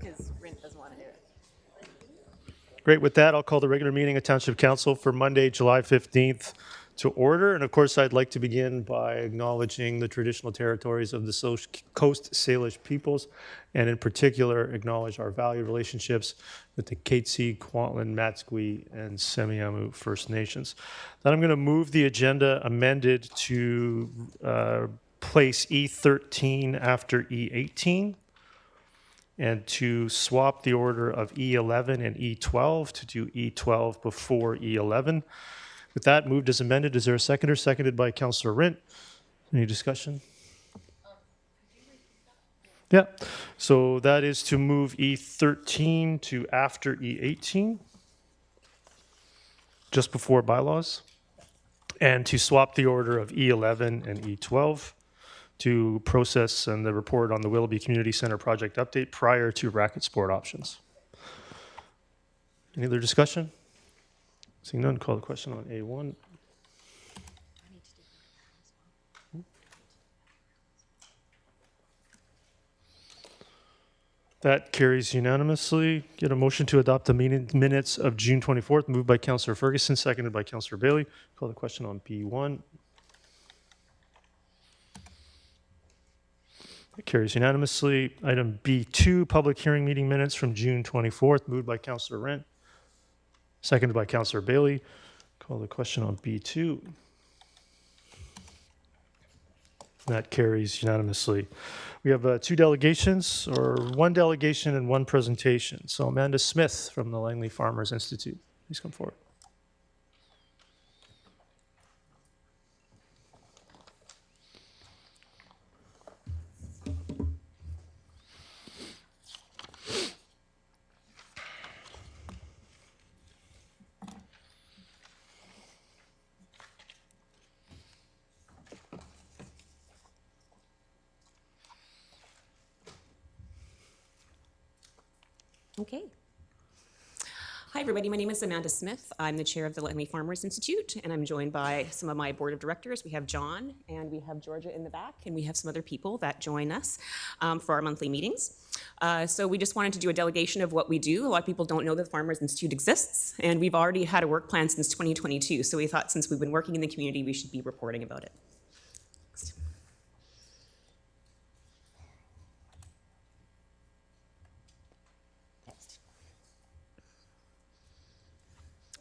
because Rint doesn't want to do it. Great. With that, I'll call the regular meeting of Township Council for Monday, July 15th to order. And of course, I'd like to begin by acknowledging the traditional territories of the Coast Salish peoples, and in particular, acknowledge our valued relationships with the Katzie, Kwantlen, Matsqui, and Semiahmoo First Nations. Then I'm going to move the agenda amended to place E13 after E18, and to swap the order of E11 and E12 to do E12 before E11. With that, moved as amended. Is there a seconder? Seconded by Councillor Rint. Any discussion? Yeah. So that is to move E13 to after E18, just before bylaws, and to swap the order of E11 and E12 to process and the report on the Willoughby Community Center project update prior to racket sport options. Any other discussion? Seeing none, call the question on A1. That carries unanimously. Get a motion to adopt the minutes of June 24th, moved by Councillor Ferguson, seconded by Councillor Bailey. Call the question on B1. That carries unanimously. Item B2, public hearing meeting minutes from June 24th, moved by Councillor Rint, seconded by Councillor Bailey. Call the question on B2. That carries unanimously. We have two delegations, or one delegation and one presentation. So Amanda Smith from the Langley Farmers Institute, please come forward. Okay. Hi, everybody. My name is Amanda Smith. I'm the chair of the Langley Farmers Institute, and I'm joined by some of my board of directors. We have John, and we have Georgia in the back, and we have some other people that join us for our monthly meetings. So we just wanted to do a delegation of what we do. A lot of people don't know that the Farmers Institute exists, and we've already had a work plan since 2022. So we thought since we've been working in the community, we should be reporting about it.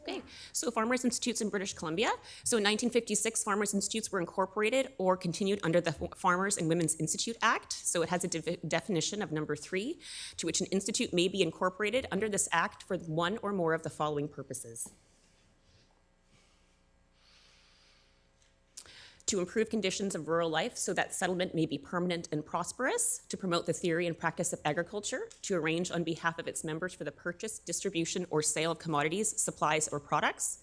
Okay, so Farmers Institutes in British Columbia. So in 1956, Farmers Institutes were incorporated or continued under the Farmers and Women's Institute Act. So it has a definition of number 3, to which an institute may be incorporated under this act for one or more of the following purposes. To improve conditions of rural life so that settlement may be permanent and prosperous, to promote the theory and practice of agriculture, to arrange on behalf of its members for the purchase, distribution, or sale of commodities, supplies, or products,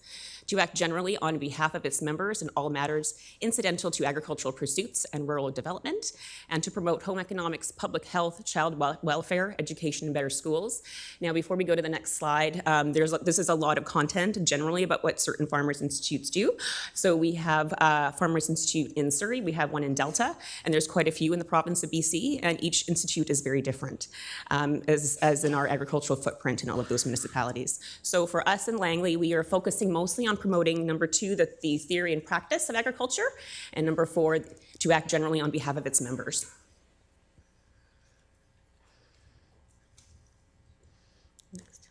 to act generally on behalf of its members in all matters incidental to agricultural pursuits and rural development, and to promote home economics, public health, child welfare, education, and better schools. Now, before we go to the next slide, this is a lot of content generally about what certain Farmers Institutes do. So we have Farmers Institute in Surrey, we have one in Delta, and there's quite a few in the province of BC, and each institute is very different, as in our agricultural footprint in all of those municipalities. So for us in Langley, we are focusing mostly on promoting, number 2, the theory and practice of agriculture, and number 4, to act generally on behalf of its members. Next.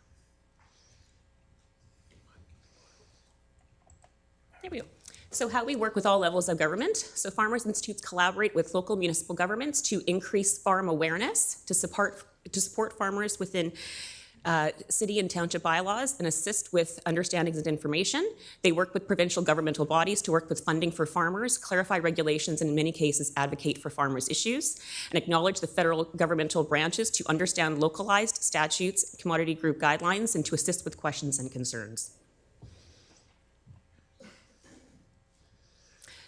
There we go. So how we work with all levels of government. So Farmers Institutes collaborate with local municipal governments to increase farm awareness, to support farmers within city and township bylaws, and assist with understandings and information. They work with provincial governmental bodies to work with funding for farmers, clarify regulations, and in many cases advocate for farmers' issues, and acknowledge the federal governmental branches to understand localized statutes, commodity group guidelines, and to assist with questions and concerns.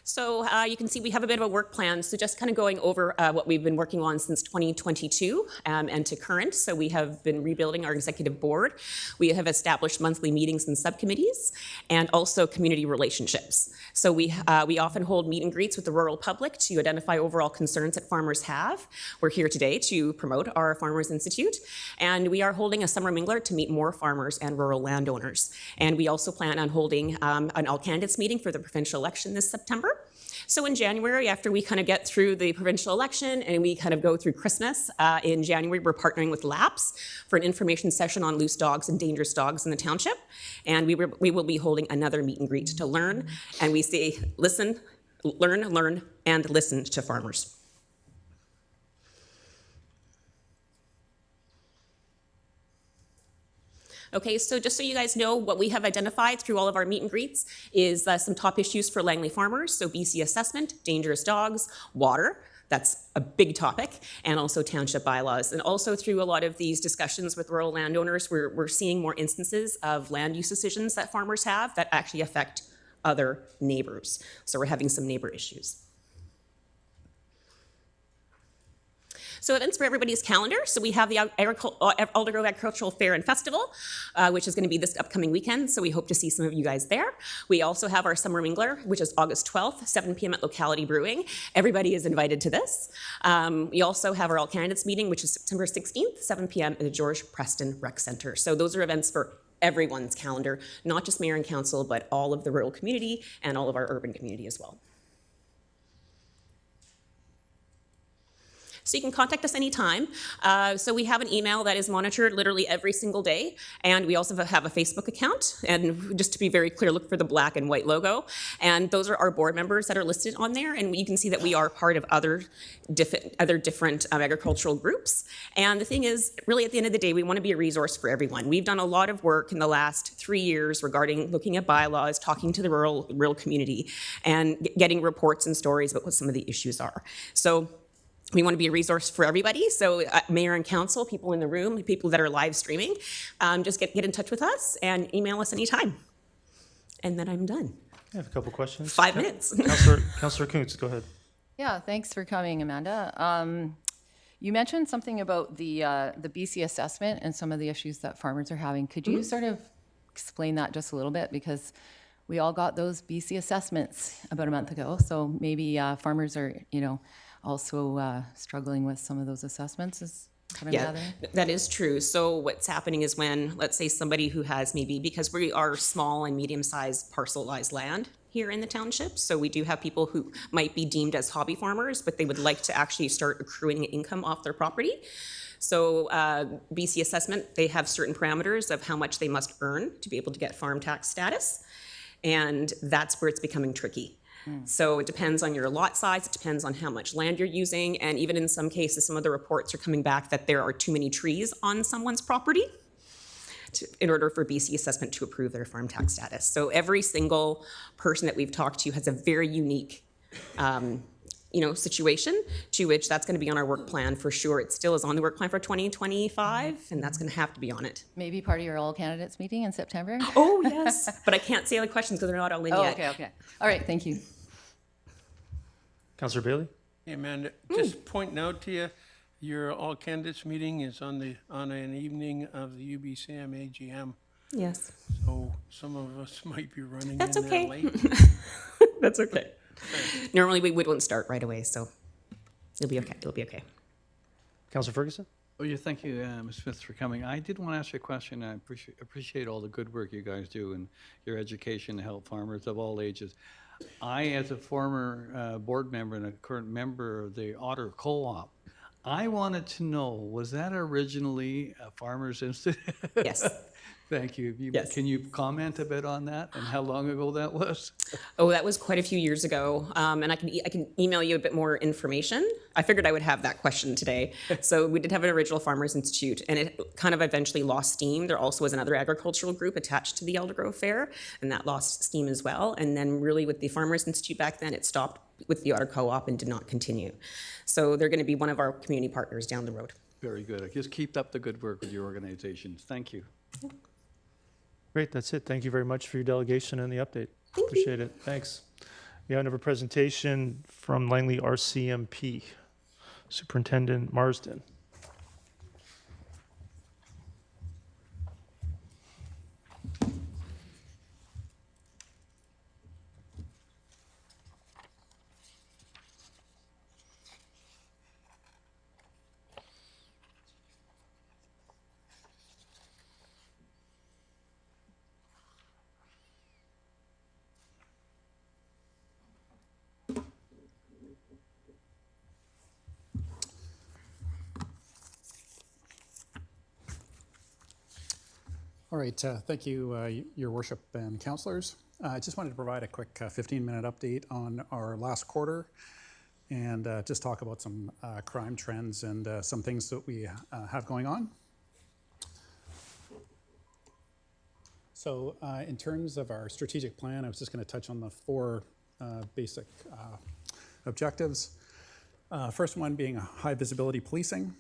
So you can see we have a bit of a work plan. So just kind of going over what we've been working on since 2022 and to current. So we have been rebuilding our executive board. We have established monthly meetings and subcommittees and also community relationships. So we often hold meet and greets with the rural public to identify overall concerns that farmers have. We're here today to promote our Farmers Institute. And we are holding a summer mingler to meet more farmers and rural landowners. And we also plan on holding an all candidates meeting for the provincial election this September. So in January, after we kind of get through the provincial election and we kind of go through Christmas, in January, we're partnering with LAPS for an information session on loose dogs and dangerous dogs in the township. And we will be holding another meet and greet to learn. And we say, listen, learn, and listen to farmers. Okay, so just so you guys know, what we have identified through all of our meet and greets is some top issues for Langley farmers. So BC assessment, dangerous dogs, water, that's a big topic, and also township bylaws. And also through a lot of these discussions with rural landowners, we're seeing more instances of land use decisions that farmers have that actually affect other neighbors. So we're having some neighbor issues. So events for everybody's calendar. So we have the Aldergrove Agricultural Fair and Festival, which is going to be this upcoming weekend. So we hope to see some of you guys there. We also have our Summer Mingler, which is August 12th, 7 p.m. at Locality Brewing. Everybody is invited to this. We also have our All Candidates meeting, which is September 16th, 7 p.m. at the George Preston Rec Center. So those are events for everyone's calendar, not just mayor and council, but all of the rural community and all of our urban community as well. So you can contact us anytime. So we have an email that is monitored literally every single day. And we also have a Facebook account. And just to be very clear, look for the black and white logo. And those are our board members that are listed on there. And you can see that we are part of other different agricultural groups. And the thing is, really at the end of the day, we want to be a resource for everyone. We've done a lot of work in the last 3 years regarding looking at bylaws, talking to the rural community, and getting reports and stories about what some of the issues are. So we want to be a resource for everybody. So mayor and council, people in the room, people that are live streaming, just get in touch with us and email us anytime. And then I'm done. I have a couple questions. 5 minutes. Councillor Kuntz, go ahead. Yeah, thanks for coming, Amanda. You mentioned something about the BC assessment and some of the issues that farmers are having. Could you sort of explain that just a little bit? Because we all got those BC assessments about a month ago. So maybe farmers are, also struggling with some of those assessments. Is what I'm gathering? That is true. So what's happening is when, let's say, somebody who has maybe, because we are small and medium-sized parcelized land here in the township, so we do have people who might be deemed as hobby farmers, but they would like to actually start accruing income off their property. So BC assessment, they have certain parameters of how much they must earn to be able to get farm tax status, and that's where it's becoming tricky. So it depends on your lot size, it depends on how much land you're using, and even in some cases, some of the reports are coming back that there are too many trees on someone's property in order for BC assessment to approve their farm tax status. So every single person that we've talked to has a very unique situation to which that's going to be on our work plan for sure. It still is on the work plan for 2025, and that's going to have to be on it. Maybe part of your all candidates meeting in September? Oh, yes. But I can't say all the questions because they're not all in yet. Okay. All right, thank you. Councillor Bailey? Hey, Amanda, just pointing out to you, your all candidates meeting is on an evening of the UBCM AGM. Yes. So some of us might be running That's in okay. there late. That's okay. Normally we wouldn't start right away, so it'll be okay. It'll be okay. Councillor Ferguson? Oh, yeah, thank you, Ms. Smith, for coming. I did want to ask you a question. I appreciate all the good work you guys do and your education to help farmers of all ages. I, as a former board member and a current member of the Otter Co-op, I wanted to know, was that originally a Farmers Institute? Yes. Thank you. Yes. Can you comment a bit on that and how long ago that was? Oh, that was quite a few years ago, and I can email you a bit more information. I figured I would have that question today. So we did have an original Farmers Institute, and it kind of eventually lost steam. There also was another agricultural group attached to the Aldergrove Fair, and that lost steam as well. And then really with the Farmers Institute back then, it stopped with the Otter Co-op and did not continue. So they're going to be one of our community partners down the road. Very good. Just keep up the good work with your organizations. Thank you. Great, that's it. Thank you very much for your delegation and the update. Appreciate it. Thanks. We have a presentation from Langley RCMP, Superintendent Marsden. All right, thank you, Your Worship and councillors. I just wanted to provide a quick 15-minute update on our last quarter and just talk about some crime trends and some things that we have going on. So in terms of our strategic plan, I was just going to touch on the four basic objectives. First one being high visibility policing.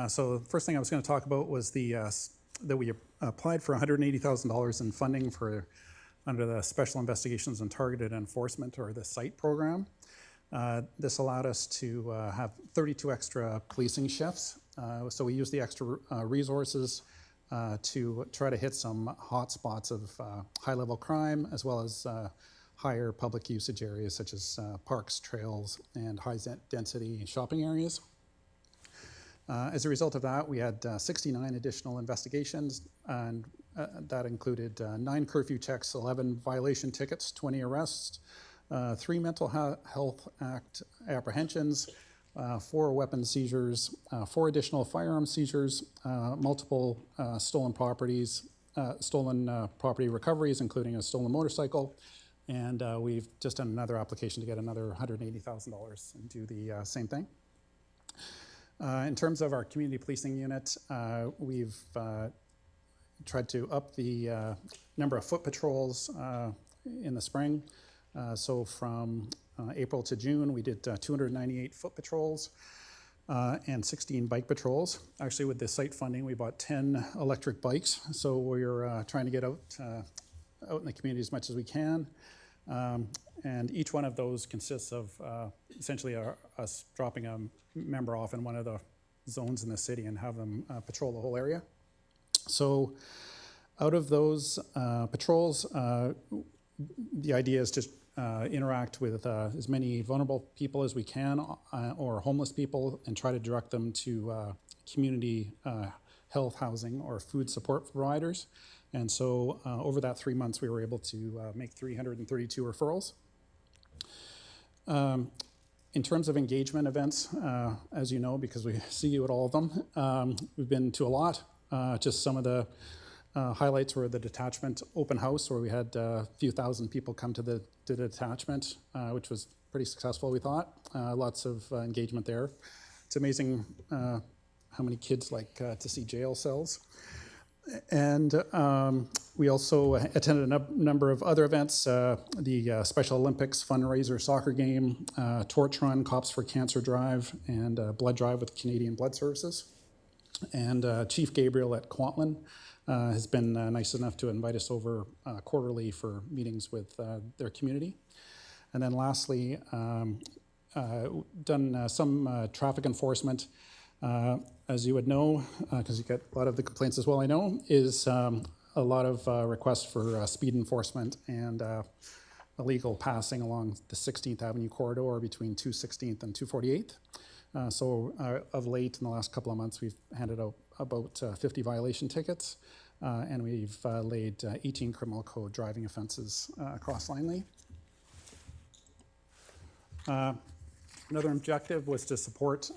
So the first thing I was going to talk about was that we applied for $180,000 in funding under the Special Investigations and Targeted Enforcement, or the SITE program. This allowed us to have 32 extra policing shifts. So we used the extra resources to try to hit some hot spots of high-level crime, as well as higher public usage areas such as parks, trails, and high-density shopping areas. As a result of that, we had 69 additional investigations, and that included 9 curfew checks, 11 violation tickets, 20 arrests, 3 Mental Health Act apprehensions, 4 weapon seizures, 4 additional firearm seizures, multiple stolen property recoveries, including a stolen motorcycle, and we've just done another application to get another $180,000 and do the same thing. In terms of our community policing unit, we've tried to up the number of foot patrols in the spring. So from April to June, we did 298 foot patrols and 16 bike patrols. Actually, with the site funding, we bought 10 electric bikes. So we're trying to get out in the community as much as we can. And each one of those consists of essentially us dropping a member off in one of the zones in the city and have them patrol the whole area. So out of those patrols, the idea is to interact with as many vulnerable people as we can, or homeless people, and try to direct them to community health, housing, or food support providers. And so over that 3 months, we were able to make 332 referrals. In terms of engagement events, as you know, because we see you at all of them, we've been to a lot. Just some of the highlights were the detachment open house, where we had a few thousand people come to the detachment, which was pretty successful, we thought. Lots of engagement there. It's amazing how many kids like to see jail cells. And we also attended a number of other events, the Special Olympics fundraiser soccer game, Torch Run, Cops for Cancer Drive, and Blood Drive with Canadian Blood Services. And Chief Gabriel at Kwantlen has been nice enough to invite us over quarterly for meetings with their community. And then lastly, done some traffic enforcement. As you would know, because you get a lot of the complaints as well, I know, is a lot of requests for speed enforcement and illegal passing along the 16th Avenue corridor between 216th and 248th. So of late, in the last couple of months, we've handed out about 50 violation tickets, and we've laid 18 criminal code driving offenses across Langley. Another objective was to support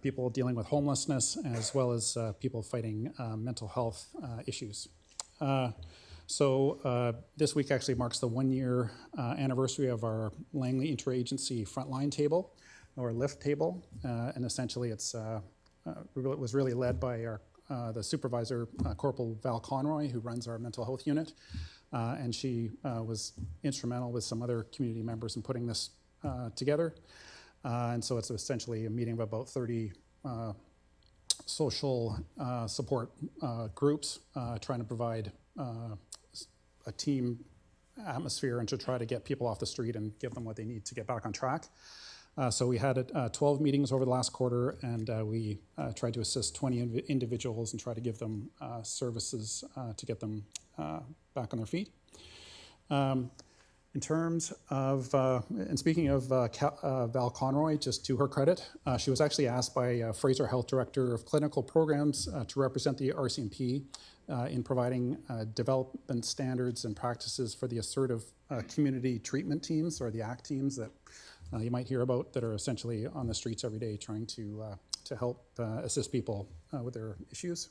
people dealing with homelessness, as well as people fighting mental health issues. So this week actually marks the 1-year anniversary of our Langley Interagency Frontline Table, or LIFT table, and essentially it was really led by the supervisor, Corporal Val Conroy, who runs our mental health unit, and she was instrumental with some other community members in putting this together. And so it's essentially a meeting of about 30 social support groups trying to provide a team atmosphere and to try to get people off the street and give them what they need to get back on track. So we had 12 meetings over the last quarter, and we tried to assist 20 individuals and try to give them services to get them back on their feet. In terms of, and speaking of Val Conroy, just to her credit, she was actually asked by Fraser Health Director of Clinical Programs to represent the RCMP in providing development standards and practices for the assertive community treatment teams, or the ACT teams that you might hear about, that are essentially on the streets every day trying to help assist people with their issues.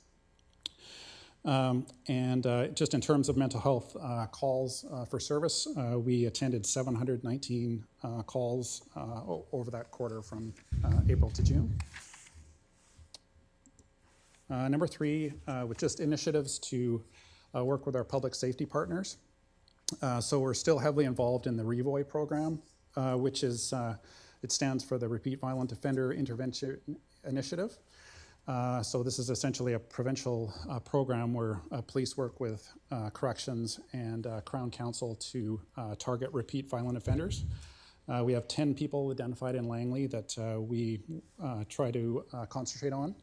Just in terms of mental health calls for service, we attended 719 calls over that quarter from April to June. Number 3, with just initiatives to work with our public safety partners. So we're still heavily involved in the REVOI program, which is, it stands for the Repeat Violent Offender Intervention Initiative. So this is essentially a provincial program where police work with corrections and Crown Council to target repeat violent offenders. We have 10 people identified in Langley that we try to concentrate on.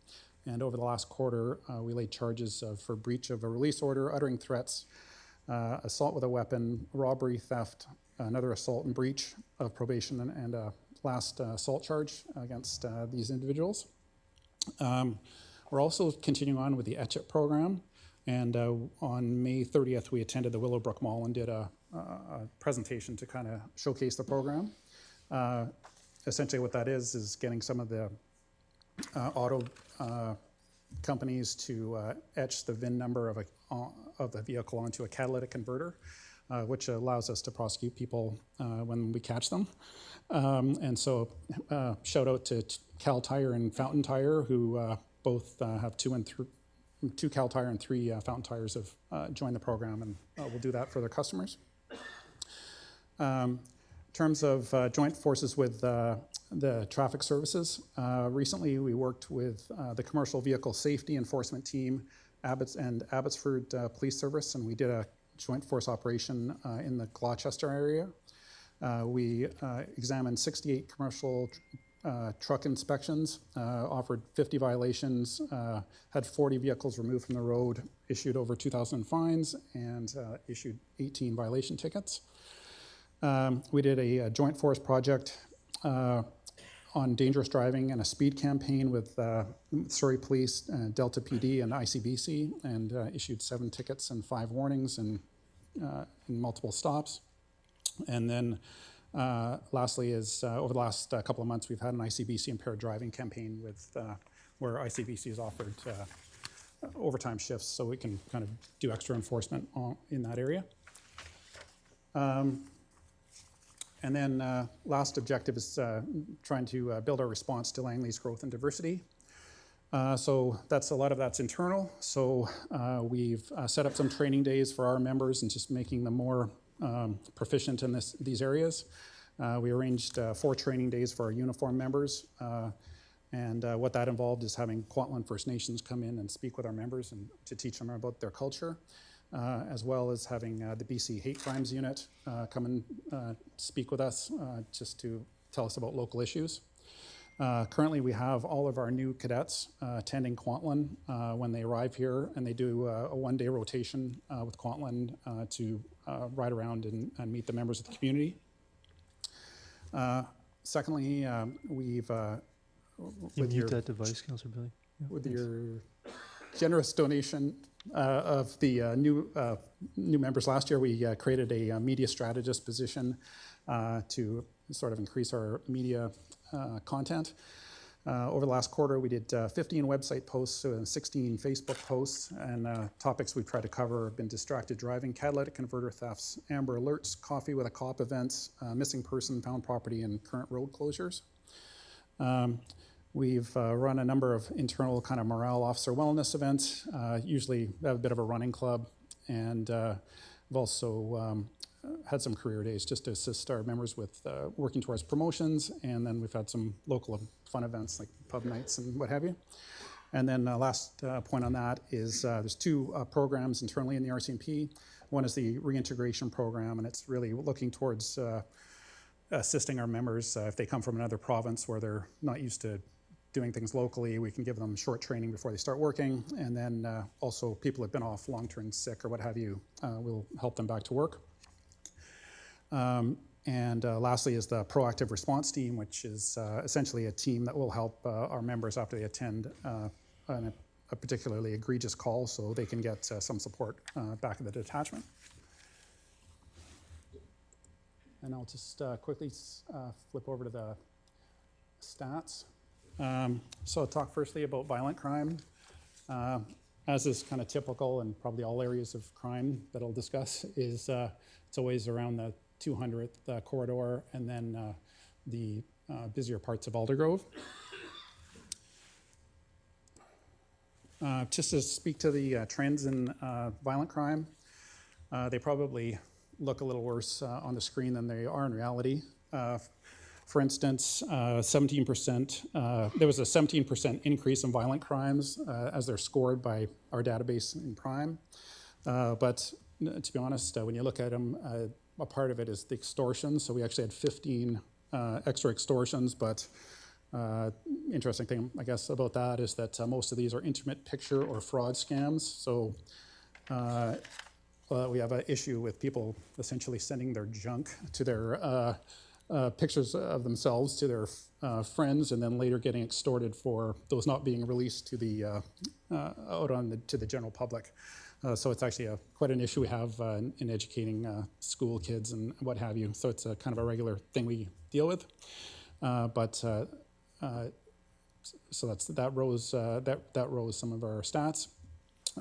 And over the last quarter, we laid charges for breach of a release order, uttering threats, assault with a weapon, robbery, theft, another assault and breach of probation, and a last assault charge against these individuals. We're also continuing on with the ECHIP program, and on May 30th we attended the Willowbrook Mall and did a presentation to kind of showcase the program. Essentially what that is getting some of the auto companies to etch the VIN number of the vehicle onto a catalytic converter, which allows us to prosecute people when we catch them. And so shout out to Cal Tire and Fountain Tire, who both have 2 Cal Tire and 3 Fountain Tires have joined the program, and we'll do that for their customers. In terms of joint forces with the traffic services, recently we worked with the Commercial Vehicle Safety Enforcement Team, Abbotsford Police Service, and we did a joint force operation in the Gloucester area. We examined 68 commercial truck inspections, offered 50 violations, had 40 vehicles removed from the road, issued over 2,000 fines, and issued 18 violation tickets. We did a joint force project on dangerous driving and a speed campaign with Surrey Police, Delta PD, and ICBC, and issued 7 tickets and 5 warnings and in multiple stops. And then lastly is over the last couple of months, we've had an ICBC impaired driving campaign with where ICBC has offered overtime shifts so we can kind of do extra enforcement in that area. And then last objective is trying to build our response to Langley's growth and diversity. So that's a lot of that's internal. So we've set up some training days for our members and just making them more proficient in these areas. We arranged 4 training days for our uniform members. And what that involved is having Kwantlen First Nations come in and speak with our members and to teach them about their culture, as well as having the BC Hate Crimes Unit come and speak with us just to tell us about local issues. Currently, we have all of our new cadets attending Kwantlen when they arrive here, and they do a 1-day rotation with Kwantlen to ride around and meet the members of the community. Secondly, we've with mute that device, Councillor Billy. Yeah, with your generous donation of the new members last year, we created a media strategist position to sort of increase our media content. Over the last quarter, we did 15 website posts and 16 Facebook posts, and topics we've tried to cover have been distracted driving, catalytic converter thefts, Amber Alerts, Coffee with a Cop events, missing person, found property, and current road closures. We've run a number of internal kind of morale officer wellness events, usually have a bit of a running club, and we've also had some career days just to assist our members with working towards promotions, and then we've had some local fun events like pub nights and what have you. And then last point on that is there's two programs internally in the RCMP. One is the reintegration program, and it's really looking towards assisting our members if they come from another province where they're not used to doing things locally. We can give them short training before they start working, and then also people who have been off long-term sick or what have you, we'll help them back to work. And lastly is the proactive response team, which is essentially a team that will help our members after they attend a particularly egregious call, so they can get some support back at the detachment. And I'll just quickly flip over to the stats. So I'll talk firstly about violent crime. As is kind of typical in probably all areas of crime that I'll discuss, is it's always around the 200th corridor and then the busier parts of Aldergrove. Just to speak to the trends in violent crime, they probably look a little worse on the screen than they are in reality. For instance, 17%, there was a 17% increase in violent crimes as they're scored by our database in Prime. But to be honest, when you look at them, a part of it is the extortion. So we actually had 15 extra extortions, but interesting thing, I guess, about that is that most of these are intimate picture or fraud scams. So we have an issue with people essentially sending their junk to their pictures of themselves to their friends, and then later getting extorted for those not being released to the out on to the general public. So it's actually quite an issue we have in educating school kids and what have you. So it's a kind of a regular thing we deal with. So that rose some of our stats.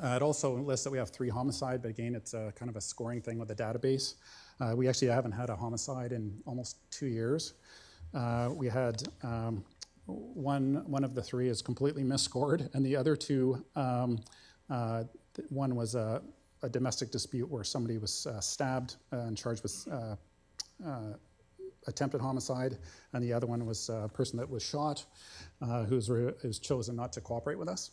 It also lists that we have 3 homicide, but again, it's kind of a scoring thing with the database. We actually haven't had a homicide in almost 2 years. We had one of the 3 is completely misscored, and the other 2, one was a domestic dispute where somebody was stabbed and charged with attempted homicide, and the other one was a person that was shot who's chosen not to cooperate with us.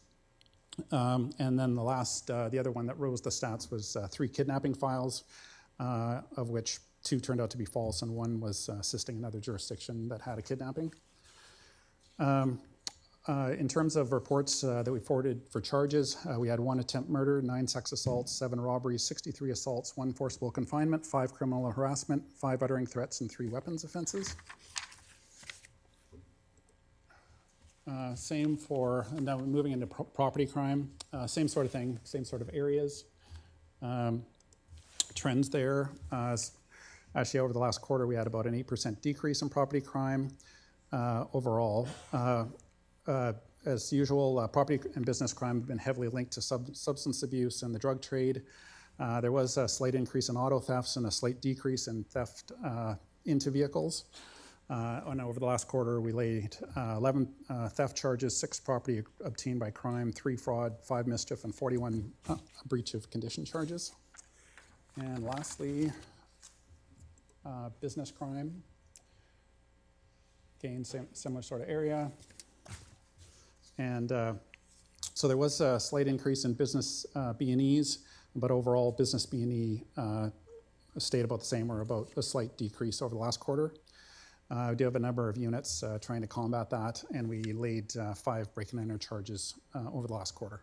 And then the other one that rose the stats was 3 kidnapping files, of which 2 turned out to be false, and 1 was assisting another jurisdiction that had a kidnapping. In terms of reports that we forwarded for charges, we had 1 attempt murder, 9 sex assaults, 7 robberies, 63 assaults, 1 forcible confinement, 5 criminal harassment, 5 uttering threats, and 3 weapons offenses. Same for, and now moving into property crime, same sort of thing, same sort of areas. Trends there. Actually, over the last quarter, we had about an 8% decrease in property crime overall. As usual, property and business crime have been heavily linked to substance abuse and the drug trade. There was a slight increase in auto thefts and a slight decrease in theft into vehicles. And over the last quarter, we laid 11 theft charges, 6 property obtained by crime, 3 fraud, 5 mischief, and 41 breach of condition charges. And lastly, business crime. Again, similar sort of area. And so there was a slight increase in business B&Es, but overall business B&E stayed about the same or about a slight decrease over the last quarter. We do have a number of units trying to combat that, and we laid 5 break and enter charges over the last quarter.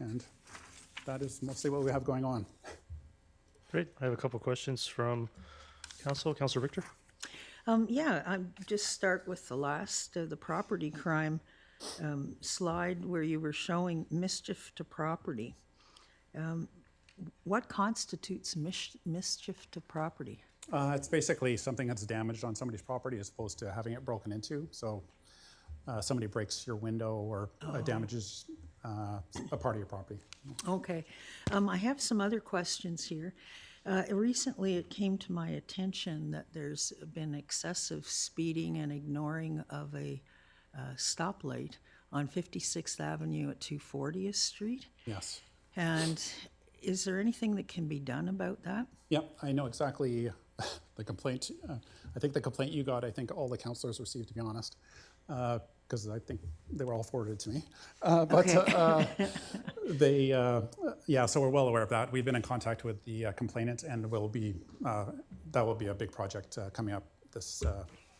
And that is mostly what we have going on. Great. I have a couple questions from Council. Councilor Richter? Yeah, I just start with the last, the property crime slide where you were showing mischief to property. What constitutes mischief to property? It's basically something that's damaged on somebody's property as opposed to having it broken into. So somebody breaks your window or damages a part of your property. Okay. I have some other questions here. Recently, it came to my attention that there's been excessive speeding and ignoring of a stoplight on 56th Avenue at 240th Street. Yes. And is there anything that can be done about that? Yep, I know exactly the complaint. I think the complaint you got, I think all the councillors received, to be honest. because I think they were all forwarded to me. They, yeah, so we're well aware of that. We've been in contact with the complainant, and will be that will be a big project coming up this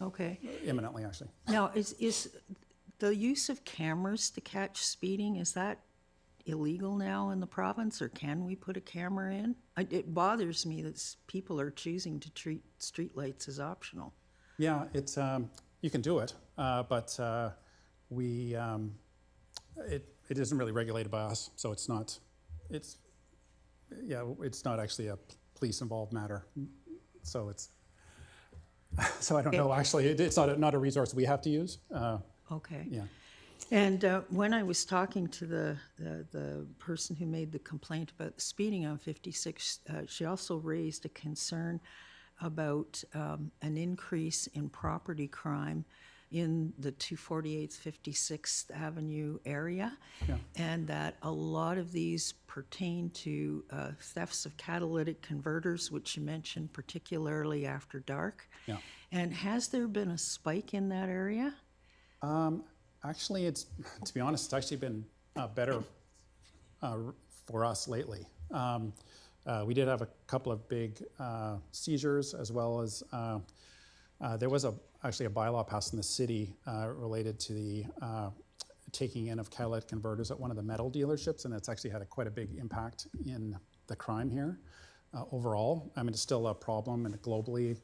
Okay. imminently, actually. Now, is the use of cameras to catch speeding, is that illegal now in the province, or can we put a camera in? It bothers me that people are choosing to treat streetlights as optional. Yeah, it's you can do it, but we it isn't really regulated by us, so it's not actually a police involved matter. So it's so I don't know actually. It's not a resource we have to use. Okay. Yeah. And when I was talking to the person who made the complaint about the speeding on 56, she also raised a concern about an increase in property crime in the 248th, 56th Avenue area, and that a lot of these pertain to thefts of catalytic converters, which you mentioned particularly after dark. Yeah. And has there been a spike in that area? Actually, to be honest, it's actually been better for us lately. We did have a couple of big seizures, as well as there was actually a bylaw passed in the city related to the taking in of catalytic converters at one of the metal dealerships, and it's actually had quite a big impact in the crime here overall. I mean, it's still a problem, and globally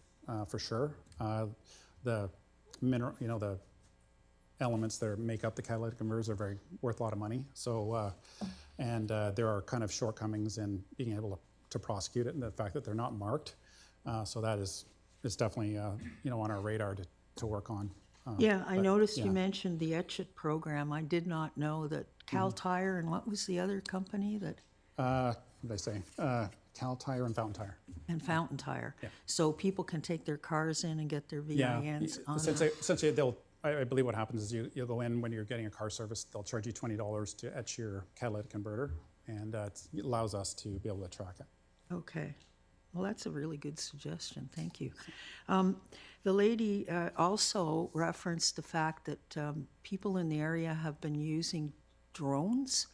for sure. The the elements that make up the catalytic converters are worth a lot of money. So, and there are kind of shortcomings in being able to prosecute it, and the fact that they're not marked. So that is definitely on our radar to work on. Yeah, I noticed you mentioned the Etchit program. I did not know that Cal Tire and what was the other company that? What did I say? Cal Tire and Fountain Tire. And Fountain Tire. Yeah. So people can take their cars in and get their VINs on them? Essentially, I believe what happens is you'll go in when you're getting a car service, they'll charge you $20 to etch your catalytic converter, and it allows us to be able to track it. Okay. Well, that's a really good suggestion. Thank you. The lady also referenced the fact that people in the area have been using drones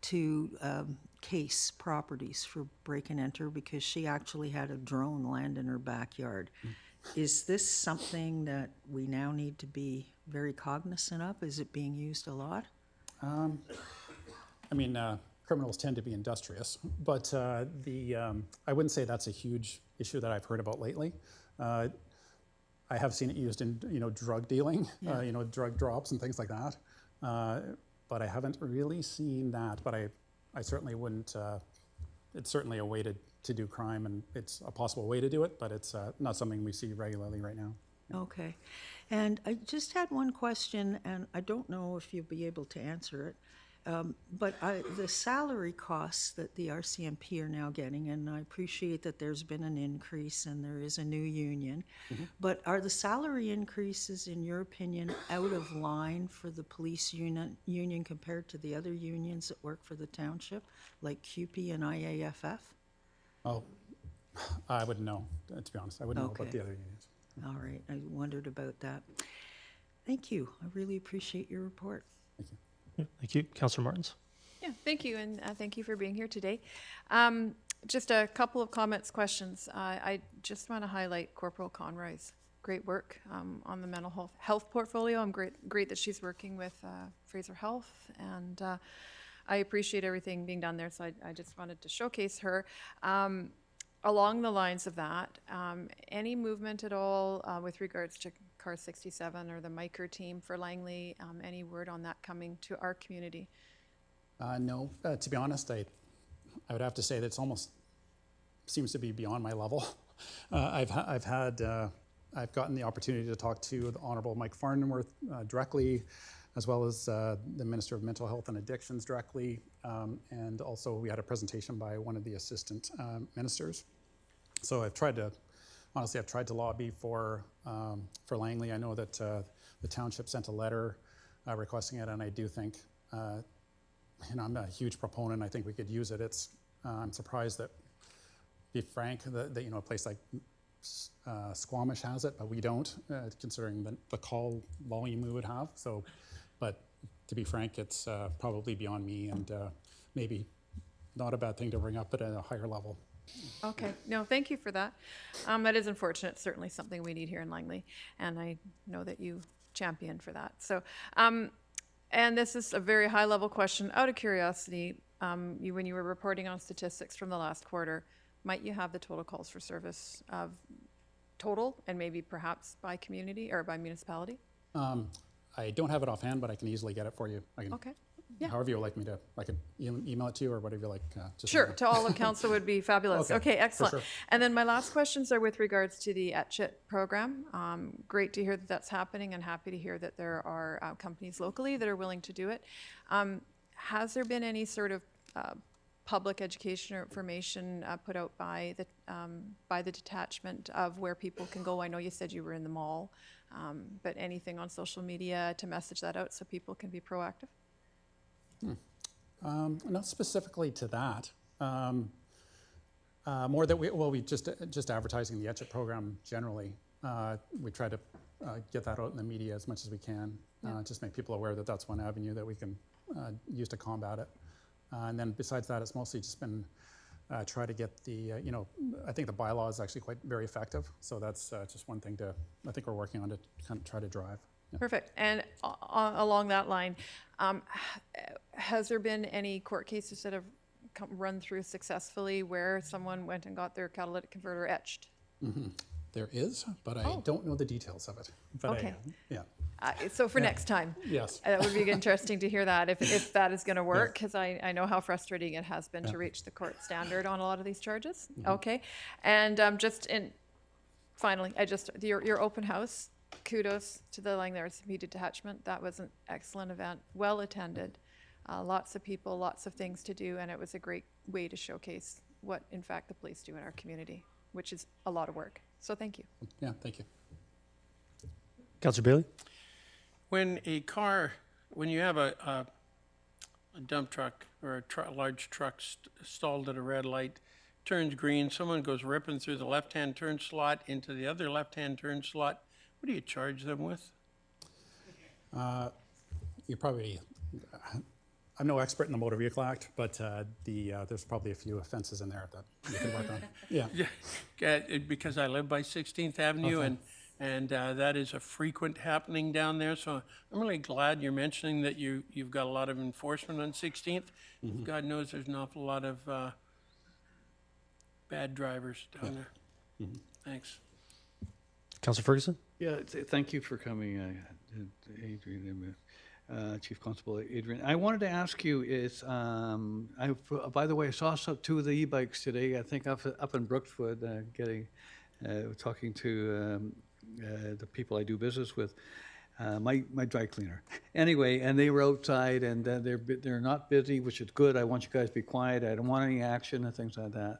to case properties for break and enter, because she actually had a drone land in her backyard. Is this something that we now need to be very cognizant of? Is it being used a lot? I mean, criminals tend to be industrious, but I wouldn't say that's a huge issue that I've heard about lately. I have seen it used in drug dealing, drug drops and things like that, but I haven't really seen that. But I certainly wouldn't. It's certainly a way to do crime, and it's a possible way to do it, but it's not something we see regularly right now. Okay. And I just had one question, and I don't know if you'll be able to answer it. But the salary costs that the RCMP are now getting, and I appreciate that there's been an increase and there is a new union, but are the salary increases, in your opinion, out of line for the police union compared to the other unions that work for the township, like CUPE and IAFF? Oh, I wouldn't know, to be honest. I wouldn't know about the other unions. All right, I wondered about that. Thank you. I really appreciate your report. Thank you. Thank you. Councillor Martins. Yeah, thank you, and thank you for being here today. Just a couple of comments, questions. I just want to highlight Corporal Conroy's great work on the mental health portfolio. I'm great that she's working with Fraser Health, and I appreciate everything being done there, so I just wanted to showcase her. Along the lines of that, any movement at all with regards to Car 67 or the Miker team for Langley? Any word on that coming to our community? No, to be honest, I would have to say that it's almost seems to be beyond my level. I've gotten the opportunity to talk to the Honourable Mike Farnworth directly, as well as the Minister of Mental Health and Addictions directly, and also we had a presentation by one of the assistant ministers. So I've tried to lobby for Langley. I know that the township sent a letter requesting it, and I do think, I'm a huge proponent. I think we could use it. I'm surprised that, to be frank, that a place like Squamish has it, but we don't, considering the call volume we would have. So, but to be frank, it's probably beyond me, and maybe not a bad thing to bring up at a higher level. Okay, no, thank you for that. That is unfortunate, it's certainly something we need here in Langley, and I know that you champion for that. So, and this is a very high-level question. Out of curiosity, when you were reporting on statistics from the last quarter, might you have the total calls for service of total, and maybe perhaps by community or by municipality? I don't have it offhand, but I can easily get it for you. I can, Okay. Yeah. however you would like me to, I could email it to you or whatever you like. Just Sure, to all of council would be fabulous. Okay, Okay, excellent. sure. And then my last questions are with regards to the ETCHIT program. Great to hear that that's happening, and happy to hear that there are companies locally that are willing to do it. Has there been any sort of public education or information put out by the detachment of where people can go? I know you said you were in the mall, but anything on social media to message that out so people can be proactive? Not specifically to that. More that we just advertising the ETCHIT program generally. We try to get that out in the media as much as we can. Just make people aware that that's one avenue that we can use to combat it. And then besides that, it's mostly just been try to get the, I think the bylaw is actually very effective. So that's just one thing I think we're working on to kind of try to drive. Yeah. Perfect. And along that line, has there been any court cases that have run through successfully where someone went and got their catalytic converter etched? Mm-hmm. There is, but I don't know the details of it. But Okay. Yeah. So for next time, Yes. that would be interesting to hear that if that is going to work, because I know how frustrating it has been to reach the court standard on a lot of these charges. Mm-hmm. Okay. And finally, your open house, kudos to the Langley Media Detachment. That was an excellent event, well attended, lots of people, lots of things to do, and it was a great way to showcase what, in fact, the police do in our community, which is a lot of work. So thank you. Yeah, thank you. Councillor Bailey? When you have a dump truck or a large truck stalled at a red light, turns green, someone goes ripping through the left-hand turn slot into the other left-hand turn slot, what do you charge them with? I'm no expert in the Motor Vehicle Act, but there's probably a few offenses in there that you can work on. Yeah. Because I live by 16th Avenue, Okay. and that is a frequent happening down there. So I'm really glad you're mentioning that you've got a lot of enforcement on 16th. Mm-hmm. God knows there's an awful lot of bad drivers down there. Mm-hmm. Thanks. Councillor Ferguson? Yeah, thank you for coming, Adrian, Chief Constable Adrian. I wanted to ask you by the way, I saw two of the e-bikes today, I think up in Brookswood, talking to the people I do business with, my dry cleaner. Anyway, and they were outside, and they're not busy, which is good. I want you guys to be quiet. I don't want any action and things like that.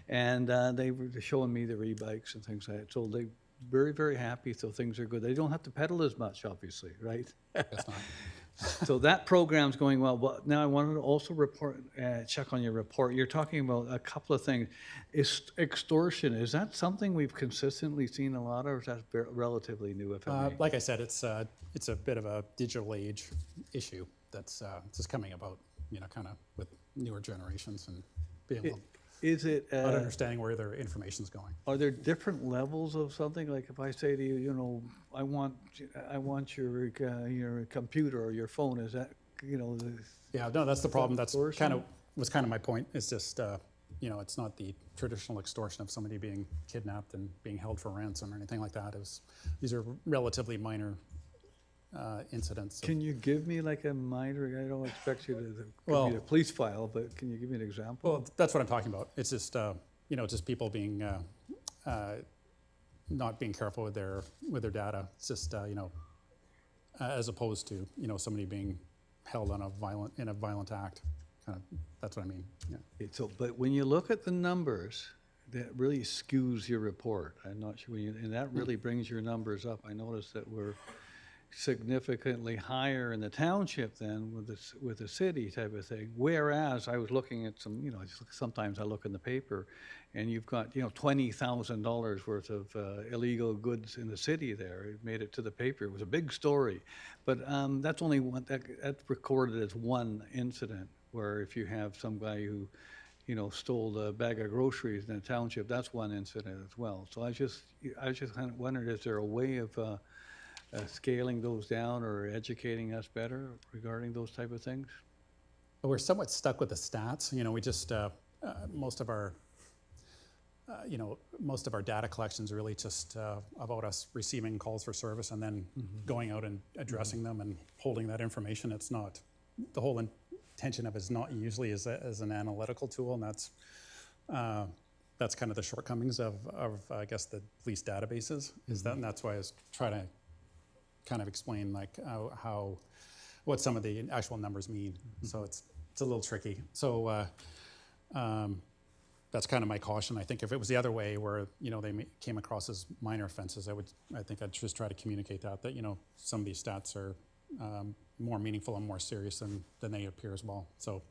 And they were showing me their e-bikes and things like that. So they very, very happy, so things are good. They don't have to pedal as much, obviously, right? That's not. So that program's going well. But now I wanted to also check on your report. You're talking about a couple of things. Extortion, is that something we've consistently seen a lot of, or is that relatively new, if any? Like I said, it's a bit of a digital age issue that's just coming about, kind of with newer generations and being able not understanding where their information's going. Are there different levels of something? Like if I say to you, I want your computer or your phone, is that, Yeah, no, that's the problem. That's extortion? was kind of my point. It's just, it's not the traditional extortion of somebody being kidnapped and being held for ransom or anything like that. These are relatively minor incidents. Can you give me like a minor, I don't expect you to give me a police file, but can you give me an example? Well, that's what I'm talking about. It's just, just people being, not being careful with their data. It's just, as opposed to, somebody being held in a violent act. Kind of, that's what I mean. Yeah. Okay, so, but when you look at the numbers, that really skews your report. I'm not sure, and that really brings your numbers up. I noticed that significantly higher in the township than with the city type of thing. Whereas I was looking at some, sometimes I look in the paper, and you've got $20,000 worth of illegal goods in the city there. It made it to the paper. It was a big story, but that's only one that's recorded as one incident. Where if you have some guy who stole a bag of groceries in the township, that's one incident as well. So I just kind of wondered, is there a way of scaling those down or educating us better regarding those type of things? We're somewhat stuck with the stats. We just, most of our data collections really just about us receiving calls for service and then going out and addressing them and holding that information. It's not, the whole intention of it is not usually as an analytical tool, and that's kind of the shortcomings of I guess the police databases is that, and that's why I was trying to kind of explain like what some of the actual numbers mean. So it's a little tricky. So that's kind of my caution. I think if it was the other way, where they came across as minor offenses, I think I'd just try to communicate that some of these stats are more meaningful and more serious than they appear as well. So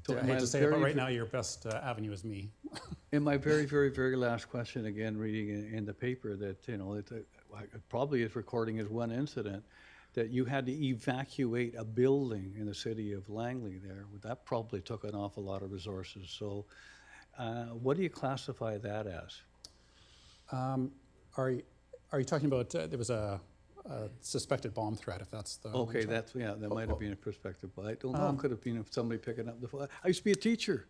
I hate to say it, but right now your best avenue is me. In my very, very, very last question, again, reading in the paper that, it probably is recording as one incident, that you had to evacuate a building in the city of Langley there. That probably took an awful lot of resources. So what do you classify that as? Are you talking about, there was a suspected bomb threat, if that's the... Okay, that might have been a perspective, but I don't know. It could have been somebody picking up the phone. I used to be a teacher.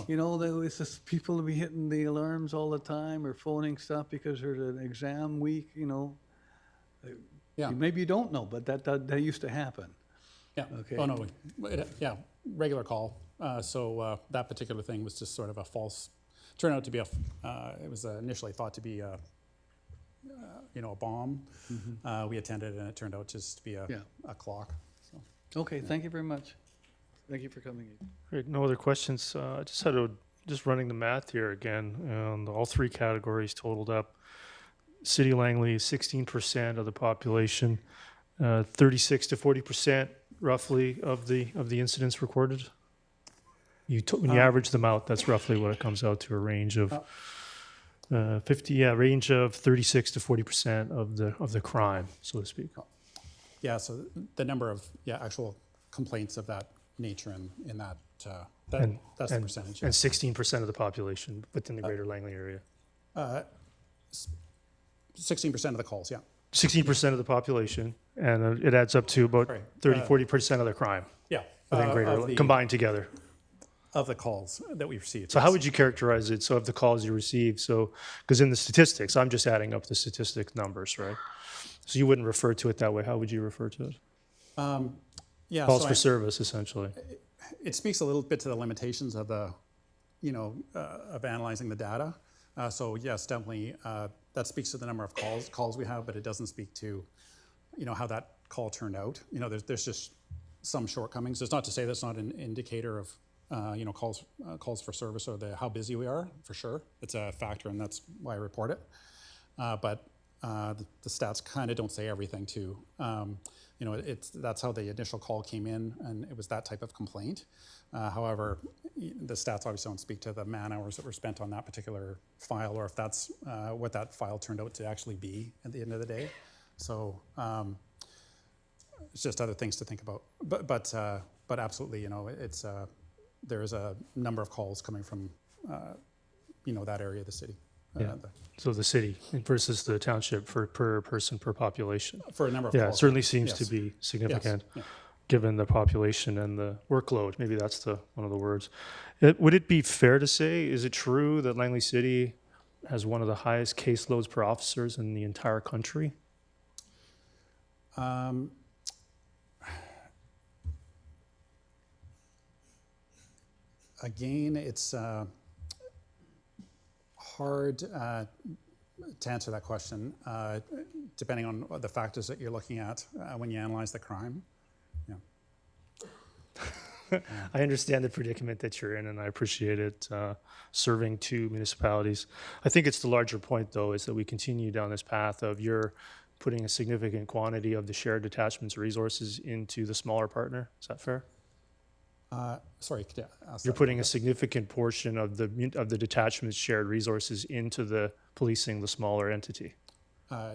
There was just people to be hitting the alarms all the time or phoning stuff because there's an exam week, Yeah. Maybe you don't know, but that used to happen. Yeah. Okay. Oh, no. Regular call. So that particular thing was just sort of a false, turned out to be it was initially thought to be a bomb. We attended, and it turned out just to be a clock. So. Okay, thank you very much. Thank you for coming in. Great, no other questions. I just running the math here again. All three categories totaled up. City of Langley is 16% of the population, 36 to 40% roughly of the incidents recorded. When you average them out, that's roughly what it comes out to, a range of range of 36 to 40% of the crime, so to speak. Yeah, so the number of actual complaints of that nature in that's the percentage. And 16% of the population within the greater Langley area. 16% of the calls, yeah. 16% of the population, and it adds up to about 40% of the crime. Yeah. Within greater, combined together. Of the calls that we received. So how would you characterize it? So of the calls you received, because in the statistics, I'm just adding up the statistic numbers, right? So you wouldn't refer to it that way. How would you refer to it? Calls for service, essentially. It speaks a little bit to the limitations of the, of analyzing the data. So yes, definitely, that speaks to the number of calls we have, but it doesn't speak to, how that call turned out. There's just some shortcomings. It's not to say that's not an indicator of, calls for service or how busy we are, for sure. It's a factor, and that's why I report it. But the stats kind of don't say everything too. That's how the initial call came in, and it was that type of complaint. However, the stats obviously don't speak to the man hours that were spent on that particular file, or if that's what that file turned out to actually be at the end of the day. So it's just other things to think about. But absolutely, it's there is a number of calls coming from that area of the city. So the city versus the township per person per population. For a number of calls. Yeah, it certainly seems to be significant. Yes. Given the population and the workload. Maybe that's one of the words. Would it be fair to say, is it true that Langley City has one of the highest caseloads per officers in the entire country? Again, it's hard to answer that question, depending on the factors that you're looking at when you analyze the crime. I understand the predicament that you're in, and I appreciate it, serving two municipalities. I think it's the larger point, though, is that we continue down this path of you're putting a significant quantity of the shared detachments resources into the smaller partner. Is that fair? Sorry, could you ask You're that putting again? a significant portion of the detachment's shared resources into the policing the smaller entity.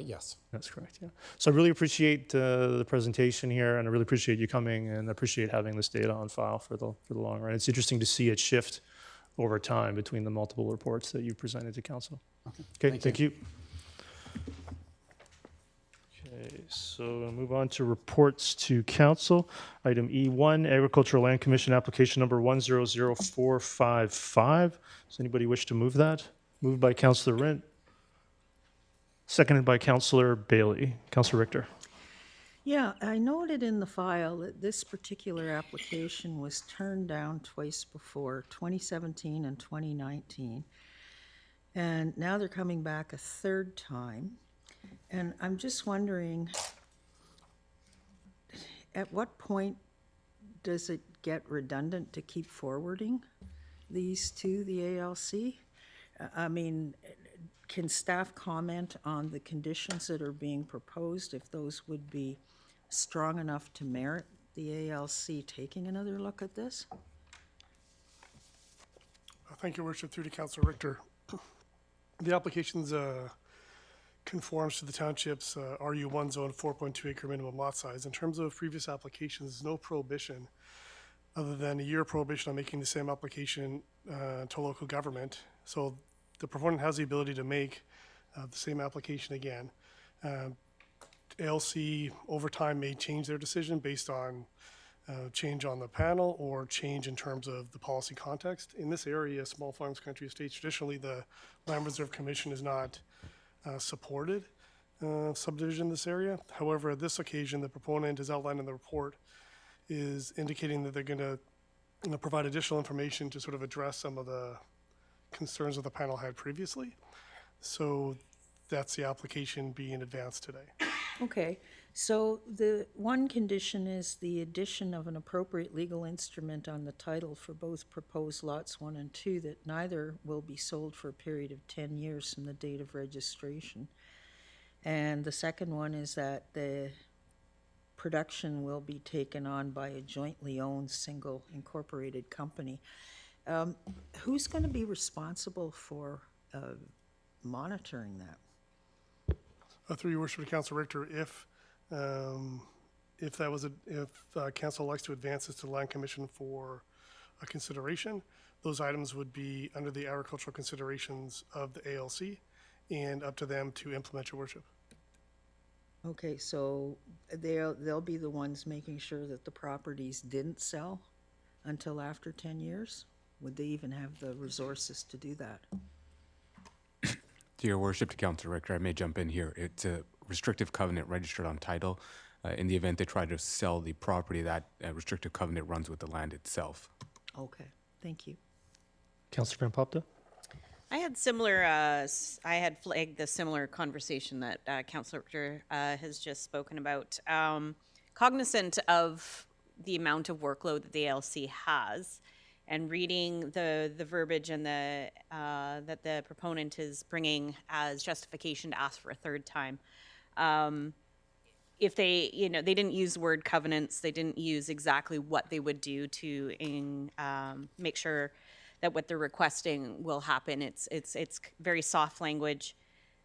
Yes. That's correct, yeah. So I really appreciate the presentation here, and I really appreciate you coming, and I appreciate having this data on file for the long run. It's interesting to see it shift over time between the multiple reports that you presented to council. Okay, thank you. Okay, so we'll move on to reports to council. Item E1, Agricultural Land Commission application number 100455. Does anybody wish to move that? Moved by Councillor Rent. Seconded by Councillor Bailey. Councillor Richter. Yeah, I noted in the file that this particular application was turned down twice before, 2017 and 2019. And now they're coming back a third time. And I'm just wondering, at what point does it get redundant to keep forwarding these to the ALC? I mean, can staff comment on the conditions that are being proposed, if those would be strong enough to merit the ALC taking another look at this? Thank you, Worship. Through to Councillor Richter. The applications conforms to the township's RU1 zone 4.2 acre minimum lot size. In terms of previous applications, there's no prohibition other than a year prohibition on making the same application to local government. So the proponent has the ability to make the same application again. ALC over time may change their decision based on change on the panel or change in terms of the policy context. In this area, small farms, country estates, traditionally the Land Reserve Commission is not supported subdivision in this area. However, at this occasion, the proponent, as outlined in the report, is indicating that they're going to provide additional information to sort of address some of the concerns that the panel had previously. So that's the application being advanced today. Okay, so the one condition is the addition of an appropriate legal instrument on the title for both proposed lots 1 and 2 that neither will be sold for a period of 10 years from the date of registration. And the second one is that the production will be taken on by a jointly owned single incorporated company. Who's going to be responsible for monitoring that? Through your worship to Councillor Richter, if council elects to advance this to the Land Commission for a consideration, those items would be under the agricultural considerations of the ALC and up to them to implement, your worship. Okay, so they'll be the ones making sure that the properties didn't sell until after 10 years? Would they even have the resources to do that? To your worship, to Councillor Richter, I may jump in here. It's a restrictive covenant registered on title. In the event they try to sell the property, that restrictive covenant runs with the land itself. Okay, thank you. Councillor Van Popta. I had similar. I had flagged the similar conversation that Councillor Richter has just spoken about. Cognizant of the amount of workload that the ALC has, and reading the verbiage and the that the proponent is bringing as justification to ask for a third time. If they, they didn't use the word covenants, they didn't use exactly what they would do to make sure that what they're requesting will happen. It's very soft language.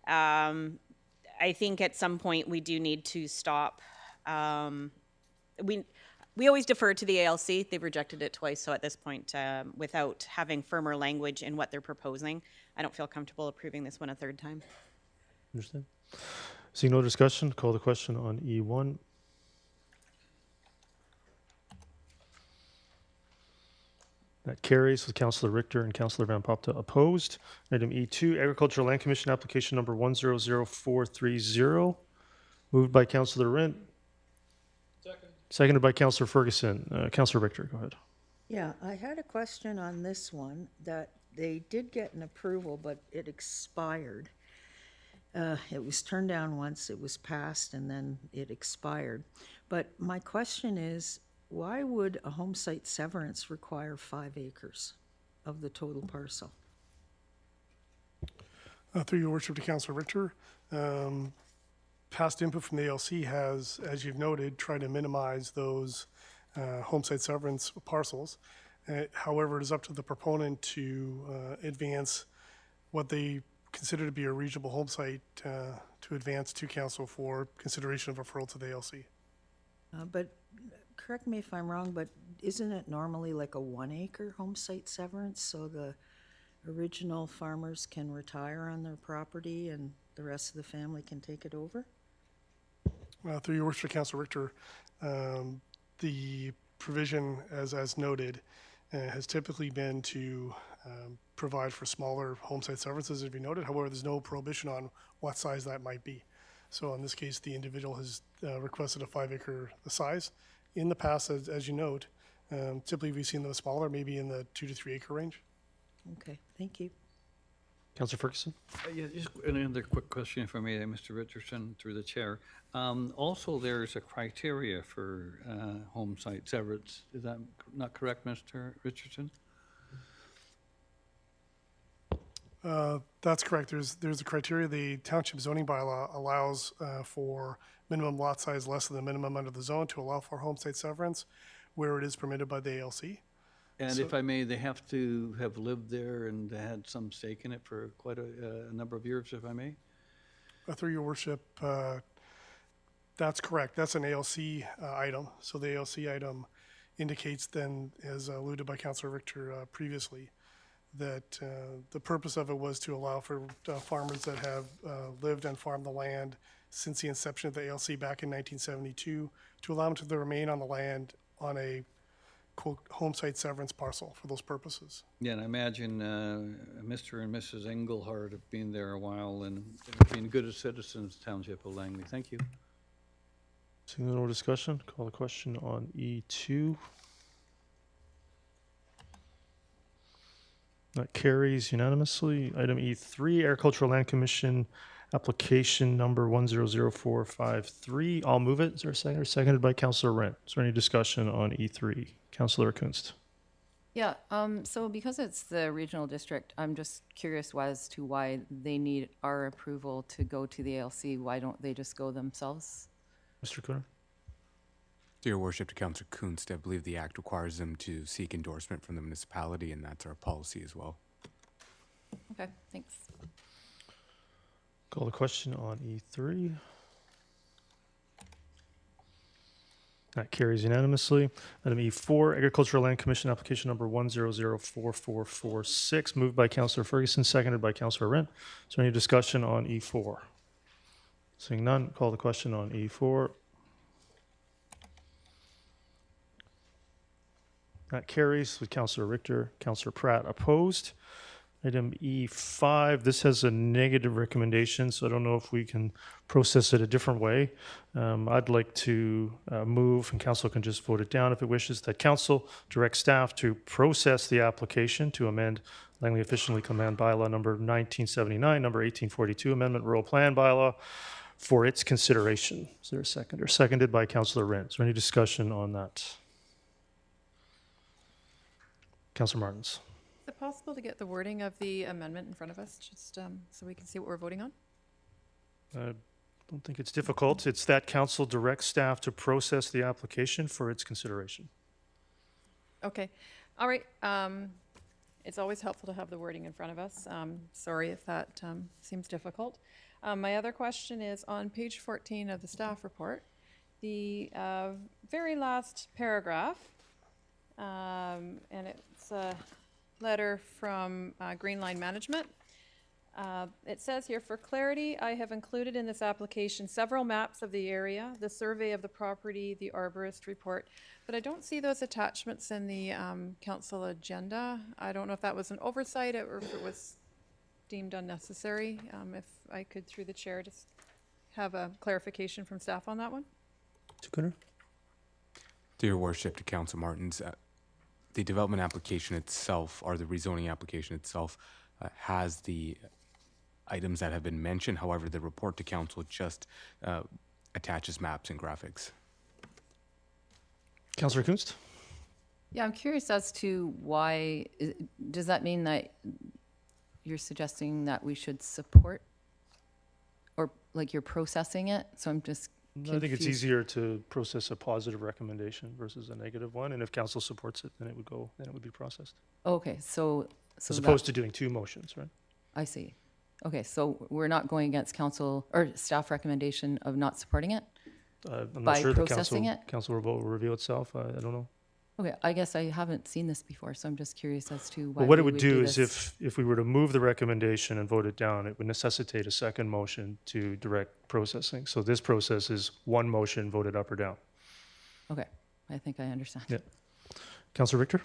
I think at some point we do need to stop. We always defer to the ALC. They've rejected it twice, so at this point, without having firmer language in what they're proposing, I don't feel comfortable approving this one a third time. Understand. Seeing no discussion, call the question on E1. That carries with Councillor Richter and Councillor Van Popta opposed. Item E2, Agricultural Land Commission application number 100430. Moved by Councillor Rent. Seconded by Councillor Ferguson. Councillor Richter, go ahead. Yeah, I had a question on this one, that they did get an approval, but it expired. It was turned down once, it was passed, and then it expired. But my question is, why would a home site severance require 5 acres of the total parcel? Through your worship to Councillor Richter, past input from the ALC has, as you've noted, tried to minimize those homesite severance parcels. However, it is up to the proponent to advance what they consider to be a reasonable homesite to advance to council for consideration of referral to the ALC. But correct me if I'm wrong, but isn't it normally like a 1 acre home site severance, so the original farmers can retire on their property and the rest of the family can take it over? Through your worship, Councillor Richter, the provision, as noted, has typically been to provide for smaller home site severances, as you noted. However, there's no prohibition on what size that might be. So in this case, the individual has requested a 5 acre size. In the past, as you note, typically we've seen them smaller, maybe in the 2 to 3 acre range. Okay, thank you. Councillor Ferguson? Yeah, just another quick question if I may, Mr. Richardson, through the chair. Also, there's a criteria for home site severance. Is that not correct, Mr. Richardson? That's correct. There's a criteria. The township zoning bylaw allows for minimum lot size less than the minimum under the zone to allow for home site severance where it is permitted by the ALC. And So- if I may, they have to have lived there and had some stake in it for quite a number of years, if I may? Through your worship, that's correct. That's an ALC item. So the ALC item indicates then, as alluded by Councillor Richter previously, that the purpose of it was to allow for farmers that have lived and farmed the land since the inception of the ALC back in 1972, to allow them to remain on the land on a quote home site severance parcel for those purposes. Yeah, and I imagine Mr. and Mrs. Engelhard have been there a while and been good citizens, Township of Langley. Thank you. Seeing no discussion, call the question on E2. That carries unanimously. Item E3, Agricultural Land Commission application number 100453. I'll move it. Is there a second? Seconded by Councillor Rent. Is there any discussion on E3? Councillor Kunst. Yeah, so because it's the regional district, I'm just curious as to why they need our approval to go to the ALC. Why don't they just go themselves? Mr. Cooner? Dear Worship, to Councillor Kunst, I believe the Act requires them to seek endorsement from the municipality, and that's our policy as well. Okay, thanks. Call the question on E3. That carries unanimously. Item E4, Agricultural Land Commission application number 1004446, moved by Councillor Ferguson, seconded by Councillor Rent. Is there any discussion on E4? Seeing none, call the question on E4. That carries with Councillor Richter, Councillor Pratt opposed. Item E5, this has a negative recommendation, so I don't know if we can process it a different way. I'd like to move, and council can just vote it down if it wishes, that council direct staff to process the application to amend Langley Efficiently Command Bylaw number 1979, number 1842, Amendment Rural Plan Bylaw for its consideration. Is there a second? Or seconded by Councillor Rent. Is there any discussion on that? Councillor Martins. Is it possible to get the wording of the amendment in front of us, just so we can see what we're voting on? I don't think it's difficult. It's that council directs staff to process the application for its consideration. Okay, all right. It's always helpful to have the wording in front of us. Sorry if that seems difficult. My other question is on page 14 of the staff report, the very last paragraph, and it's a letter from Green Line Management. It says here, for clarity, I have included in this application several maps of the area, the survey of the property, the arborist report, but I don't see those attachments in the council agenda. I don't know if that was an oversight or if it was deemed unnecessary. If I could, through the chair, just have a clarification from staff on that one. Mr. Cooner? Dear Worship, to Council Martins, the development application itself, or the rezoning application itself, has the items that have been mentioned. However, the report to council just attaches maps and graphics. Councillor Kunst? Yeah, I'm curious as to why, does that mean that you're suggesting that we should support or like you're processing it, so I'm just I think it's confused. easier to process a positive recommendation versus a negative one, and if council supports it, then it would be processed. Okay, so As that- opposed to doing two motions, right? I see. Okay, so we're not going against council or staff recommendation of not supporting it? I'm By not sure the processing council will reveal itself. I don't know. Okay, I guess I haven't seen this before, so I'm just curious as to why Well, what it we would do is this. if we were to move the recommendation and vote it down, it would necessitate a second motion to direct processing. So this process is one motion voted up or down. Okay, I think I understand. Yeah. Councillor Richter?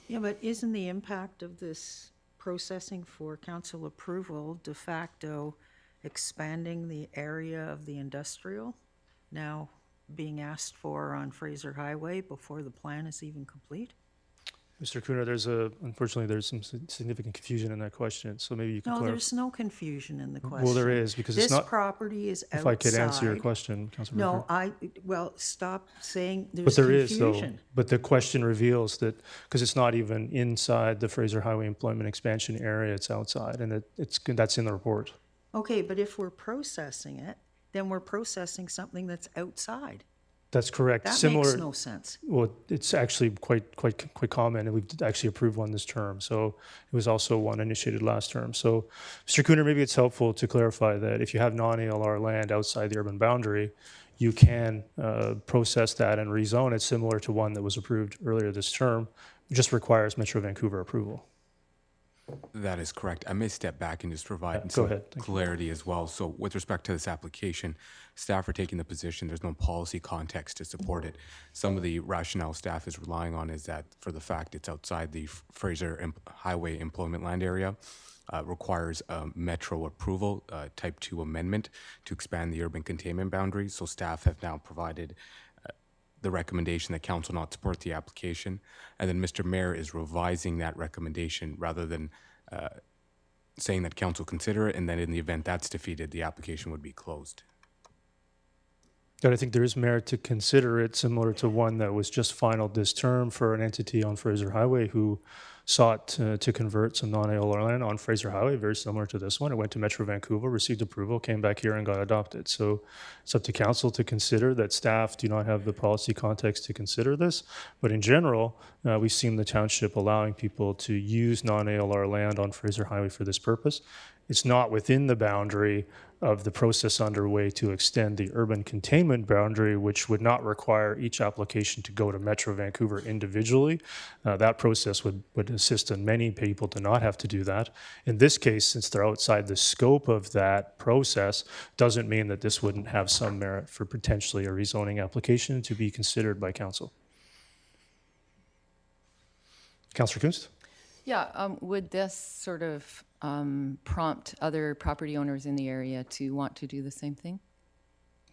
Yeah, but isn't the impact of this processing for council approval de facto expanding the area of the industrial now being asked for on Fraser Highway before the plan is even complete? Mr. Cooner, unfortunately, there's some significant confusion in that question, so maybe you can No, clarify. there's no confusion in the question. Well, there is, because it's not. This property is outside. If I could answer your question, Councillor Richter. No, well, stop saying But there's there is, though. confusion. But the question reveals that, because it's not even inside the Fraser Highway Employment Expansion area, it's outside, and that's in the report. Okay, but if we're processing it, then we're processing something that's outside. That's correct. That Similar. makes no sense. Well, it's actually quite common, and we've actually approved one this term. So it was also one initiated last term. So, Mr. Cooner, maybe it's helpful to clarify that if you have non-ALR land outside the urban boundary, you can process that and rezone it, similar to one that was approved earlier this term. It just requires Metro Vancouver approval. That is correct. I may step back and just provide Go some ahead. Thank you. clarity as well. So with respect to this application, staff are taking the position there's no policy context to support it. Some of the rationale staff is relying on is that for the fact it's outside the Fraser Highway Employment Land Area, requires Metro approval, type 2 amendment to expand the urban containment boundaries. So staff have now provided the recommendation that council not support the application, and then Mr. Mayor is revising that recommendation rather than saying that council consider it, and then in the event that's defeated, the application would be closed. And I think there is merit to consider it, similar to one that was just finalized this term for an entity on Fraser Highway who sought to convert some non-ALR land on Fraser Highway, very similar to this one. It went to Metro Vancouver, received approval, came back here and got adopted. So it's up to council to consider that. Staff do not have the policy context to consider this. But in general, we've seen the township allowing people to use non-ALR land on Fraser Highway for this purpose. It's not within the boundary of the process underway to extend the urban containment boundary, which would not require each application to go to Metro Vancouver individually. That process would assist in many people to not have to do that. In this case, since they're outside the scope of that process, doesn't mean that this wouldn't have some merit for potentially a rezoning application to be considered by council. Councillor Kunst? Yeah, would this sort of prompt other property owners in the area to want to do the same thing?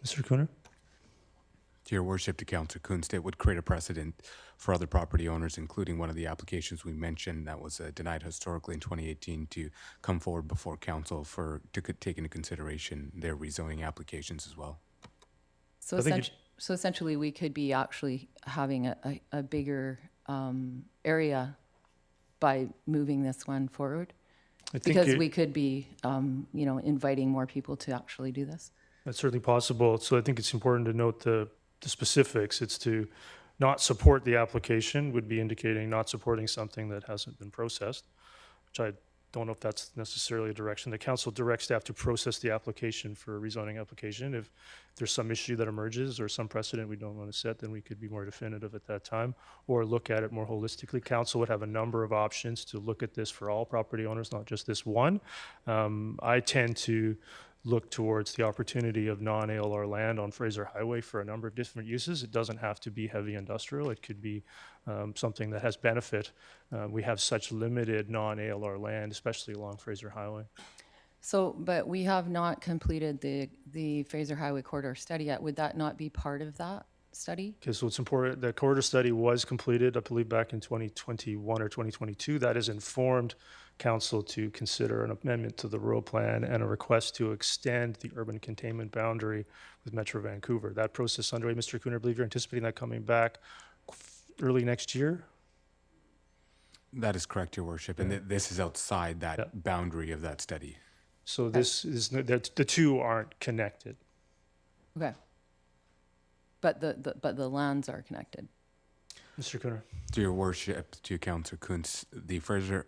Mr. Cooner? To your worship, to Councillor Kunst, it would create a precedent for other property owners, including one of the applications we mentioned that was denied historically in 2018, to come forward before council to take into consideration their rezoning applications as well. So, so essentially, we could be actually having a bigger area by moving this one forward? Because we could be, inviting more people to actually do this? That's certainly possible. So I think it's important to note the specifics. It's to not support the application would be indicating not supporting something that hasn't been processed, which I don't know if that's necessarily a direction. The council directs staff to process the application for a rezoning application. If there's some issue that emerges or some precedent we don't want to set, then we could be more definitive at that time, or look at it more holistically. Council would have a number of options to look at this for all property owners, not just this one. I tend to look towards the opportunity of non-ALR land on Fraser Highway for a number of different uses. It doesn't have to be heavy industrial. It could be something that has benefit. We have such limited non-ALR land, especially along Fraser Highway. So, but we have not completed the Fraser Highway corridor study yet. Would that not be part of that study? Okay, so it's important, the corridor study was completed, I believe, back in 2021 or 2022. That has informed council to consider an amendment to the rural plan and a request to extend the urban containment boundary with Metro Vancouver. That process underway, Mr. Cooner, I believe you're anticipating that coming back early next year? That is correct, Your Worship, and this is outside that boundary of that study. So this is, the two aren't connected. Okay. But the lands are connected. Mr. Cooner. To your worship, to Councillor Kuntz, the Fraser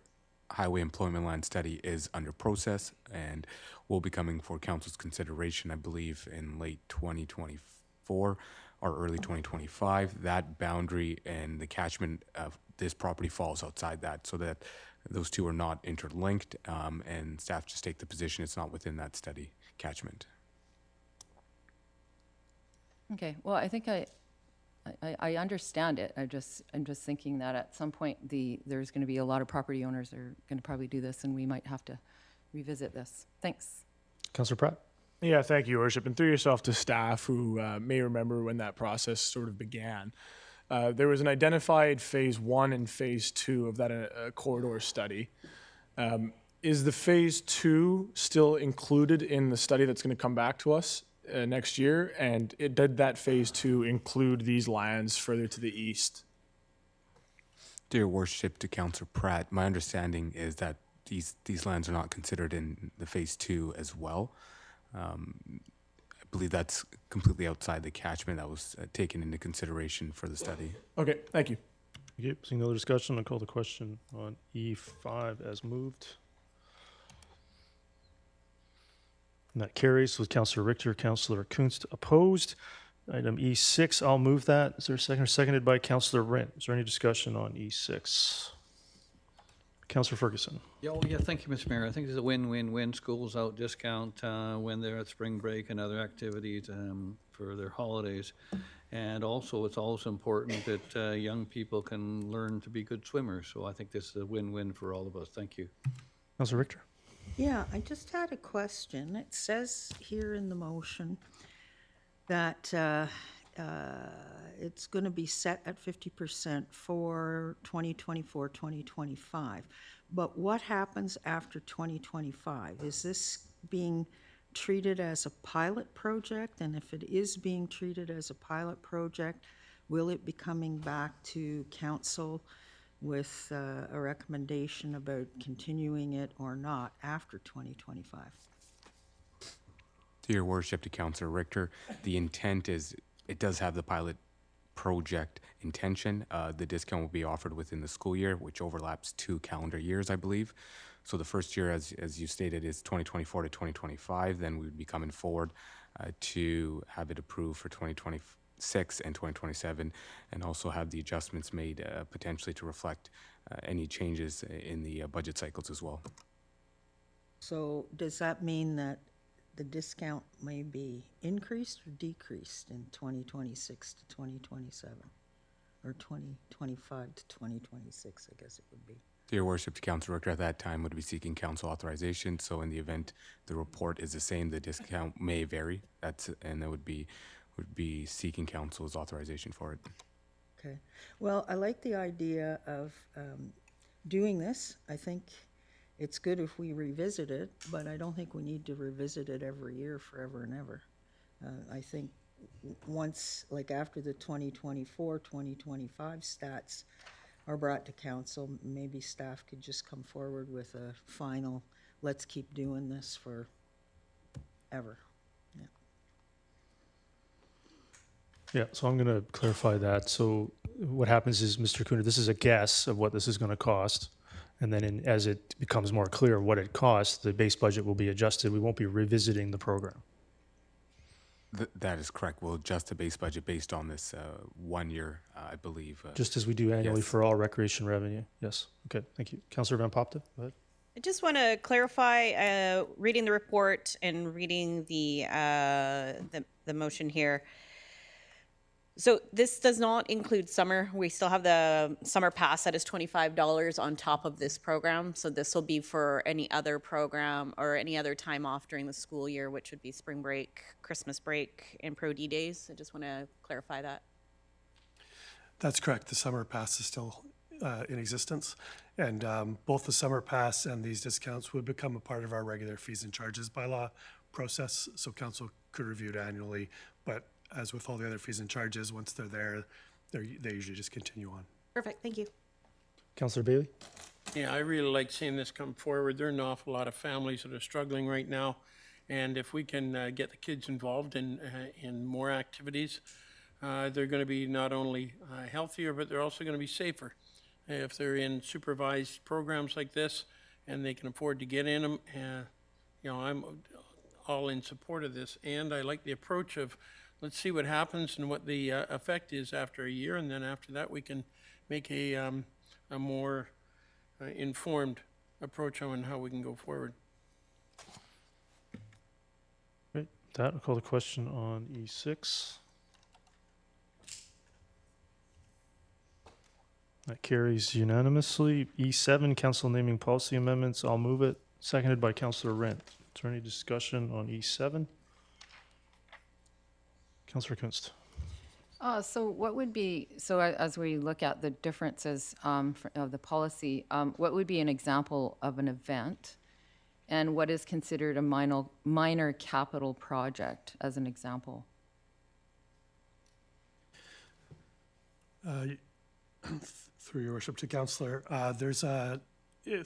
Highway Employment Land Study is under process and will be coming for council's consideration, I believe, in late 2024 or early 2025. That boundary and the catchment of this property falls outside that, so that those two are not interlinked, and staff just take the position it's not within that study catchment. Okay, well, I think I understand it. I'm just thinking that at some point there's going to be a lot of property owners that are going to probably do this, and we might have to revisit this. Thanks. Councillor Pratt. Yeah, thank you, Your Worship. And through yourself to staff who may remember when that process sort of began. There was an identified phase 1 and phase 2 of that corridor study. Is the phase 2 still included in the study that's going to come back to us next year? And did that phase 2 include these lands further to the east? Dear Worship, to Councillor Pratt, my understanding is that these lands are not considered in the phase 2 as well. I believe that's completely outside the catchment that was taken into consideration for the study. Okay, thank you. Okay, seeing no other discussion, I'll call the question on E5 as moved. And that carries with Councillor Richter, Councillor Kunst opposed. Item E6, I'll move that. Is there a second? Seconded by Councillor Rent. Is there any discussion on E6? Councillor Ferguson. Yeah, thank you, Mr. Mayor. I think it's a win-win-win. Schools out discount when they're at spring break and other activities for their holidays. And also, it's also important that young people can learn to be good swimmers. So I think this is a win-win for all of us. Thank you. Councillor Richter. Yeah, I just had a question. It says here in the motion that it's going to be set at 50% for 2024, 2025. But what happens after 2025? Is this being treated as a pilot project? And if it is being treated as a pilot project, will it be coming back to council with a recommendation about continuing it or not after 2025? To your worship, to Councillor Richter, the intent is, it does have the pilot project intention. The discount will be offered within the school year, which overlaps 2 calendar years, I believe. So the first year, as you stated, is 2024 to 2025. Then we would be coming forward to have it approved for 2026 and 2027, and also have the adjustments made potentially to reflect any changes in the budget cycles as well. So does that mean that the discount may be increased or decreased in 2026 to 2027? Or 2025 to 2026, I guess it would be. Dear Worship, to Councillor Richter, at that time would be seeking council authorization. So in the event the report is the same, the discount may vary. And that would be seeking council's authorization for it. Okay. Well, I like the idea of doing this. I think it's good if we revisit it, but I don't think we need to revisit it every year forever and ever. I think once, like after the 2024, 2025 stats are brought to council, maybe staff could just come forward with a final, let's keep doing this for ever. Yeah. Yeah, so I'm going to clarify that. So what happens is, Mr. Cooner, this is a guess of what this is going to cost. And then as it becomes more clear what it costs, the base budget will be adjusted. We won't be revisiting the program. That is correct. We'll adjust the base budget based on this 1 year, I believe. Just as we do annually yes. for all recreation revenue. Yes. Okay. Thank you. Councillor Van Popte, go ahead. I just want to clarify, reading the report and reading the motion here. So this does not include summer. We still have the summer pass that is $25 on top of this program. So this will be for any other program or any other time off during the school year, which would be spring break, Christmas break, and Pro D days. I just want to clarify that. That's correct. The summer pass is still in existence. And both the summer pass and these discounts would become a part of our regular fees and charges bylaw process. So council could review it annually, but as with all the other fees and charges, once they're there, they usually just continue on. Perfect. Thank you. Councillor Bailey? Yeah, I really like seeing this come forward. There are an awful lot of families that are struggling right now. And if we can get the kids involved in more activities, they're going to be not only healthier, but they're also going to be safer. If they're in supervised programs like this and they can afford to get in them, you know, I'm all in support of this. And I like the approach of let's see what happens and what the effect is after a year. And then after that, we can make a more informed approach on how we can go forward. Great. That, I'll call the question on E6. That carries unanimously. E7, council naming policy amendments. I'll move it. Seconded by Councillor Rent. Is there any discussion on E7? Councillor Kunst. So what would be, so as we look at the differences of the policy, what would be an example of an event? And what is considered a minor capital project as an example? Through your worship to Councillor,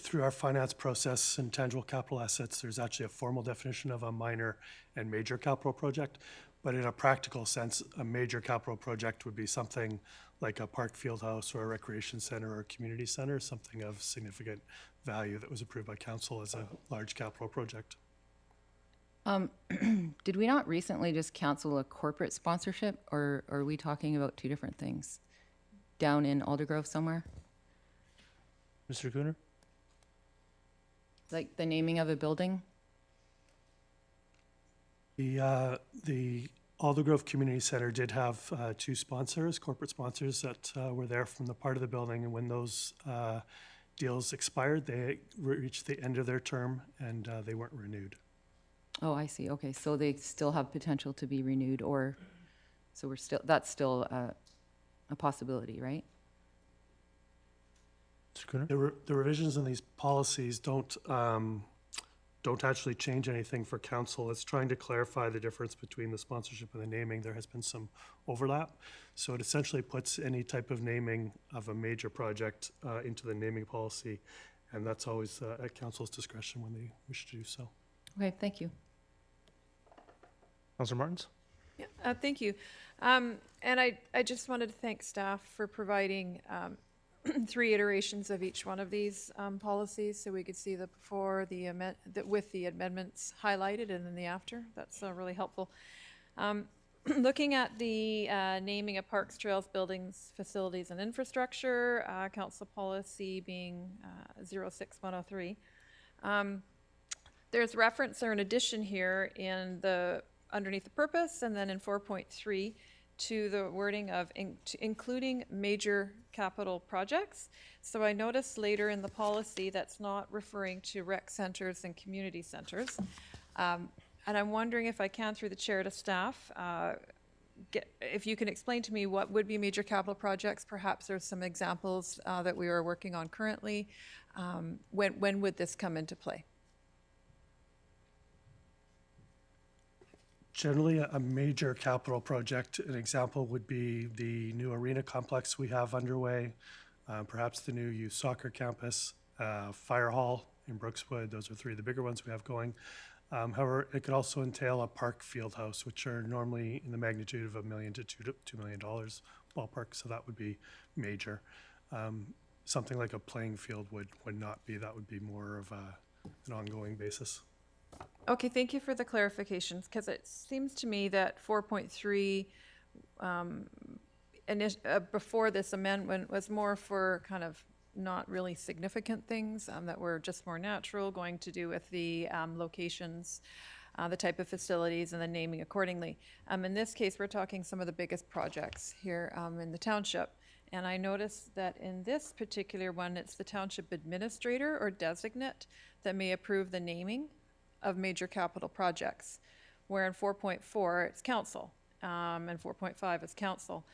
through our finance process and tangible capital assets, there's actually a formal definition of a minor and major capital project. But in a practical sense, a major capital project would be something like a park field house or a recreation center or a community center, something of significant value that was approved by council as a large capital project. Did we not recently just cancel a corporate sponsorship, or are we talking about two different things? Down in Aldergrove somewhere? Mr. Cooner? Like the naming of a building? The Aldergrove Community Center did have two sponsors, corporate sponsors that were there from the part of the building, and when those deals expired, they reached the end of their term and they weren't renewed. Oh, I see. Okay, so they still have potential to be renewed, or so that's still a possibility, right? Mr. Cooner? The revisions in these policies don't actually change anything for council. It's trying to clarify the difference between the sponsorship and the naming. There has been some overlap. So it essentially puts any type of naming of a major project into the naming policy. And that's always at council's discretion when they wish to do so. Okay, thank you. Councillor Martins? Yeah, thank you. And I just wanted to thank staff for providing 3 iterations of each one of these policies, so we could see the before, with the amendments highlighted, and then the after. That's really helpful. Looking at the naming of parks, trails, buildings, facilities, and infrastructure, council policy being 06103. There's reference or an addition here in underneath the purpose, and then in 4.3 to the wording of including major capital projects. So I noticed later in the policy that's not referring to rec centers and community centers. And I'm wondering if I can, through the chair to staff, if you can explain to me what would be major capital projects. Perhaps there's some examples that we are working on currently. When would this come into play? Generally, a major capital project, an example would be the new arena complex we have underway, perhaps the new youth soccer campus, fire hall in Brookswood. Those are 3 of the bigger ones we have going. However, it could also entail a park field house, which are normally in the magnitude of $1 million to $2 million ballpark, so that would be major. Something like a playing field would not be. That would be more of an ongoing basis. Okay, thank you for the clarifications, because it seems to me that 4.3 before this amendment was more for kind of not really significant things that were just more natural, going to do with the locations, the type of facilities, and the naming accordingly. In this case, we're talking some of the biggest projects here in the township. And I noticed that in this particular one, it's the township administrator or designate that may approve the naming of major capital projects, where in 4.4 it's council, and 4.5 is council.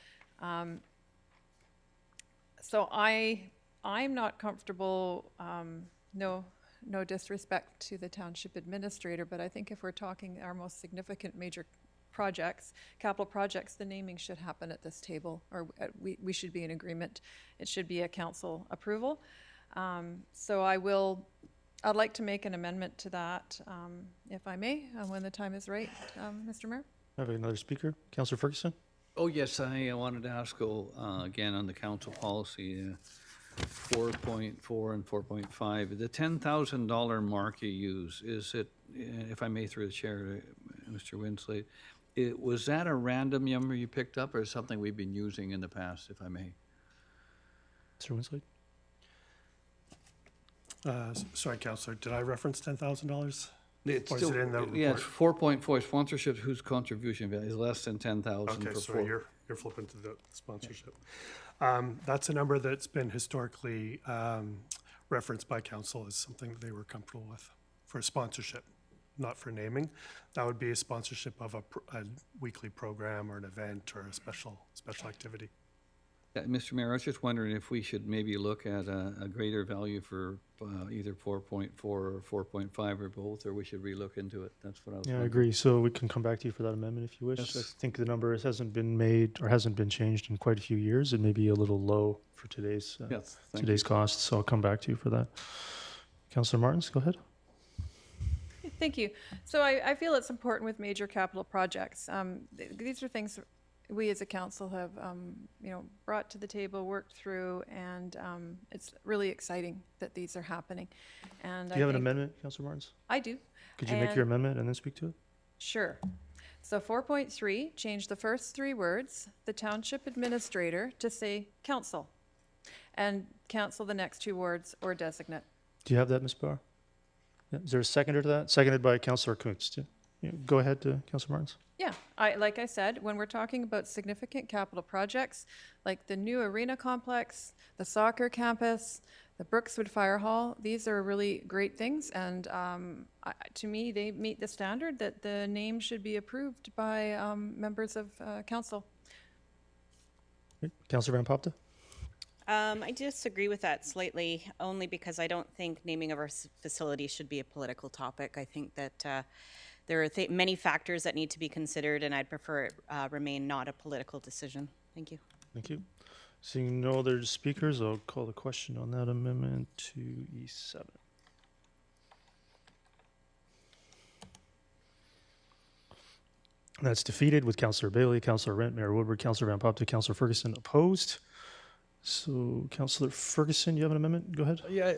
So I'm not comfortable, no disrespect to the township administrator, but I think if we're talking our most significant major projects, capital projects, the naming should happen at this table, or we should be in agreement. It should be a council approval. So I'd like to make an amendment to that, if I may, when the time is right, Mr. Mayor. I have another speaker, Councillor Ferguson. Oh, yes, I wanted to ask, again, on the council policy, 4.4 and 4.5. The $10,000 mark you use, is it, if I may through the chair, Mr. Winsley, was that a random number you picked up or something we've been using in the past, if I may? Mr. Winsley? Sorry, Councillor, did I reference $10,000? It's Or is still, it in the yeah, it's report? 4.4 sponsorship whose contribution is less than 10,000 Okay, for so four. you're flipping to the sponsorship. That's a number that's been historically referenced by council as something that they were comfortable with for sponsorship, not for naming. That would be a sponsorship of a weekly program or an event or a special activity. Mr. Mayor, I was just wondering if we should maybe look at a greater value for either 4.4 or 4.5 or both, or we should relook into it. That's what I was Yeah, I wondering. agree. So we can come back to you for that amendment if you wish. Yes. I think the number hasn't been made or hasn't been changed in quite a few years. It may be a little low for today's Yes, thank today's costs, so I'll come back to you for that. Councillor Martins, go ahead. Thank you. So I feel it's important with major capital projects. These are things we as a council have, brought to the table, worked through, and it's really exciting that these are happening. And Do you have an amendment, Councillor Martins? I do. Could you make your amendment and then speak to it? Sure. So 4.3, change the first three words, the township administrator, to say council, and cancel the next two words or designate. Do you have that, Ms. Barr? Yeah. Is there a seconder to that? Seconded by Councillor Kunst. Yeah. Go ahead, Councillor Martins. Yeah, like I said, when we're talking about significant capital projects, like the new arena complex, the soccer campus, the Brookswood Fire Hall, these are really great things, and to me, they meet the standard that the name should be approved by members of council. Councillor Van Popta? I disagree with that slightly, only because I don't think naming of our facility should be a political topic. I think that there are many factors that need to be considered, and I'd prefer it remain not a political decision. Thank you. Thank you. Seeing no other speakers, I'll call the question on that amendment to E7. That's defeated with Councillor Bailey, Councillor Rent, Mayor Woodward, Councillor Van Popta, Councillor Ferguson opposed. So, Councillor Ferguson, you have an amendment? Go ahead. Yeah,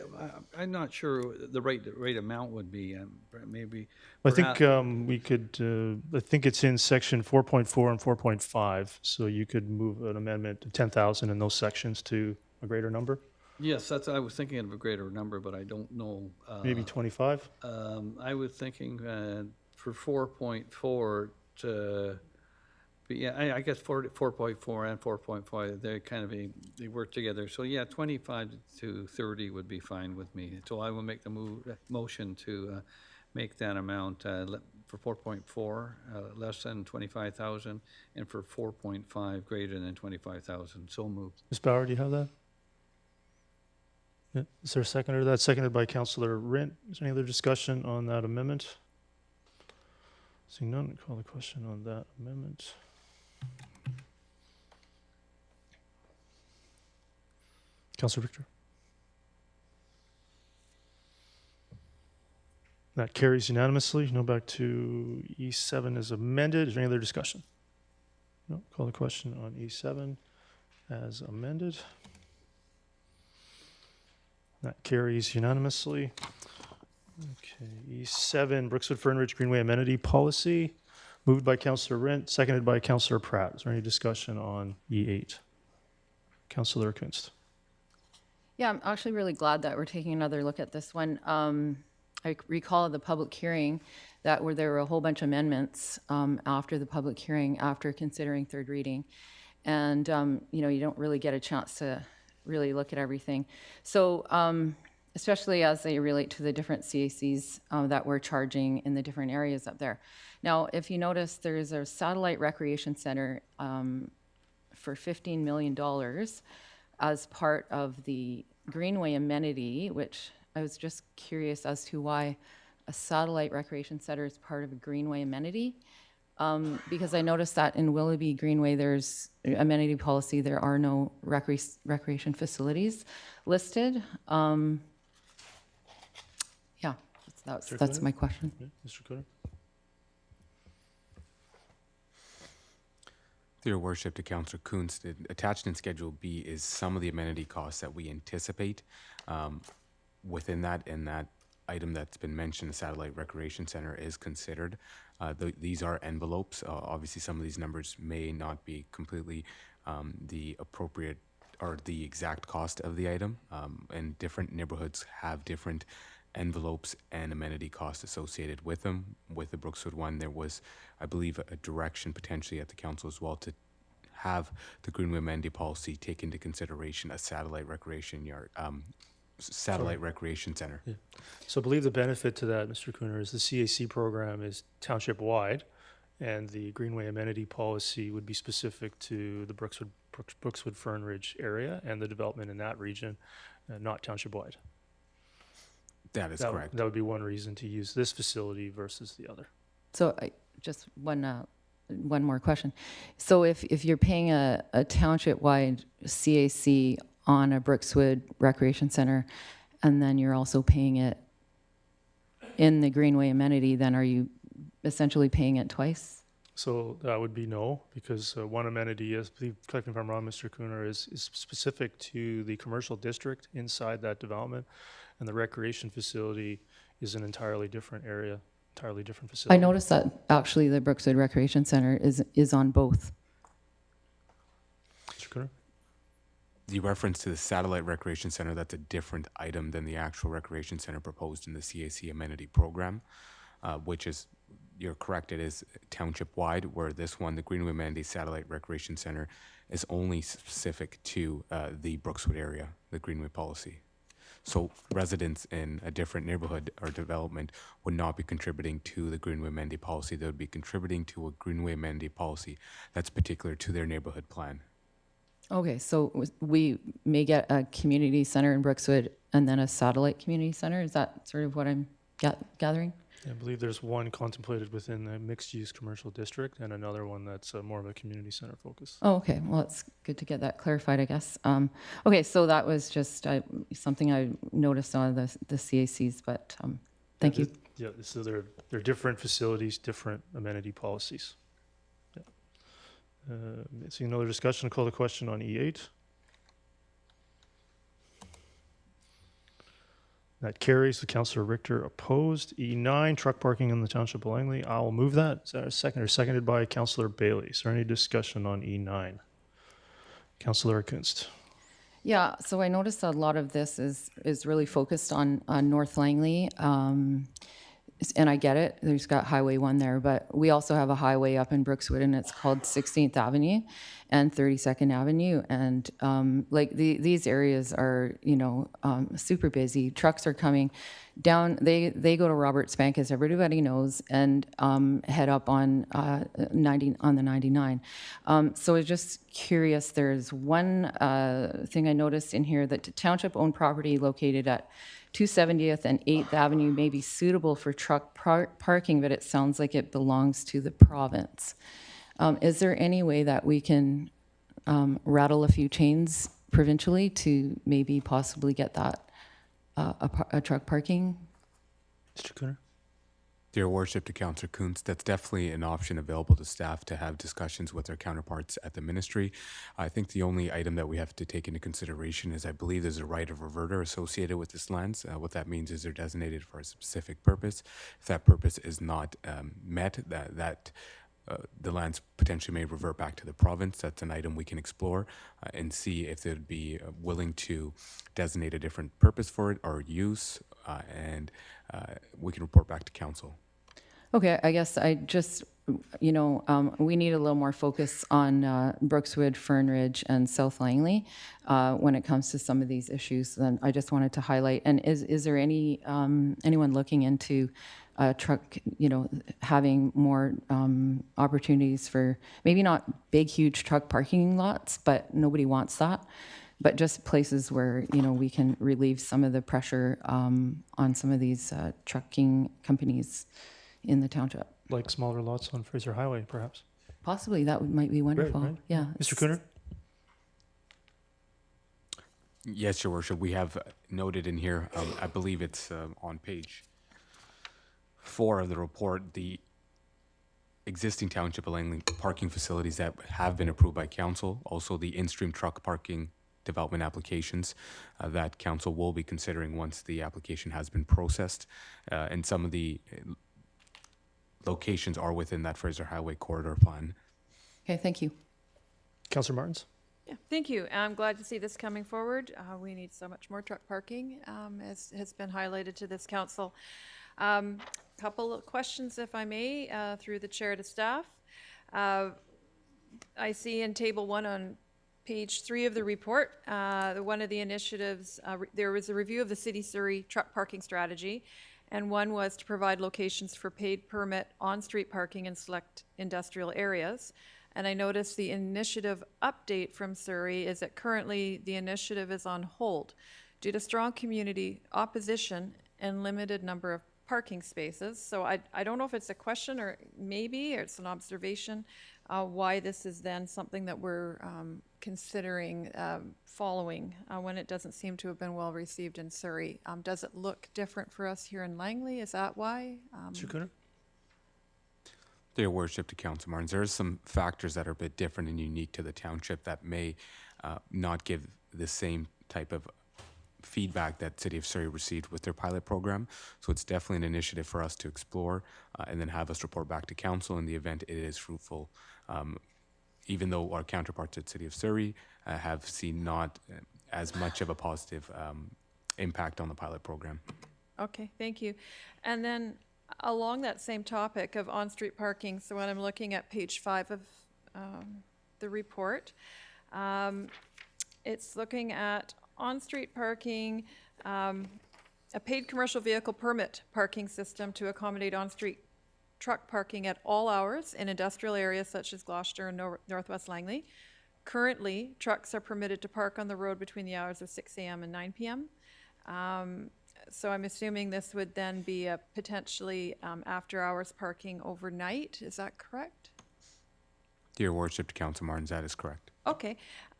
I'm not sure the right amount would be, maybe. I think we could, I think it's in section 4.4 and 4.5, so you could move an amendment to 10,000 in those sections to a greater number, Yes, I was thinking of a greater number, but I don't know. maybe 25? I was thinking for 4.4 to, but yeah, I guess 4.4 and 4.5, they're kind of they work together. So yeah, 25 to 30 would be fine with me. So I will make the motion to make that amount for 4.4 less than 25,000, and for 4.5 greater than 25,000. So moved. Ms. Bauer, do you have that? Yeah. Is there a seconder? That's seconded by Councillor Rent. Is there any other discussion on that amendment? Seeing none, call the question on that amendment. Councillor Victor. That carries unanimously. Now back to E7 as amended. Is there any other discussion? No. Call the question on E7 as amended. That carries unanimously. Okay, E7, Brookswood Fernridge Greenway Amenity Policy, moved by Councillor Rent, seconded by Councillor Pratt. Is there any discussion on E8? Councillor Kunst. Yeah, I'm actually really glad that we're taking another look at this one. I recall the public hearing that there were a whole bunch of amendments after the public hearing, after considering third reading. And, you don't really get a chance to really look at everything. So, especially as they relate to the different CACs that we're charging in the different areas up there. Now, if you notice, there's a satellite recreation center for $15 million as part of the Greenway amenity, which I was just curious as to why a satellite recreation center is part of a Greenway amenity. Because I noticed that in Willoughby Greenway, there's amenity policy, there are no recreation facilities listed. Yeah, that's my question. Yeah, Mr. Cooter? Through your worship to Councillor Kuntz, attached in Schedule B is some of the amenity costs that we anticipate within that, and that item that's been mentioned, the Satellite Recreation Center, is considered. These are envelopes. Obviously, some of these numbers may not be completely the appropriate or the exact cost of the item, and different neighborhoods have different envelopes and amenity costs associated with them. With the Brookswood one, there was, I believe, a direction potentially at the council as well to have the Greenway amenity policy take into consideration a satellite recreation yard, satellite recreation center. Yeah. So I believe the benefit to that, Mr. Cooner, is the CAC program is township-wide, and the Greenway amenity policy would be specific to the Brookswood Fern Ridge area and the development in that region, not township-wide. That is correct. That would be one reason to use this facility versus the other. So just one more question. So if you're paying a township-wide CAC on a Brookswood Recreation Center, and then you're also paying it in the Greenway amenity, then are you essentially paying it twice? So that would be no, because one amenity, is, correct me if I'm wrong, Mr. Cooner, is specific to the commercial district inside that development, and the recreation facility is an entirely different area, entirely different facility. I noticed that actually the Brookswood Recreation Center is on both. Mr. Cooner? The reference to the Satellite Recreation Center, that's a different item than the actual recreation center proposed in the CAC amenity program, which is, you're correct, it is township-wide, where this one, the Greenway Amenity Satellite Recreation Center, is only specific to the Brookswood area, the Greenway policy. So residents in a different neighborhood or development would not be contributing to the Greenway amenity policy. They would be contributing to a Greenway amenity policy that's particular to their neighborhood plan. Okay, so we may get a community center in Brookswood and then a satellite community center. Is that sort of what I'm gathering? I believe there's one contemplated within the mixed-use commercial district and another one that's more of a community center focus. Oh, okay. Well, it's good to get that clarified, I guess. Okay, so that was just something I noticed on the CACs, but thank you. Yeah, so they're different facilities, different amenity policies. Yeah. Seeing no other discussion, I'll call the question on E8. That carries. The Councillor Richter opposed. E9, truck parking in the Township of Langley. I will move that. Is that a second or seconded by Councillor Bailey? Is there any discussion on E9? Councillor Kunst. Yeah, so I noticed a lot of this is really focused on North Langley. And I get it, there's got Highway 1 there, but we also have a highway up in Brookswood, and it's called 16th Avenue and 32nd Avenue. And like these areas are, super busy. Trucks are coming down. They go to Roberts Bank, as everybody knows, and head up on the 99. So I was just curious. There's one thing I noticed in here, that township-owned property located at 270th and 8th Avenue may be suitable for truck parking, but it sounds like it belongs to the province. Is there any way that we can rattle a few chains provincially to maybe possibly get that a truck parking? Mr. Cooner? Dear Worship, to Councillor Kuntz, that's definitely an option available to staff to have discussions with their counterparts at the ministry. I think the only item that we have to take into consideration is, I believe there's a right of reverter associated with this lands. What that means is they're designated for a specific purpose. If that purpose is not met, the lands potentially may revert back to the province. That's an item we can explore and see if they'd be willing to designate a different purpose for it or use, and we can report back to council. Okay, I guess I just, we need a little more focus on Brookswood, Fern Ridge, and South Langley when it comes to some of these issues. And I just wanted to highlight. And is there anyone looking into truck, having more opportunities for maybe not big, huge truck parking lots, but nobody wants that, but just places where, we can relieve some of the pressure on some of these trucking companies in the township? like smaller lots on Fraser Highway, perhaps. Possibly, that might be wonderful. right. Yeah. Mr. Cooner? Yes, Your Worship, we have noted in here, I believe it's on page 4 of the report, the existing Township of Langley parking facilities that have been approved by council, also the in-stream truck parking development applications that council will be considering once the application has been processed. And some of the locations are within that Fraser Highway corridor plan. Okay, thank you. Councillor Martins? Yeah, thank you. I'm glad to see this coming forward. We need so much more truck parking, as has been highlighted to this council. Couple of questions, if I may, through the chair to staff. I see in table 1 on page 3 of the report, one of the initiatives, there was a review of the City Surrey truck parking strategy, and one was to provide locations for paid permit on-street parking in select industrial areas. And I noticed the initiative update from Surrey is that currently the initiative is on hold due to strong community opposition and limited number of parking spaces. So I don't know if it's a question or maybe it's an observation why this is then something that we're considering following when it doesn't seem to have been well received in Surrey. Does it look different for us here in Langley? Is that why? Mr. Cooner? Your Worship, to Council Martins, there are some factors that are a bit different and unique to the township that may not give the same type of feedback that City of Surrey received with their pilot program. So it's definitely an initiative for us to explore and then have us report back to council in the event it is fruitful. Even though our counterparts at City of Surrey have seen not as much of a positive impact on the pilot program. Okay, thank you. And then along that same topic of on-street parking, so when I'm looking at page 5 of the report, it's looking at on-street parking, a paid commercial vehicle permit parking system to accommodate on-street truck parking at all hours in industrial areas such as Gloucester and Northwest Langley. Currently, trucks are permitted to park on the road between the hours of 6 a.m. and 9 p.m. So I'm assuming this would then be a potentially after-hours parking overnight. Is that correct? Dear Worship, to Council Martins, that is correct. Okay.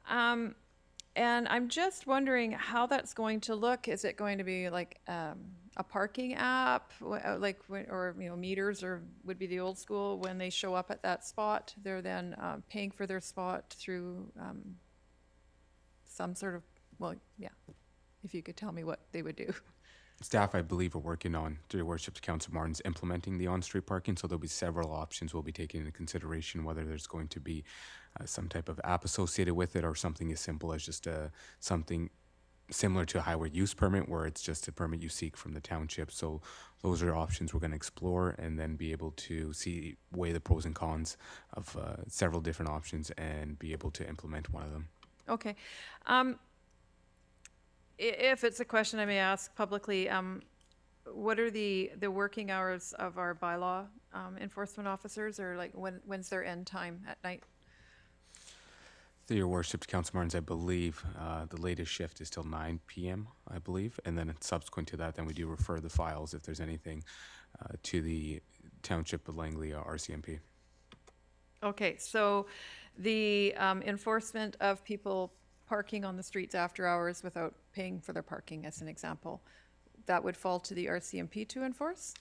And I'm just wondering how that's going to look. Is it going to be like a parking app, or meters, or would be the old school when they show up at that spot? They're then paying for their spot through some sort of, if you could tell me what they would do. Staff, I believe, are working on, to Your Worship, to Council Martins, implementing the on-street parking. So there'll be several options we'll be taking into consideration, whether there's going to be some type of app associated with it or something as simple as just something similar to a highway use permit where it's just a permit you seek from the township. So those are options we're going to explore and then be able to weigh the pros and cons of several different options and be able to implement one of them. Okay. If it's a question I may ask publicly, what are the working hours of our bylaw enforcement officers, or like when's their end time at night? Your Worship, to Council Martins, I believe the latest shift is till 9 p.m., I believe, and then subsequent to that, then we do refer the files if there's anything to the Township of Langley RCMP. Okay, so the enforcement of people parking on the streets after hours without paying for their parking, as an example, that would fall to the RCMP to enforce?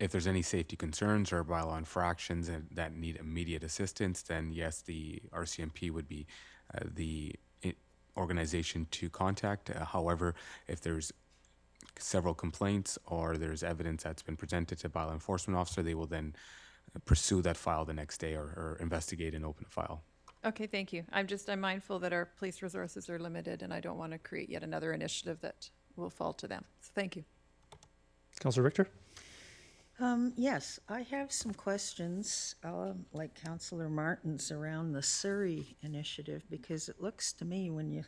If there's any safety concerns or bylaw infractions that need immediate assistance, then yes, the RCMP would be the organization to contact. However, if there's several complaints or there's evidence that's been presented to bylaw enforcement officer, they will then pursue that file the next day or investigate and open a file. Okay, thank you. I'm mindful that our police resources are limited and I don't want to create yet another initiative that will fall to them. So thank you. Councillor Richter? Yes, I have some questions, like Councillor Martins, around the Surrey initiative, because it looks to me when you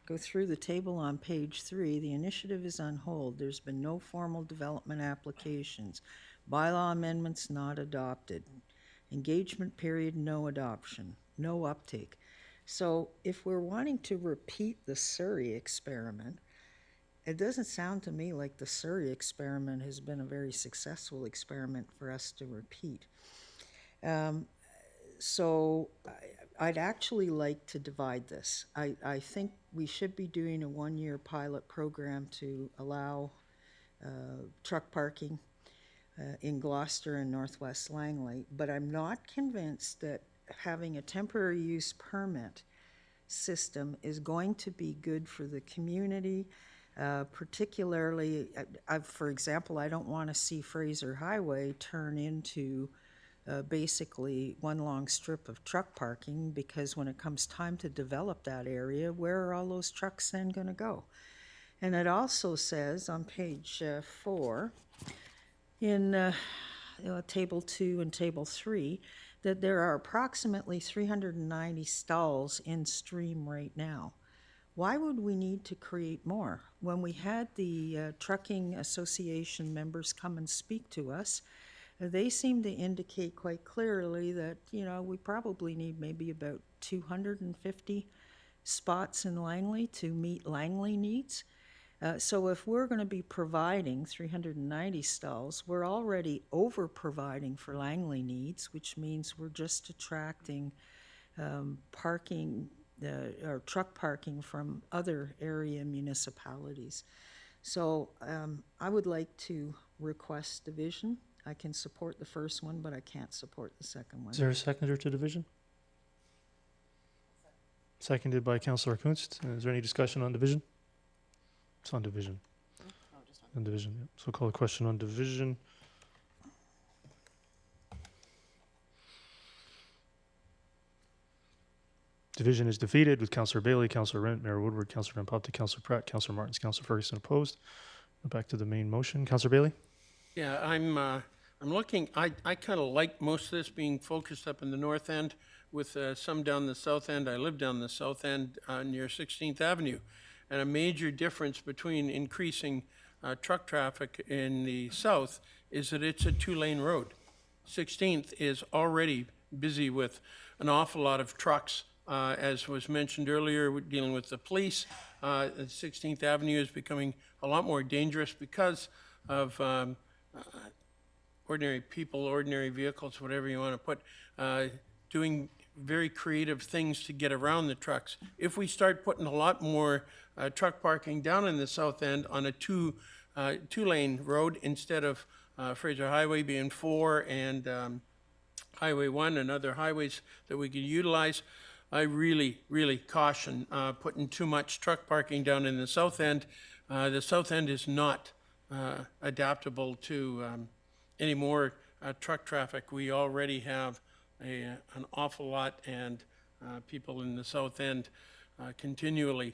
go through the table on page 3, the initiative is on hold. There's been no formal development applications. Bylaw amendments not adopted. Engagement period, no adoption. No uptake. So if we're wanting to repeat the Surrey experiment, it doesn't sound to me like the Surrey experiment has been a very successful experiment for us to repeat. So I'd actually like to divide this. I think we should be doing a one-year pilot program to allow truck parking in Gloucester and Northwest Langley, but I'm not convinced that having a temporary use permit system is going to be good for the community, particularly, for example, I don't want to see Fraser Highway turn into basically one long strip of truck parking, because when it comes time to develop that area, where are all those trucks then going to go? And it also says on page 4 in table 2 and table 3 that there are approximately 390 stalls in stream right now. Why would we need to create more? When we had the trucking association members come and speak to us, they seem to indicate quite clearly that, you know, we probably need maybe about 250 spots in Langley to meet Langley needs. So if we're going to be providing 390 stalls, we're already over-providing for Langley needs, which means we're just attracting parking or truck parking from other area municipalities. So I would like to request division. I can support the first one, but I can't support the second one. Is there a seconder to division? Seconded by Councillor Kunst. Is there any discussion on division? It's on division. On division, yeah. So call a question on division. Division is defeated with Councillor Bailey, Councillor Rent, Mayor Woodward, Councillor Van Popte, Councillor Pratt, Councillor Martins, Councillor Ferguson opposed. Back to the main motion. Councillor Bailey? Yeah, I'm looking, I kind of like most of this being focused up in the north end with some down the south end. I live down the south end near 16th Avenue. And a major difference between increasing truck traffic in the south is that it's a 2-lane road. 16th is already busy with an awful lot of trucks. As was mentioned earlier, we're dealing with the police. 16th Avenue is becoming a lot more dangerous because of ordinary people, ordinary vehicles, whatever you want to put, doing very creative things to get around the trucks. If we start putting a lot more truck parking down in the south end on a two-lane road instead of Fraser Highway being 4 and Highway 1 and other highways that we could utilize, I really, really caution putting too much truck parking down in the south end. The south end is not adaptable to any more truck traffic. We already have an awful lot, and people in the south end continually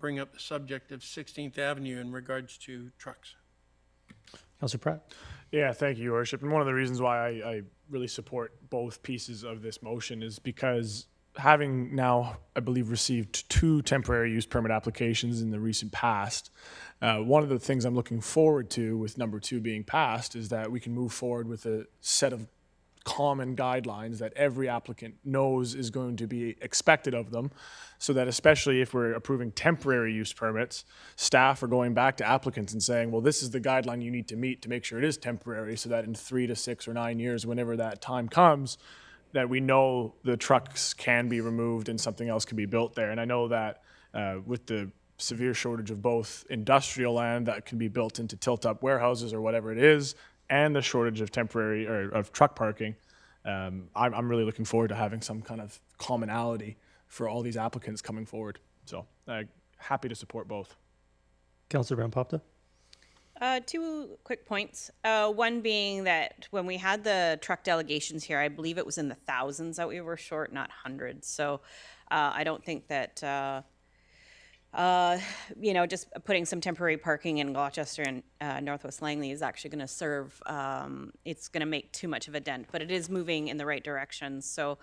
bring up the subject of 16th Avenue in regards to trucks. Councillor Pratt? Yeah, thank you, Your Worship. And one of the reasons why I really support both pieces of this motion is because having now, I believe, received 2 temporary use permit applications in the recent past, one of the things I'm looking forward to with number 2 being passed is that we can move forward with a set of common guidelines that every applicant knows is going to be expected of them, so that especially if we're approving temporary use permits, staff are going back to applicants and saying, well, this is the guideline you need to meet to make sure it is temporary, so that in 3 to 6 or 9 years, whenever that time comes, that we know the trucks can be removed and something else can be built there. And I know that with the severe shortage of both industrial land that can be built into tilt-up warehouses or whatever it is, and the shortage of temporary or of truck parking, I'm really looking forward to having some kind of commonality for all these applicants coming forward. So happy to support both. Councillor Van Popte? 2 quick points. One being that when we had the truck delegations here, I believe it was in the thousands that we were short, not hundreds. So I don't think that you know, just putting some temporary parking in Gloucester and Northwest Langley is actually going to serve, it's going to make too much of a dent, but it is moving in the right direction. So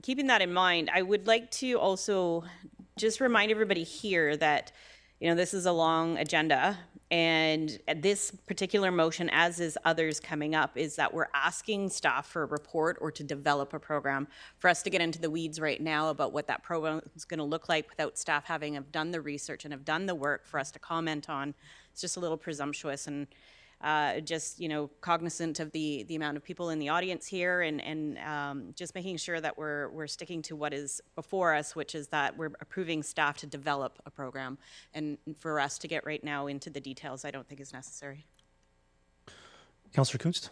keeping that in mind, I would like to also just remind everybody here that, you know, this is a long agenda, And this particular motion, as is others coming up, is that we're asking staff for a report or to develop a program. For us to get into the weeds right now about what that program is going to look like without staff having have done the research and have done the work for us to comment on, it's just a little presumptuous. And just, you know, cognizant of the amount of people in the audience here, and just making sure that we're sticking to what is before us, which is that we're approving staff to develop a program. And for us to get right now into the details, I don't think is necessary. Councillor Kunst?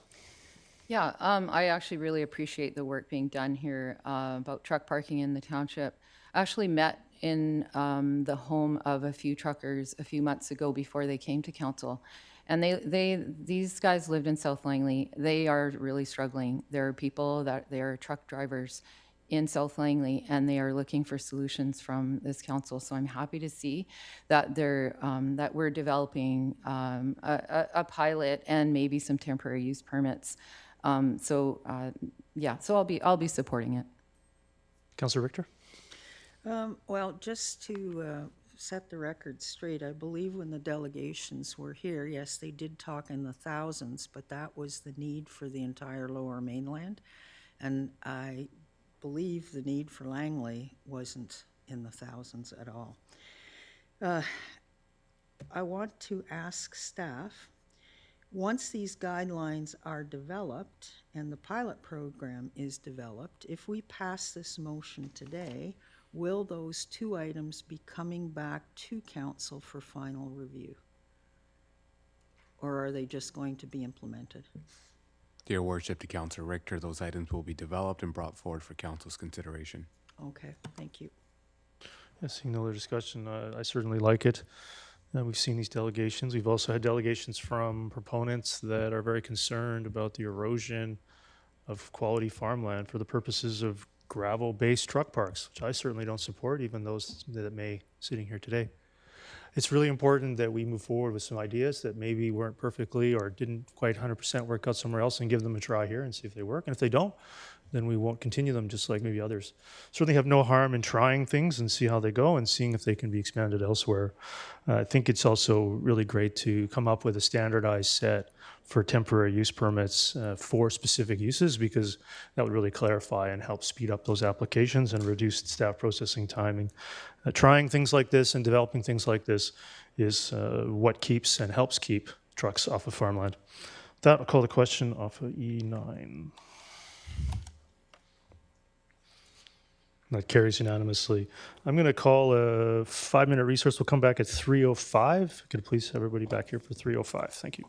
Yeah, I actually really appreciate the work being done here about truck parking in the township. I actually met in the home of a few truckers a few months ago before they came to council. And these guys lived in South Langley. They are really struggling. There are people they are truck drivers in South Langley, and they are looking for solutions from this council. So I'm happy to see that that we're developing a pilot and maybe some temporary use permits. Yeah, so I'll be supporting it. Councillor Richter? Well, just to set the record straight, I believe when the delegations were here, yes, they did talk in the thousands, but that was the need for the entire Lower Mainland. And I believe the need for Langley wasn't in the thousands at all. I want to ask staff, once these guidelines are developed and the pilot program is developed, if we pass this motion today, will those two items be coming back to council for final review? Or are they just going to be implemented? Dear Worship, to Councillor Richter, those items will be developed and brought forward for council's consideration. Okay, thank you. Yeah, seeing no other discussion, I certainly like it. We've seen these delegations. We've also had delegations from proponents that are very concerned about the erosion of quality farmland for the purposes of gravel-based truck parks, which I certainly don't support, even those that may sitting here today. It's really important that we move forward with some ideas that maybe weren't perfectly or didn't quite 100% work out somewhere else and give them a try here and see if they work. And if they don't, then we won't continue them, just like maybe others. Certainly have no harm in trying things and see how they go and seeing if they can be expanded elsewhere. I think it's also really great to come up with a standardized set for temporary use permits for specific uses, because that would really clarify and help speed up those applications and reduce staff processing timing. Trying things like this and developing things like this is what keeps and helps keep trucks off of farmland. With that, I'll call the question off of E9. That carries unanimously. I'm going to call a 5-minute recess. We'll come back at 3:05. Could you please have everybody back here for 3:05? Thank you.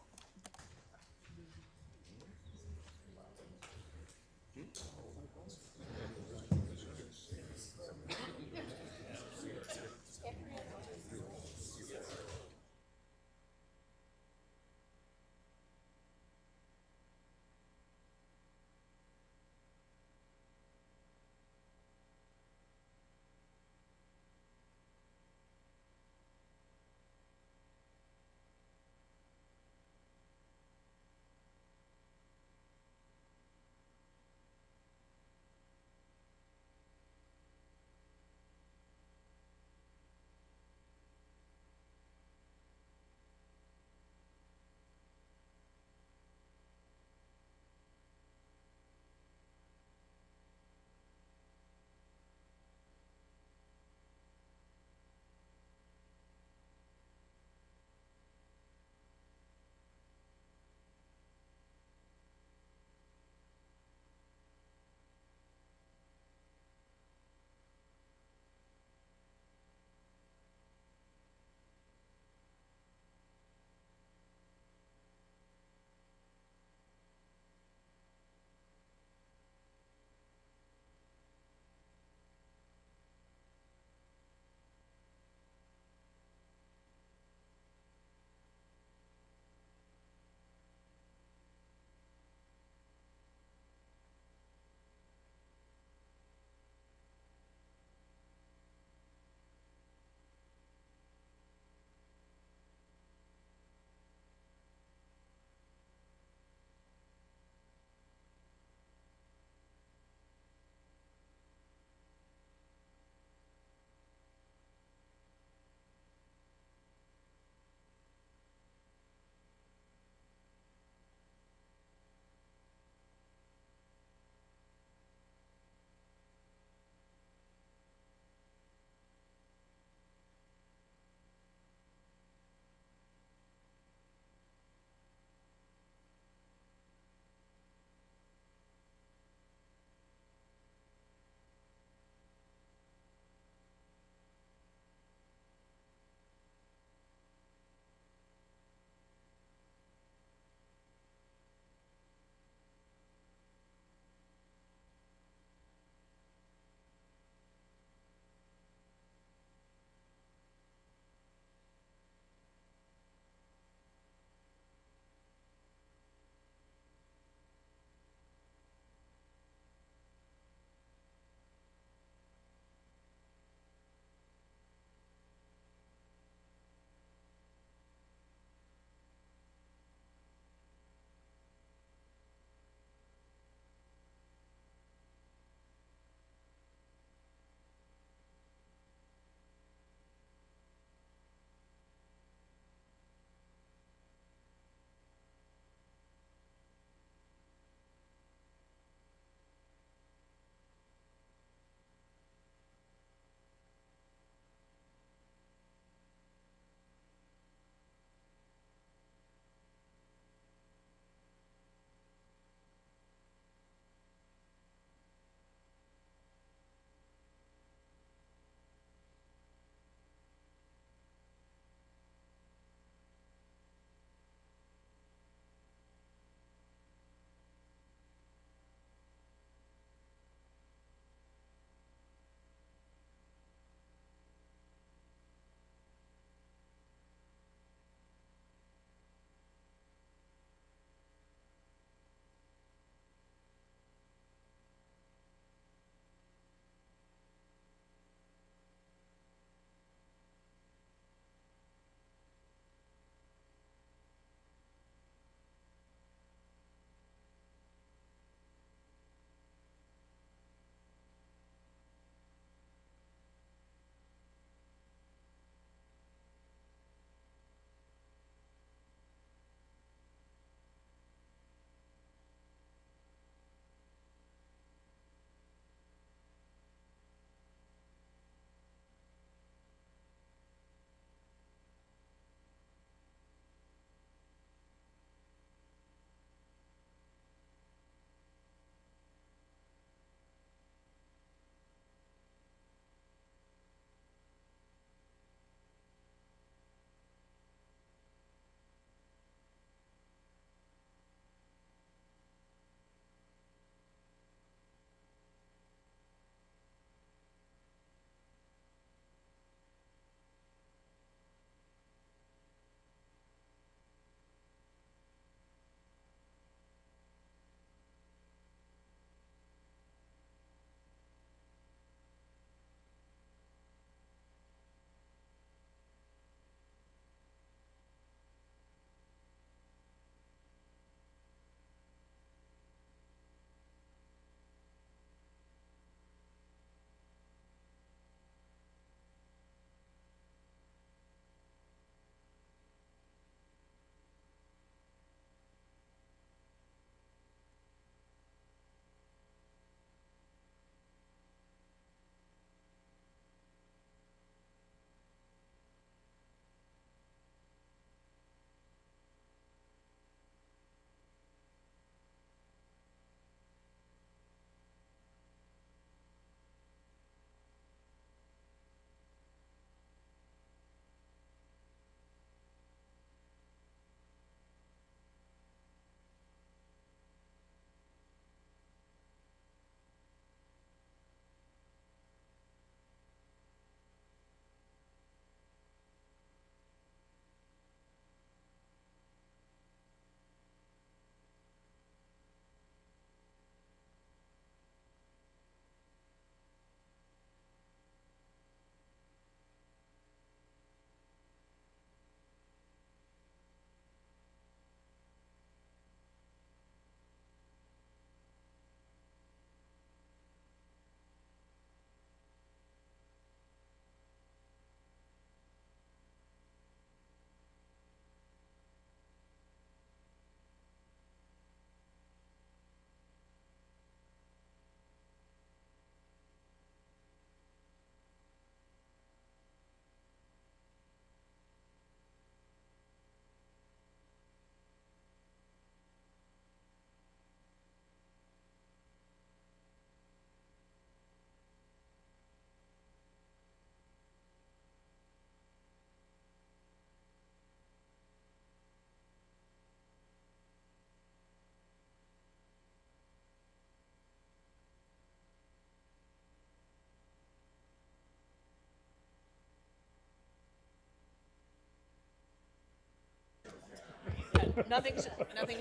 Nothing sure, but nothing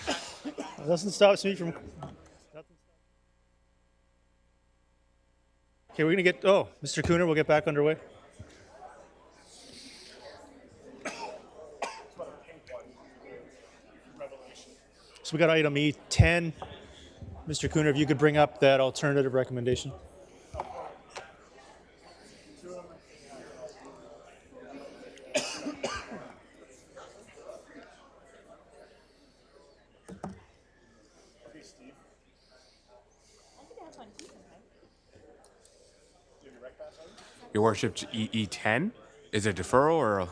possible. Doesn't stop me from. Okay, we're gonna get. Oh, Mr. Cooner, we'll get back underway. So we got item E10. Mr. Cooner, if you could bring up that alternative recommendation. Your Worship, E10? Is it deferral or?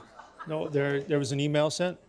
No, there was an email sent.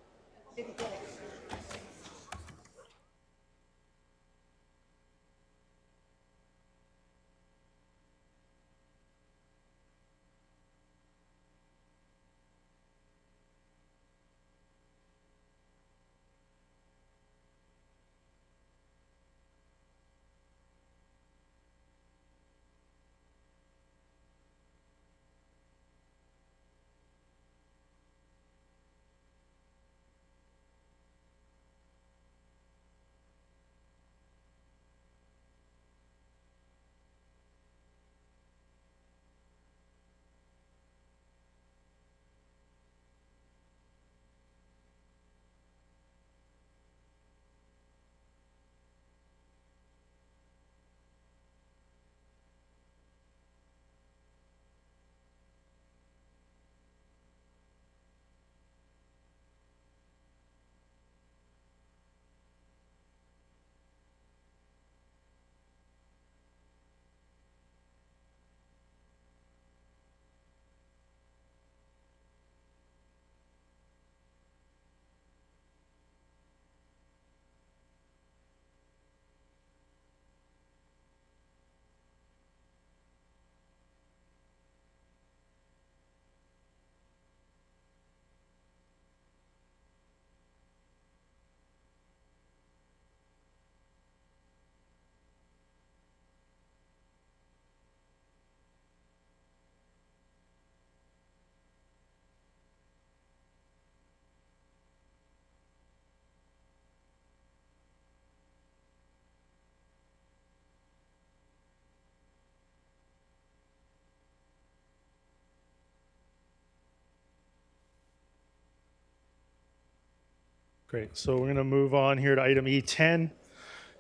Great. So we're going to move on here to item E10,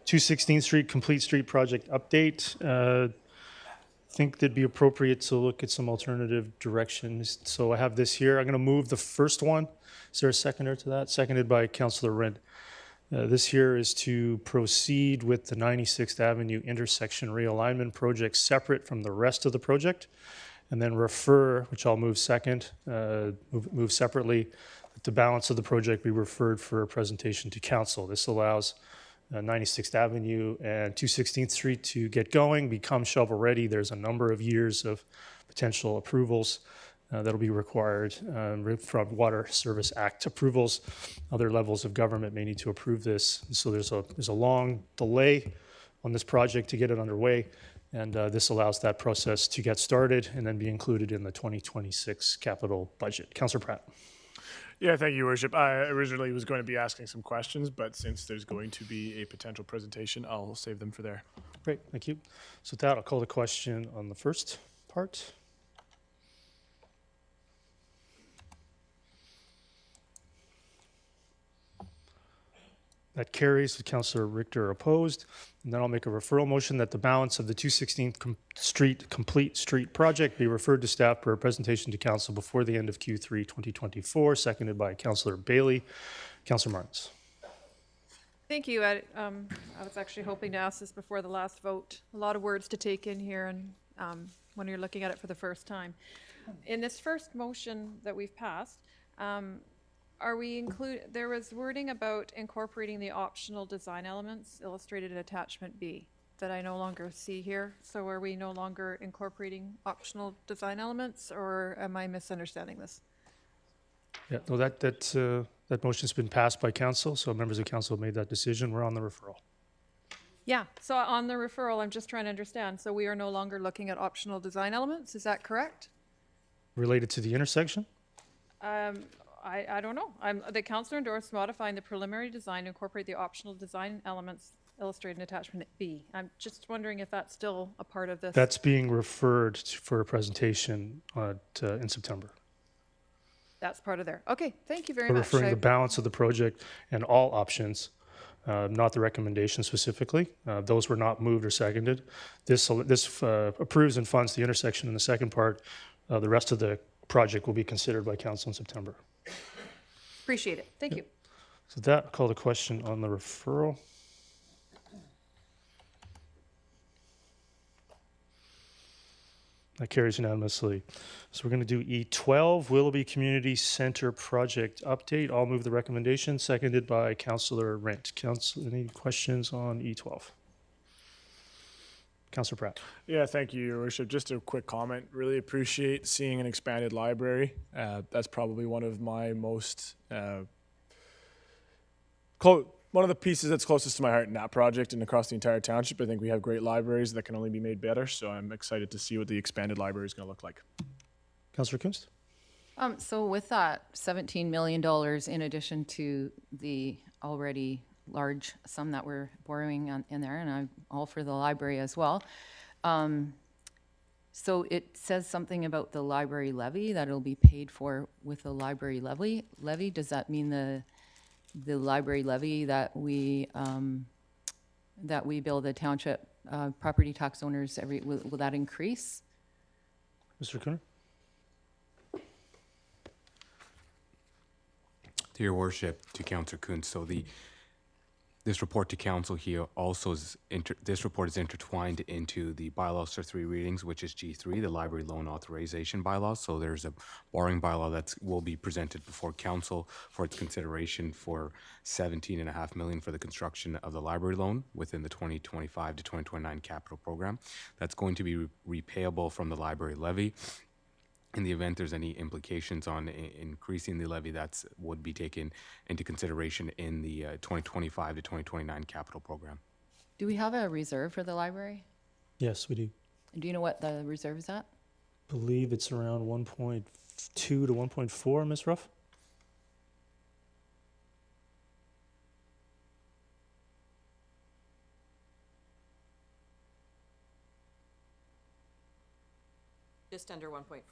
216th Street Complete Street Project Update. I think that'd be appropriate to look at some alternative directions. So I have this here. I'm going to move the first one. Is there a seconder to that? Seconded by Councillor Rind. This here is to proceed with the 96th Avenue intersection realignment project separate from the rest of the project, and then refer, which I'll move second, move separately, that the balance of the project be referred for a presentation to council. This allows 96th Avenue and 216th Street to get going, become shovel ready. There's a number of years of potential approvals that'll be required from Water Service Act approvals. Other levels of government may need to approve this. So there's a long delay on this project to get it underway, and this allows that process to get started and then be included in the 2026 capital budget. Councillor Pratt. Yeah, thank you, Your Worship. I originally was going to be asking some questions, but since there's going to be a potential presentation, I'll save them for there. Great, thank you. So with that, I'll call the question on the first part. That carries with Councillor Richter opposed. And then I'll make a referral motion that the balance of the 216th Street Complete Street project be referred to staff for a presentation to council before the end of Q3 2024, seconded by Councillor Bailey. Councillor Martins. Thank you. I was actually hoping to ask this before the last vote. A lot of words to take in here, and when you're looking at it for the first time. In this first motion that we've passed, there was wording about incorporating the optional design elements illustrated in attachment B that I no longer see here. So are we no longer incorporating optional design elements, or am I misunderstanding this? Yeah, no, that motion's been passed by council, so members of council made that decision. We're on the referral. Yeah, so on the referral, I'm just trying to understand. So we are no longer looking at optional design elements, is that correct? Related to the intersection? I don't know. The councillor endorsed modifying the preliminary design to incorporate the optional design elements illustrated in attachment B. I'm just wondering if that's still a part of this. That's being referred for a presentation in September. That's part of there. Okay, thank you very We're much. referring the balance of the project and all options, not the recommendation specifically. Those were not moved or seconded. This approves and funds the intersection in the second part. The rest of the project will be considered by council in September. Appreciate it. Thank you. So that, I'll call the question on the referral. That carries unanimously. So we're going to do E12, Willoughby Community Center Project Update. I'll move the recommendation, seconded by Councillor Rent. Council, any questions on E12? Councillor Pratt. Yeah, thank you, Your Worship. Just a quick comment. Really appreciate seeing an expanded library. That's probably one of my most one of the pieces that's closest to my heart in that project and across the entire township. I think we have great libraries that can only be made better, so I'm excited to see what the expanded library is going to look like. Councillor Kunst. So with that $17 million in addition to the already large sum that we're borrowing in there, and I'm all for the library as well. So it says something about the library levy, that it'll be paid for with the library levy. Does that mean the library levy that we bill the township property tax owners will that increase? Mr. Cooner. To Your Worship, to Councillor Kuntz, so this report to council here also is, this report is intertwined into the bylaws for 3 readings, which is G3, the library loan authorization bylaws. So there's a borrowing bylaw that will be presented before council for its consideration for $17.5 million for the construction of the library loan within the 2025 to 2029 capital program. That's going to be repayable from the library levy. In the event there's any implications on increasing the levy, that would be taken into consideration in the 2025 to 2029 capital program. Do we have a reserve for the library? Yes, we do. And do you know what the reserve is at? I believe it's around 1.2 to 1.4, Ms. Ruff? Just under 1.4.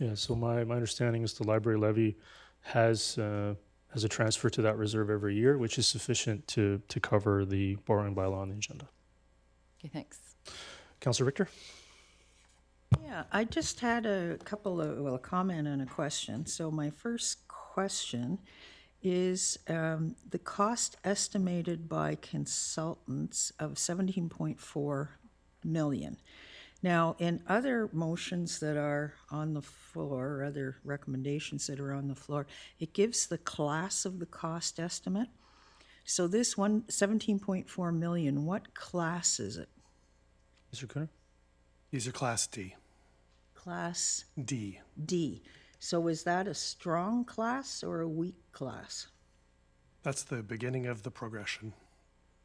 Yeah, so my understanding is the library levy has a transfer to that reserve every year, which is sufficient to cover the borrowing bylaw on the agenda. Okay, thanks. Councillor Richter? Yeah, I just had a comment and a question. So my first question is the cost estimated by consultants of $17.4 million. Now, in other motions that are on the floor, or other recommendations that are on the floor, it gives the class of the cost estimate. So this one, $17.4 million, what class is it? Mr. Cooner? These are Class D. Class D. D. So is that a strong class or a weak class? That's the beginning of the progression.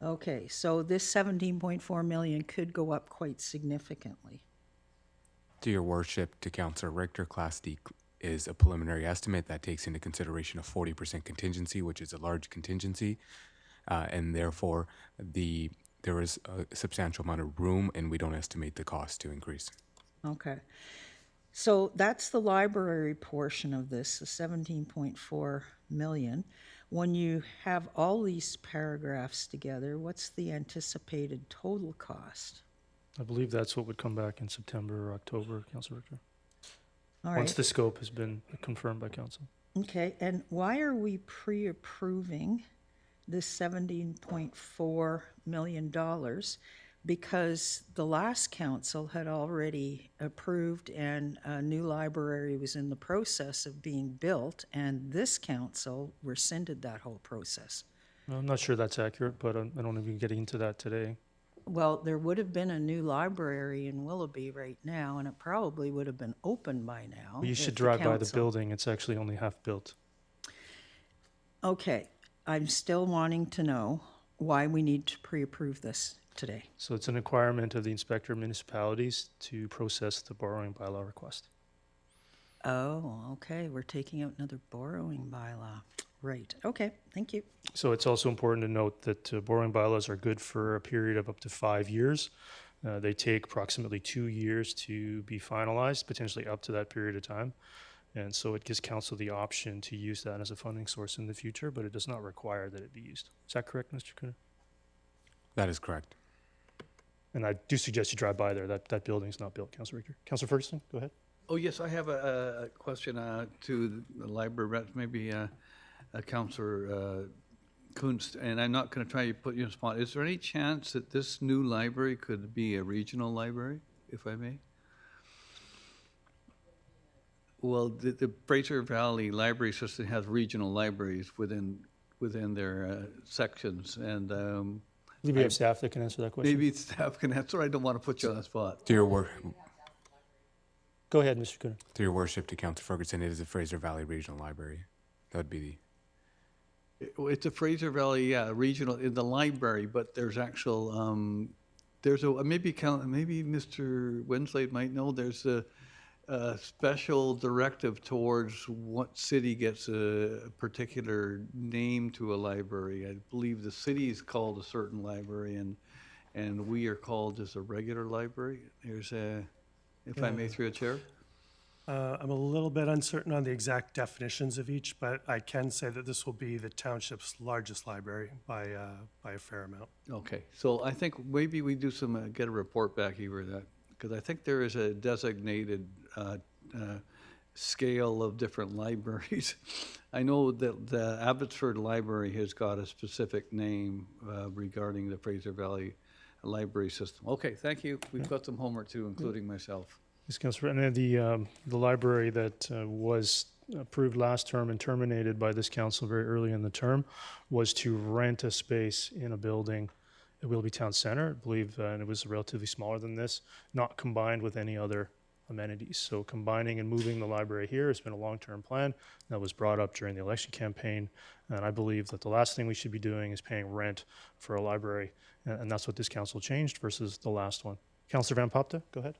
Okay, so this 17.4 million could go up quite significantly. To Your Worship, to Councillor Richter, Class D is a preliminary estimate that takes into consideration a 40% contingency, which is a large contingency, and therefore there is a substantial amount of room, and we don't estimate the cost to increase. Okay. So that's the library portion of this, the 17.4 million. When you have all these paragraphs together, what's the anticipated total cost? I believe that's what would come back in September or October, Councillor Richter. All Once right. the scope has been confirmed by council. Okay, and why are we pre-approving this $17.4 million? Because the last council had already approved and a new library was in the process of being built, and this council rescinded that whole process. I'm not sure that's accurate, but I don't even get into that today. Well, there would have been a new library in Willoughby right now, and it probably would have been open by now. You if should the drive by the council- building. It's actually only half built. Okay, I'm still wanting to know why we need to pre-approve this today. So it's an requirement of the inspector of municipalities to process the borrowing bylaw request. Oh, okay, we're taking out another borrowing bylaw. Right, okay, thank you. So it's also important to note that borrowing bylaws are good for a period of up to 5 years. They take approximately 2 years to be finalized, potentially up to that period of time. And so it gives council the option to use that as a funding source in the future, but it does not require that it be used. Is that correct, Mr. Kuna? That is correct. And I do suggest you drive by there. That building's not built, Councilor Richter. Councilor Ferguson, go ahead. Oh, yes, I have a question to the library rep, maybe Councillor Kunst, and I'm not going to try to put you on the spot. Is there any chance that this new library could be a regional library, if I may? Well, the Fraser Valley Library System has regional libraries within their sections, and I believe we have staff that can answer that question. maybe staff can answer. I don't want to put you on the spot. To your Go ahead, Mr. Kuna. to your worship, to Councilor Ferguson, it is the Fraser Valley Regional Library. That would be It's a Fraser Valley, regional in the library, but there's actual there's a maybe Mr. Wenslade might know there's a special directive towards what city gets a particular name to a library. I believe the city is called a certain library, and we are called as a regular library. There's a, if I may, through a chair. I'm a little bit uncertain on the exact definitions of each, but I can say that this will be the township's largest library by a fair amount. Okay, so I think maybe we do some, get a report back here that, because I think there is a designated scale of different libraries. I know that the Abbotsford Library has got a specific name regarding the Fraser Valley Library System. Okay, thank you. We've got some homework too, including myself. Yes, Councilor. And then the library that was approved last term and terminated by this council very early in the term was to rent a space in a building at Willoughby Town Centre, I believe, and it was relatively smaller than this, not combined with any other amenities. So combining and moving the library here has been a long-term plan that was brought up during the election campaign, and I believe that the last thing we should be doing is paying rent for a library, and that's what this council changed versus the last one. Councilor Van Popta, go ahead.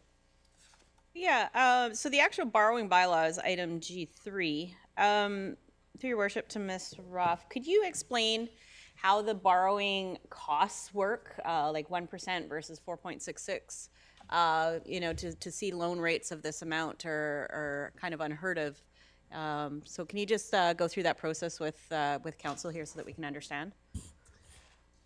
Yeah, so the actual borrowing bylaw is item G3. Through your worship to Ms. Ruff, could you explain how the borrowing costs work, like 1% versus 4.66? You know, to see loan rates of this amount are kind of unheard of. So can you just go through that process with council here so that we can understand?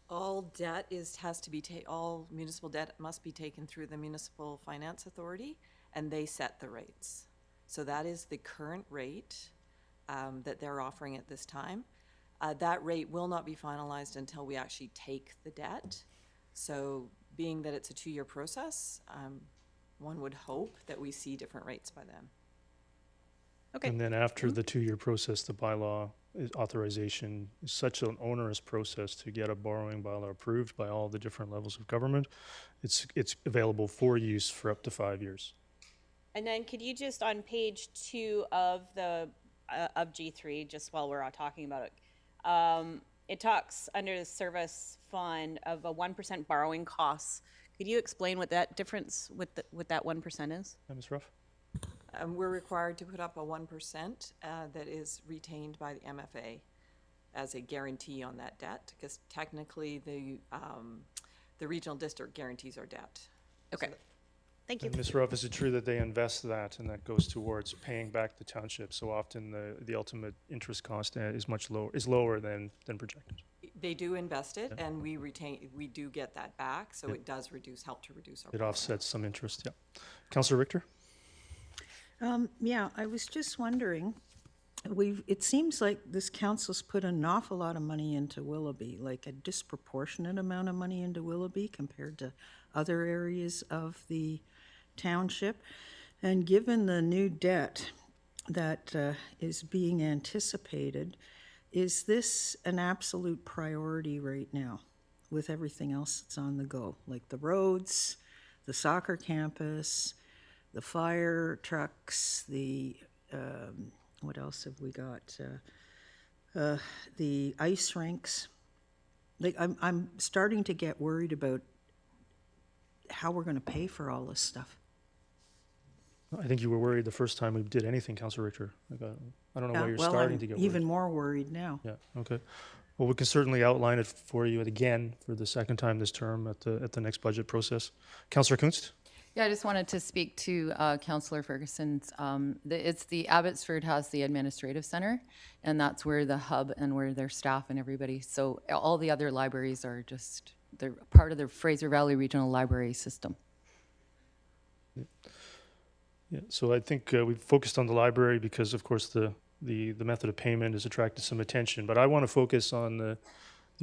All debt has to be all municipal debt must be taken through the Municipal Finance Authority, and they set the rates. So that is the current rate that they're offering at this time. That rate will not be finalized until we actually take the debt. So being that it's a 2-year process, one would hope that we see different rates by then. Okay. And then after the 2-year process, the bylaw authorization is such an onerous process to get a borrowing bylaw approved by all the different levels of government. It's available for use for up to 5 years. And then could you just on page 2 of the of G3, just while we're all talking about it, it talks under the service fund of a 1% borrowing costs. Could you explain what that difference with that 1% is? Ms. Ruff? We're required to put up a 1% that is retained by the MFA as a guarantee on that debt, because technically the regional district guarantees our debt. Okay. So thank you. And Ms. Ruff, is it true that they invest that and that goes towards paying back the township? So often the ultimate interest cost is lower than projected. they do invest it, and we do get that back, so it does help to reduce our. It offsets some interest, yeah. Councilor Richter? Yeah, I was just wondering, it seems like this council's put an awful lot of money into Willoughby, like a disproportionate amount of money into Willoughby compared to other areas of the township. And given the new debt that is being anticipated, is this an absolute priority right now with everything else that's on the go? Like the roads, the soccer campus, the fire trucks, the, what else have we got? The ice rinks. Like I'm starting to get worried about how we're going to pay for all this stuff. I think you were worried the first time we did anything, Councillor Richter. Like, I don't know why you're Well, starting I'm to get even worried. more worried now. Yeah, okay. Well, we can certainly outline it for you again for the second time this term at the next budget process. Councillor Kunst? Yeah, I just wanted to speak to Councillor Ferguson's. It's the Abbotsford has the administrative center, and that's where the hub and where their staff and everybody. So all the other libraries are just they're part of the Fraser Valley Regional Library system. Yeah, so I think we've focused on the library because, of course, the method of payment has attracted some attention. But I want to focus on the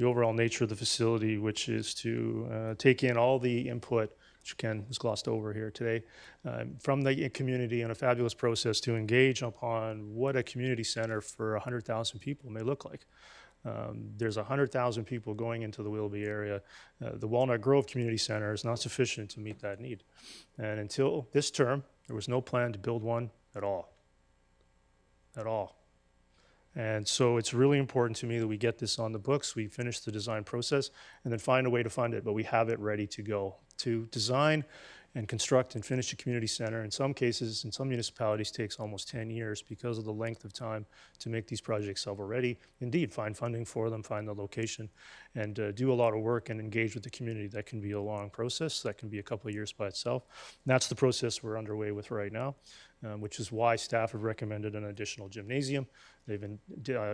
overall nature of the facility, which is to take in all the input, which Ken has glossed over here today, from the community in a fabulous process to engage upon what a community center for 100,000 people may look like. There's 100,000 people going into the Willoughby area. The Walnut Grove Community Center is not sufficient to meet that need. And until this term, there was no plan to build one at all. At all. And so it's really important to me that we get this on the books, we finish the design process, and then find a way to fund it, but we have it ready to go. To design and construct and finish a community center, in some cases, in some municipalities, takes almost 10 years because of the length of time to make these projects shovel-ready. Indeed, find funding for them, find the location, and do a lot of work and engage with the community. That can be a long process. That can be a couple of years by itself. And that's the process we're underway with right now, which is why staff have recommended an additional gymnasium. They've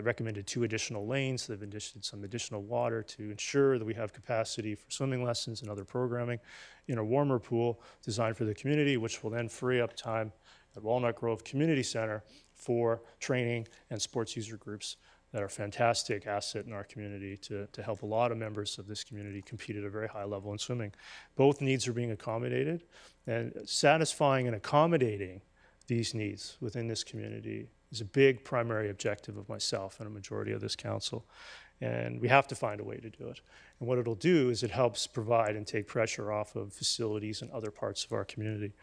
recommended 2 additional lanes. They've additioned some additional water to ensure that we have capacity for swimming lessons and other programming in a warmer pool designed for the community, which will then free up time at Walnut Grove Community Center for training and sports user groups that are a fantastic asset in our community to help a lot of members of this community compete at a very high level in swimming. Both needs are being accommodated, and satisfying and accommodating these needs within this community is a big primary objective of myself and a majority of this council. And we have to find a way to do it. And what it'll do is it helps provide and take pressure off of facilities and other parts of our community.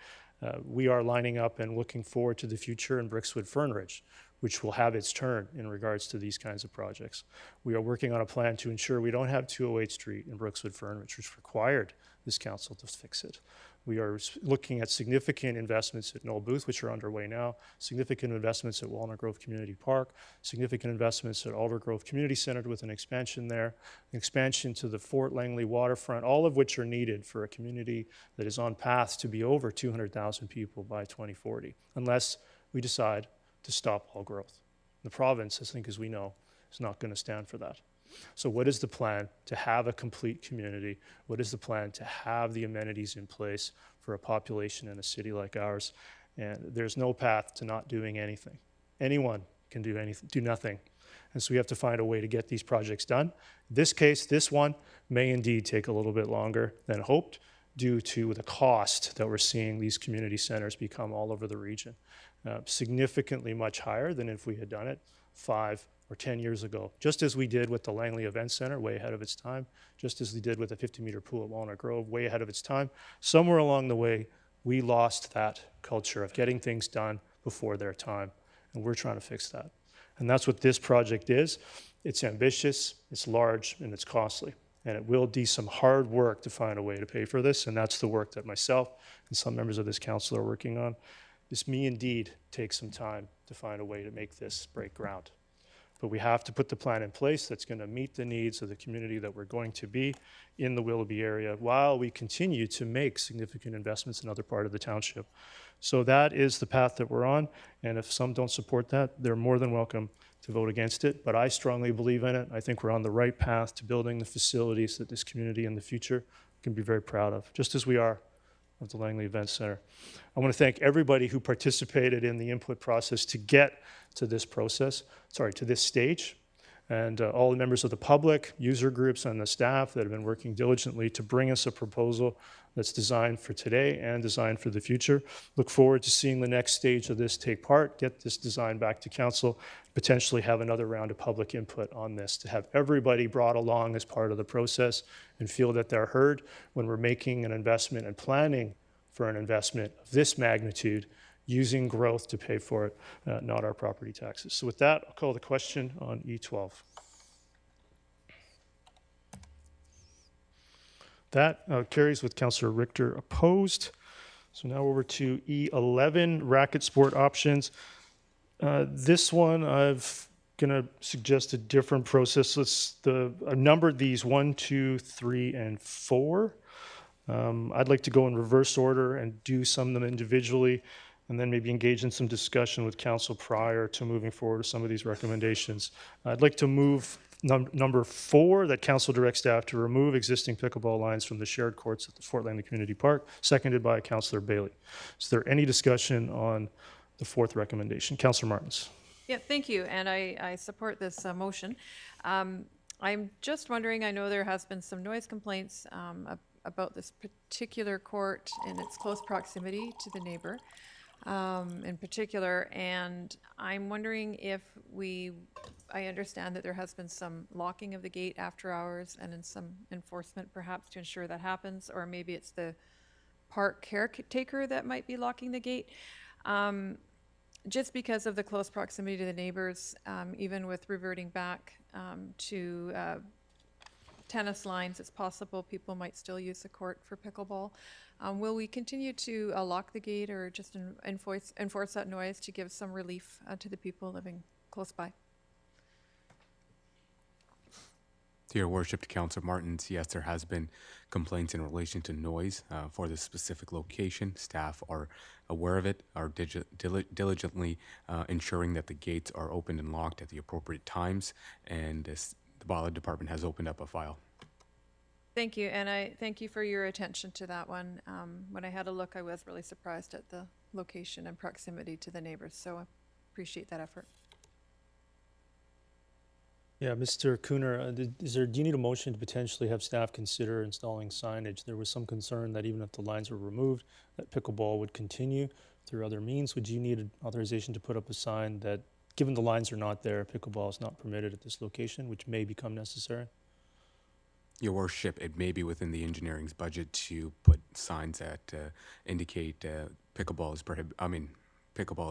We are lining up and looking forward to the future in Brixwood Fernridge, which will have its turn in regards to these kinds of projects. We are working on a plan to ensure we don't have 208 Street in Brixwood Fernridge, which required this council to fix it. We are looking at significant investments at Noel Booth, which are underway now, significant investments at Walnut Grove Community Park, significant investments at Alder Grove Community Center with an expansion there, an expansion to the Fort Langley waterfront, all of which are needed for a community that is on path to be over 200,000 people by 2040, unless we decide to stop all growth. The province, I think, as we know, is not going to stand for that. So what is the plan to have a complete community? What is the plan to have the amenities in place for a population in a city like ours? And there's no path to not doing anything. Anyone can do anything, do nothing. And so we have to find a way to get these projects done. In this case, this one may indeed take a little bit longer than hoped due to the cost that we're seeing these community centers become all over the region. Significantly much higher than if we had done it 5 or 10 years ago, just as we did with the Langley Event Center, way ahead of its time, just as we did with the 50-meter pool at Walnut Grove, way ahead of its time. Somewhere along the way, we lost that culture of getting things done before their time, and we're trying to fix that. And that's what this project is. It's ambitious, it's large, and it's costly. And it will do some hard work to find a way to pay for this, and that's the work that myself and some members of this council are working on. This may indeed take some time to find a way to make this break ground. But we have to put the plan in place that's going to meet the needs of the community that we're going to be in the Willoughby area while we continue to make significant investments in other part of the township. So that is the path that we're on, and if some don't support that, they're more than welcome to vote against it, but I strongly believe in it. I think we're on the right path to building the facilities that this community in the future can be very proud of, just as we are of the Langley Event Center. I want to thank everybody who participated in the input process to get to this to this stage, and all the members of the public, user groups, and the staff that have been working diligently to bring us a proposal that's designed for today and designed for the future. Look forward to seeing the next stage of this take part, get this design back to council, potentially have another round of public input on this, to have everybody brought along as part of the process and feel that they're heard when we're making an investment and planning for an investment of this magnitude, using growth to pay for it, not our property taxes. So with that, I'll call the question on E12. That carries with Councillor Richter opposed. So now over to E11, racket sport options. This one, I've gonna suggest a different process. I've numbered these 1, 2, 3, and 4. I'd like to go in reverse order and do some of them individually, and then maybe engage in some discussion with council prior to moving forward with some of these recommendations. I'd like to move number 4, that council direct staff to remove existing pickleball lines from the shared courts at the Fort Langley Community Park, seconded by Councillor Bailey. Is there any discussion on the 4th recommendation? Councillor Martins. Yeah, thank you, and I support this motion. I'm just wondering, I know there has been some noise complaints about this particular court in its close proximity to the neighbor in particular, and I'm wondering if I understand that there has been some locking of the gate after hours and in some enforcement perhaps to ensure that happens, or maybe it's the park caretaker that might be locking the gate. Just because of the close proximity to the neighbors, even with reverting back to tennis lines, it's possible people might still use the court for pickleball. Will we continue to lock the gate or just enforce that noise to give some relief to the people living close by? To your worship, to Councillor Martins, yes, there has been complaints in relation to noise for this specific location. Staff are aware of it, are diligently ensuring that the gates are opened and locked at the appropriate times, and the bylaw department has opened up a file. Thank you, and I thank you for your attention to that one. When I had a look, I was really surprised at the location and proximity to the neighbors, so I appreciate that effort. Yeah, Mr. Cooner, do you need a motion to potentially have staff consider installing signage? There was some concern that even if the lines were removed, that pickleball would continue through other means. Would you need an authorization to put up a sign that, given the lines are not there, pickleball is not permitted at this location, which may become necessary? Your worship, it may be within the engineering's budget to put signs that indicate pickleball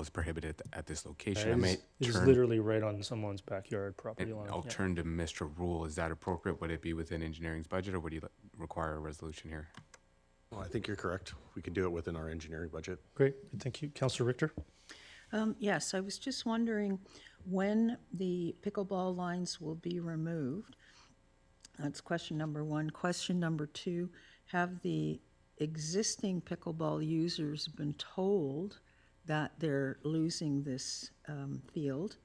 is prohibited at this location. It's literally right on someone's backyard property line. I'll turn to Mr. Rule. Is that appropriate? Would it be within engineering's budget, or would you require a resolution here? Well, I think you're correct. We can do it within our engineering budget. Great, thank you. Councillor Richter? Yes, I was just wondering when the pickleball lines will be removed. That's question number 1. Question number 2, have the existing pickleball users been told that they're losing this field?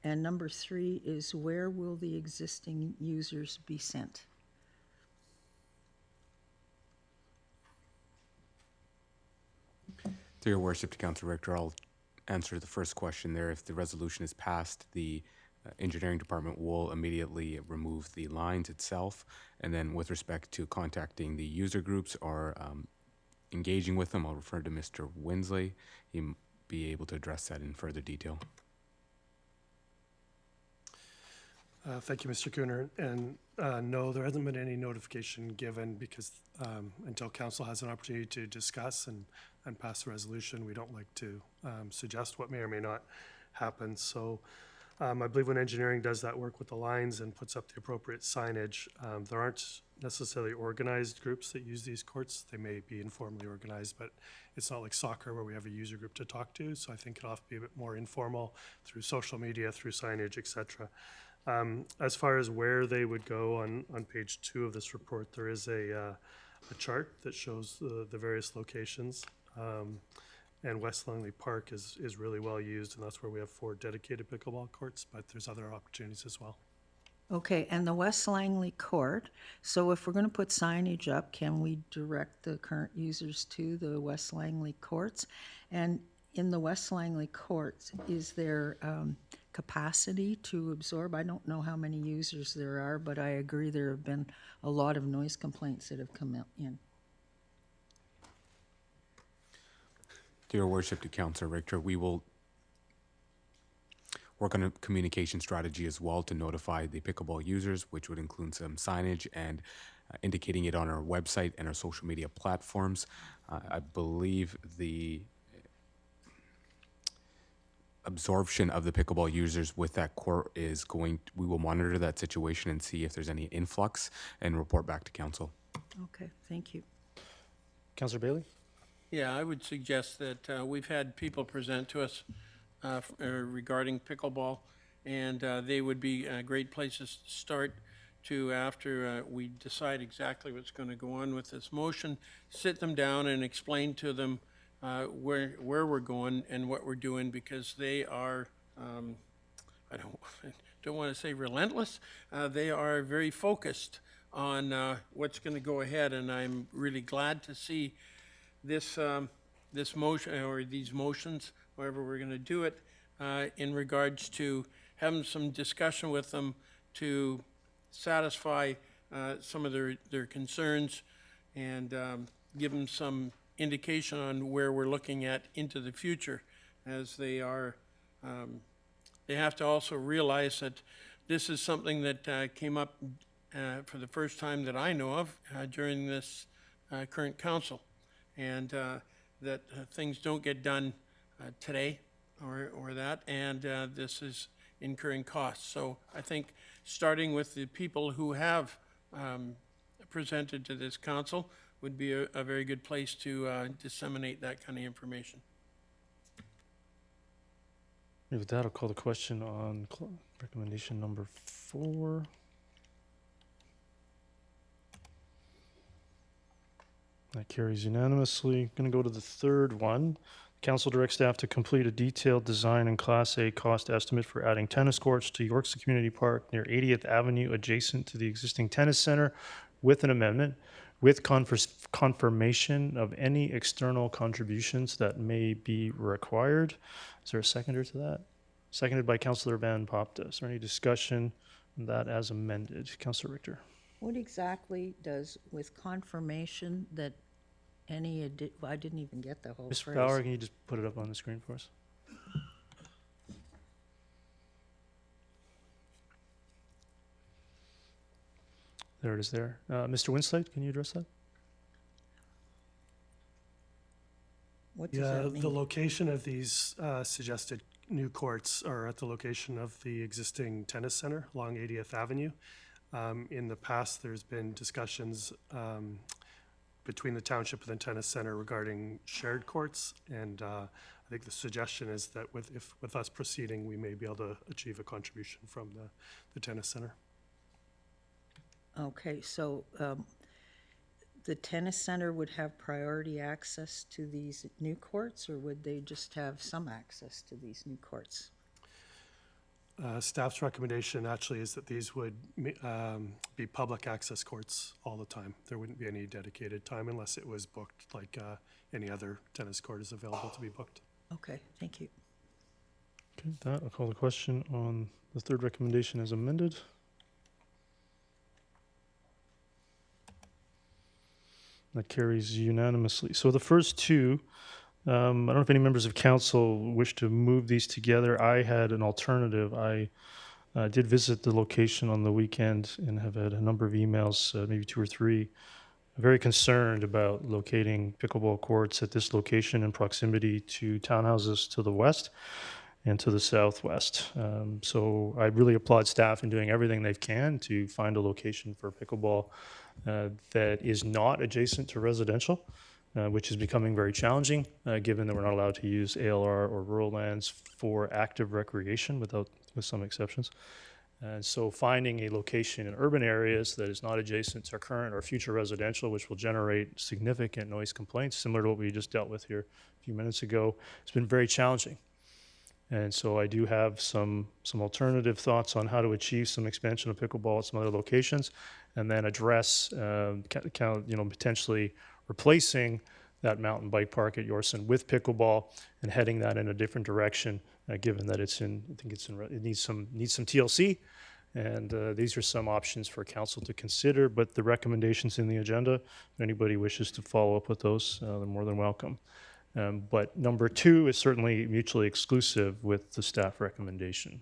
And number 3 is, where will the existing users be sent? To your worship, to Councillor Richter, I'll answer the first question there. If the resolution is passed, the engineering department will immediately remove the lines itself, and then with respect to contacting the user groups or engaging with them, I'll refer to Mr. Winsley. He'll be able to address that in further detail. Thank you, Mr. Cooner. And no, there hasn't been any notification given because until council has an opportunity to discuss and pass a resolution, we don't like to suggest what may or may not happen. So I believe when engineering does that work with the lines and puts up the appropriate signage, there aren't necessarily organized groups that use these courts. They may be informally organized, but it's not like soccer where we have a user group to talk to. So I think it'll have to be a bit more informal through social media, through signage, etc. As far as where they would go, on page 2 of this report, there is a chart that shows the various locations. And West Langley Park is really well used, and that's where we have 4 dedicated pickleball courts, but there's other opportunities as well. Okay, and the West Langley Court, so if we're going to put signage up, can we direct the current users to the West Langley courts? And in the West Langley courts, is there capacity to absorb? I don't know how many users there are, but I agree there have been a lot of noise complaints that have come in. To your worship, to Councillor Richter, we will work on a communication strategy as well to notify the pickleball users, which would include some signage and indicating it on our website and our social media platforms. I believe the absorption of the pickleball users with that court is we will monitor that situation and see if there's any influx and report back to council. Okay, thank you. Councillor Bailey? Yeah, I would suggest that we've had people present to us regarding pickleball, and they would be great places to start to, after we decide exactly what's going to go on with this motion, sit them down and explain to them where we're going and what we're doing, because they are, I don't want to say relentless, they are very focused on what's going to go ahead, and I'm really glad to see this this motion, or these motions, however we're going to do it, in regards to having some discussion with them to satisfy some of their concerns, and give them some indication on where we're looking at into the future, as they are. They have to also realize that this is something that came up for the first time that I know of during this current council, and that things don't get done today or that, and this is incurring costs. So I think starting with the people who have presented to this council would be a very good place to disseminate that kind of information. With that, I'll call the question on recommendation number 4. That carries unanimously. Going to go to the third one. Council directs staff to complete a detailed design and Class A cost estimate for adding tennis courts to York's Community Park near 80th Avenue, adjacent to the existing tennis center, with an amendment, with confirmation of any external contributions that may be required. Is there a seconder to that? Seconded by Councillor Van Popta. Is there any discussion on that as amended? Councillor Richter. What exactly does, with confirmation that any, I didn't even get the whole Ms. phrase. Bauer, can you just put it up on the screen for us? There it is there. Mr. Winslade, can you address that? What does Yeah, that mean? the location of these suggested new courts are at the location of the existing tennis center along 80th Avenue. In the past, there's been discussions between the township and the tennis center regarding shared courts, and I think the suggestion is that with us proceeding, we may be able to achieve a contribution from the tennis center. Okay, so the tennis center would have priority access to these new courts, or would they just have some access to these new courts? Staff's recommendation actually is that these would be public access courts all the time. There wouldn't be any dedicated time unless it was booked like any other tennis court is available to be booked. Okay, thank you. Okay, with that, I'll call the question on the third recommendation as amended. That carries unanimously. So the first two, I don't know if any members of council wish to move these together. I had an alternative. I did visit the location on the weekend and have had a number of emails, maybe 2 or 3, very concerned about locating pickleball courts at this location in proximity to townhouses to the west and to the southwest. So I really applaud staff in doing everything they can to find a location for pickleball that is not adjacent to residential, which is becoming very challenging, given that we're not allowed to use ALR or rural lands for active recreation with some exceptions. And so finding a location in urban areas that is not adjacent to our current or future residential, which will generate significant noise complaints, similar to what we just dealt with here a few minutes ago, it's been very challenging. And so I do have some alternative thoughts on how to achieve some expansion of pickleball at some other locations, and then address potentially replacing that mountain bike park at Yorson with pickleball and heading that in a different direction, given that it needs some TLC, and these are some options for council to consider. But the recommendations in the agenda, if anybody wishes to follow up with those, they're more than welcome. But number 2 is certainly mutually exclusive with the staff recommendation.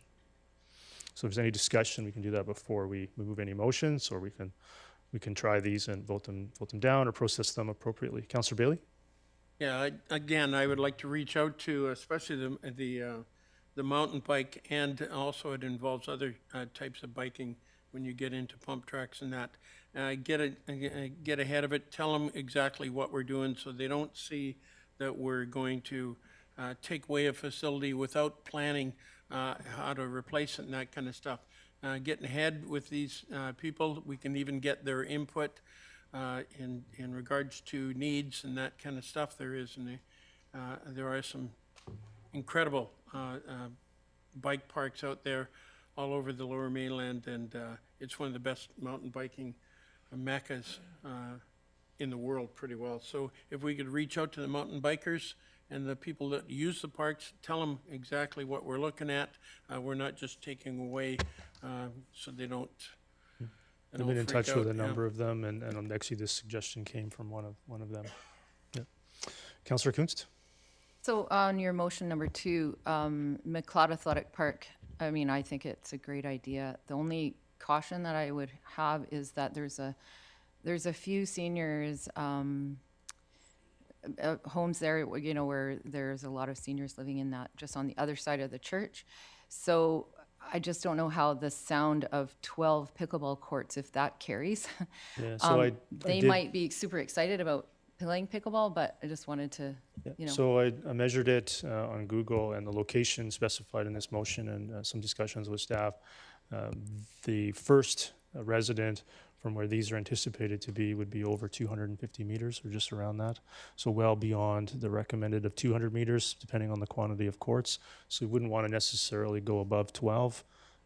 So if there's any discussion, we can do that before we move any motions, or we can try these and vote them down or process them appropriately. Councillor Bailey? Yeah, again, I would like to reach out to especially the mountain bike, and also it involves other types of biking when you get into pump tracks and that. Get ahead of it, tell them exactly what we're doing so they don't see that we're going to take away a facility without planning how to replace it and that kind of stuff. Getting ahead with these people, we can even get their input in regards to needs and that kind of stuff. There are some incredible bike parks out there all over the Lower Mainland, and it's one of the best mountain biking meccas in the world pretty well. So if we could reach out to the mountain bikers and the people that use the parks, tell them exactly what we're looking at. We're not just taking away so they don't I've been in freak touch with out, a number of them, and actually this suggestion came from one of them. Yeah. Councillor Kunst? So on your motion number 2, McLeod Athletic Park, I mean, I think it's a great idea. The only caution that I would have is that there's a few seniors homes there, you know, where there's a lot of seniors living in that, just on the other side of the church. So I just don't know how the sound of 12 pickleball courts, if that carries. Yeah, so they might be super excited about playing pickleball, but I just wanted to, you know. So I measured it on Google, and the location specified in this motion and some discussions with staff. The first resident from where these are anticipated to be would be over 250 meters or just around that. So well beyond the recommended of 200 meters, depending on the quantity of courts. So we wouldn't want to necessarily go above 12.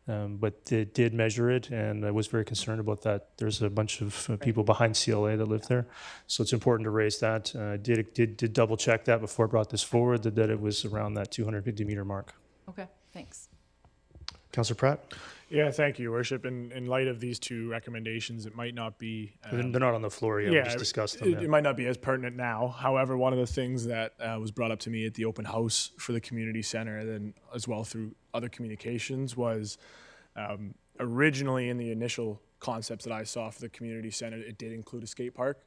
But they did measure it, and I was very concerned about that. There's a bunch of people behind CLA that live there, so it's important to raise that. Did double check that before I brought this forward, that it was around that 250 meter mark. Okay, thanks. Councillor Pratt? Yeah, thank you, Your Worship. In light of these 2 recommendations, it might not be... They're not on the floor yet, we just discussed them. It might not be as pertinent now. However, one of the things that was brought up to me at the open house for the community center, and then as well through other communications, was originally in the initial concepts that I saw for the community center, it did include a skate park.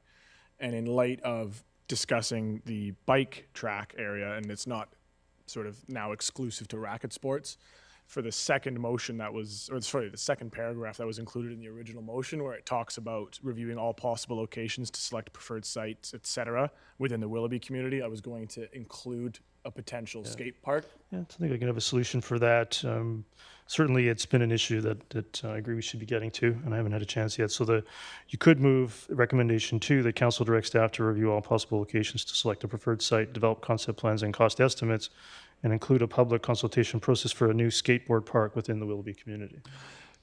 And in light of discussing the bike track area, and it's not sort of now exclusive to racket sports, for the second motion that was, or sorry, the second paragraph that was included in the original motion, where it talks about reviewing all possible locations to select preferred sites, et cetera, within the Willoughby community, I was going to include a potential skate park. Yeah, I think I can have a solution for that. Certainly, it's been an issue that I agree we should be getting to, and I haven't had a chance yet. So you could move recommendation 2, that council direct staff to review all possible locations to select a preferred site, develop concept plans and cost estimates, and include a public consultation process for a new skateboard park within the Willoughby community.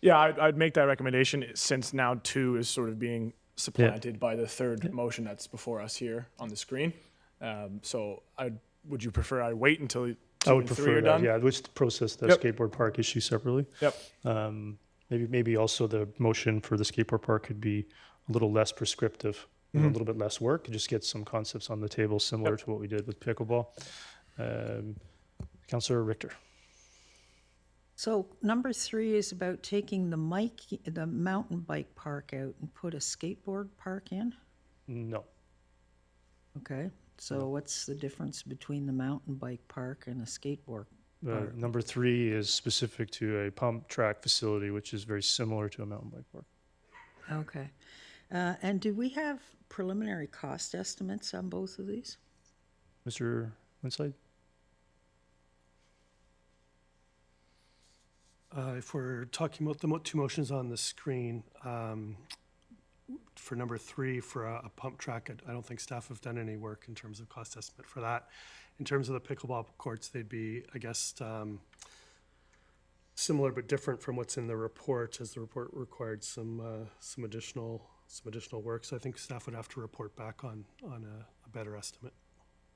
Yeah, I'd make that recommendation, since now 2 is sort of being supplanted by the third motion that's before us here on the screen. So would you prefer I wait until 2 and 3 are done? Yeah, let's process the skateboard park issue separately. Yep. Maybe also the motion for the skateboard park could be a little less prescriptive, a little bit less work, just get some concepts on the table similar to what we did with pickleball. Councillor Richter. So number 3 is about taking the mountain bike park out and put a skateboard park in? No. Okay, so what's the difference between the mountain bike park and a skateboard park? Number 3 is specific to a pump track facility, which is very similar to a mountain bike park. Okay. And do we have preliminary cost estimates on both of these? Mr. Winside? If we're talking about the 2 motions on the screen, for number 3, for a pump track, I don't think staff have done any work in terms of cost estimate for that. In terms of the pickleball courts, they'd be, I guess, similar but different from what's in the report, as the report required some additional work. So I think staff would have to report back on a better estimate.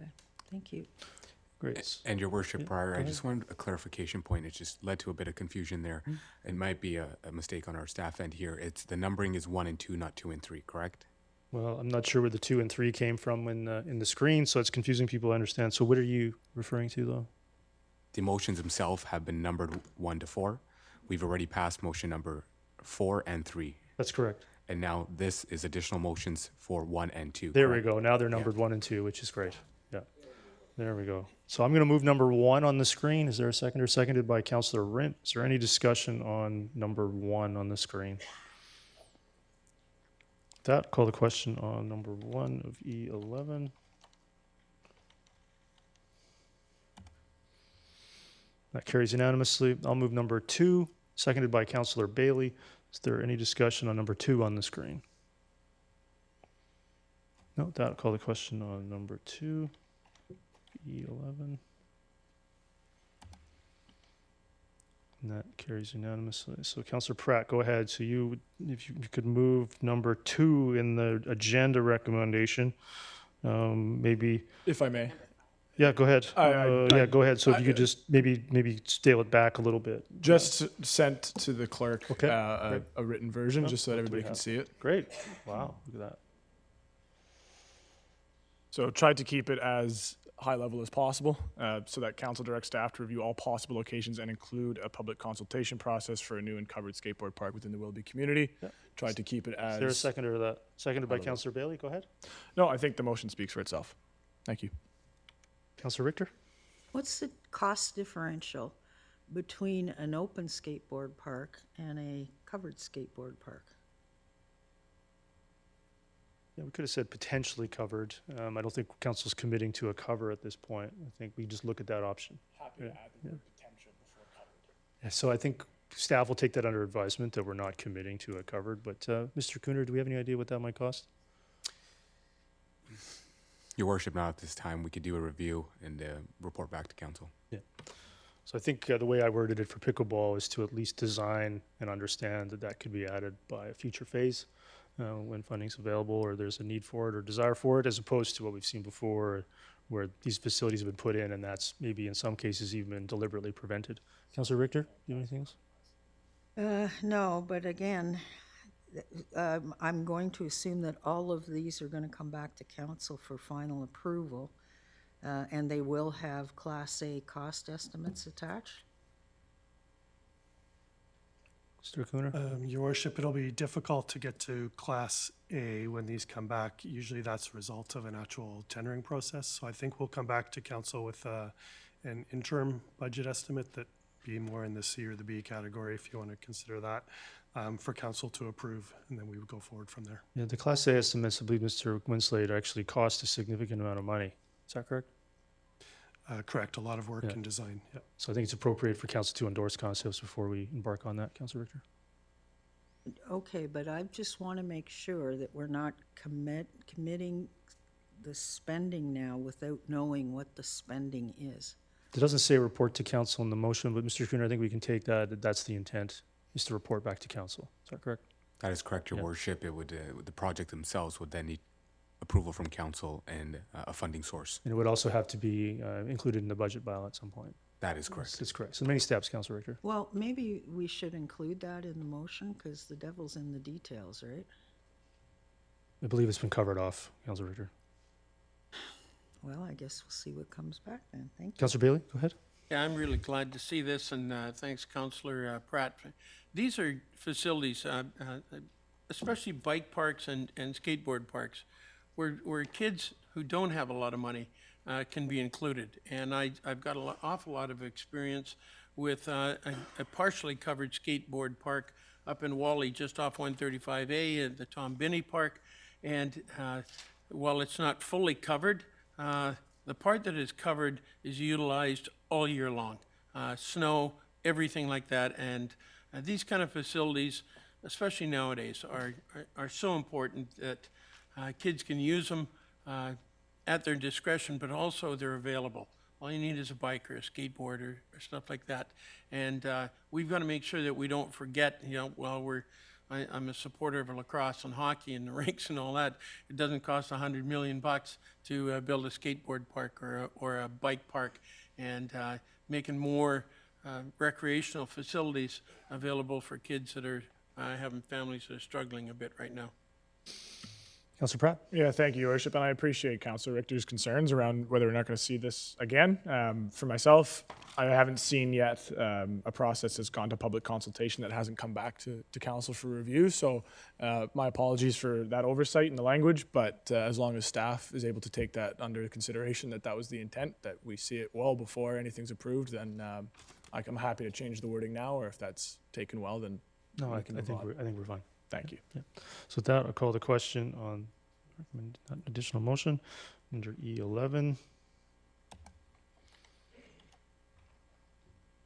Okay. Thank you. Great. And Your Worship, prior, I just wanted a clarification point. It just led to a bit of confusion there. It might be a mistake on our staff end here. It's the numbering is 1 and 2, not 2 and 3, correct? Well, I'm not sure where the 2 and 3 came from in the screen, so it's confusing people to understand. So what are you referring to, though? The motions themselves have been numbered 1 to 4. We've already passed motion number 4 and 3. That's correct. And now this is additional motions for 1 and 2. There correct? we go. Now they're numbered 1 and 2, which is great. Yeah. There we go. So I'm going to move number 1 on the screen. Is there a seconder? Seconded by Councillor Rint. Is there any discussion on number 1 on the screen? That call the question on number 1 of E11. That carries unanimously. I'll move number 2, seconded by Councillor Bailey. Is there any discussion on number 2 on the screen? No, that'll call the question on number 2, E11. And that carries unanimously. So Councillor Pratt, go ahead. So if you could move number 2 in the agenda recommendation, maybe. If I may. Yeah, go ahead. Yeah, go ahead. So if you could just maybe scale it back a little bit. Just sent to the clerk Okay, a written version, just so that everybody can see it. Great. Wow, look at that. So tried to keep it as high level as possible, so that council directs staff to review all possible locations and include a public consultation process for a new and covered skateboard park within the Willoughby community. Yep. Tried to keep it as. Is there a seconder to that? Seconded by Councillor Bailey. Go ahead. No, I think the motion speaks for itself. Thank you. Councillor Richter? What's the cost differential between an open skateboard park and a covered skateboard park? Yeah, we could have said potentially covered. I don't think council's committing to a cover at this point. I think we just look at that option. Happy to add the word potential before covered. Yeah, so I think staff will take that under advisement that we're not committing to a covered. But Mr. Cooner, do we have any idea what that might cost? Your worship, not at this time. We could do a review and report back to council. Yeah. So I think the way I worded it for pickleball is to at least design and understand that that could be added by a future phase when funding's available or there's a need for it or desire for it, as opposed to what we've seen before where these facilities have been put in and that's maybe in some cases even been deliberately prevented. Councillor Richter, do you have anything else? No, but again, I'm going to assume that all of these are going to come back to council for final approval, and they will have Class A cost estimates attached. Mr. Cooner? Your worship, it'll be difficult to get to Class A when these come back. Usually that's a result of an actual tendering process. So I think we'll come back to council with an interim budget estimate that be more in the C or the B category, if you want to consider that, for council to approve, and then we would go forward from there. Yeah, the Class A estimates, I believe Mr. Winslade, actually cost a significant amount of money. Is that correct? Correct, a lot of work and design, yeah. So I think it's appropriate for council to endorse concepts before we embark on that. Councillor Richter? Okay, but I just want to make sure that we're not committing the spending now without knowing what the spending is. It doesn't say report to council in the motion, but Mr. Cooner, I think we can take that that's the intent, is to report back to council. Is that correct? That is correct, Your Worship. It would the project themselves would then need approval from council and a funding source. And it would also have to be included in the budget bylaw at some point. That is correct. That's correct. So many steps, Councillor Richter. Well, maybe we should include that in the motion because the devil's in the details, right? I believe it's been covered off, Councillor Richter. Well, I guess we'll see what comes back then. Thank you. Councillor Bailey, go ahead. Yeah, I'm really glad to see this, and thanks, Councillor Pratt. These are facilities, especially bike parks and skateboard parks, where kids who don't have a lot of money can be included. And I've got an awful lot of experience with a partially covered skateboard park up in Wally, just off 135A at the Tom Binney Park. And while it's not fully covered, the part that is covered is utilized all year long. Snow, everything like that. And these kind of facilities, especially nowadays, are so important that kids can use them at their discretion, but also they're available. All you need is a bike or a skateboard or stuff like that. And we've got to make sure that we don't forget, while I'm a supporter of lacrosse and hockey and the rinks and all that. It doesn't cost $100 million to build a skateboard park or a bike park, and making more recreational facilities available for kids that are having families that are struggling a bit right now. Councillor Pratt? Yeah, thank you, Your Worship, and I appreciate Councillor Richter's concerns around whether we're not going to see this again. For myself, I haven't seen yet a process that's gone to public consultation that hasn't come back to council for review, so my apologies for that oversight in the language, but as long as staff is able to take that under consideration, that was the intent, that we see it well before anything's approved, then I'm happy to change the wording now, or if that's taken well, then No, I can think we're fine. Thank you. Yeah. So with that, I'll call the question on additional motion under E11.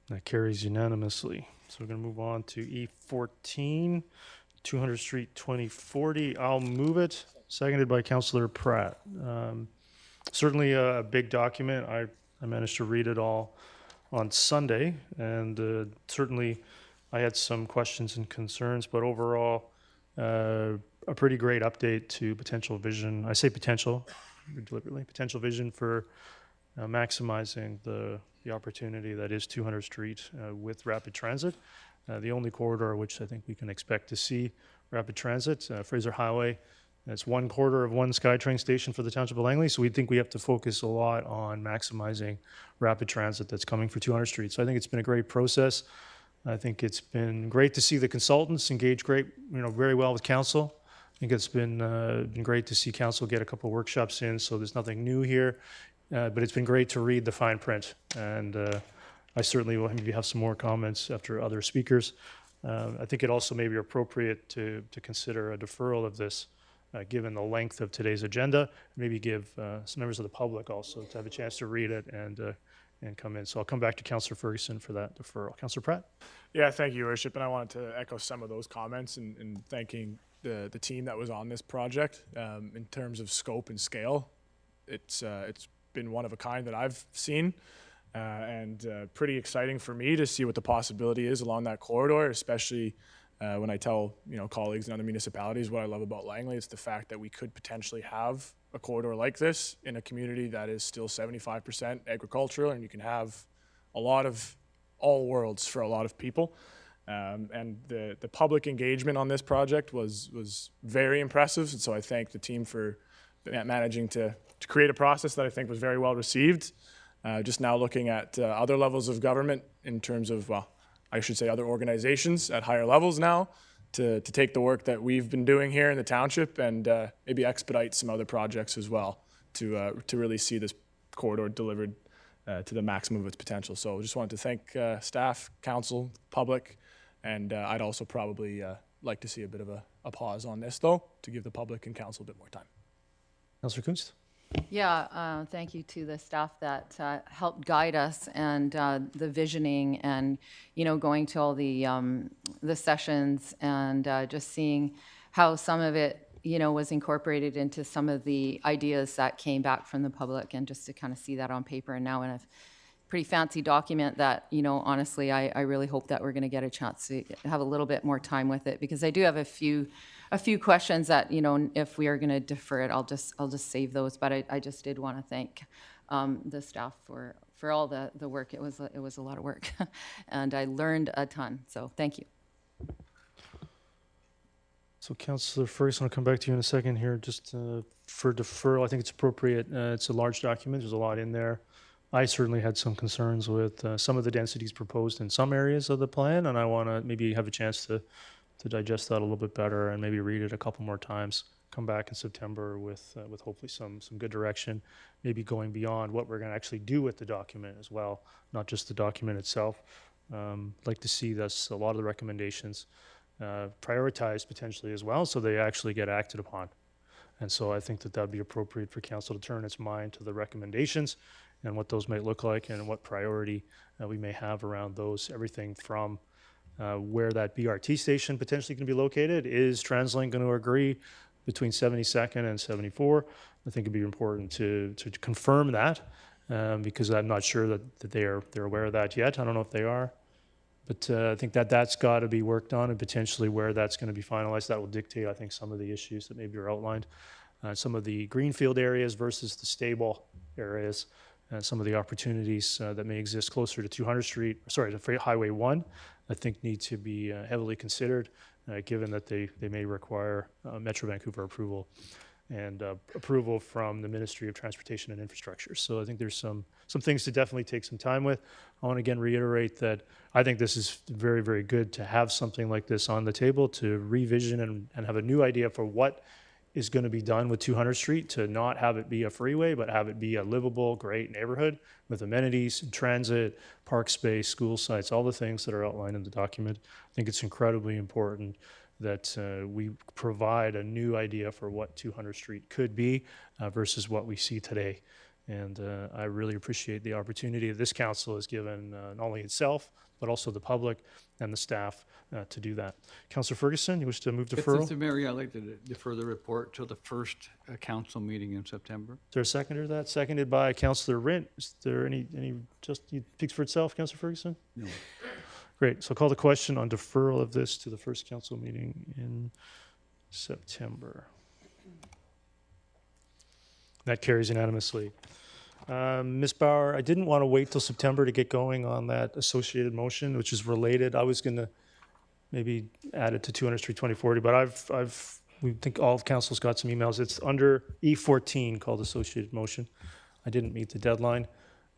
That carries unanimously. So we're going to move on to E14, 200 Street 2040. I'll move it. Seconded by Councillor Pratt. Certainly a big document. I managed to read it all on Sunday, and certainly I had some questions and concerns, but overall, a pretty great update to potential vision. I say potential, deliberately, potential vision for maximizing the opportunity that is 200 Street with rapid transit. The only corridor which I think we can expect to see rapid transit, Fraser Highway. It's one quarter of one SkyTrain station for the Township of Langley, so we think we have to focus a lot on maximizing rapid transit that's coming for 200 Street. So I think it's been a great process. I think it's been great to see the consultants engage very well with council. I think it's been great to see council get a couple of workshops in, so there's nothing new here. But it's been great to read the fine print, and I certainly will maybe have some more comments after other speakers. I think it also may be appropriate to consider a deferral of this, given the length of today's agenda. Maybe give some members of the public also to have a chance to read it and come in. So I'll come back to Councillor Ferguson for that deferral. Councillor Pratt? Yeah, thank you, Your Worship, and I wanted to echo some of those comments and thanking the team that was on this project. In terms of scope and scale, it's been one of a kind that I've seen, and pretty exciting for me to see what the possibility is along that corridor, especially when I tell colleagues in other municipalities what I love about Langley. It's the fact that we could potentially have a corridor like this in a community that is still 75% agricultural, and you can have a lot of all worlds for a lot of people. And the public engagement on this project was very impressive, and so I thank the team for managing to create a process that I think was very well received. Just now looking at other levels of government in terms of, well, I should say other organizations at higher levels now to take the work that we've been doing here in the township and maybe expedite some other projects as well to really see this corridor delivered to the maximum of its potential. So just wanted to thank staff, council, public, and I'd also probably like to see a bit of a pause on this though, to give the public and council a bit more time. Councillor Kunst? Yeah, thank you to the staff that helped guide us and the visioning and, going to all the sessions and just seeing how some of it, was incorporated into some of the ideas that came back from the public, and just to kind of see that on paper and now in a pretty fancy document that, honestly, I really hope that we're going to get a chance to have a little bit more time with it, because I do have a few questions that, if we are going to defer it, I'll just save those. But I just did want to thank the staff for all the work. It was a lot of work, and I learned a ton. So thank you. So Councillor Ferguson, I'll come back to you in a second here. Just for deferral, I think it's appropriate. It's a large document. There's a lot in there. I certainly had some concerns with some of the densities proposed in some areas of the plan, and I want to maybe have a chance to digest that a little bit better and maybe read it a couple more times. Come back in September with hopefully some good direction, maybe going beyond what we're going to actually do with the document as well, not just the document itself. I'd like to see this, a lot of the recommendations prioritized potentially as well, so they actually get acted upon. And so I think that would be appropriate for council to turn its mind to the recommendations and what those might look like and what priority we may have around those. Everything from where that BRT station potentially can be located. Is TransLink going to agree between 72nd and 74? I think it'd be important to confirm that because I'm not sure that they're aware of that yet. I don't know if they are, but I think that's got to be worked on, and potentially where that's going to be finalized. That will dictate, I think, some of the issues that maybe are outlined. Some of the greenfield areas versus the stable areas, and some of the opportunities that may exist closer to 200 Street, sorry, to Highway 1, I think need to be heavily considered, given that they may require Metro Vancouver approval and approval from the Ministry of Transportation and Infrastructure. So I think there's some things to definitely take some time with. I want to again reiterate that I think this is very, very good to have something like this on the table to revision and have a new idea for what is going to be done with 200 Street, to not have it be a freeway, but have it be a livable, great neighborhood with amenities, transit, park space, school sites, all the things that are outlined in the document. I think it's incredibly important that we provide a new idea for what 200 Street could be versus what we see today. And I really appreciate the opportunity that this council has given not only itself, but also the public and the staff to do that. Councillor Ferguson, you wish to move deferral? Mr. Mayor, I'd like to defer the report till the first council meeting in September. Is there a seconder to that? Seconded by Councillor Rint. Is there any just speaks for itself, Councillor Ferguson? No. Great. So I'll call the question on deferral of this to the first council meeting in September. That carries unanimously. Ms. Bauer, I didn't want to wait till September to get going on that associated motion, which is related. I was going to maybe add it to 200 Street 2040, but we think all of council's got some emails. It's under E14 called associated motion. I didn't meet the deadline.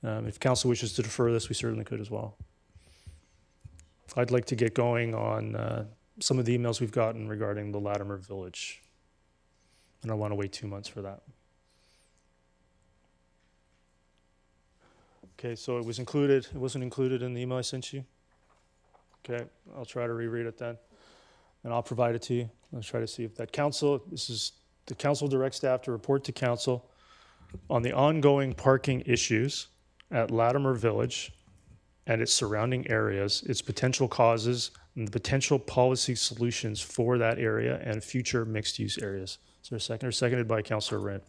If council wishes to defer this, we certainly could as well. I'd like to get going on some of the emails we've gotten regarding the Latimer Village. And I want to wait 2 months for that. Okay, so it was included. It wasn't included in the email I sent you? Okay, I'll try to reread it then. And I'll provide it to you. I'll try to see if that council, this is the council direct staff to report to council on the ongoing parking issues at Latimer Village and its surrounding areas, its potential causes, and the potential policy solutions for that area and future mixed-use areas. Is there a second? Or seconded by Councillor Rent.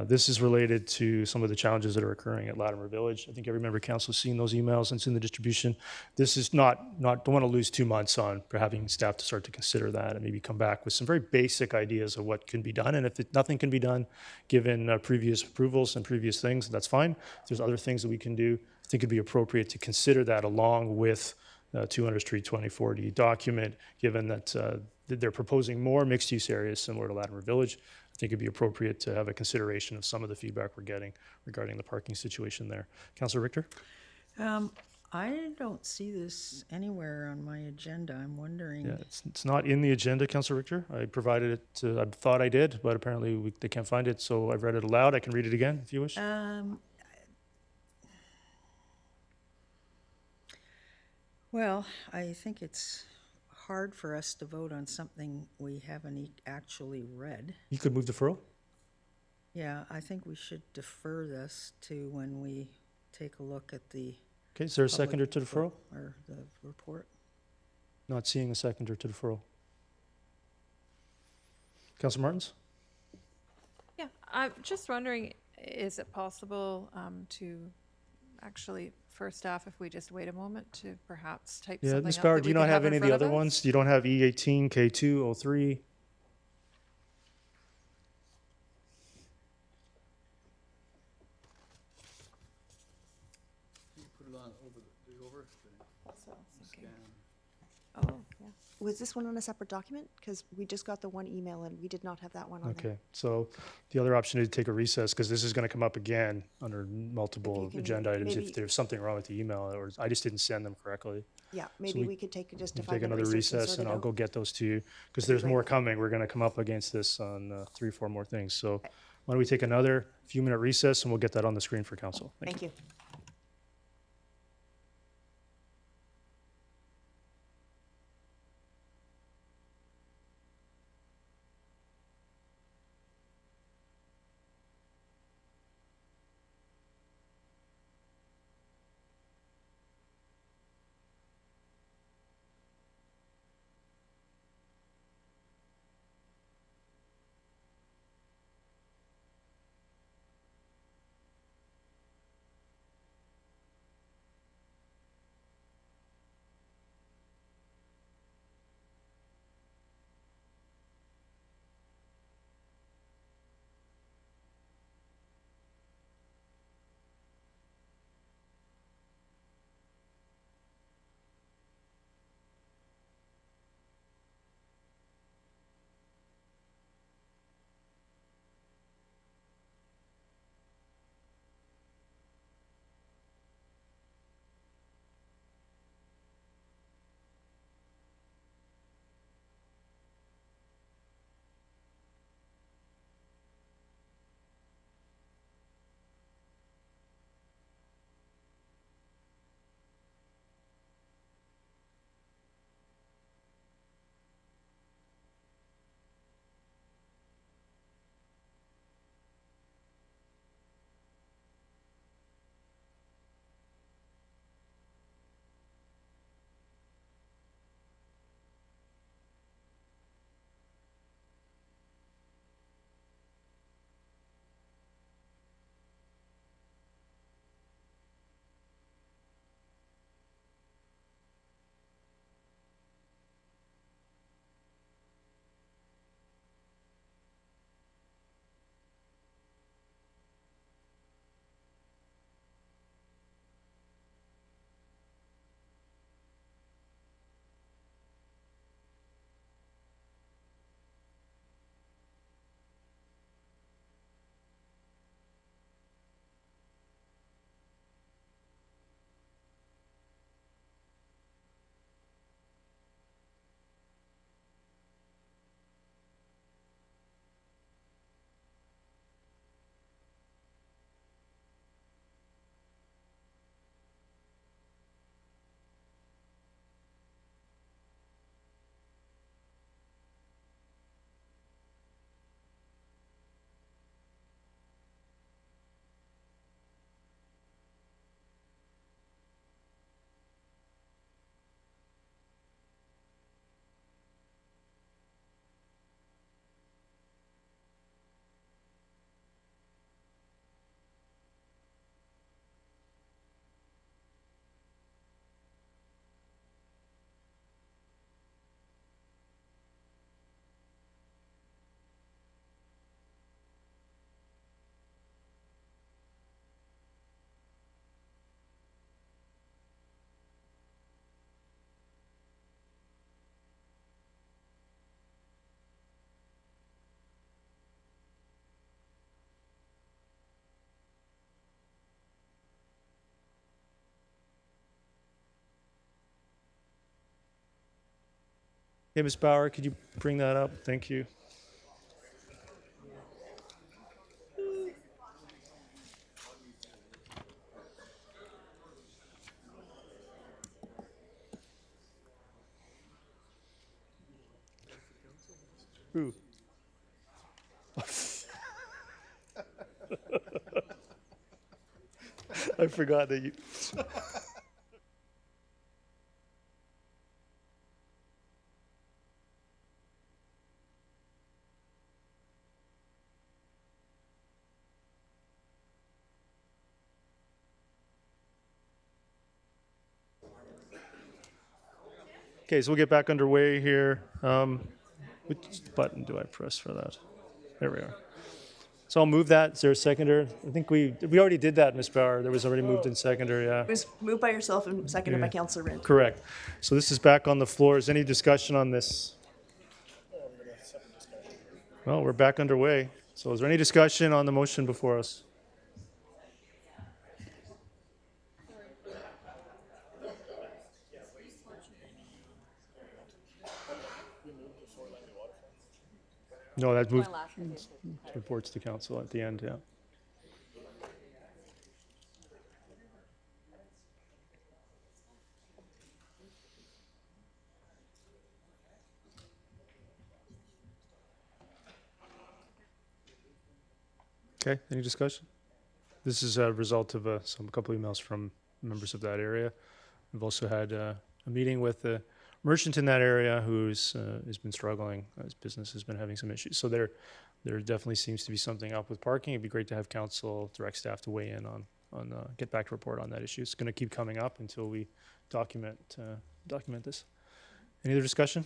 This is related to some of the challenges that are occurring at Latimer Village. I think every member of council has seen those emails and it's in the distribution. This is don't want to lose 2 months on for having staff to start to consider that and maybe come back with some very basic ideas of what can be done. And if nothing can be done, given previous approvals and previous things, that's fine. If there's other things that we can do, I think it'd be appropriate to consider that along with 200 Street 2040 document, given that they're proposing more mixed-use areas similar to Latimer Village. I think it'd be appropriate to have a consideration of some of the feedback we're getting regarding the parking situation there. Councillor Richter? I don't see this anywhere on my agenda. I'm wondering. Yeah, it's not in the agenda, Councillor Richter. I provided it to, I thought I did, but apparently they can't find it, so I've read it aloud. I can read it again if you wish. Well, I think it's hard for us to vote on something we haven't actually read. You could move deferral? Yeah, I think we should defer this to when we take a look at the. Okay, is there a seconder to deferral? Or the report. Not seeing a seconder to deferral. Councillor Martins? Yeah, I'm just wondering, is it possible to actually, for staff, if we just wait a moment to perhaps type something up? Ms. Bauer, that do we you could not have in any of the front other us? ones? You don't have E18, K2, 03? Put it on over the over scan. Oh, yeah. Was this one on a separate document? Because we just got the one email and we did not have that one on there. Okay, so the other option is to take a recess because this is going to come up again under multiple can agenda items maybe- if there's something wrong with the email or I just didn't send them correctly. Yeah, maybe we- we could take just a We'll take 5-minute another recess recess and I'll sort go it out. get those to you because That'd be there's more great. coming. We're going to come up against this on 3 or 4 more things. So why don't we take another few-minute recess and we'll get that on the screen for council. Thank you. Hey, Ms. Bauer, could you bring that up? Thank you. Ooh. I forgot that you. Okay, so we'll get back underway here. Which button do I press for that? There we are. So I'll move that. Is there a seconder? I think we already did that, Ms. Bauer. There was already moved in seconder, yeah. It was moved by yourself and seconded by Councillor Rent. Correct. So this is back on the floor. Is any discussion on this? Well, we're back underway. So is there any discussion on the motion before us? No, that moved. Reports to council at the end, yeah. Okay, any discussion? This is a result of a couple emails from members of that area. We've also had a meeting with a merchant in that area who's has been struggling. His business has been having some issues. So there definitely seems to be something up with parking. It'd be great to have council direct staff to weigh in on get back to report on that issue. It's going to keep coming up until we document this. Any other discussion?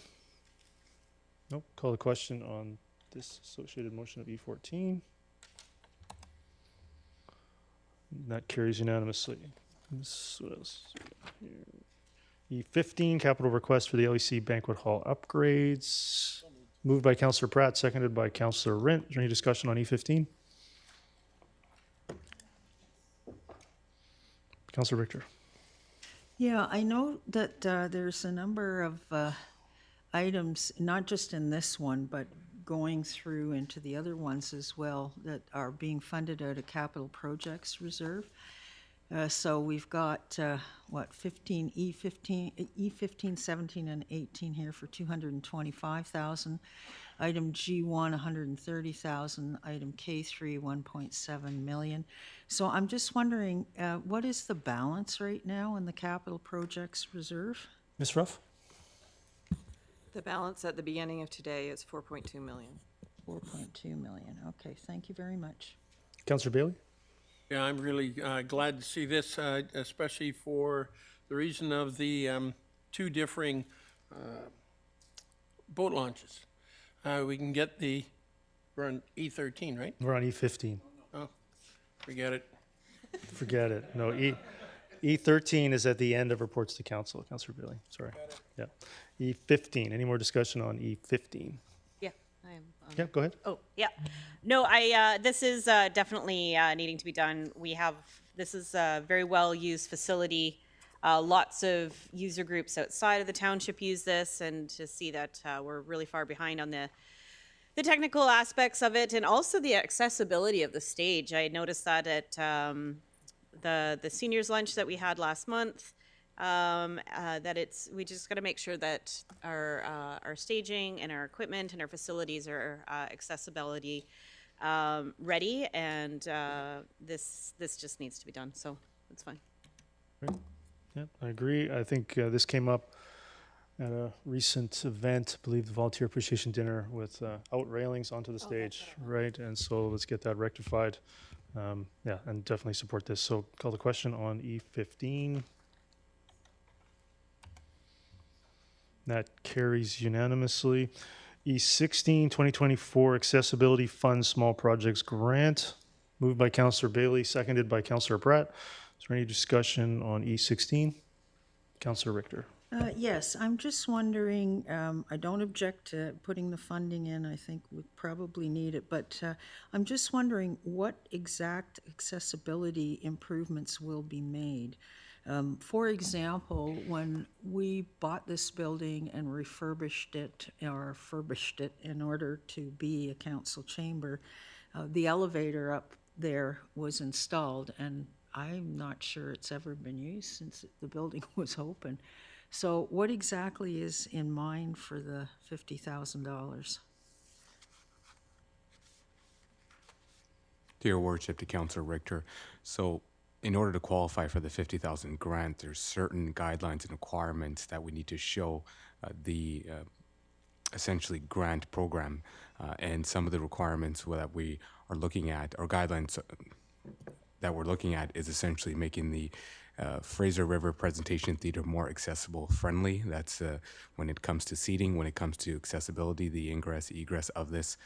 Nope. Call the question on this associated motion of E14. That carries unanimously. What else? E15, capital request for the LEC banquet hall upgrades. Moved by Councillor Pratt, seconded by Councillor Rent. Is there any discussion on E15? Councillor Richter. Yeah, I know that there's a number of items, not just in this one, but going through into the other ones as well, that are being funded out of capital projects reserve. So we've got, 15, E15, 17, and 18 here for 225,000. Item G1, 130,000. Item K3, 1.7 million. So I'm just wondering, what is the balance right now in the capital projects reserve? Ms. Ruff? The balance at the beginning of today is 4.2 million. 4.2 million. Okay, thank you very much. Councillor Bailey? Yeah, I'm really glad to see this, especially for the reason of the two differing boat launches. We can get we're on E13, right? We're on E15. Oh, forget it. Forget it. No, E13 is at the end of reports to council, Councillor Bailey. Sorry. Yeah. E15. Any more discussion on E15? Yeah, I am. Yeah, go ahead. Oh, yeah. No, this is definitely needing to be done. This is a very well-used facility. Lots of user groups outside of the township use this, and to see that we're really far behind on the technical aspects of it, and also the accessibility of the stage. I noticed that at the seniors lunch that we had last month, we just got to make sure that our staging and our equipment and our facilities are accessibility ready, and this just needs to be done. So it's fine. Great. Yeah, I agree. I think this came up at a recent event, I believe the Volunteer Appreciation Dinner, with out railings onto the stage, right? And so let's get that rectified. Yeah, and definitely support this. So call the question on E15. That carries unanimously. E16, 2024 Accessibility Fund Small Projects Grant. Moved by Councillor Bailey, seconded by Councillor Pratt. Is there any discussion on E16? Councillor Richter. Yes, I'm just wondering, I don't object to putting the funding in. I think we probably need it, but I'm just wondering what exact accessibility improvements will be made. For example, when we bought this building and refurbished it in order to be a council chamber, the elevator up there was installed, and I'm not sure it's ever been used since the building was open. So what exactly is in mind for the $50,000? To your worship, to Councillor Richter. So in order to qualify for the 50,000 grant, there's certain guidelines and requirements that we need to show the essentially grant program. And some of the requirements that we are looking at, or guidelines that we're looking at, is essentially making the Fraser River Presentation Theater more accessible friendly. That's when it comes to seating, when it comes to accessibility, the ingress, egress of this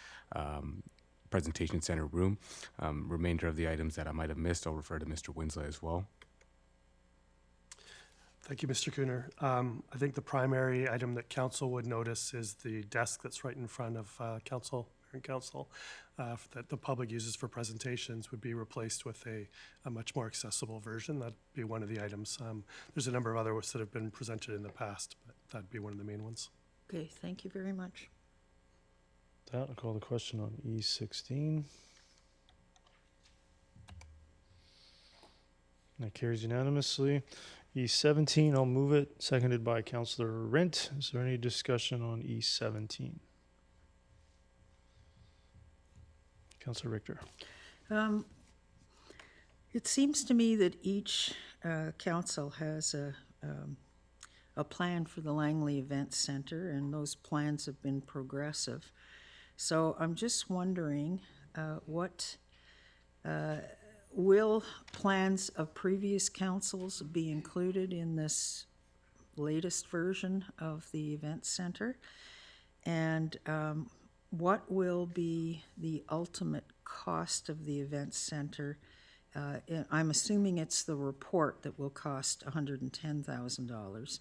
presentation center room. Remainder of the items that I might have missed, I'll refer to Mr. Winslow as well. Thank you, Mr. Cooner. I think the primary item that council would notice is the desk that's right in front of council that the public uses for presentations would be replaced with a much more accessible version. That'd be one of the items. There's a number of others that have been presented in the past, but that'd be one of the main ones. Okay, thank you very much. That, I'll call the question on E16. That carries unanimously. E17, I'll move it, seconded by Councillor Rent. Is there any discussion on E17? Councillor Richter. It seems to me that each council has a plan for the Langley Event Center, and those plans have been progressive. So I'm just wondering what will plans of previous councils be included in this latest version of the event center? And what will be the ultimate cost of the event center? I'm assuming it's the report that will cost $110,000,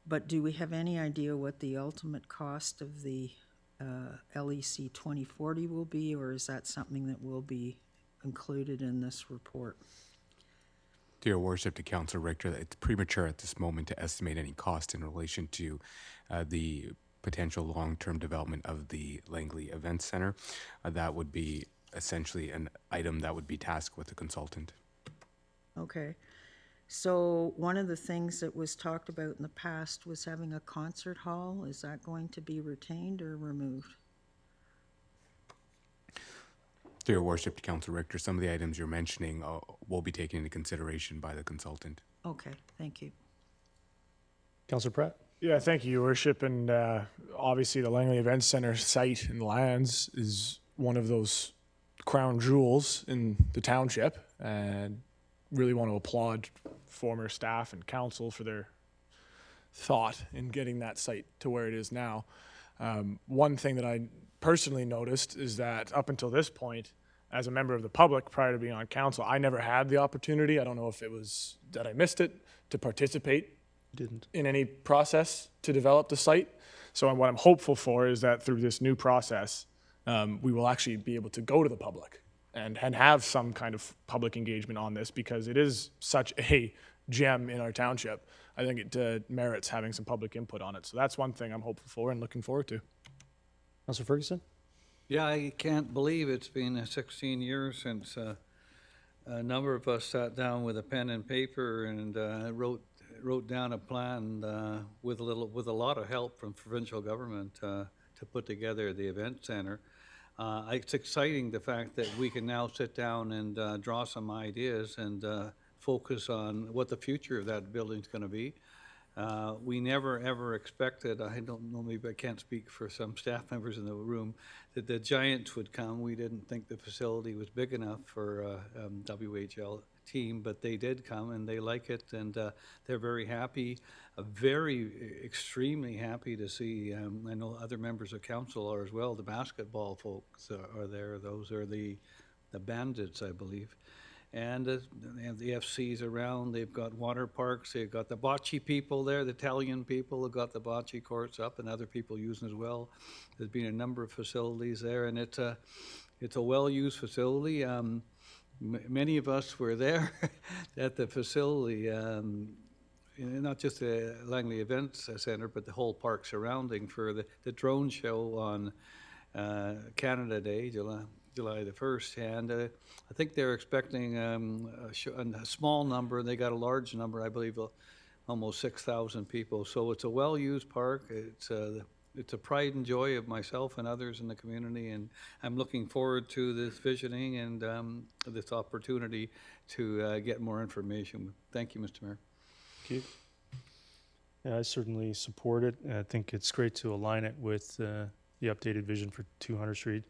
but do we have any idea what the ultimate cost of the LEC 2040 will be, or is that something that will be included in this report? To your worship, to Councillor Richter, it's premature at this moment to estimate any cost in relation to the potential long-term development of the Langley Event Center. That would be essentially an item that would be tasked with the consultant. Okay. So one of the things that was talked about in the past was having a concert hall. Is that going to be retained or removed? To your worship, to Councillor Richter, some of the items you're mentioning will be taken into consideration by the consultant. Okay, thank you. Councillor Pratt. Yeah, thank you, Your Worship. And obviously the Langley Event Center site and lands is one of those crown jewels in the township, and really want to applaud former staff and council for their thought in getting that site to where it is now. One thing that I personally noticed is that up until this point, as a member of the public prior to being on council, I never had the opportunity, I don't know if it was that I missed it, to participate in any process to develop the site. So what I'm hopeful for is that through this new process, we will actually be able to go to the public and have some kind of public engagement on this, because it is such a gem in our township. I think it merits having some public input on it. So that's one thing I'm hopeful for and looking forward to. Councillor Ferguson. Yeah, I can't believe it's been 16 years since a number of us sat down with a pen and paper and wrote down a plan with a lot of help from provincial government to put together the event center. It's exciting, the fact that we can now sit down and draw some ideas and focus on what the future of that building's going to be. We never ever expected, I don't know, maybe I can't speak for some staff members in the room, that the Giants would come. We didn't think the facility was big enough for WHL team, but they did come and they like it, and they're very happy, extremely happy to see. I know other members of council are as well. The basketball folks are there. Those are the Bandits, I believe. And they have the FCs around. They've got water parks. They've got the bocce people there, the Italian people have got the bocce courts up, and other people using as well. There's been a number of facilities there, and it's a well-used facility. Many of us were there at the facility, not just the Langley Events Center, but the whole park surrounding for the drone show on Canada Day, July the 1st. And I think they're expecting a small number. They got a large number, I believe, almost 6,000 people. So it's a well-used park. It's a pride and joy of myself and others in the community, and I'm looking forward to this visiting and this opportunity to get more information. Thank you, Mr. Mayor. Thank you. Yeah, I certainly support it. I think it's great to align it with the updated vision for 200 Street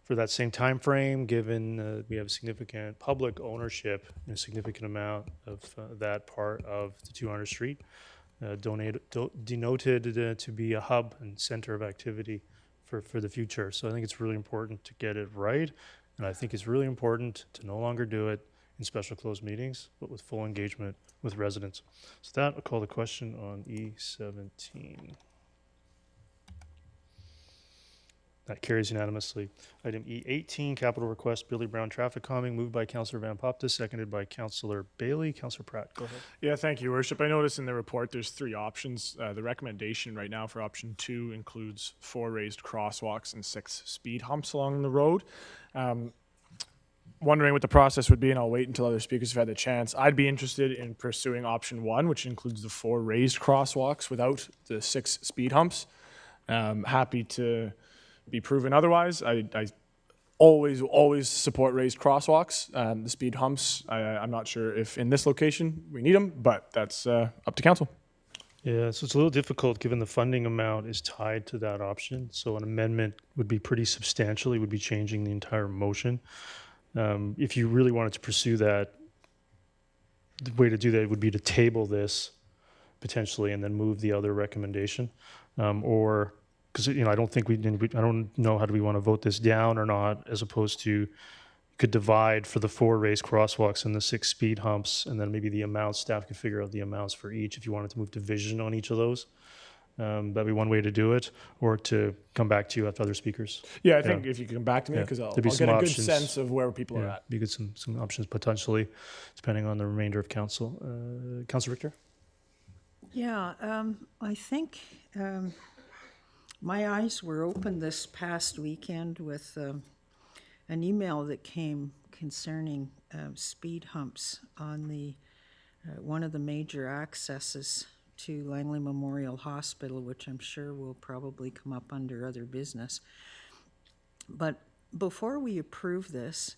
for that same time frame, given we have significant public ownership and a significant amount of that part of the 200 Street. Denoted to be a hub and center of activity for the future. So I think it's really important to get it right. And I think it's really important to no longer do it in special closed meetings, but with full engagement with residents. So that, I'll call the question on E17. That carries unanimously. Item E18, capital request, Billy Brown traffic calming, moved by Councillor Van Popta, seconded by Councillor Bailey. Councillor Pratt, go ahead. Yeah, thank you, Worship. I noticed in the report there's 3 options. The recommendation right now for option 2 includes 4 raised crosswalks and 6 speed humps along the road. Wondering what the process would be, and I'll wait until other speakers have had the chance. I'd be interested in pursuing option 1, which includes the 4 raised crosswalks without the 6 speed humps. Happy to be proven otherwise. I always support raised crosswalks. The speed humps, I'm not sure if in this location we need them, but that's up to council. Yeah, so it's a little difficult given the funding amount is tied to that option. So an amendment would be pretty substantial. It would be changing the entire motion. If you really wanted to pursue that, the way to do that would be to table this potentially and then move the other recommendation, or because I don't think I don't know how do we want to vote this down or not, as opposed to you could divide for the 4 raised crosswalks and the 6 speed humps, and then maybe the amounts, staff could figure out the amounts for each if you wanted to move division on each of those. That'd be one way to do it, or to come back to you after other speakers. Yeah, I think if you can come back to me, because I'll get a good sense of where people are at. Be good some options potentially, depending on the remainder of council. Councillor Richter? Yeah, I think my eyes were opened this past weekend with an email that came concerning speed humps on the one of the major accesses to Langley Memorial Hospital, which I'm sure will probably come up under other business. But before we approve this,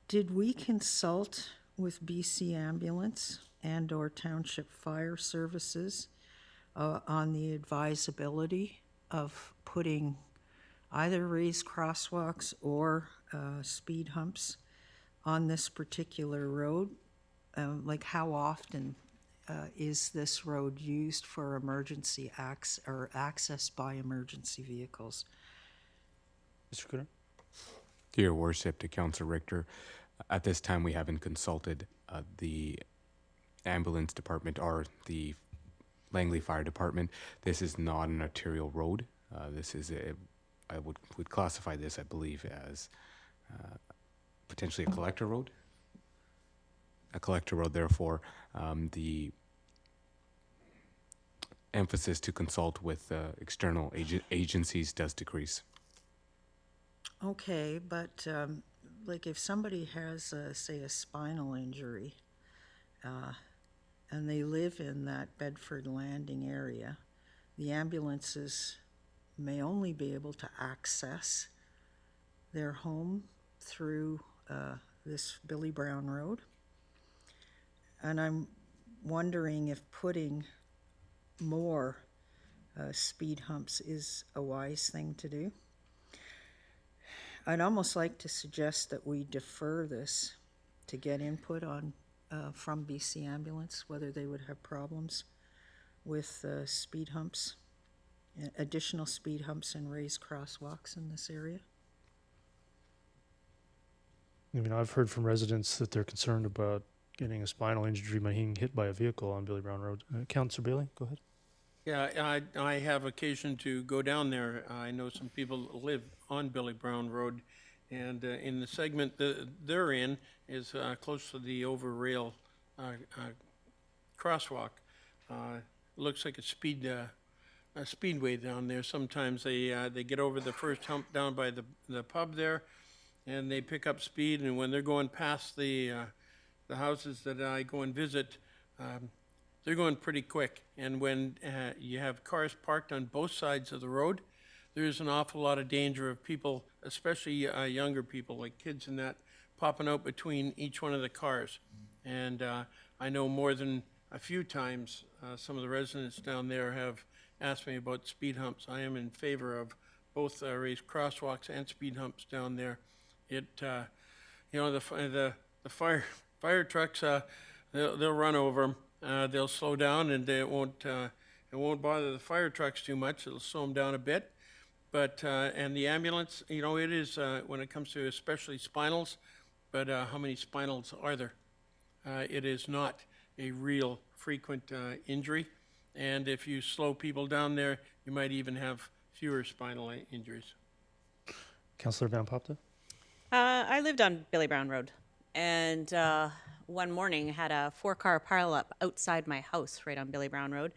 did we consult with BC Ambulance and or Township Fire Services on the advisability of putting either raised crosswalks or speed humps on this particular road? Like how often is this road used for emergency access by emergency vehicles? Mr. Cooter? To your worship, to Councillor Richter, at this time we haven't consulted the ambulance department or the Langley Fire Department. This is not an arterial road. This is I would classify this, I believe, as potentially a collector road. A collector road, therefore, the emphasis to consult with external agencies does decrease. Okay, but like if somebody has, say, a spinal injury, and they live in that Bedford Landing area, the ambulances may only be able to access their home through this Billy Brown Road. And I'm wondering if putting more speed humps is a wise thing to do. I'd almost like to suggest that we defer this to get input on from BC Ambulance, whether they would have problems with speed humps, additional speed humps and raised crosswalks in this area. I mean, I've heard from residents that they're concerned about getting a spinal injury by being hit by a vehicle on Billy Brown Road. Councillor Bailey, go ahead. Yeah, I have occasion to go down there. I know some people live on Billy Brown Road, And in the segment that they're in is close to the over rail crosswalk. Looks like a speedway down there. Sometimes they get over the first hump down by the pub there, and they pick up speed. And when they're going past the houses that I go and visit, they're going pretty quick. And when you have cars parked on both sides of the road, there's an awful lot of danger of people, especially younger people, like kids and that, popping out between each one of the cars. And I know more than a few times some of the residents down there have asked me about speed humps. I am in favor of both raised crosswalks and speed humps down there. It, you know, the fire trucks, they'll run over them. They'll slow down, and it won't bother the fire trucks too much. It'll slow them down a bit. But, and the ambulance, you know, it is, when it comes to especially spinals, but how many spinals are there? It is not a real frequent injury. And if you slow people down there, you might even have fewer spinal injuries. Councillor Van Popta? I lived on Billy Brown Road, and one morning had a 4-car pileup outside my house right on Billy Brown Road.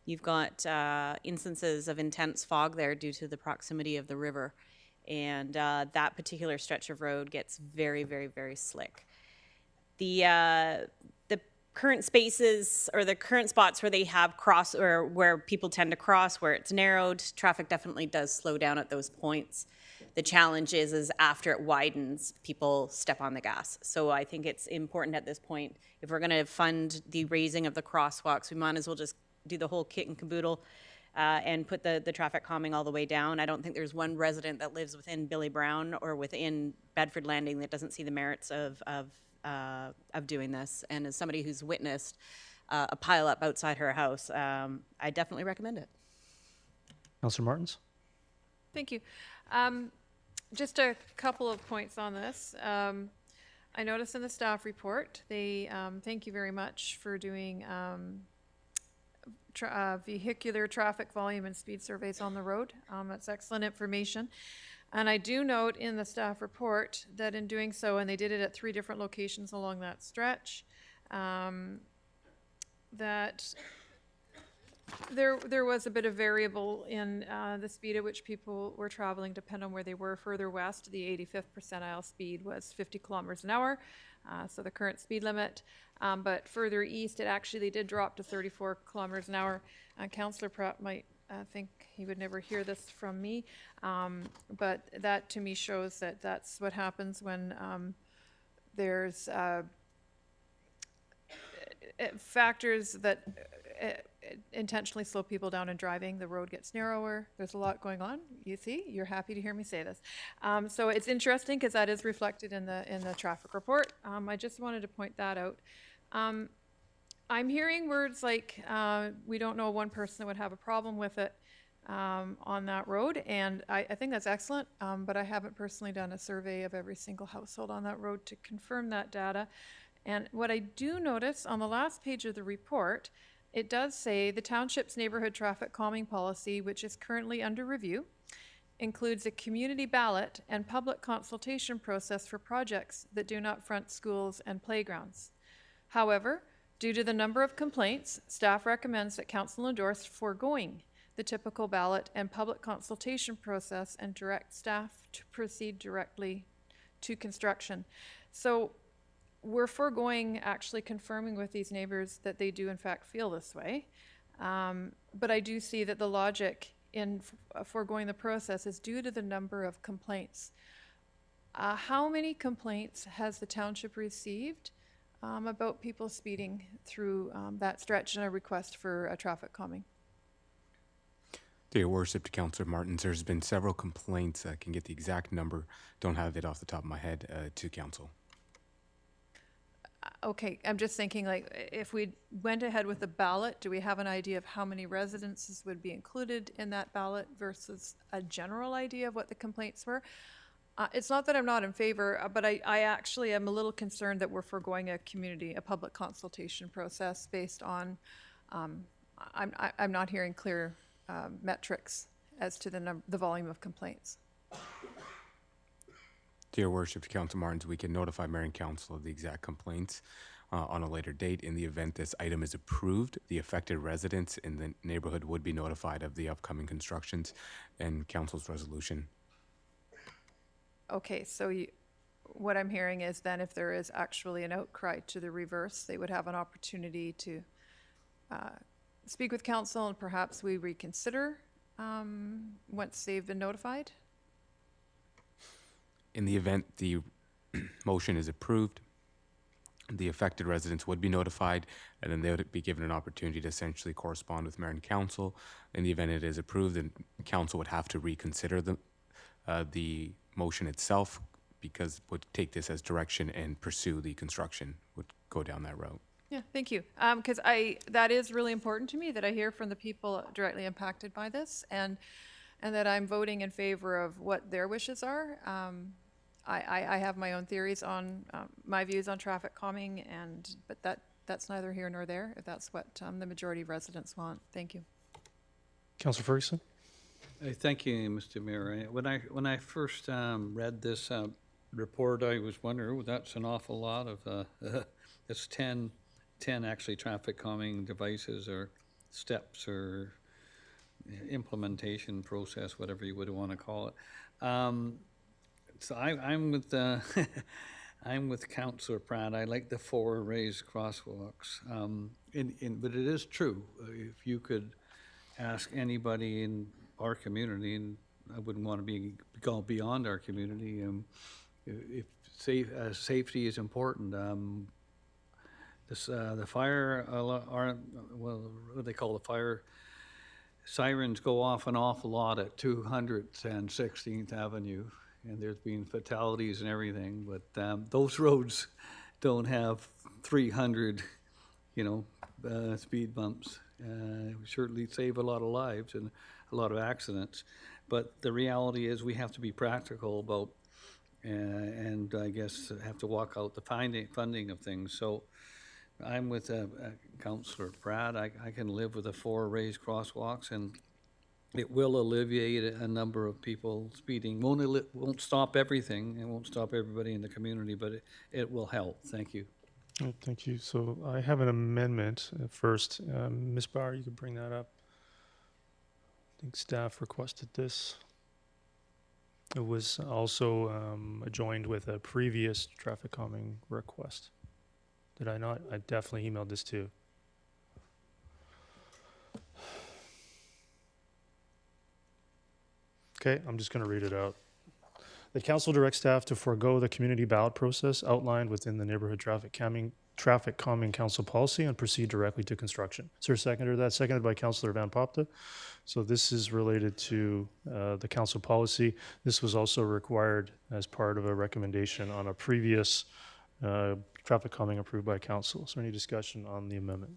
You've got instances of intense fog there due to the proximity of the river, and that particular stretch of road gets very, very, very slick. The current spaces or the current spots where they have cross or where people tend to cross, where it's narrowed, traffic definitely does slow down at those points. The challenge is after it widens, people step on the gas. So I think it's important at this point, if we're going to fund the raising of the crosswalks, we might as well just do the whole kit and caboodle and put the traffic calming all the way down. I don't think there's one resident that lives within Billy Brown or within Bedford Landing that doesn't see the merits of doing this. And as somebody who's witnessed a pileup outside her house, I definitely recommend it. Councillor Martins? Thank you. Just a couple of points on this. I noticed in the staff report, they thank you very much for doing vehicular traffic volume and speed surveys on the road. That's excellent information. And I do note in the staff report that in doing so, and they did it at 3 different locations along that stretch, that there was a bit of variable in the speed at which people were traveling, depending on where they were. Further west, the 85th percentile speed was 50 kilometers an hour, so the current speed limit. But further east, it actually did drop to 34 kilometers an hour. Councillor Pratt might think he would never hear this from me, but that to me shows that that's what happens when there's factors that intentionally slow people down in driving. The road gets narrower. There's a lot going on. You see, you're happy to hear me say this. So it's interesting because that is reflected in the traffic report. I just wanted to point that out. I'm hearing words like we don't know one person that would have a problem with it on that road, and I think that's excellent, but I haven't personally done a survey of every single household on that road to confirm that data. And what I do notice on the last page of the report, it does say the township's neighborhood traffic calming policy, which is currently under review, includes a community ballot and public consultation process for projects that do not front schools and playgrounds. However, due to the number of complaints, staff recommends that council endorse foregoing the typical ballot and public consultation process and direct staff to proceed directly to construction. So we're foregoing actually confirming with these neighbors that they do in fact feel this way. But I do see that the logic in foregoing the process is due to the number of complaints. How many complaints has the township received about people speeding through that stretch and a request for a traffic calming? To your worship, to Councillor Martins, there's been several complaints. I can get the exact number, don't have it off the top of my head, to council. Okay, I'm just thinking, like, if we went ahead with the ballot, do we have an idea of how many residences would be included in that ballot versus a general idea of what the complaints were? It's not that I'm not in favor, but I actually am a little concerned that we're foregoing a public consultation process based on, I'm not hearing clear metrics as to the volume of complaints. Dear Worship, to Council Martins, we can notify Mayor and Council of the exact complaints on a later date. In the event this item is approved, the affected residents in the neighborhood would be notified of the upcoming constructions and Council's resolution. Okay, so what I'm hearing is then if there is actually an outcry to the reverse, they would have an opportunity to speak with council and perhaps we reconsider once they've been notified? In the event the motion is approved, the affected residents would be notified, and then they would be given an opportunity to essentially correspond with Mayor and Council. In the event it is approved, then Council would have to reconsider the motion itself, because would take this as direction and pursue the construction, would go down that route. Yeah, thank you. Because that is really important to me that I hear from the people directly impacted by this, and that I'm voting in favor of what their wishes are. I have my own theories on my views on traffic calming, but that's neither here nor there. If that's what the majority of residents want, thank you. Councillor Ferguson. Thank you, Mr. Mayor. When I first read this report, I was wondering, oh, that's an awful lot of. It's 10 actually traffic calming devices or steps or implementation process, whatever you would want to call it. So I'm with I'm with Councillor Pratt. I like the 4 raised crosswalks. But it is true. If you could ask anybody in our community, and I wouldn't want to go beyond our community, if safety is important. The fire what they call the fire sirens go off an awful lot at 200th and 16th Avenue, and there's been fatalities and everything, but those roads don't have 300, speed bumps. We certainly save a lot of lives and a lot of accidents, but the reality is we have to be practical about, and I guess have to walk out the funding of things. So I'm with Councillor Pratt. I can live with the 4 raised crosswalks, and it will alleviate a number of people speeding. Won't stop everything. It won't stop everybody in the community, but it will help. Thank you. Thank you. So I have an amendment first. Ms. Bauer, you could bring that up. I think staff requested this. It was also joined with a previous traffic calming request. Did I not? I definitely emailed this too. Okay, I'm just going to read it out. The council directs staff to forego the community ballot process outlined within the neighborhood traffic calming council policy and proceed directly to construction. Is there a seconder to that? Seconded by Councillor Van Popta. So this is related to the council policy. This was also required as part of a recommendation on a previous traffic calming approved by council. Is there any discussion on the amendment?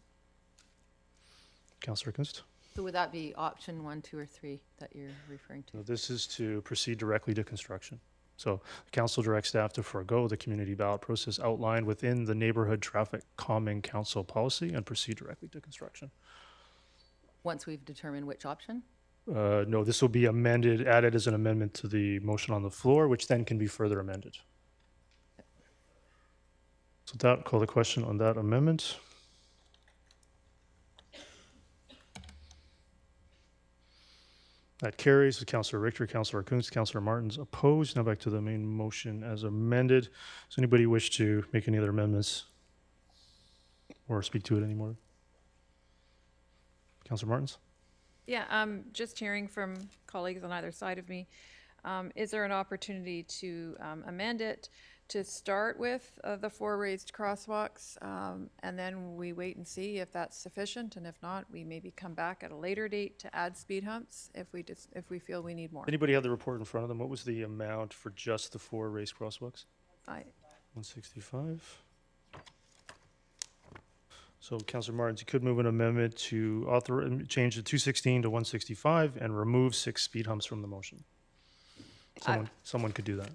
Councillor Kunst? So would that be option 1, 2, or 3 that you're referring to? No, this is to proceed directly to construction. So the council directs staff to forego the community ballot process outlined within the neighborhood traffic calming council policy and proceed directly to construction. Once we've determined which option? No, this will be amended, added as an amendment to the motion on the floor, which then can be further amended. So that, call the question on that amendment. That carries with Councillor Richter, Councillor Kunst, Councillor Martins opposed. Now back to the main motion as amended. Does anybody wish to make any other amendments or speak to it anymore? Councillor Martins? Yeah, just hearing from colleagues on either side of me, is there an opportunity to amend it to start with the 4 raised crosswalks, and then we wait and see if that's sufficient, and if not, we maybe come back at a later date to add speed humps if we feel we need more. Anybody have the report in front of them? What was the amount for just the 4 raised crosswalks? 165. So Councillor Martins, you could move an amendment to change the 216 to 165 and remove 6 speed humps from the motion. Someone could do that.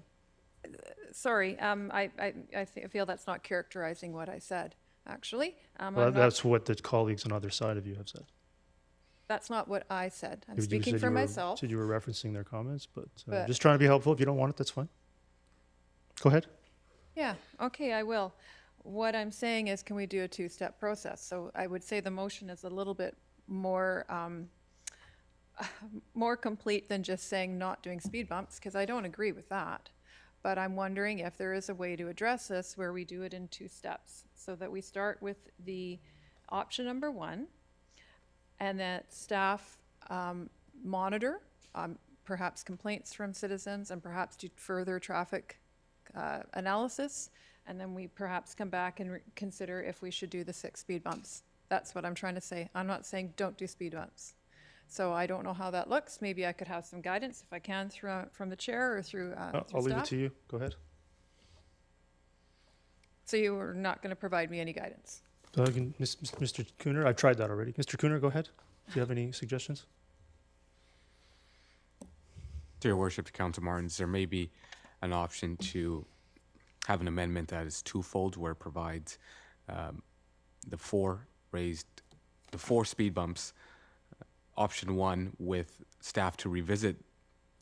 Sorry, I feel that's not characterizing what I said, actually. Well, that's what the colleagues on either side of you have said. That's not what I said. I'm speaking for myself. Said you were referencing their comments, but just trying to be helpful. If you don't want it, that's fine. Go ahead. Yeah, okay, I will. What I'm saying is, can we do a two-step process? So I would say the motion is a little bit more, more complete than just saying not doing speed bumps, because I don't agree with that. But I'm wondering if there is a way to address this where we do it in two steps, so that we start with the option number one, and that staff monitor perhaps complaints from citizens and perhaps do further traffic analysis, and then we perhaps come back and consider if we should do the 6 speed bumps. That's what I'm trying to say. I'm not saying don't do speed bumps. So I don't know how that looks. Maybe I could have some guidance if I can from the chair or through I'll leave it to you. Go ahead. So you are not going to provide me any guidance? Mr. Cooner, I've tried that already. Mr. Cooner, go ahead. Do you have any suggestions? To your worship, to Council Martins, there may be an option to have an amendment that is twofold, where it provides the four speed bumps, option one, with staff to revisit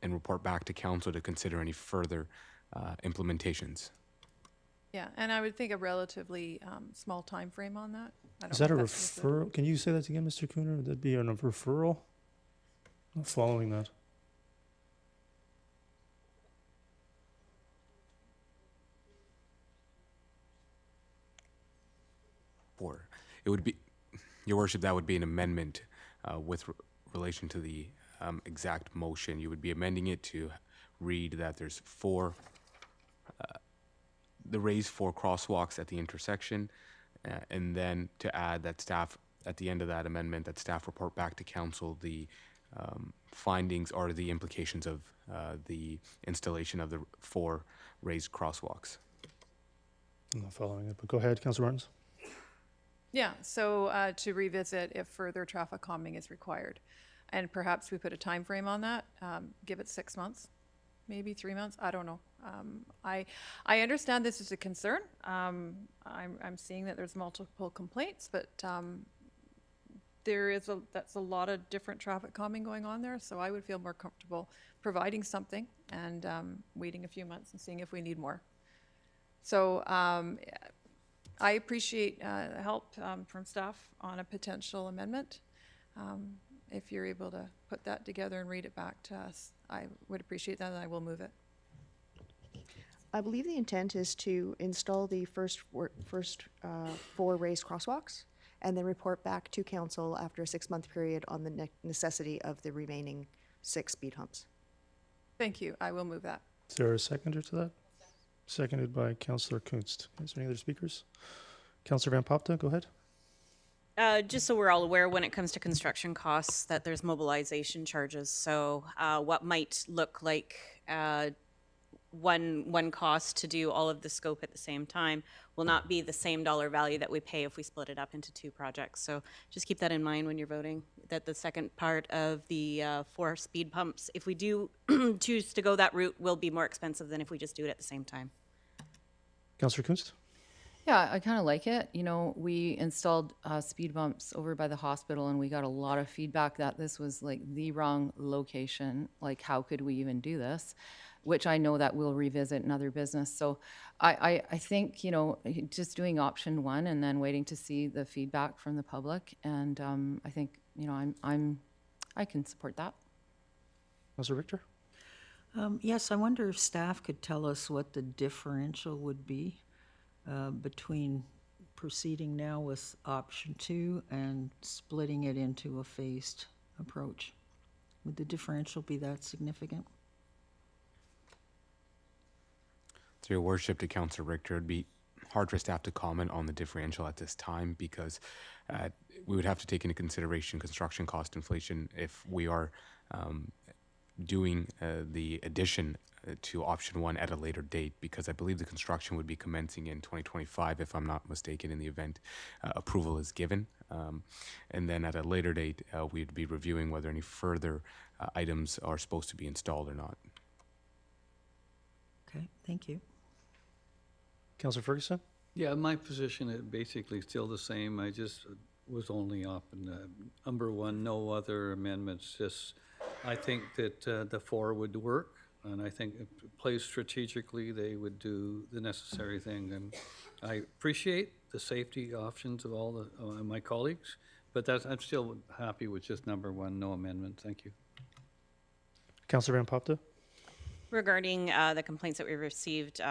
and report back to council to consider any further implementations. Yeah, and I would think a relatively small time frame on that. Is that a referral? Can you say that again, Mr. Cooner? Would that be a referral? I'm not following that. It would be, your worship, that would be an amendment with relation to the exact motion. You would be amending it to read that there's the raised 4 crosswalks at the intersection, and then to add that staff, at the end of that amendment, that staff report back to council the findings or the implications of the installation of the 4 raised crosswalks. I'm not following it, but go ahead, Councillor Martins. Yeah, so to revisit if further traffic calming is required. And perhaps we put a time frame on that, give it 6 months, maybe 3 months, I don't know. I understand this is a concern. I'm seeing that there's multiple complaints, but that's a lot of different traffic calming going on there, so I would feel more comfortable providing something and waiting a few months and seeing if we need more. So I appreciate help from staff on a potential amendment. If you're able to put that together and read it back to us, I would appreciate that, and I will move it. I believe the intent is to install the first 4 raised crosswalks and then report back to council after a 6-month period on the necessity of the remaining 6 speed humps. Thank you. I will move that. Is there a seconder to that? Seconded by Councillor Kunst. Is there any other speakers? Councillor Van Popta, go ahead. Just so we're all aware, when it comes to construction costs, that there's mobilization charges. So what might look like one cost to do all of the scope at the same time will not be the same dollar value that we pay if we split it up into 2 projects. So just keep that in mind when you're voting, that the second part of the 4 speed pumps, if we do choose to go that route, will be more expensive than if we just do it at the same time. Councillor Kunst? Yeah, I kind of like it. You know, we installed speed bumps over by the hospital, and we got a lot of feedback that this was like the wrong location. Like, how could we even do this? Which I know that we'll revisit in other business. So I think, you know, just doing option 1 and then waiting to see the feedback from the public. And I think, you know, I can support that. Councillor Richter? Yes, I wonder if staff could tell us what the differential would be between proceeding now with option 2 and splitting it into a phased approach. Would the differential be that significant? To your worship, to Councillor Richter, it'd be hard for staff to comment on the differential at this time, because we would have to take into consideration construction cost inflation if we are doing the addition to option 1 at a later date, because I believe the construction would be commencing in 2025, if I'm not mistaken, in the event approval is given. And then at a later date, we'd be reviewing whether any further items are supposed to be installed or not. Okay, thank you. Councillor Ferguson? Yeah, my position is basically still the same. I just was only up in number 1, no other amendments. Just, I think that the 4 would work. And I think if placed strategically, they would do the necessary thing. And I appreciate the safety options of all my colleagues, but I'm still happy with just number 1, no amendment. Thank you. Councillor Van Popta? Regarding the complaints that we received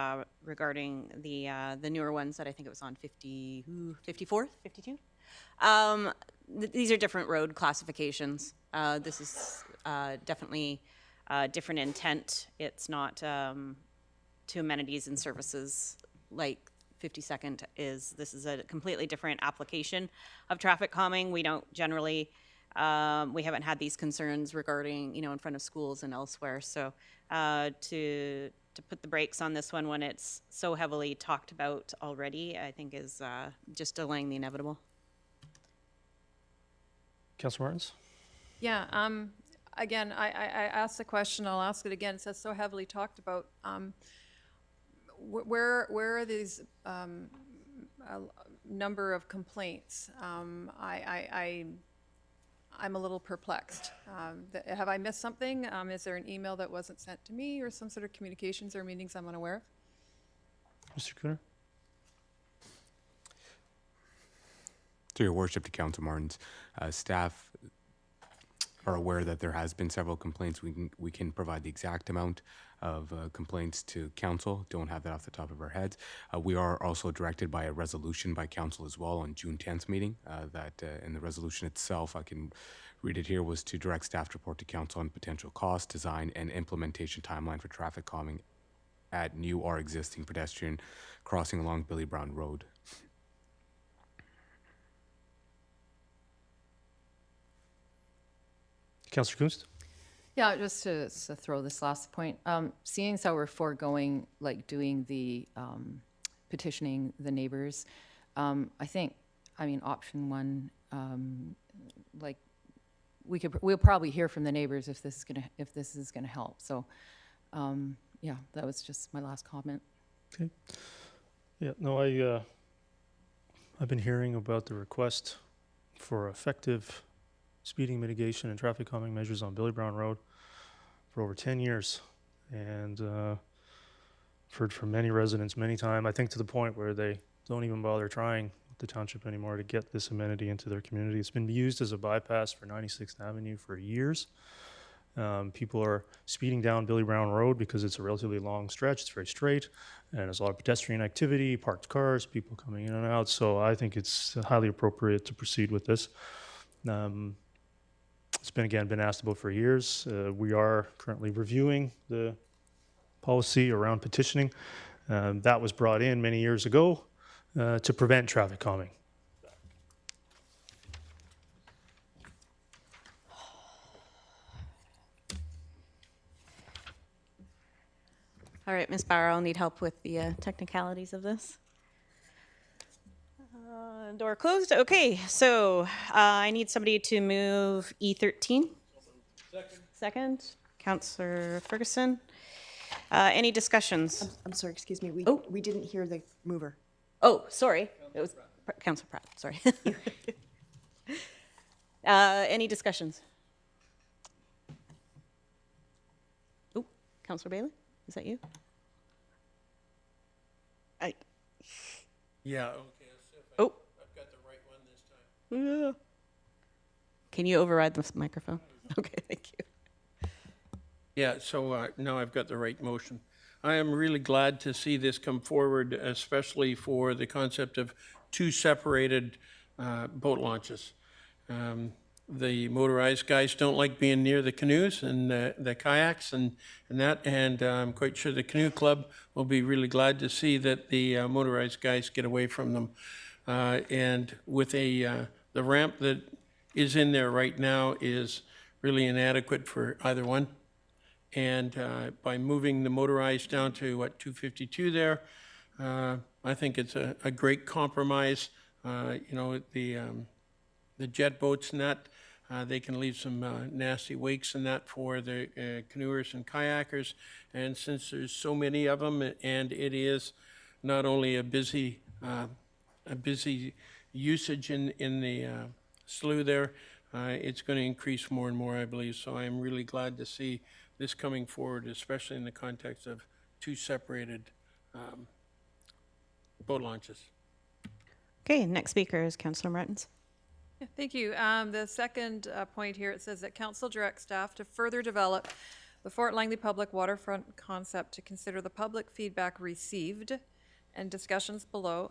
regarding the newer ones that I think it was on 54, 52. These are different road classifications. This is definitely different intent. It's not to amenities and services like 52nd is. This is a completely different application of traffic calming. We don't generally, we haven't had these concerns regarding, in front of schools and elsewhere. So to put the brakes on this one when it's so heavily talked about already, I think is just delaying the inevitable. Councillor Martins? Yeah, again, I asked the question, I'll ask it again. It says so heavily talked about. Where are these number of complaints? I'm a little perplexed. Have I missed something? Is there an email that wasn't sent to me or some sort of communications or meetings I'm unaware of? Mr. Cooner? To your worship, to Council Martins, staff are aware that there has been several complaints. We can provide the exact amount of complaints to council. Don't have that off the top of our heads. We are also directed by a resolution by council as well on June 10th meeting. That in the resolution itself, I can read it here, was to direct staff to report to council on potential cost, design, and implementation timeline for traffic calming at new or existing pedestrian crossing along Billy Brown Road. Councillor Kunst? Yeah, just to throw this last point, seeing as how we're foregoing doing the petitioning the neighbors, I think, option 1, we'll probably hear from the neighbors if this is gonna help. So, yeah, that was just my last comment. Okay. Yeah, no, I've been hearing about the request for effective speeding mitigation and traffic calming measures on Billy Brown Road for over 10 years. And I've heard from many residents many times, I think to the point where they don't even bother trying with the township anymore to get this amenity into their community. It's been used as a bypass for 96th Avenue for years. People are speeding down Billy Brown Road because it's a relatively long stretch. It's very straight, and there's a lot of pedestrian activity, parked cars, people coming in and out. So I think it's highly appropriate to proceed with this. It's been asked about for years. We are currently reviewing the policy around petitioning. That was brought in many years ago to prevent traffic calming. All right, Ms. Bauer, I'll need help with the technicalities of this. Door closed. Okay, so I need somebody to move E13. Second. Councillor Ferguson. Any discussions? I'm sorry, excuse me. We didn't hear the mover. Oh, sorry. It was Councillor Pratt. Sorry. Any discussions? Oh, Councillor Bailey, is that you? Yeah. Oh. I've got the right one this time. Yeah. Can you override this microphone? Okay, thank you. Yeah, so now I've got the right motion. I am really glad to see this come forward, especially for the concept of 2 separated boat launches. The motorized guys don't like being near the canoes and the kayaks and that, and I'm quite sure the canoe club will be really glad to see that the motorized guys get away from them. And with the ramp that is in there right now is really inadequate for either one. And by moving the motorized down to 252 there, I think it's a great compromise. The jet boats and that, they can leave some nasty wakes and that for the canoers and kayakers. And since there's so many of them, and it is not only a busy usage in the slough there, it's going to increase more and more, I believe. So I'm really glad to see this coming forward, especially in the context of two separated boat launches. Okay, next speaker is Councillor Martins. Yeah, thank you. The second point here, it says that council directs staff to further develop the Fort Langley Public Waterfront concept to consider the public feedback received and discussion below,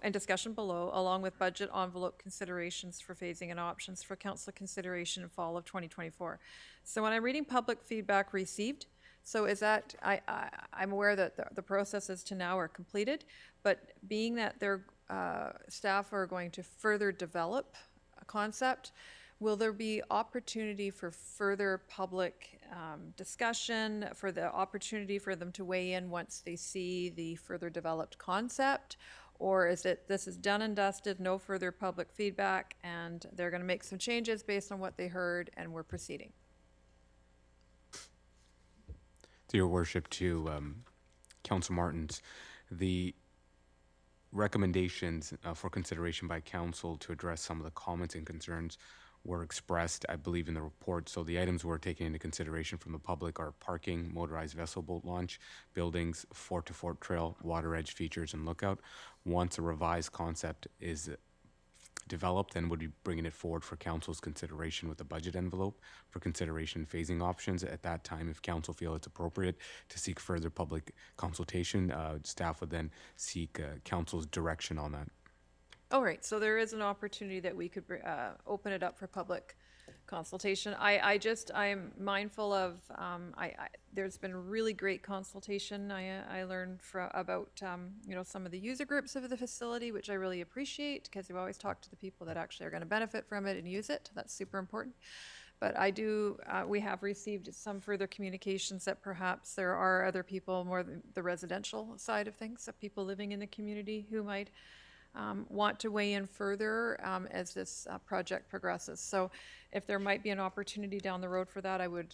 along with budget envelope considerations for phasing and options for council consideration in fall of 2024. So when I'm reading public feedback received, so is that, I'm aware that the processes to now are completed, but being that their staff are going to further develop a concept, will there be opportunity for further public discussion, for the opportunity for them to weigh in once they see the further developed concept? Or is it, this is done and dusted, no further public feedback, and they're going to make some changes based on what they heard, and we're proceeding? To your worship, to Council Martins, the recommendations for consideration by council to address some of the comments and concerns were expressed, I believe, in the report. So the items we're taking into consideration from the public are parking, motorized vessel boat launch, buildings, fort-to-fort trail, water edge features, and lookout. Once a revised concept is developed, then would be bringing it forward for council's consideration with the budget envelope for consideration phasing options. At that time, if council feel it's appropriate to seek further public consultation, staff would then seek council's direction on that. All right, so there is an opportunity that we could open it up for public consultation. I'm mindful of, there's been really great consultation. I learned about, some of the user groups of the facility, which I really appreciate, because you always talk to the people that actually are going to benefit from it and use it. That's super important. But we have received some further communications that perhaps there are other people, more the residential side of things, of people living in the community who might want to weigh in further as this project progresses. So if there might be an opportunity down the road for that, I would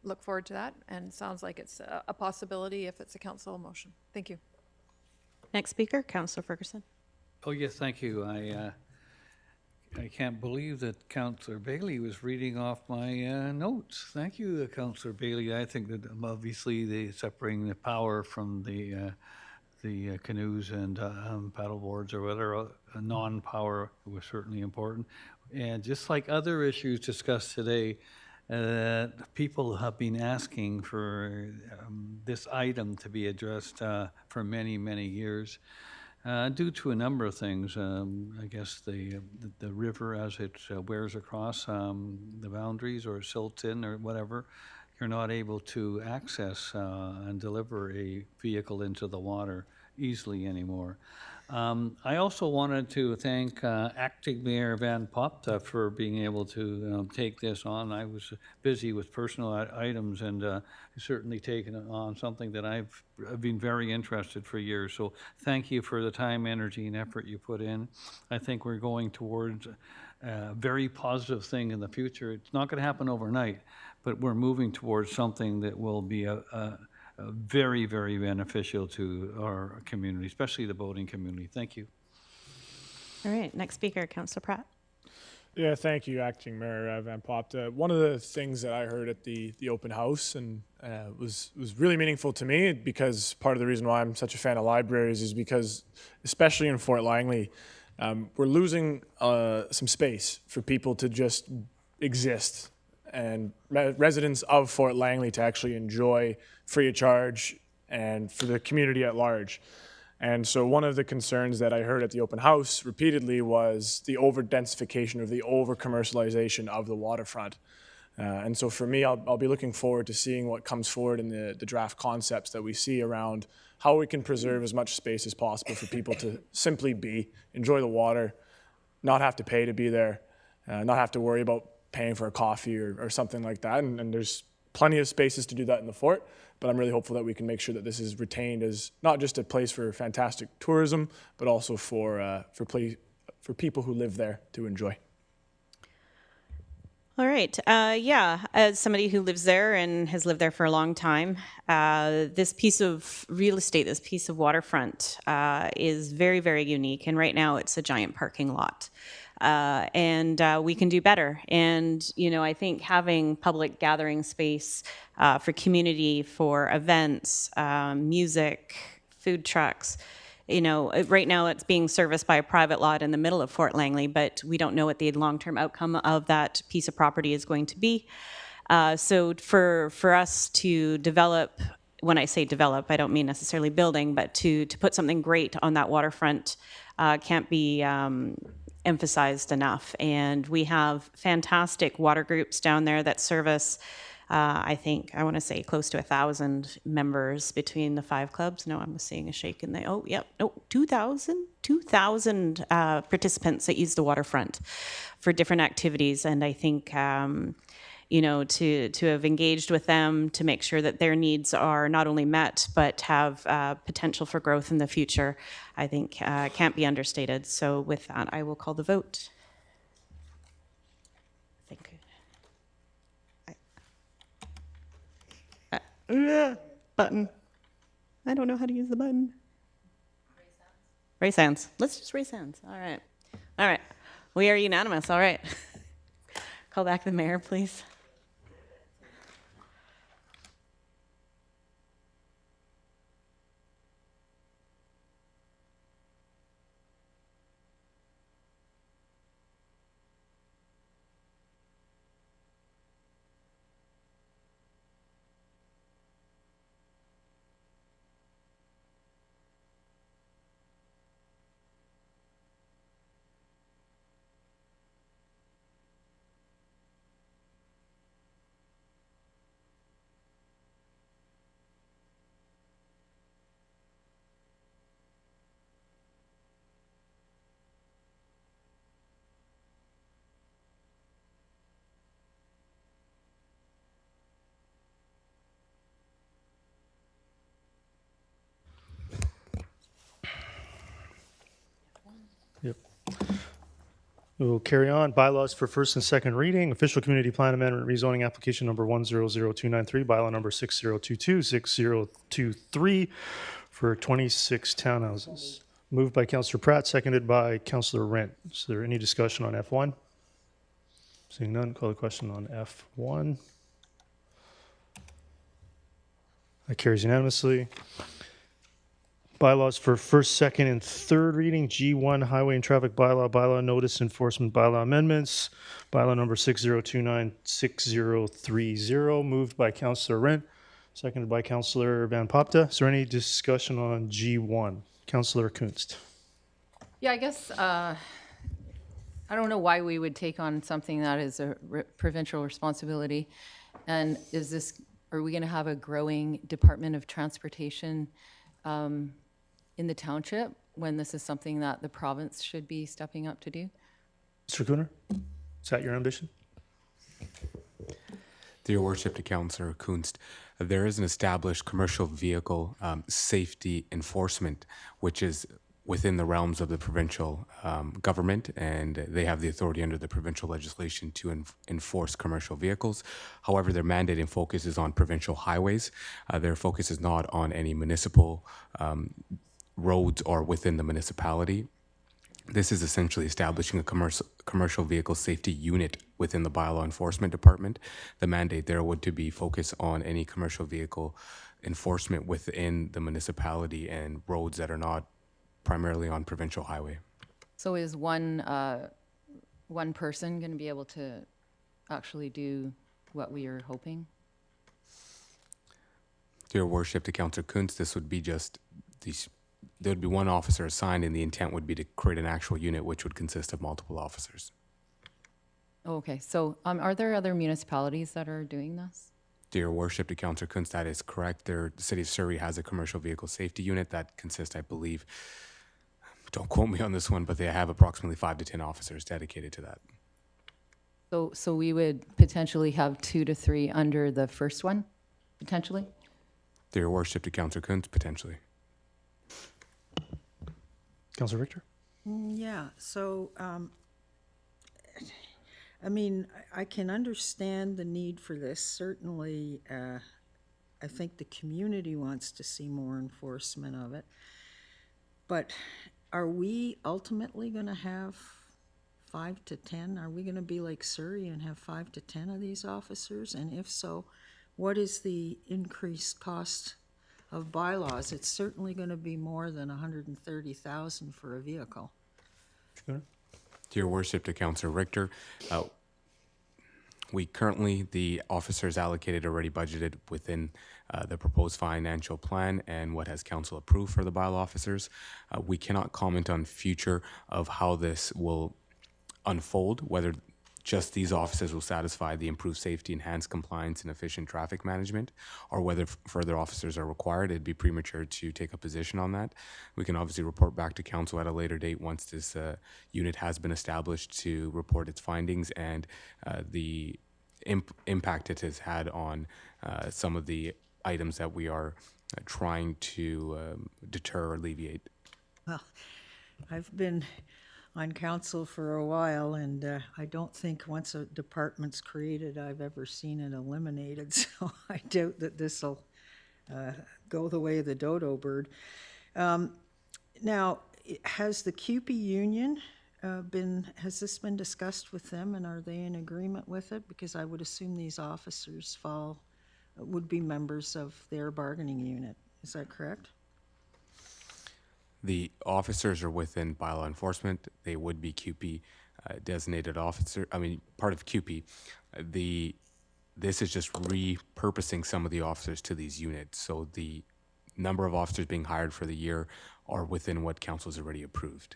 look forward to that, and sounds like it's a possibility if it's a council motion. Thank you. Next speaker, Councillor Ferguson. Oh, yes, thank you. I can't believe that Councillor Bailey was reading off my notes. Thank you, Councillor Bailey. I think that obviously the separating the power from the canoes and paddle boards or whatever, non-power was certainly important. And just like other issues discussed today, people have been asking for this item to be addressed for many, many years due to a number of things. I guess the river as it wears across the boundaries or silts in or whatever, you're not able to access and deliver a vehicle into the water easily anymore. I also wanted to thank Acting Mayor Van Popta for being able to take this on. I was busy with personal items and certainly taken on something that I've been very interested for years. So thank you for the time, energy, and effort you put in. I think we're going towards a very positive thing in the future. It's not going to happen overnight, but we're moving towards something that will be very, very beneficial to our community, especially the boating community. Thank you. All right, next speaker, Councillor Pratt. Yeah, thank you, Acting Mayor Van Popta. One of the things that I heard at the open house and was really meaningful to me, because part of the reason why I'm such a fan of libraries is because, especially in Fort Langley, we're losing some space for people to just exist and residents of Fort Langley to actually enjoy free of charge and for the community at large. And so one of the concerns that I heard at the open house repeatedly was the over-densification or the over-commercialization of the waterfront. And so for me, I'll be looking forward to seeing what comes forward in the draft concepts that we see around how we can preserve as much space as possible for people to simply enjoy the water, not have to pay to be there, not have to worry about paying for a coffee or something like that. And there's plenty of spaces to do that in the fort, but I'm really hopeful that we can make sure that this is retained as not just a place for fantastic tourism, but also for people who live there to enjoy. All right. Yeah, as somebody who lives there and has lived there for a long time, this piece of real estate, this piece of waterfront is very, very unique. And right now it's a giant parking lot. and we can do better. And, you know, I think having public gathering space for community, for events, music, food trucks, you know, right now it's being serviced by a private lot in the middle of Fort Langley, but we don't know what the long-term outcome of that piece of property is going to be. So for us to develop, when I say develop, I don't mean necessarily building, but to put something great on that waterfront can't be emphasized enough. And we have fantastic water groups down there that service, I think, I want to say close to 1,000 members between the 5 clubs. No, I'm seeing a shake in the, oh, yep, no, 2,000 participants that use the waterfront for different activities. And I think, you know, to have engaged with them to make sure that their needs are not only met, but have potential for growth in the future, I think can't be understated. So with that, I will call the vote. Button. I don't know how to use the button. Raise hands. Let's just raise hands. All right. All right. We are unanimous. All right. Call back the mayor, please. Yep. We'll carry on. Bylaws for first and second reading. Official community plan amendment rezoning application number 100293, bylaw number 6022-6023 for 26 townhouses. Moved by Councillor Pratt, seconded by Councillor Rent. Is there any discussion on F1? Seeing none, call the question on F1. That carries unanimously. Bylaws for first, second, and third reading. G1, Highway and Traffic Bylaw, Bylaw Notice Enforcement Bylaw Amendments. Bylaw number 6029-6030. Moved by Councillor Rent, seconded by Councillor Van Popta. Is there any discussion on G1? Councillor Kunst. Yeah, I guess I don't know why we would take on something that is a provincial responsibility. And are we going to have a growing Department of Transportation in the township when this is something that the province should be stepping up to do? Mr. Cooner, is that your ambition? Through your worship to Councillor Kunst, there is an established commercial vehicle safety enforcement, which is within the realms of the provincial government, and they have the authority under the provincial legislation to enforce commercial vehicles. However, their mandate and focus is on provincial highways. Their focus is not on any municipal roads or within the municipality. This is essentially establishing a commercial vehicle safety unit within the bylaw enforcement department. The mandate there would to be focused on any commercial vehicle enforcement within the municipality and roads that are not primarily on provincial highway. So is one person going to be able to actually do what we are hoping? Your worship to Councillor Kunst, this would be just these. There would be one officer assigned, and the intent would be to create an actual unit which would consist of multiple officers. Okay, so are there other municipalities that are doing this? Dear worship to Councillor Kunst, that is correct. The city of Surrey has a commercial vehicle safety unit that consists, I believe, don't quote me on this one, but they have approximately 5 to 10 officers dedicated to that. So we would potentially have 2 to 3 under the first one, potentially? Dear worship to Councillor Kunst, potentially. Councillor Richter? Yeah, so, I mean, I can understand the need for this. Certainly, I think the community wants to see more enforcement of it. But are we ultimately going to have 5 to 10? Are we gonna be like Surrey and have 5 to 10 of these officers? And if so, what is the increased cost of bylaws? It's certainly gonna be more than 130,000 for a vehicle. Schooner? To your worship, to Councillor Richter, we currently, the officers allocated already budgeted within the proposed financial plan and what has council approved for the bylaw officers. We cannot comment on future of how this will unfold, whether just these officers will satisfy the improved safety, enhanced compliance, and efficient traffic management, or whether further officers are required. It'd be premature to take a position on that. We can obviously report back to council at a later date once this unit has been established to report its findings and the impact it has had on some of the items that we are trying to deter or alleviate. Well, I've been on council for a while, and I don't think once a department's created, I've ever seen it eliminated, so I doubt that this'll go the way of the dodo bird. Now, has the CUPE union has this been discussed with them, and are they in agreement with it? Because I would assume these officers would be members of their bargaining unit. Is that correct? The officers are within bylaw enforcement. They would be CUPE designated officer. I mean, part of CUPE. This is just repurposing some of the officers to these units. So the number of officers being hired for the year are within what council's already approved.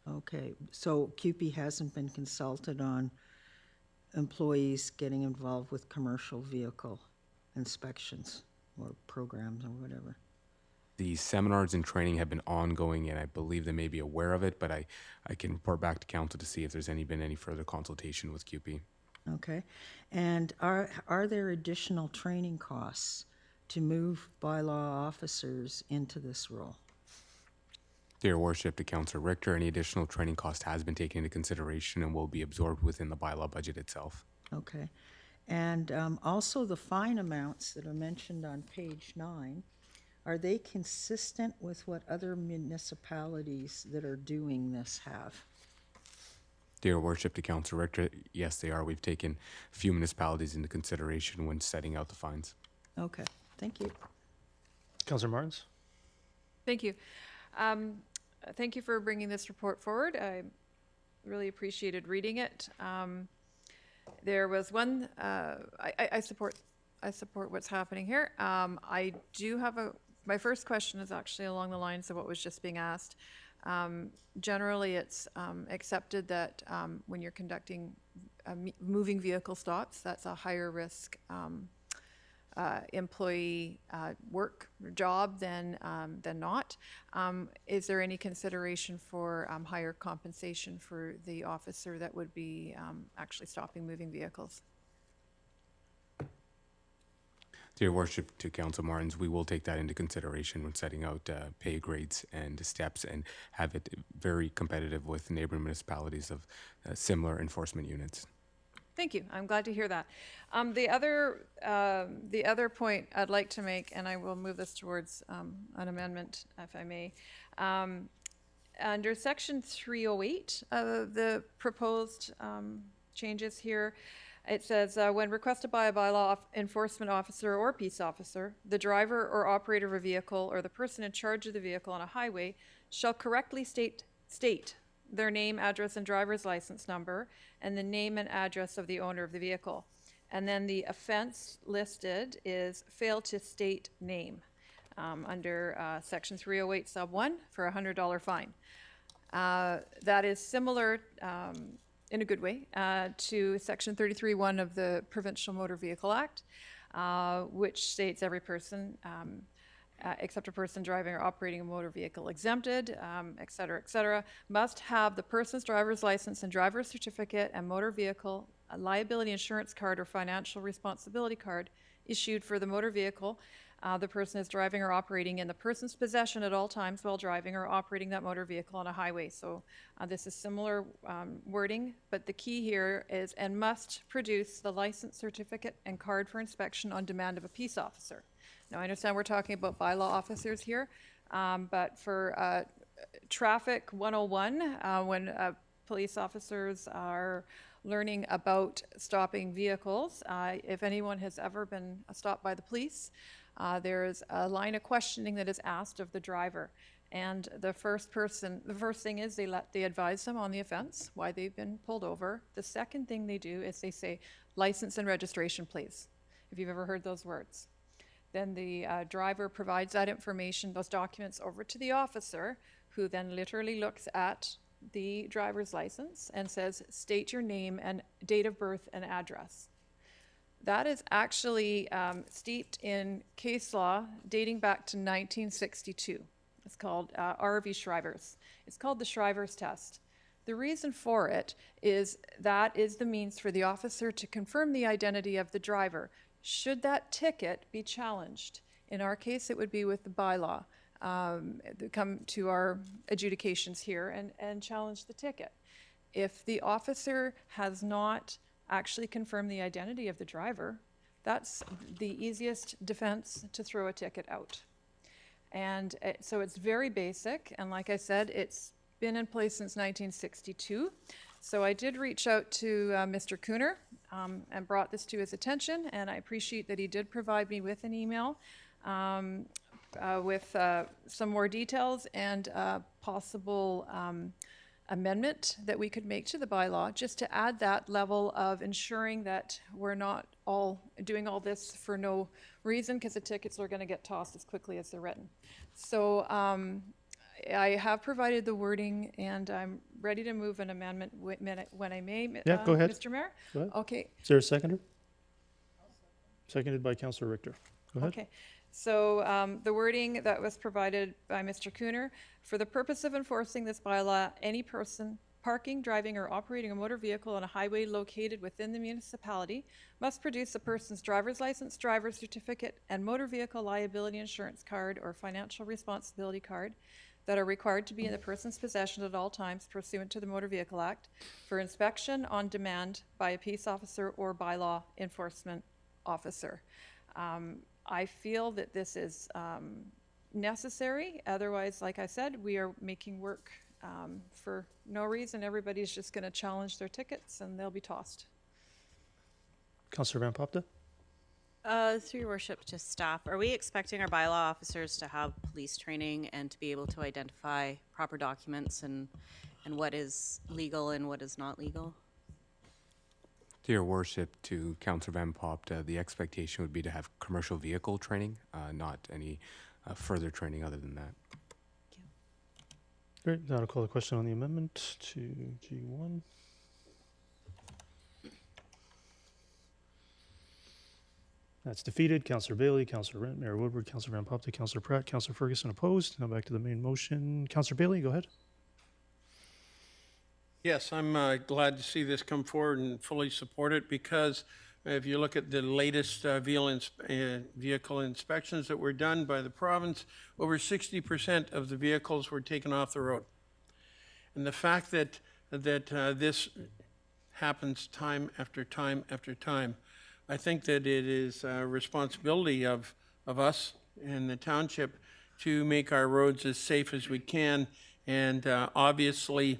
Okay, so CUPE hasn't been consulted on employees getting involved with commercial vehicle inspections or programs or whatever? The seminars and training have been ongoing, and I believe they may be aware of it, but I can report back to council to see if there's been any further consultation with CUPE. Okay, and are there additional training costs to move bylaw officers into this role? Dear Worship, to Councillor Richter, any additional training cost has been taken into consideration and will be absorbed within the bylaw budget itself. Okay, and also the fine amounts that are mentioned on page 9, are they consistent with what other municipalities that are doing this have? Dear Worship, to Councillor Richter, yes, they are. We've taken a few municipalities into consideration when setting out the fines. Okay, thank you. Councillor Martins? Thank you. Thank you for bringing this report forward. I really appreciated reading it. There was one, I support what's happening here. I do have my first question is actually along the lines of what was just being asked. Generally, it's accepted that when you're conducting moving vehicle stops, that's a higher risk employee work or job than not. Is there any consideration for higher compensation for the officer that would be actually stopping moving vehicles? Dear Worship, to Council Martins, we will take that into consideration when setting out pay grades and steps and have it very competitive with neighboring municipalities of similar enforcement units. Thank you. I'm glad to hear that. The other point I'd like to make, and I will move this towards an amendment, if I may. Under section 308 of the proposed changes here, it says, when requested by a bylaw enforcement officer or peace officer, the driver or operator of a vehicle or the person in charge of the vehicle on a highway shall correctly state their name, address, and driver's license number, and the name and address of the owner of the vehicle. And then the offense listed is fail to state name under section 308 sub 1 for a $100 fine. That is similar in a good way to section 33(1) of the Provincial Motor Vehicle Act, which states every person except a person driving or operating a motor vehicle exempted, et cetera, must have the person's driver's license and driver's certificate and motor vehicle, a liability insurance card or financial responsibility card issued for the motor vehicle the person is driving or operating in the person's possession at all times while driving or operating that motor vehicle on a highway. So this is similar wording, but the key here is and must produce the license, certificate, and card for inspection on demand of a peace officer. Now, I understand we're talking about bylaw officers here, but for traffic 101, when police officers are learning about stopping vehicles. If anyone has ever been stopped by the police, there is a line of questioning that is asked of the driver. And the first thing is they advise them on the offense, why they've been pulled over. The second thing they do is they say, license and registration, please, if you've ever heard those words. Then the driver provides that information, those documents, over to the officer, who then literally looks at the driver's license and says, state your name and date of birth and address. That is actually steeped in case law dating back to 1962. It's called R.V. Shrivers. It's called the Shrivers test. The reason for it is that is the means for the officer to confirm the identity of the driver. Should that ticket be challenged? In our case, it would be with the bylaw. Come to our adjudications here and challenge the ticket. If the officer has not actually confirmed the identity of the driver, that's the easiest defense to throw a ticket out. And so it's very basic, and like I said, it's been in place since 1962. So I did reach out to Mr. Cooner and brought this to his attention, and I appreciate that he did provide me with an email with some more details and possible amendment that we could make to the bylaw, just to add that level of ensuring that we're not all doing all this for no reason, because the tickets are going to get tossed as quickly as they're written. So I have provided the wording, and I'm ready to move an amendment when I may. Yeah, go ahead. Mr. Mayor? Go ahead. Okay. Is there a seconder? Seconded by Councillor Richter. Go ahead. Okay. So the wording that was provided by Mr. Cooner, for the purpose of enforcing this bylaw, any person parking, driving, or operating a motor vehicle on a highway located within the municipality must produce a person's driver's license, driver's certificate, and motor vehicle liability insurance card or financial responsibility card that are required to be in the person's possession at all times pursuant to the Motor Vehicle Act for inspection on demand by a peace officer or bylaw enforcement officer. I feel that this is necessary. Otherwise, like I said, we are making work for no reason. Everybody's just going to challenge their tickets and they'll be tossed. Councillor Van Popta? Through your worship, to staff, are we expecting our bylaw officers to have police training and to be able to identify proper documents and what is legal and what is not legal? To your worship, to Councillor Van Popta, the expectation would be to have commercial vehicle training, not any further training other than that. Great. Now I'll call the question on the amendment to G1. That's defeated. Councillor Bailey, Councillor Rent, Mayor Woodward, Councillor Van Popta, Councillor Pratt, Councillor Ferguson opposed. Now back to the main motion. Councillor Bailey, go ahead. Yes, I'm glad to see this come forward and fully support it, because if you look at the latest vehicle inspections that were done by the province, over 60% of the vehicles were taken off the road. And the fact that this happens time after time after time, I think that it is a responsibility of us in the township to make our roads as safe as we can. And obviously,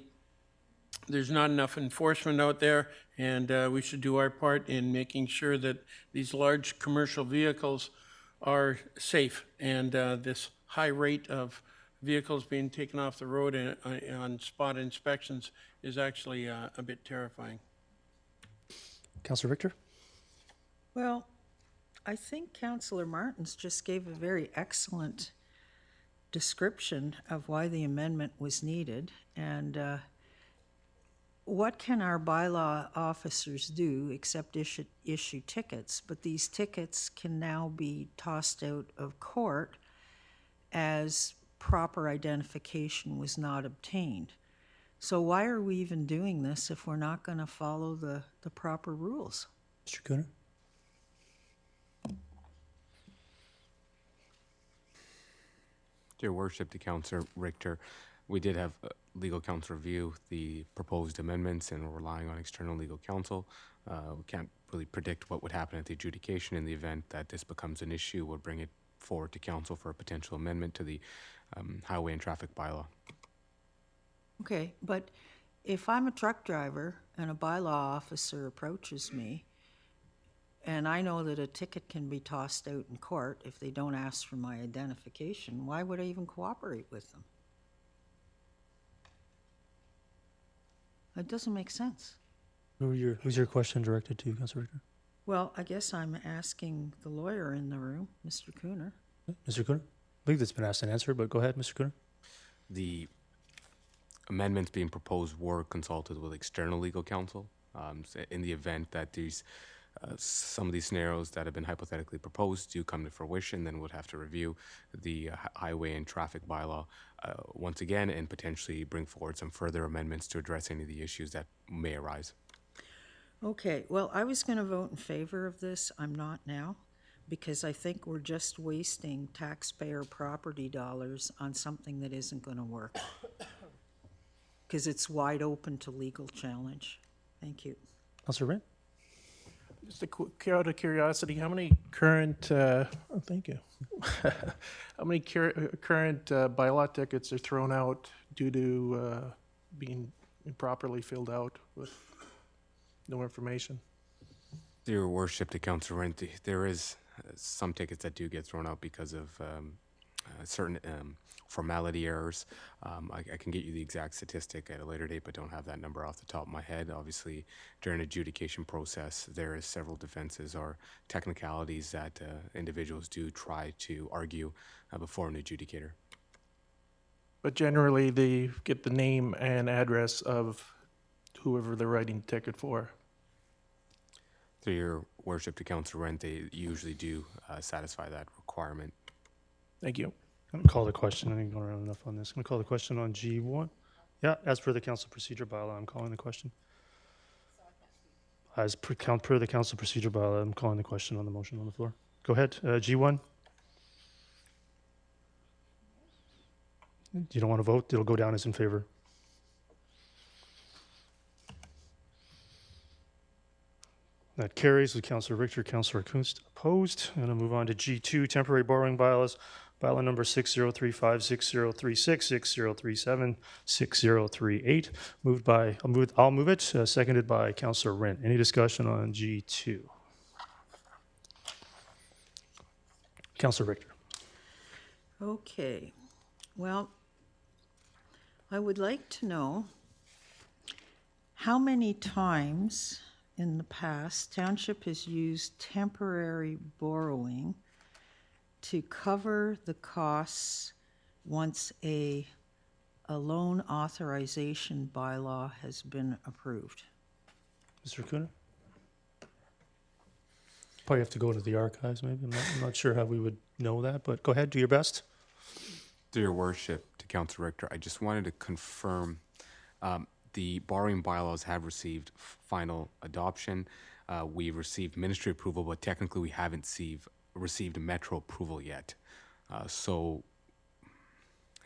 there's not enough enforcement out there, and we should do our part in making sure that these large commercial vehicles are safe. And this high rate of vehicles being taken off the road on spot inspections is actually a bit terrifying. Councillor Richter? Well, I think Councillor Martins just gave a very excellent description of why the amendment was needed. And what can our bylaw officers do except issue tickets? But these tickets can now be tossed out of court as proper identification was not obtained. So why are we even doing this if we're not going to follow the proper rules? Mr. Cooner? Your worship, to Councillor Richter, we did have legal counsel review the proposed amendments, and we're relying on external legal counsel. We can't really predict what would happen at the adjudication. In the event that this becomes an issue, we'll bring it forward to council for a potential amendment to the highway and traffic bylaw. Okay, but if I'm a truck driver and a bylaw officer approaches me, and I know that a ticket can be tossed out in court if they don't ask for my identification, why would I even cooperate with them? It doesn't make sense. Who's your question directed to, Councilor Richter? Well, I guess I'm asking the lawyer in the room, Mr. Cooner. Mr. Cooner? I believe that's been asked and answered, but go ahead, Mr. Cooner. The amendments being proposed were consulted with external legal counsel. In the event that these some of these scenarios that have been hypothetically proposed do come to fruition, then we'll have to review the highway and traffic bylaw once again and potentially bring forward some further amendments to address any of the issues that may arise. Okay, well, I was going to vote in favor of this. I'm not now, because I think we're just wasting taxpayer property dollars on something that isn't going to work. Because it's wide open to legal challenge. Thank you. Councilor Rent? Just out of curiosity, how many current, thank you. How many current bylaw tickets are thrown out due to being improperly filled out with no information? Your worship, to Councilor Rent, there is some tickets that do get thrown out because of certain formality errors. I can get you the exact statistic at a later date, but don't have that number off the top of my head. Obviously, during adjudication process, there is several defenses or technicalities that individuals do try to argue before an adjudicator. But generally, they get the name and address of whoever they're writing the ticket for. Through your worship, to Councilor Rent, they usually do satisfy that requirement. Thank you. I'm going to call the question. I didn't go around enough on this. I'm going to call the question on G1. Yeah, as per the council procedure bylaw, I'm calling the question. As per the council procedure bylaw, I'm calling the question on the motion on the floor. Go ahead, G1. You don't want to vote? It'll go down as in favor. That carries with Councilor Richter, Councilor Kunst opposed. And I'll move on to G2, temporary borrowing bylaws. Bylaw number 6035, 6036, 6037, 6038. I'll move it. Seconded by Councilor Rent. Any discussion on G2? Councilor Richter. Okay. Well, I would like to know how many times in the past Township has used temporary borrowing to cover the costs once a loan authorization bylaw has been approved. Mr. Cooner? Probably have to go to the archives, maybe. I'm not sure how we would know that, but go ahead, do your best. Through your worship, to Councilor Richter, I just wanted to confirm the borrowing bylaws have received final adoption. We've received ministry approval, but technically we haven't received Metro approval yet. So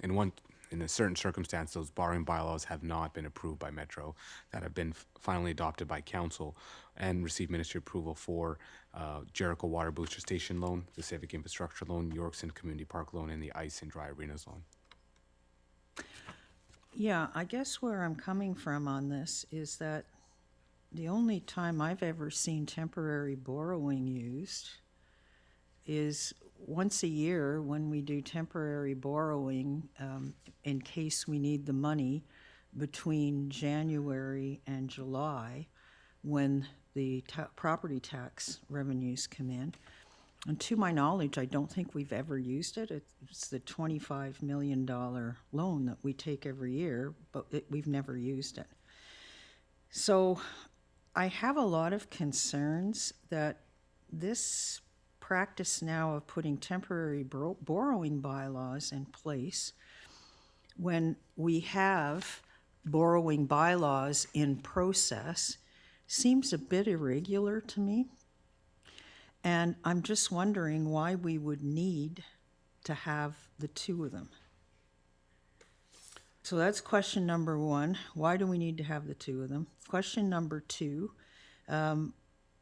in a certain circumstance, those borrowing bylaws have not been approved by Metro, that have been finally adopted by council and received ministry approval for Jericho Water Booster Station loan, the Civic Infrastructure loan, Yorkson Community Park loan, and the Ice and Dry Arenas loan. Yeah, I guess where I'm coming from on this is that the only time I've ever seen temporary borrowing used is once a year when we do temporary borrowing in case we need the money between January and July when the property tax revenues come in. And to my knowledge, I don't think we've ever used it. It's the $25 million loan that we take every year, but we've never used it. So I have a lot of concerns that this practice now of putting temporary borrowing bylaws in place when we have borrowing bylaws in process seems a bit irregular to me. And I'm just wondering why we would need to have the two of them. So that's question number one. Why do we need to have the two of them? Question number two,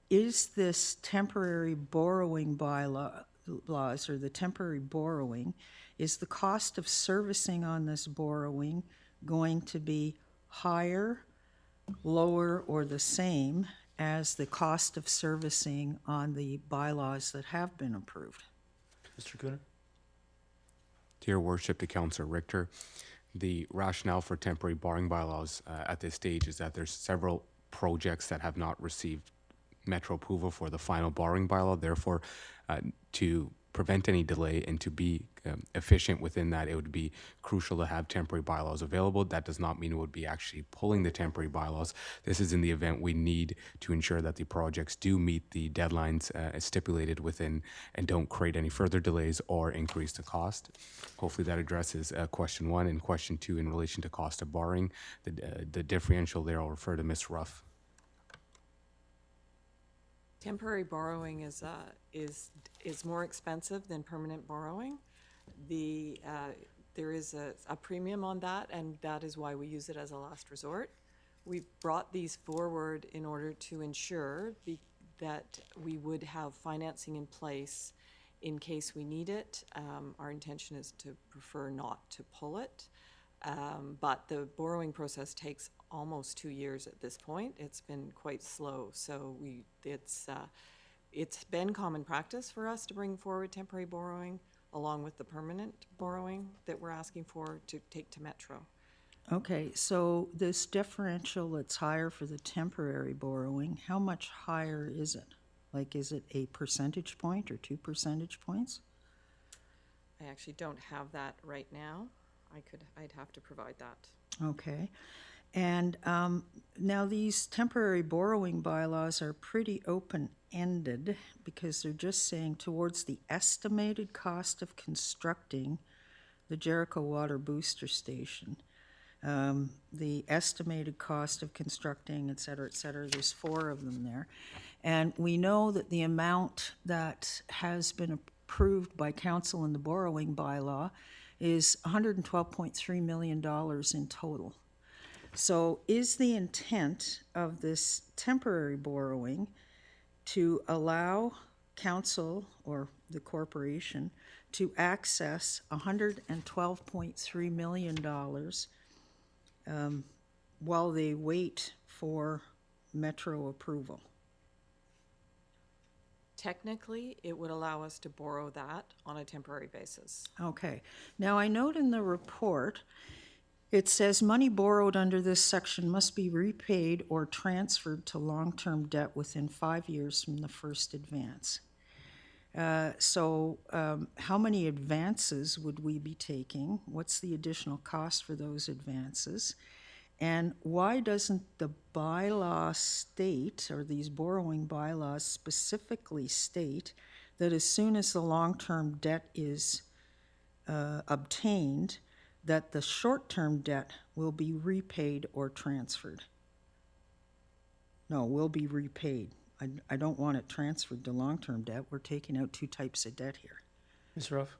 is this temporary borrowing bylaws or the temporary borrowing, is the cost of servicing on this borrowing going to be higher lower or the same as the cost of servicing on the bylaws that have been approved? Mr. Cooner? To your worship, to Councillor Richter, the rationale for temporary borrowing bylaws at this stage is that there's several projects that have not received Metro approval for the final borrowing bylaw. Therefore, to prevent any delay and to be efficient within that, it would be crucial to have temporary bylaws available. That does not mean it would be actually pulling the temporary bylaws. This is in the event we need to ensure that the projects do meet the deadlines stipulated within and don't create any further delays or increase the cost. Hopefully that addresses question one. And question two, in relation to cost of borrowing, the differential there, I'll refer to Ms. Ruff. Temporary borrowing is more expensive than permanent borrowing. There is a premium on that, and that is why we use it as a last resort. We brought these forward in order to ensure that we would have financing in place in case we need it. Our intention is to prefer not to pull it, but the borrowing process takes almost 2 years at this point. It's been quite slow, so it's been common practice for us to bring forward temporary borrowing along with the permanent borrowing that we're asking for to take to Metro. Okay, so this differential that's higher for the temporary borrowing, how much higher is it? Like, is it a percentage point or 2 percentage points? I actually don't have that right now. I'd have to provide that. Okay. And now these temporary borrowing bylaws are pretty open-ended because they're just saying towards the estimated cost of constructing the Jericho Water Booster Station, the estimated cost of constructing, et cetera, there's 4 of them there. And we know that the amount that has been approved by council in the borrowing bylaw is $112.3 million in total. So is the intent of this temporary borrowing to allow council or the corporation to access $112.3 million while they wait for Metro approval? Technically, it would allow us to borrow that on a temporary basis. Okay. Now, I note in the report, it says money borrowed under this section must be repaid or transferred to long-term debt within 5 years from the first advance. So how many advances would we be taking? What's the additional cost for those advances? And why doesn't the bylaw state, or these borrowing bylaws specifically state, that as soon as the long-term debt is obtained, that the short-term debt will be repaid or transferred? No, will be repaid. I don't want it transferred to long-term debt. We're taking out 2 types of debt here. Ms. Ruff?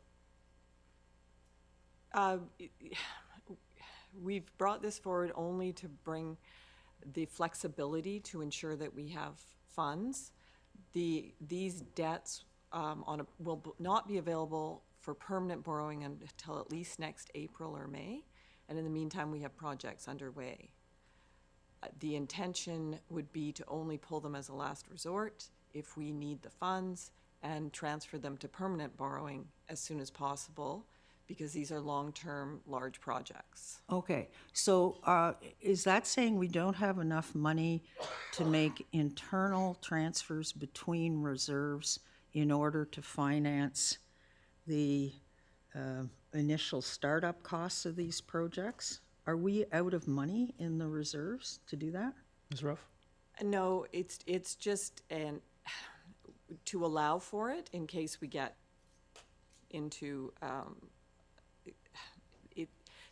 We've brought this forward only to bring the flexibility to ensure that we have funds. These debts will not be available for permanent borrowing until at least next April or May, and in the meantime we have projects underway. The intention would be to only pull them as a last resort if we need the funds and transfer them to permanent borrowing as soon as possible, because these are long-term, large projects. Okay, so is that saying we don't have enough money to make internal transfers between reserves in order to finance the initial startup costs of these projects? Are we out of money in the reserves to do that? Ms. Ruff? No, it's just to allow for it in case we get into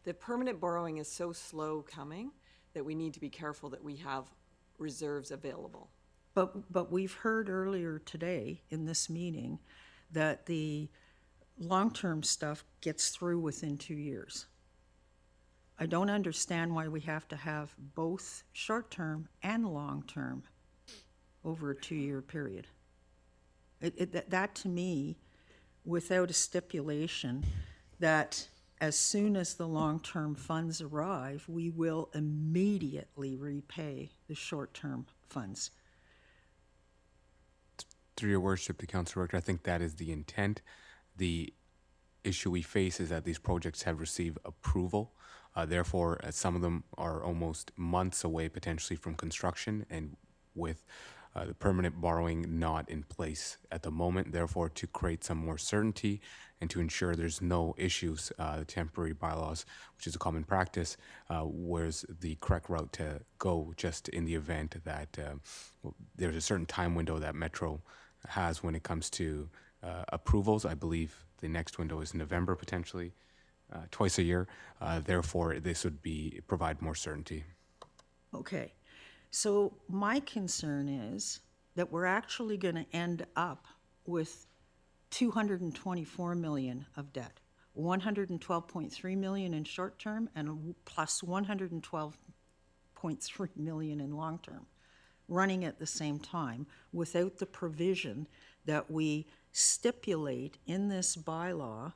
the permanent borrowing is so slow coming that we need to be careful that we have reserves available. But we've heard earlier today in this meeting that the long-term stuff gets through within 2 years. I don't understand why we have to have both short-term and long-term over a 2-year period. That to me, without a stipulation that as soon as the long-term funds arrive, we will immediately repay the short-term funds. Through your worship, the council director, I think that is the intent. The issue we face is that these projects have received approval. Therefore, some of them are almost months away potentially from construction, and with the permanent borrowing not in place at the moment. Therefore, to create some more certainty and to ensure there's no issues, the temporary bylaws, which is a common practice, where's the correct route to go just in the event that there's a certain time window that Metro has when it comes to approvals. I believe the next window is November potentially, twice a year. Therefore, this would provide more certainty. Okay, so my concern is that we're actually going to end up with 224 million of debt, 112.3 million in short term and plus 112.3 million in long term, running at the same time without the provision that we stipulate in this bylaw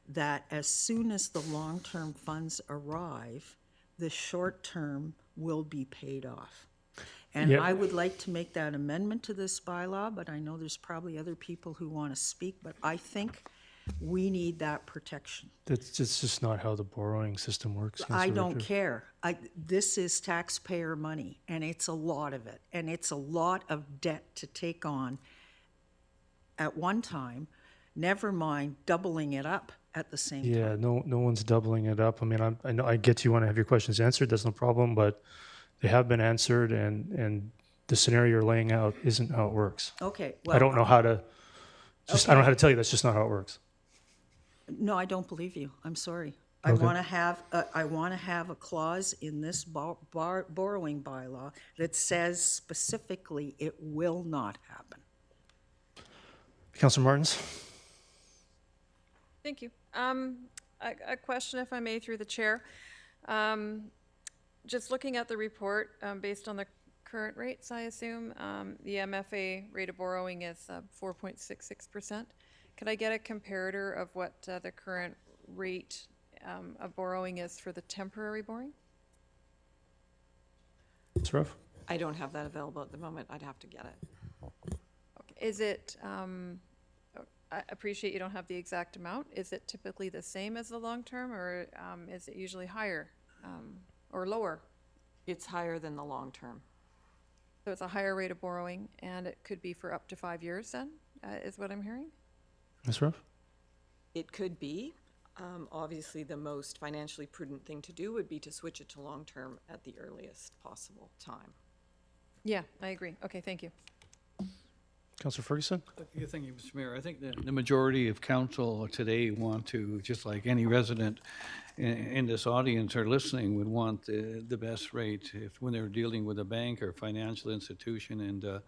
that as soon as the long-term funds arrive, the short-term will be paid off. And Yep. I would like to make that amendment to this bylaw, but I know there's probably other people who want to speak, but I think we need that protection. That's just not how the borrowing system works. I Councillor don't Richter. care. This is taxpayer money, and it's a lot of it, and it's a lot of debt to take on at one time, never mind doubling it up at the same time. Yeah, no one's doubling it up. I mean, I know I get you want to have your questions answered. That's no problem, but they have been answered, and the scenario you're laying out isn't how it works. Okay, I don't know how to. I don't know how to tell you. That's just not how it works. No, I don't believe you. I'm sorry. I Okay. want to have a clause in this borrowing bylaw that says specifically it will not happen. Councillor Martins. Thank you. A question, if I may, through the chair. Just looking at the report, based on the current rates, I assume, the MFA rate of borrowing is 4.66%. Could I get a comparator of what the current rate of borrowing is for the temporary borrowing? It's rough. I don't have that available at the moment. I'd have to get it. Okay. Is it, I appreciate you don't have the exact amount. Is it typically the same as the long term, or is it usually higher or lower? It's higher than the long term. So it's a higher rate of borrowing, and it could be for up to 5 years then, is what I'm hearing? Ms. Ruff? It could be. Obviously, the most financially prudent thing to do would be to switch it to long term at the earliest possible time. Yeah, I agree. Okay, thank you. Councillor Ferguson? Thank you, Mr. Mayor. I think the majority of council today want to, just like any resident in this audience or listening, would want the best rate when they're dealing with a bank or financial institution. And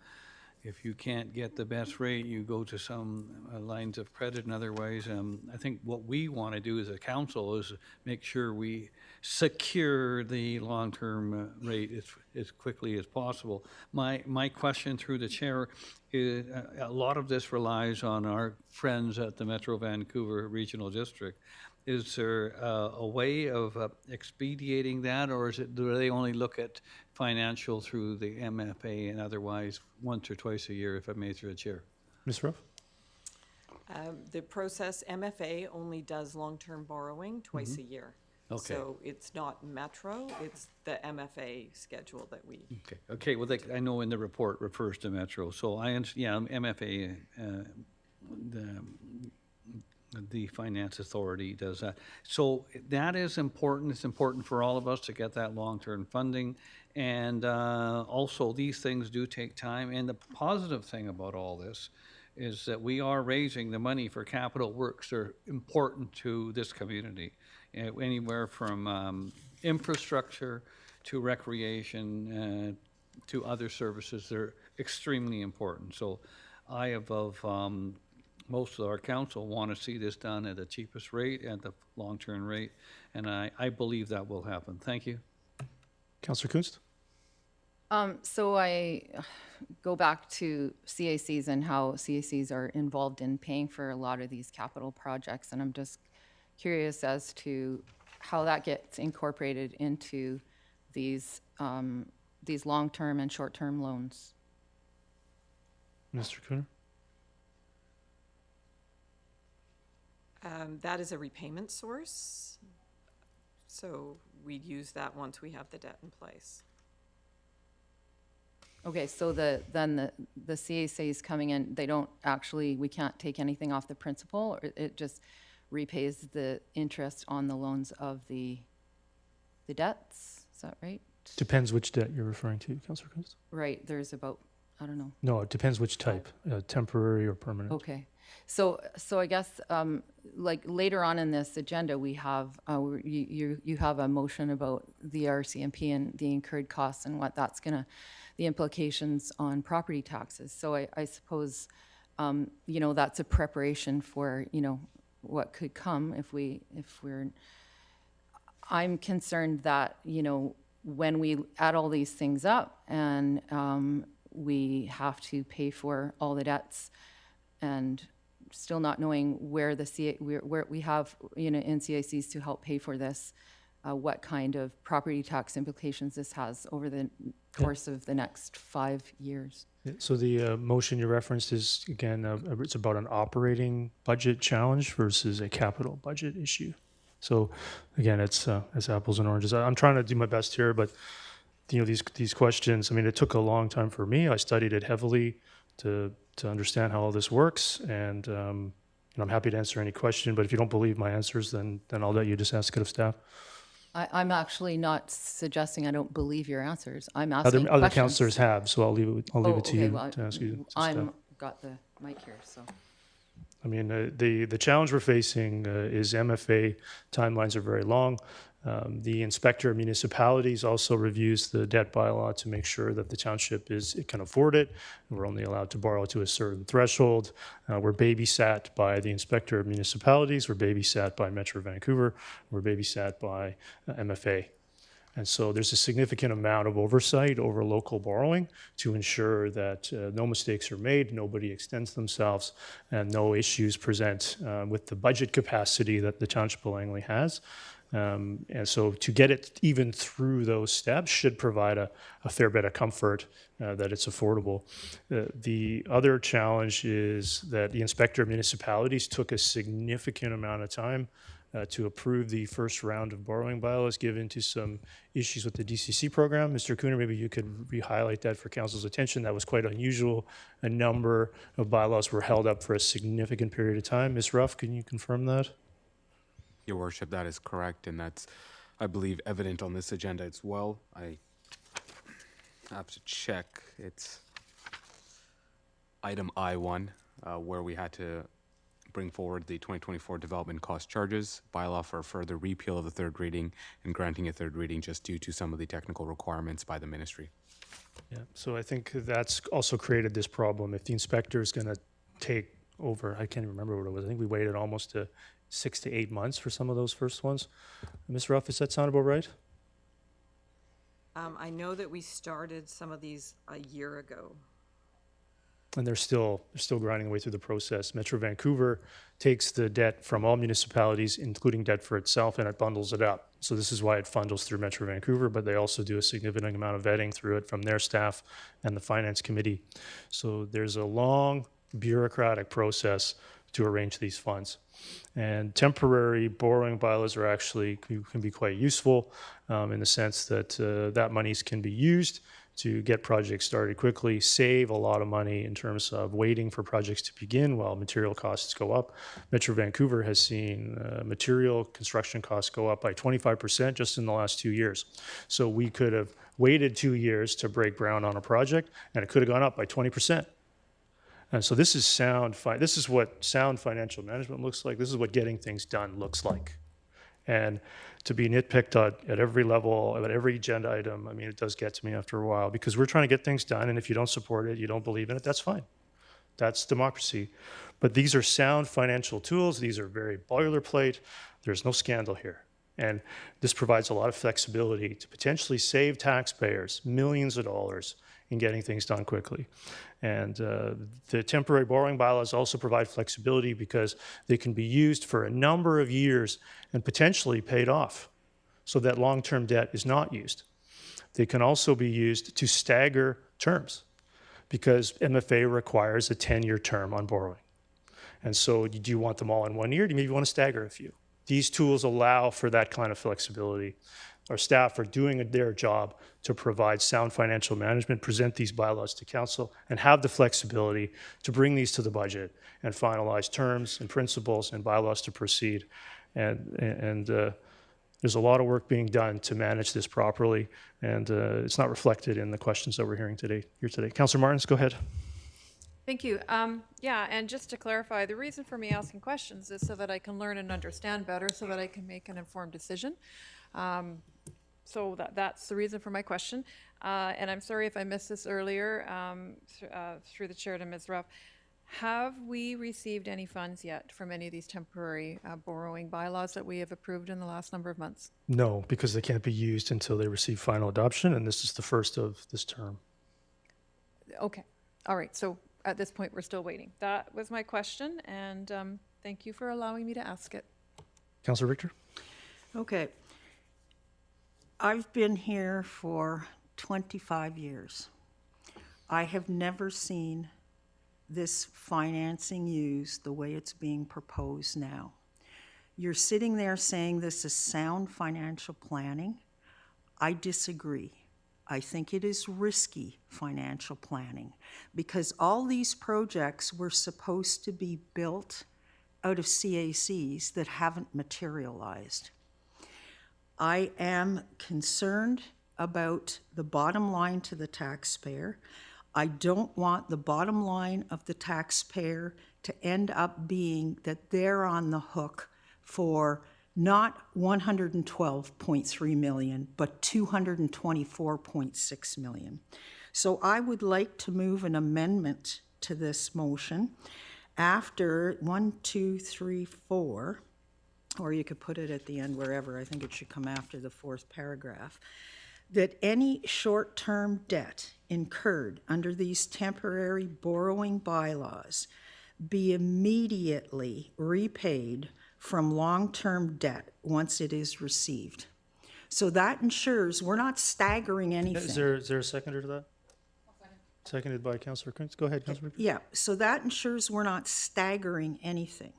if you can't get the best rate, you go to some lines of credit and otherwise. I think what we want to do as a council is make sure we secure the long-term rate as quickly as possible. My question through the chair is, a lot of this relies on our friends at the Metro Vancouver Regional District. Is there a way of expediting that, or do they only look at financial through the MFA and otherwise once or twice a year, if I may, through the chair? Ms. Ruff? The process, MFA only does long-term borrowing twice a year. Okay. So it's not Metro, it's the MFA schedule that we. Okay. Well, I know in the report refers to Metro, so MFA, the finance authority does that. So that is important. It's important for all of us to get that long-term funding. And also, these things do take time. And the positive thing about all this is that we are raising the money for capital works that are important to this community. Anywhere from infrastructure to recreation to other services. They're extremely important. So I, above most of our council, want to see this done at the cheapest rate, at the long-term rate, and I believe that will happen. Thank you. Councillor Kunst? So I go back to CACs and how CACs are involved in paying for a lot of these capital projects, and I'm just curious as to how that gets incorporated into these long-term and short-term loans. Mr. Cooner? That is a repayment source, so we'd use that once we have the debt in place. Okay, so then the CAC is coming in, they don't actually, we can't take anything off the principal, or it just repays the interest on the loans of the debts, is that right? Depends which debt you're referring to, Councillor Kunz. Right, there's about, I don't know. No, it depends which type, temporary or permanent. Okay, so I guess, like later on in this agenda, we have, you have a motion about the RCMP and the incurred costs and what that's gonna, the implications on property taxes. So I suppose, you know, that's a preparation for, you know, what could come if we're, I'm concerned that, you know, when we add all these things up and we have to pay for all the debts and still not knowing where where we have, you know, NCICs to help pay for this, what kind of property tax implications this has over the course of the next 5 years. Yeah, so the motion you referenced is, again, it's about an operating budget challenge versus a capital budget issue. So again, it's apples and oranges. I'm trying to do my best here, but you know, these questions, I mean, it took a long time for me. I studied it heavily to understand how all this works, and I'm happy to answer any question, but if you don't believe my answers, then I'll let you just ask it of staff. I'm actually not suggesting I don't believe your answers. I'm asking Other questions. councillors have, so I'll leave it to you well, to ask you. to I'm staff. got the mic here, so. I mean, the challenge we're facing is MFA timelines are very long. The inspector of municipalities also reviews the debt bylaw to make sure that the township it can afford it. We're only allowed to borrow to a certain threshold. We're babysat by the inspector of municipalities. We're babysat by Metro Vancouver. We're babysat by MFA. And so there's a significant amount of oversight over local borrowing to ensure that no mistakes are made, nobody extends themselves, and no issues present with the budget capacity that the Township of Langley has. And so to get it even through those steps should provide a fair bit of comfort that it's affordable. The other challenge is that the Inspector of Municipalities took a significant amount of time to approve the first round of borrowing bylaws, given to some issues with the DCC program. Mr. Cooner, maybe you could re-highlight that for council's attention. That was quite unusual. A number of bylaws were held up for a significant period of time. Ms. Ruff, can you confirm that? Your worship, that is correct, and that's, I believe, evident on this agenda as well. I have to check. It's item I1, where we had to bring forward the 2024 development cost charges bylaw for further repeal of the third reading and granting a third reading just due to some of the technical requirements by the ministry. Yeah, so I think that's also created this problem. If the inspector is going to take over, I can't even remember what it was. I think we waited almost 6 to 8 months for some of those first ones. Ms. Ruff, does that sound about right? I know that we started some of these a year ago. And they're still grinding away through the process. Metro Vancouver takes the debt from all municipalities, including debt for itself, and it bundles it up. So this is why it bundles through Metro Vancouver, but they also do a significant amount of vetting through it from their staff and the finance committee. So there's a long bureaucratic process to arrange these funds. And temporary borrowing bylaws are actually can be quite useful in the sense that that monies can be used to get projects started quickly, save a lot of money in terms of waiting for projects to begin while material costs go up. Metro Vancouver has seen material construction costs go up by 25% just in the last 2 years. So we could have waited 2 years to break ground on a project, and it could have gone up by 20%. And so this is this is what sound financial management looks like. This is what getting things done looks like. And to be nitpicked at every level, at every agenda item, I mean, it does get to me after a while because we're trying to get things done. And if you don't support it, you don't believe in it, that's fine. That's democracy. But these are sound financial tools. These are very boilerplate. There's no scandal here. And this provides a lot of flexibility to potentially save taxpayers millions of dollars in getting things done quickly. And the temporary borrowing bylaws also provide flexibility because they can be used for a number of years and potentially paid off, so that long-term debt is not used. They can also be used to stagger terms, because MFA requires a 10-year term on borrowing. And so do you want them all in 1 year? Do you maybe want to stagger a few? These tools allow for that kind of flexibility. Our staff are doing their job to provide sound financial management, present these bylaws to council, and have the flexibility to bring these to the budget and finalize terms and principles and bylaws to proceed. And there's a lot of work being done to manage this properly, and it's not reflected in the questions that we're hearing here today. Councillor Martins, go ahead. Thank you. Yeah, and just to clarify, the reason for me asking questions is so that I can learn and understand better, so that I can make an informed decision. So that's the reason for my question. And I'm sorry if I missed this earlier, through the chair to Ms. Ruff. Have we received any funds yet from any of these temporary borrowing bylaws that we have approved in the last number of months? No, because they can't be used until they receive final adoption, and this is the first of this term. Okay. All right. So at this point, we're still waiting. That was my question, and thank you for allowing me to ask it. Councillor Richter? Okay. I've been here for 25 years. I have never seen this financing used the way it's being proposed now. You're sitting there saying this is sound financial planning. I disagree. I think it is risky financial planning, because all these projects were supposed to be built out of CACs that haven't materialized. I am concerned about the bottom line to the taxpayer. I don't want the bottom line of the taxpayer to end up being that they're on the hook for not 112.3 million, but 224.6 million. So I would like to move an amendment to this motion after 1, 2, 3, 4, or you could put it at the end wherever. I think it should come after the 4th paragraph, that any short-term debt incurred under these temporary borrowing bylaws be immediately repaid from long-term debt once it is received. So that ensures we're not staggering anything. Is there a seconder to that? Seconded by Councillor Kuntz. Go ahead, Councillor. Yeah, so that ensures we're not staggering anything.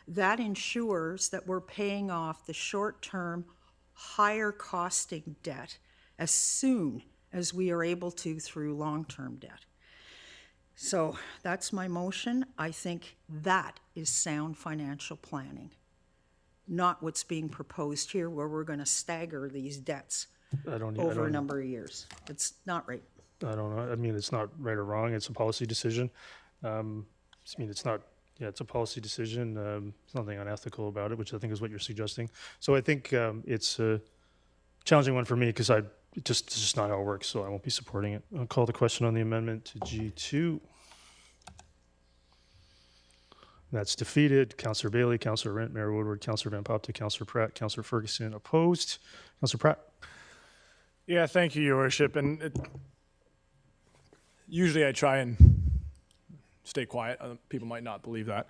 That ensures that we're paying off the short-term, higher-costing debt as soon as we are able to through long-term debt. So that's my motion. I think that is sound financial planning, not what's being proposed here, where we're going to stagger these debts over a number of years. It's not right. I don't know. I mean, it's not right or wrong. It's a policy decision. I mean, it's not. Yeah, it's a policy decision. There's nothing unethical about it, which I think is what you're suggesting. So I think it's a challenging one for me, because it's just not how it works, so I won't be supporting it. I'll call the question on the amendment to G2. That's defeated. Councillor Bailey, Councillor Rent, Mayor Woodward, Councillor Van Popte, Councillor Pratt, Councillor Ferguson opposed. Councillor Pratt. Yeah, thank you, Your Worship. And usually I try and stay quiet. People might not believe that.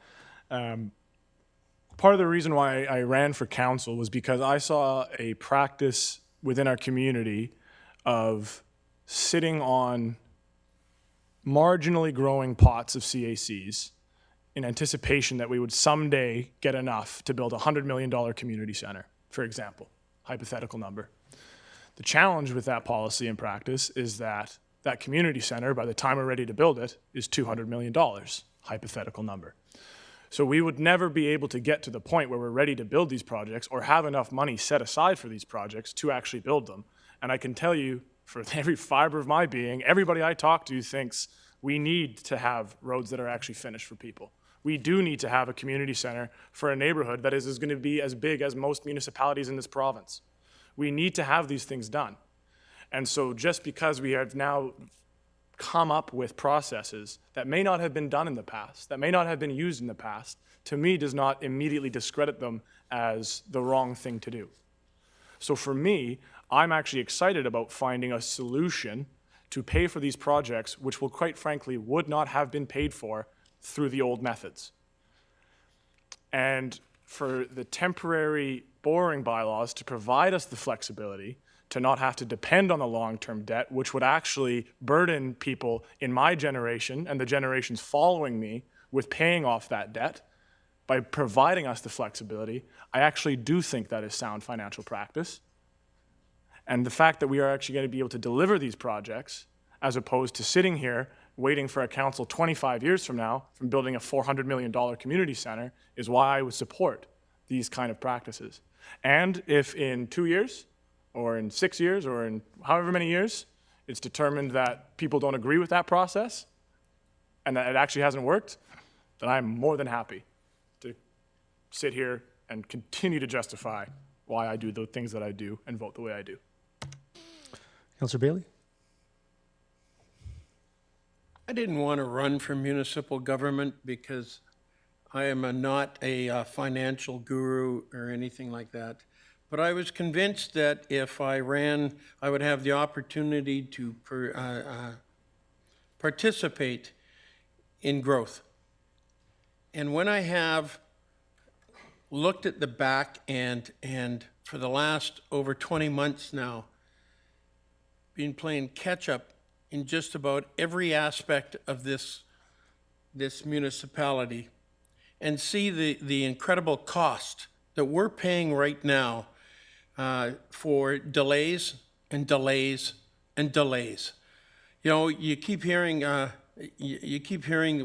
Part of the reason why I ran for council was because I saw a practice within our community of sitting on marginally growing pots of CACs in anticipation that we would someday get enough to build a $100 million community center, for example, hypothetical number. The challenge with that policy and practice is that that community center, by the time we're ready to build it, is $200 million, hypothetical number. So we would never be able to get to the point where we're ready to build these projects or have enough money set aside for these projects to actually build them. And I can tell you, for every fiber of my being, everybody I talk to thinks we need to have roads that are actually finished for people. We do need to have a community center for a neighborhood that is going to be as big as most municipalities in this province. We need to have these things done. And so just because we have now come up with processes that may not have been done in the past, that may not have been used in the past, to me does not immediately discredit them as the wrong thing to do. So for me, I'm actually excited about finding a solution to pay for these projects, which will quite frankly would not have been paid for through the old methods. And for the temporary borrowing bylaws to provide us the flexibility to not have to depend on the long-term debt, which would actually burden people in my generation and the generations following me with paying off that debt, by providing us the flexibility, I actually do think that is sound financial practice. And the fact that we are actually going to be able to deliver these projects, as opposed to sitting here waiting for a council 25 years from now from building a $400 million community center, is why I would support these kind of practices. And if in 2 years, or in 6 years, or in however many years, it's determined that people don't agree with that process, and that it actually hasn't worked, then I'm more than happy to sit here and continue to justify why I do the things that I do and vote the way I do. Councillor Bailey? I didn't want to run for municipal government because I am not a financial guru or anything like that. But I was convinced that if I ran, I would have the opportunity to participate in growth. And when I have looked at the back and for the last over 20 months now, been playing catch up in just about every aspect of this municipality, and see the incredible cost that we're paying right now for delays and delays and delays. You know, you keep hearing,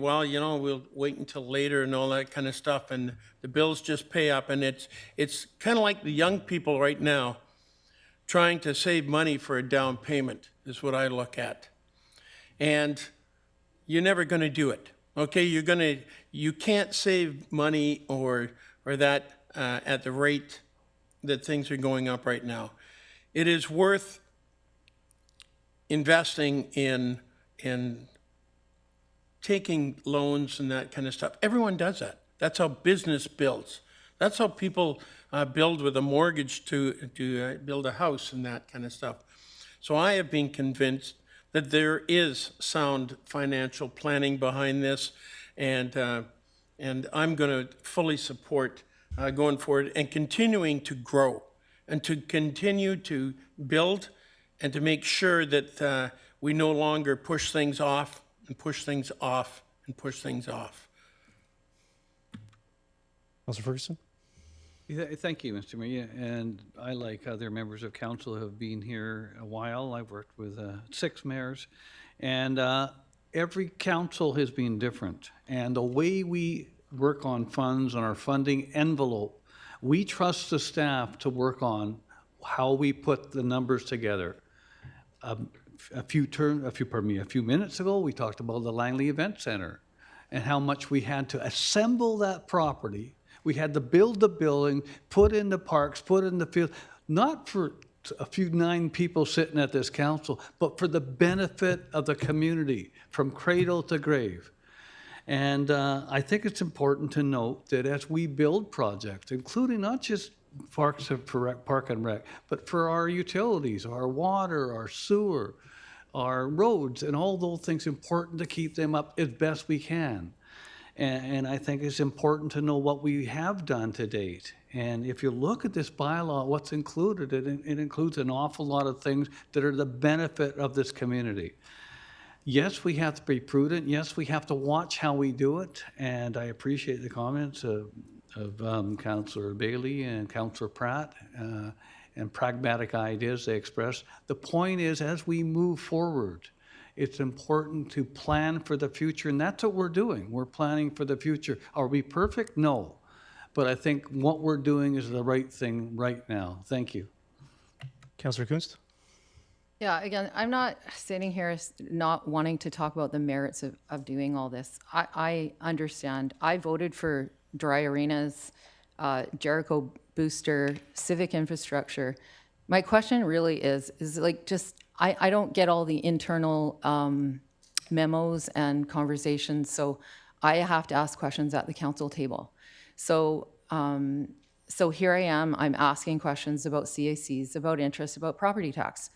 well, you know, we'll wait until later and all that kind of stuff, and the bills just pay up, and it's kind of like the young people right now trying to save money for a down payment is what I look at. And you're never going to do it. Okay, you can't save money or that at the rate that things are going up right now. It is worth investing in taking loans and that kind of stuff. Everyone does that. That's how business builds. That's how people build with a mortgage to build a house and that kind of stuff. So I have been convinced that there is sound financial planning behind this, and I'm going to fully support going forward and continuing to grow and to continue to build and to make sure that we no longer push things off and push things off and push things off. Councillor Ferguson? Yeah, thank you, Mr. Mayor. And I, like other members of council, have been here a while. I've worked with 6 mayors, and every council has been different. And the way we work on funds, on our funding envelope, we trust the staff to work on how we put the numbers together. A few minutes ago, we talked about the Langley Event Center and how much we had to assemble that property. We had to build the building, put in the parks, put in the field, not for a few 9 people sitting at this council, but for the benefit of the community from cradle to grave. And I think it's important to note that as we build projects, including not just Park and Rec, but for our utilities, our water, our sewer, our roads, and all those things, important to keep them up as best we can. And I think it's important to know what we have done to date. And if you look at this bylaw, what's included, it includes an awful lot of things that are the benefit of this community. Yes, we have to be prudent. Yes, we have to watch how we do it. And I appreciate the comments of Councillor Bailey and Councillor Pratt and pragmatic ideas they expressed. The point is, as we move forward, it's important to plan for the future, and that's what we're doing. We're planning for the future. Are we perfect? No. But I think what we're doing is the right thing right now. Thank you. Councillor Kunst? Yeah, again, I'm not sitting here not wanting to talk about the merits of doing all this. I understand. I voted for dry arenas, Jericho booster, civic infrastructure. My question really is like just, I don't get all the internal memos and conversations, so I have to ask questions at the council table. So here I am, I'm asking questions about CACs, about interest, about property tax.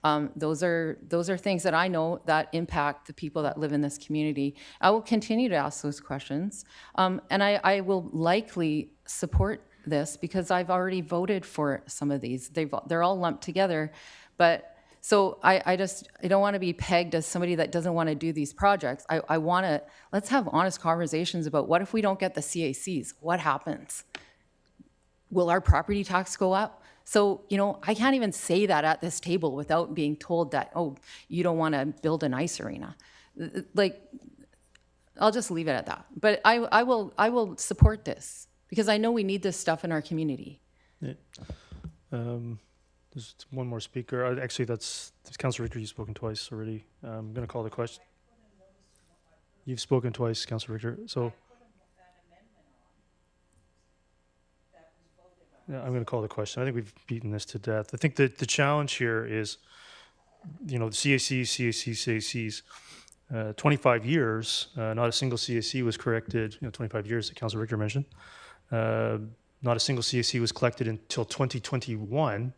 Those are things that I know that impact the people that live in this community. I will continue to ask those questions, and I will likely support this because I've already voted for some of these. They're all lumped together, but so I don't want to be pegged as somebody that doesn't want to do these projects. Let's have honest conversations about what if we don't get the CACs? What happens? Will our property tax go up? So, I can't even say that at this table without being told that, oh, you don't want to build an ice arena. Like, I'll just leave it at that. But I will support this because I know we need this stuff in our community. Yeah. There's one more speaker. Actually, that's Councillor Richter. You've spoken twice already. I'm going to call the question. You've spoken twice, Councillor Richter. So. Yeah, I'm going to call the question. I think we've beaten this to death. I think that the challenge here is, the CACs. 25 years, not a single CAC was corrected. 25 years that Councillor Richter mentioned. Not a single CAC was collected until 2021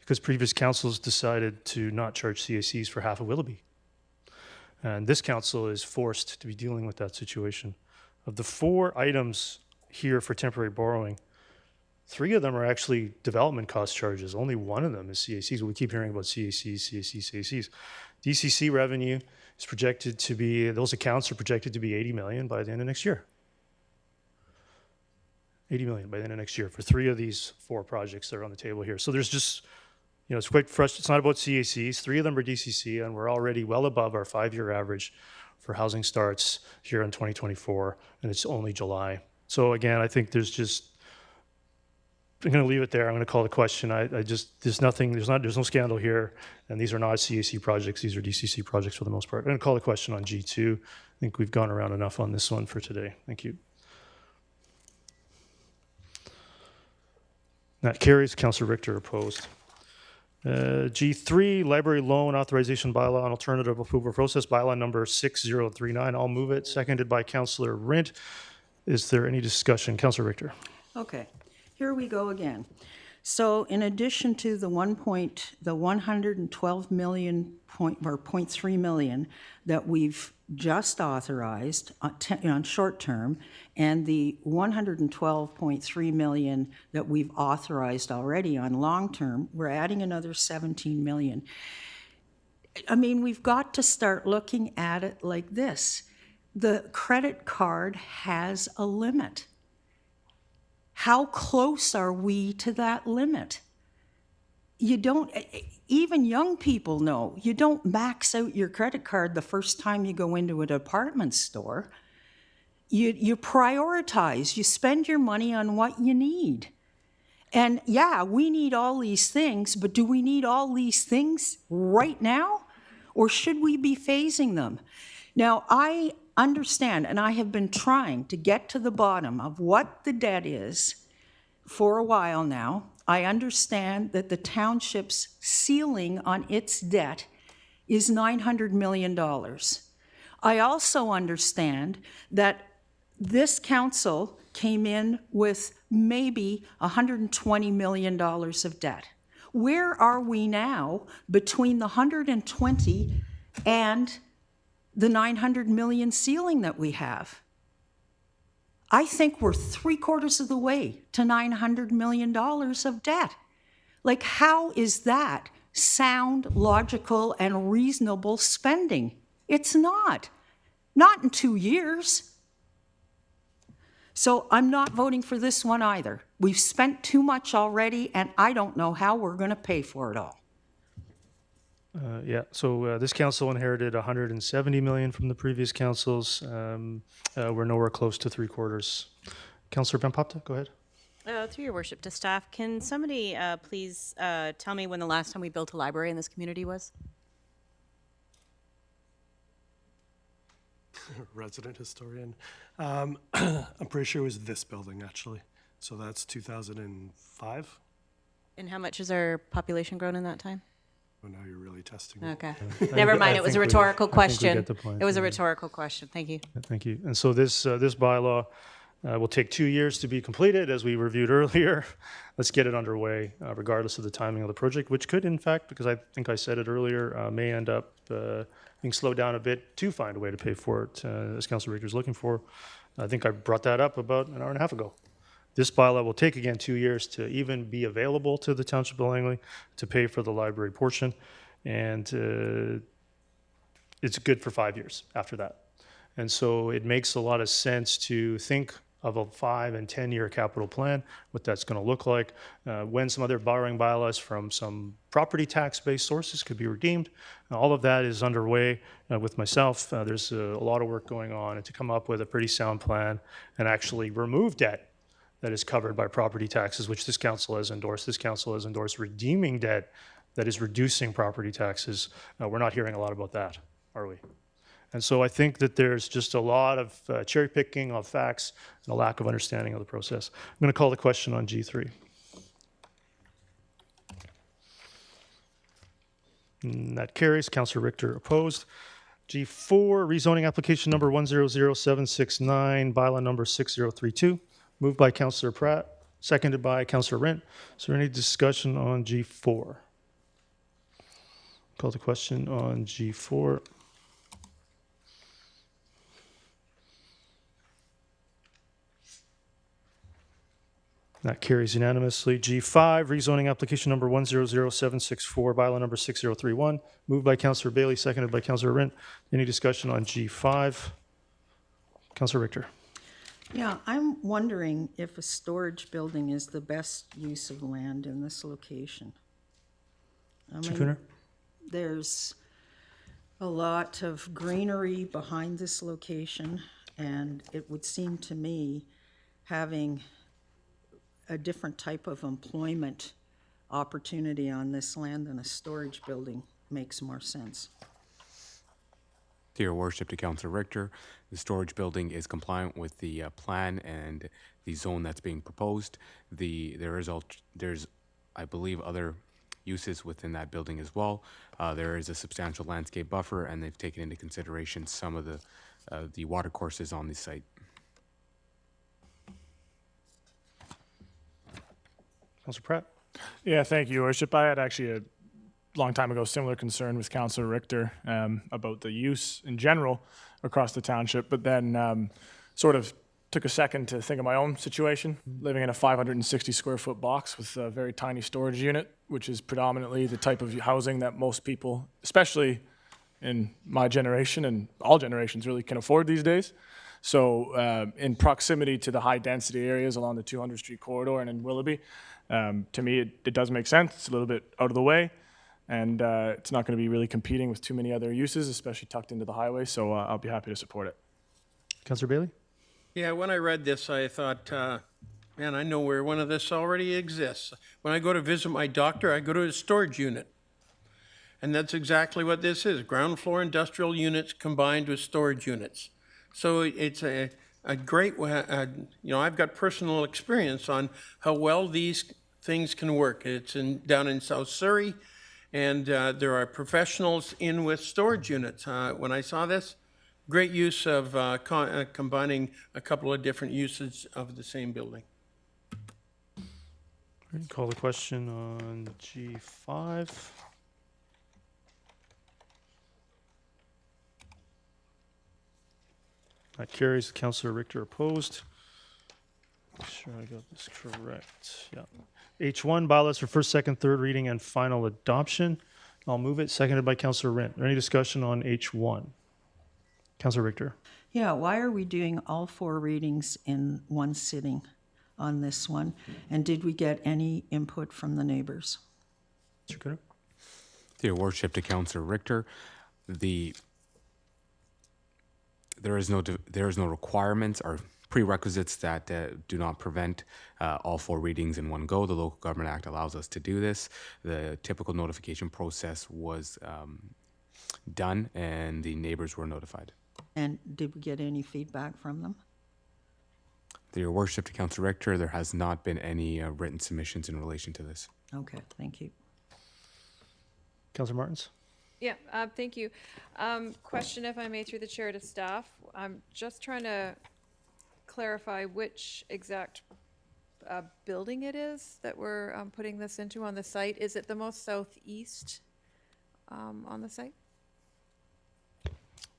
because previous councils decided to not charge CACs for half of Willoughby. And this council is forced to be dealing with that situation. Of the 4 items here for temporary borrowing, 3 of them are actually development cost charges. Only 1 of them is CACs. We keep hearing about CACs. DCC revenue is projected to be, those accounts are projected to be 80 million by the end of next year. 80 million by the end of next year for 3 of these 4 projects that are on the table here. So there's just, it's quite frustrating. It's not about CACs. 3 of them are DCC, and we're already well above our 5-year average for housing starts here in 2024, and it's only July. So again, I think there's just, I'm going to leave it there. I'm going to call the question. There's no scandal here, and these are not CAC projects. These are DCC projects for the most part. I'm going to call the question on G2. I think we've gone around enough on this one for today. Thank you. That carries. Councillor Richter opposed. G3, library loan authorization bylaw and alternative approval process, bylaw number 6039. I'll move it. Seconded by Councillor Rint. Is there any discussion? Councillor Richter. Okay. Here we go again. So in addition to the 112 million or 0.3 million that we've just authorized on short term, and the 112.3 million that we've authorized already on long term, we're adding another 17 million. I mean, we've got to start looking at it like this. The credit card has a limit. How close are we to that limit? Even young people know, you don't max out your credit card the first time you go into a department store. You prioritize, you spend your money on what you need. And yeah, we need all these things, but do we need all these things right now? Or should we be phasing them? Now, I understand, and I have been trying to get to the bottom of what the debt is for a while now. I understand that the township's ceiling on its debt is $900 million. I also understand that this council came in with maybe $120 million of debt. Where are we now between the 120 and the 900 million ceiling that we have? I think we're 3/4 of the way to $900 million of debt. Like, how is that sound, logical, and reasonable spending? It's not. Not in 2 years. So I'm not voting for this one either. We've spent too much already, and I don't know how we're going to pay for it all. So this council inherited 170 million from the previous councils. We're nowhere close to 3/4. Councillor Bempopta, go ahead. Through your worship to staff, can somebody please tell me when the last time we built a library in this community was? Resident historian. I'm pretty sure it was this building, actually. So that's 2005. And how much has our population grown in that time? Oh, now you're really testing me. Okay. Never mind. It was a rhetorical question. It was a rhetorical question. Thank you. Thank you. And so this bylaw Will take 2 years to be completed, as we reviewed earlier. Let's get it underway, regardless of the timing of the project, which could, in fact, because I think I said it earlier, may end up being slowed down a bit to find a way to pay for it, as Councilor Richter is looking for. I think I brought that up about an hour and a half ago. This bylaw will take, again, 2 years to even be available to the Township of Langley to pay for the library portion, and it's good for 5 years after that. And so it makes a lot of sense to think of a 5 and 10 year capital plan, what that's going to look like, when some other borrowing bylaws from some property tax based sources could be redeemed. All of that is underway with myself. There's a lot of work going on, and to come up with a pretty sound plan and actually remove debt that is covered by property taxes, which this council has endorsed. This council has endorsed redeeming debt that is reducing property taxes. We're not hearing a lot about that, are we? And so I think that there's just a lot of cherry picking of facts and a lack of understanding of the process. I'm going to call the question on G3. And that carries. Councillor Richter opposed. G4, rezoning application number 100769, bylaw number 6032. Moved by Councillor Pratt, seconded by Councillor Rent. Is there any discussion on G4? Call the question on G4. That carries unanimously. G5, rezoning application number 100764, bylaw number 6031. Moved by Councillor Bailey, seconded by Councillor Rent. Any discussion on G5? Councillor Richter. Yeah, I'm wondering if a storage building is the best use of land in this location. Mr. Cooner? There's a lot of greenery behind this location, and it would seem to me having a different type of employment opportunity on this land than a storage building makes more sense. To your worship, to Councillor Richter, the storage building is compliant with the plan and the zone that's being proposed. There's, I believe, other uses within that building as well. There is a substantial landscape buffer, and they've taken into consideration some of the water courses on the site. Councillor Pratt. Yeah, thank you, Your Worship. I had actually a long time ago similar concern with Councillor Richter about the use in general across the township, but then sort of took a second to think of my own situation, living in a 560 square foot box with a very tiny storage unit, which is predominantly the type of housing that most people, especially in my generation and all generations really, can afford these days. So in proximity to the high density areas along the 200 Street corridor and in Willoughby, to me it does make sense. It's a little bit out of the way, and it's not going to be really competing with too many other uses, especially tucked into the highway, so I'll be happy to support it. Councillor Bailey? Yeah, when I read this, I thought, man, I know where one of this already exists. When I go to visit my doctor, I go to a storage unit. And that's exactly what this is, ground floor industrial units combined with storage units. So it's a great, I've got personal experience on how well these things can work. It's down in South Surrey, and there are professionals in with storage units. When I saw this, great use of combining a couple of different uses of the same building. Call the question on G5. That carries. Councillor Richter opposed. Make sure I got this correct. Yeah. H1, bylaws for first, second, third reading and final adoption. I'll move it. Seconded by Councillor Rent. Any discussion on H1? Councillor Richter. Yeah, why are we doing all 4 readings in one sitting on this one? And did we get any input from the neighbors? Mr. Cooner. Your worship, to Councillor Richter, there is no requirements or prerequisites that do not prevent all 4 readings in one go. The Local Government Act allows us to do this. The typical notification process was done, and the neighbors were notified. And did we get any feedback from them? Your worship, to Councillor Richter, there has not been any written submissions in relation to this. Okay, thank you. Councillor Martins. Yeah, thank you. Question, if I may, through the chair to staff. I'm just trying to clarify which exact building it is that we're putting this into on the site. Is it the most southeast on the site?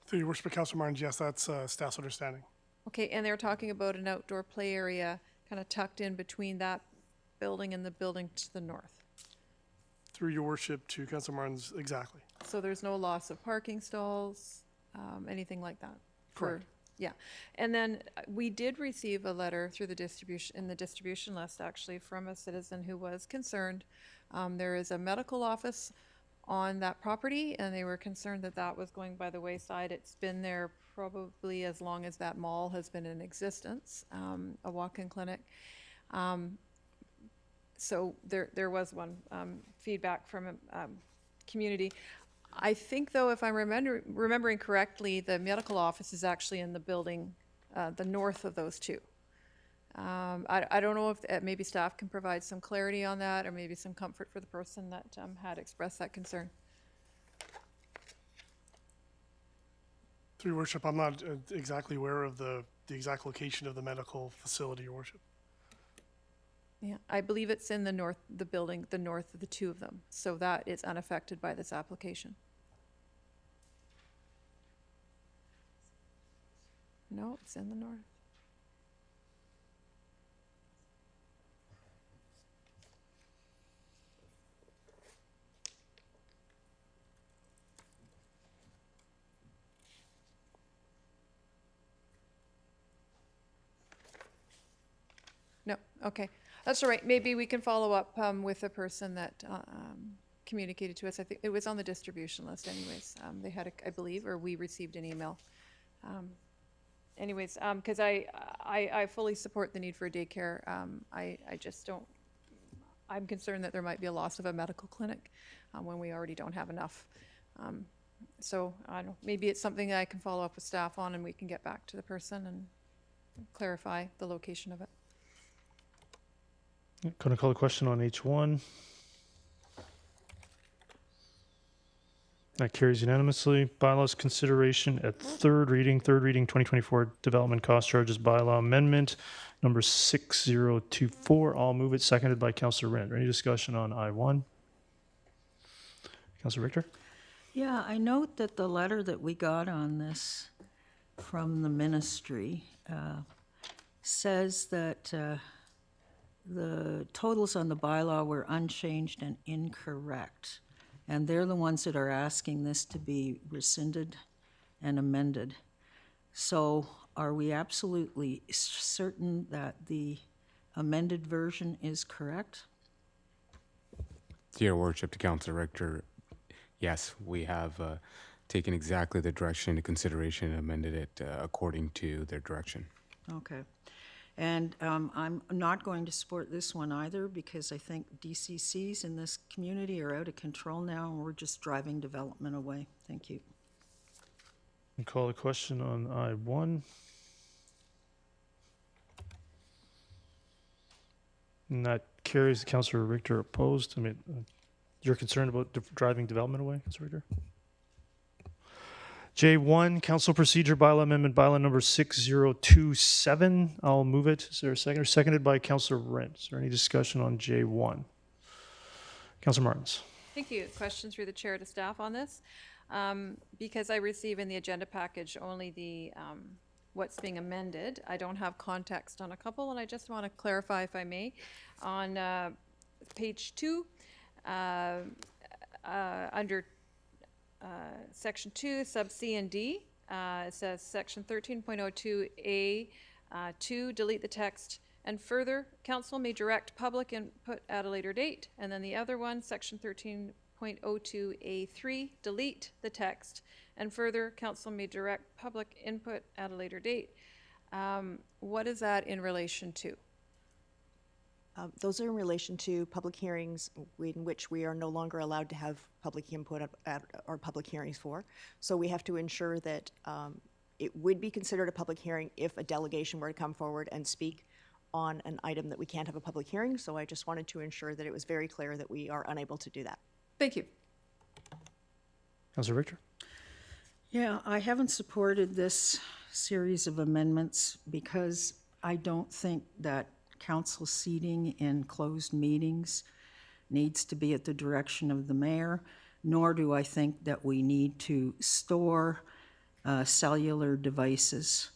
Through your worship, Councilor Martins, yes, that's staff's understanding. Okay, and they're talking about an outdoor play area kind of tucked in between that building and the building to the north. Through your worship to Councilor Martins, exactly. So there's no loss of parking stalls, anything like that? Correct. Yeah, and then we did receive a letter through the distribution list, actually, from a citizen who was concerned. There is a medical office on that property, and they were concerned that that was going by the wayside. It's been there probably as long as that mall has been in existence, a walk-in clinic. So there was one feedback from a community. I think, though, if I'm remembering correctly, the medical office is actually in the building, the north of those two. I don't know if maybe staff can provide some clarity on that, or maybe some comfort for the person that had expressed that concern. Through your worship, I'm not exactly aware of the exact location of the medical facility, your worship. Yeah, I believe it's in the north, the building, the north of the two of them, so that is unaffected by this application. No, it's in the north. No, okay. That's all right. Maybe we can follow up with the person that communicated to us. I think it was on the distribution list anyways. They had, I believe, or we received an email. Anyways, because I fully support the need for a daycare. I just don't, I'm concerned that there might be a loss of a medical clinic when we already don't have enough. So I don't know, maybe it's something that I can follow up with staff on, and we can get back to the person and clarify the location of it. Going to call a question on H1. That carries unanimously. Bylaws consideration at third reading 2024 development cost charges bylaw amendment number 6024. I'll move it, seconded by Councillor Rent. Any discussion on I1? Councillor Richter? Yeah, I note that the letter that we got on this from the ministry says that the totals on the bylaw were unchanged and incorrect. And they're the ones that are asking this to be rescinded and amended. So are we absolutely certain that the amended version is correct? To your worship, to Councillor Richter, yes, we have taken exactly the direction into consideration and amended it according to their direction. Okay. And I'm not going to support this one either, because I think DCCs in this community are out of control now, and we're just driving development away. Thank you. And call a question on I1. And that carries. Councillor Richter opposed. I mean, you're concerned about driving development away, Councillor Richter? J1, Council Procedure Bylaw Amendment, Bylaw number 6027. I'll move it. Is there a second? Seconded by Councillor Rent. Is there any discussion on J1? Councillor Martins. Thank you. Question through the chair to staff on this. Because I receive in the agenda package only the what's being amended, I don't have context on a couple, and I just want to clarify, if I may. On page 2, under section 2, sub C and D, it says section 13.02A 2, delete the text, and further, council may direct public input at a later date. And then the other one, section 13.02A3, delete the text, and further, council may direct public input at a later date. What is that in relation to? Those are in relation to public hearings in which we are no longer allowed to have public input at our public hearings for. So we have to ensure that it would be considered a public hearing if a delegation were to come forward and speak on an item that we can't have a public hearing. So I just wanted to ensure that it was very clear that we are unable to do that. Thank you. Councillor Richter? Yeah, I haven't supported this series of amendments because I don't think that council seating in closed meetings needs to be at the direction of the mayor, nor do I think that we need to store cellular devices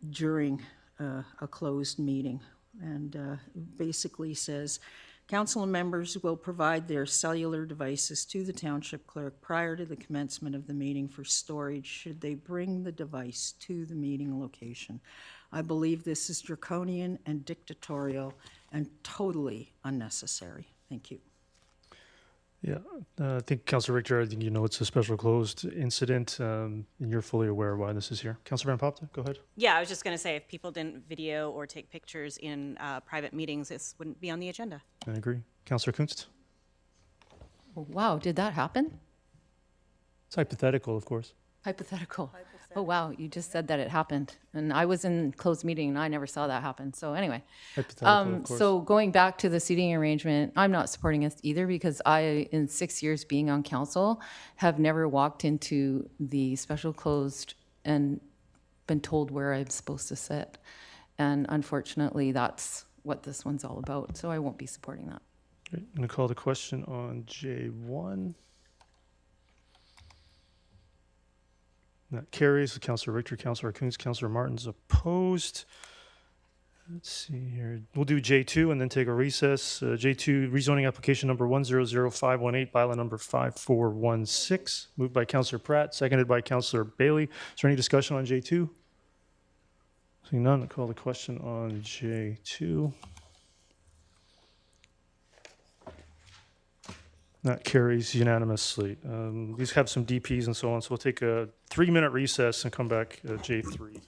during a closed meeting. And basically says, council members will provide their cellular devices to the township clerk prior to the commencement of the meeting for storage should they bring the device to the meeting location. I believe this is draconian and dictatorial and totally unnecessary. Thank you. Yeah, I think Councilor Richter, I think you know it's a special closed incident, and you're fully aware why this is here. Councilor Van Popte, go ahead. Yeah, I was just going to say, if people didn't video or take pictures in private meetings, this wouldn't be on the agenda. I agree. Councilor Kunst? Wow, did that happen? It's hypothetical, of course. Hypothetical. Oh, wow, you just said that it happened. And I was in closed meeting and I never saw that happen. So anyway. Hypothetical, of course. So going back to the seating arrangement, I'm not supporting it either because I, in 6 years being on council, have never walked into the special closed and been told where I'm supposed to sit. And unfortunately, that's what this one's all about. So I won't be supporting that. Great. I'm going to call the question on J1. That carries. Councilor Richter, Councilor Kunz, Councilor Martin's opposed. Let's see here. We'll do J2 and then take a recess. J2, rezoning application number 100518, bylaw number 5416. Moved by Councilor Pratt, seconded by Councilor Bailey. Is there any discussion on J2? Seeing none, I'll call the question on J2. That carries unanimously. These have some DPs and so on, so we'll take a 3-minute recess and come back J3.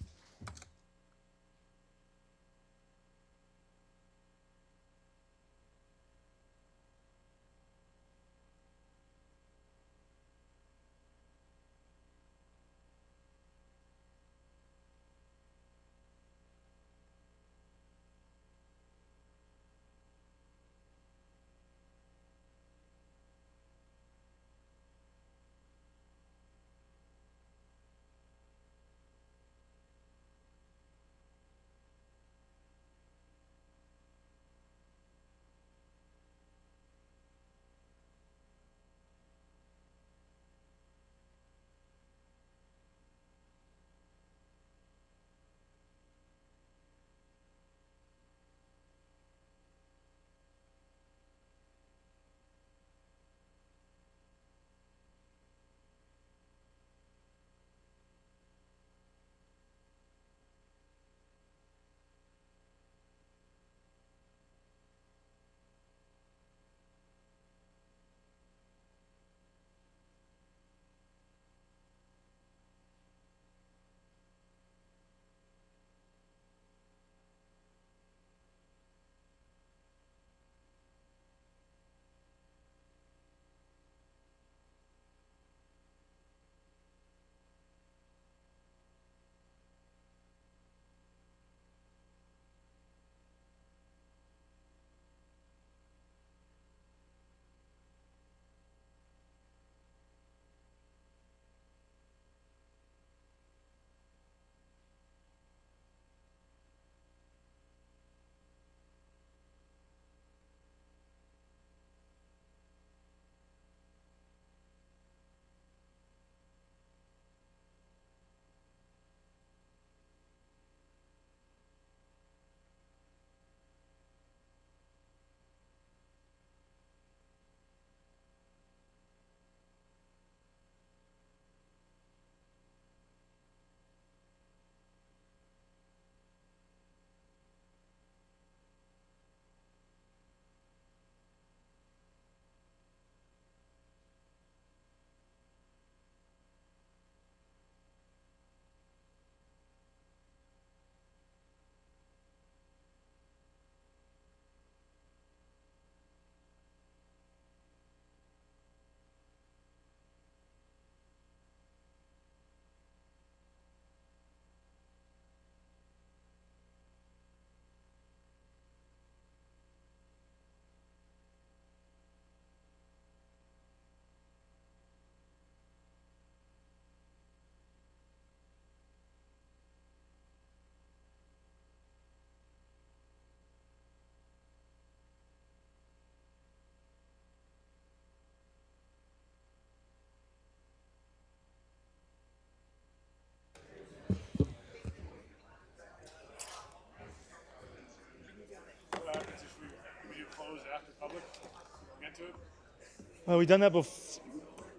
Oh, we done that before.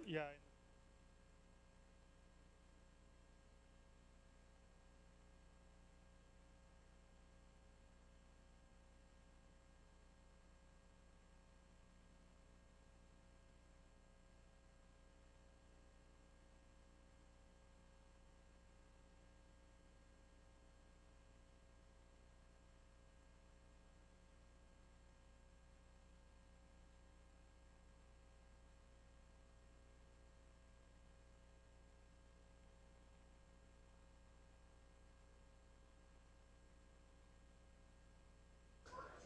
Yeah.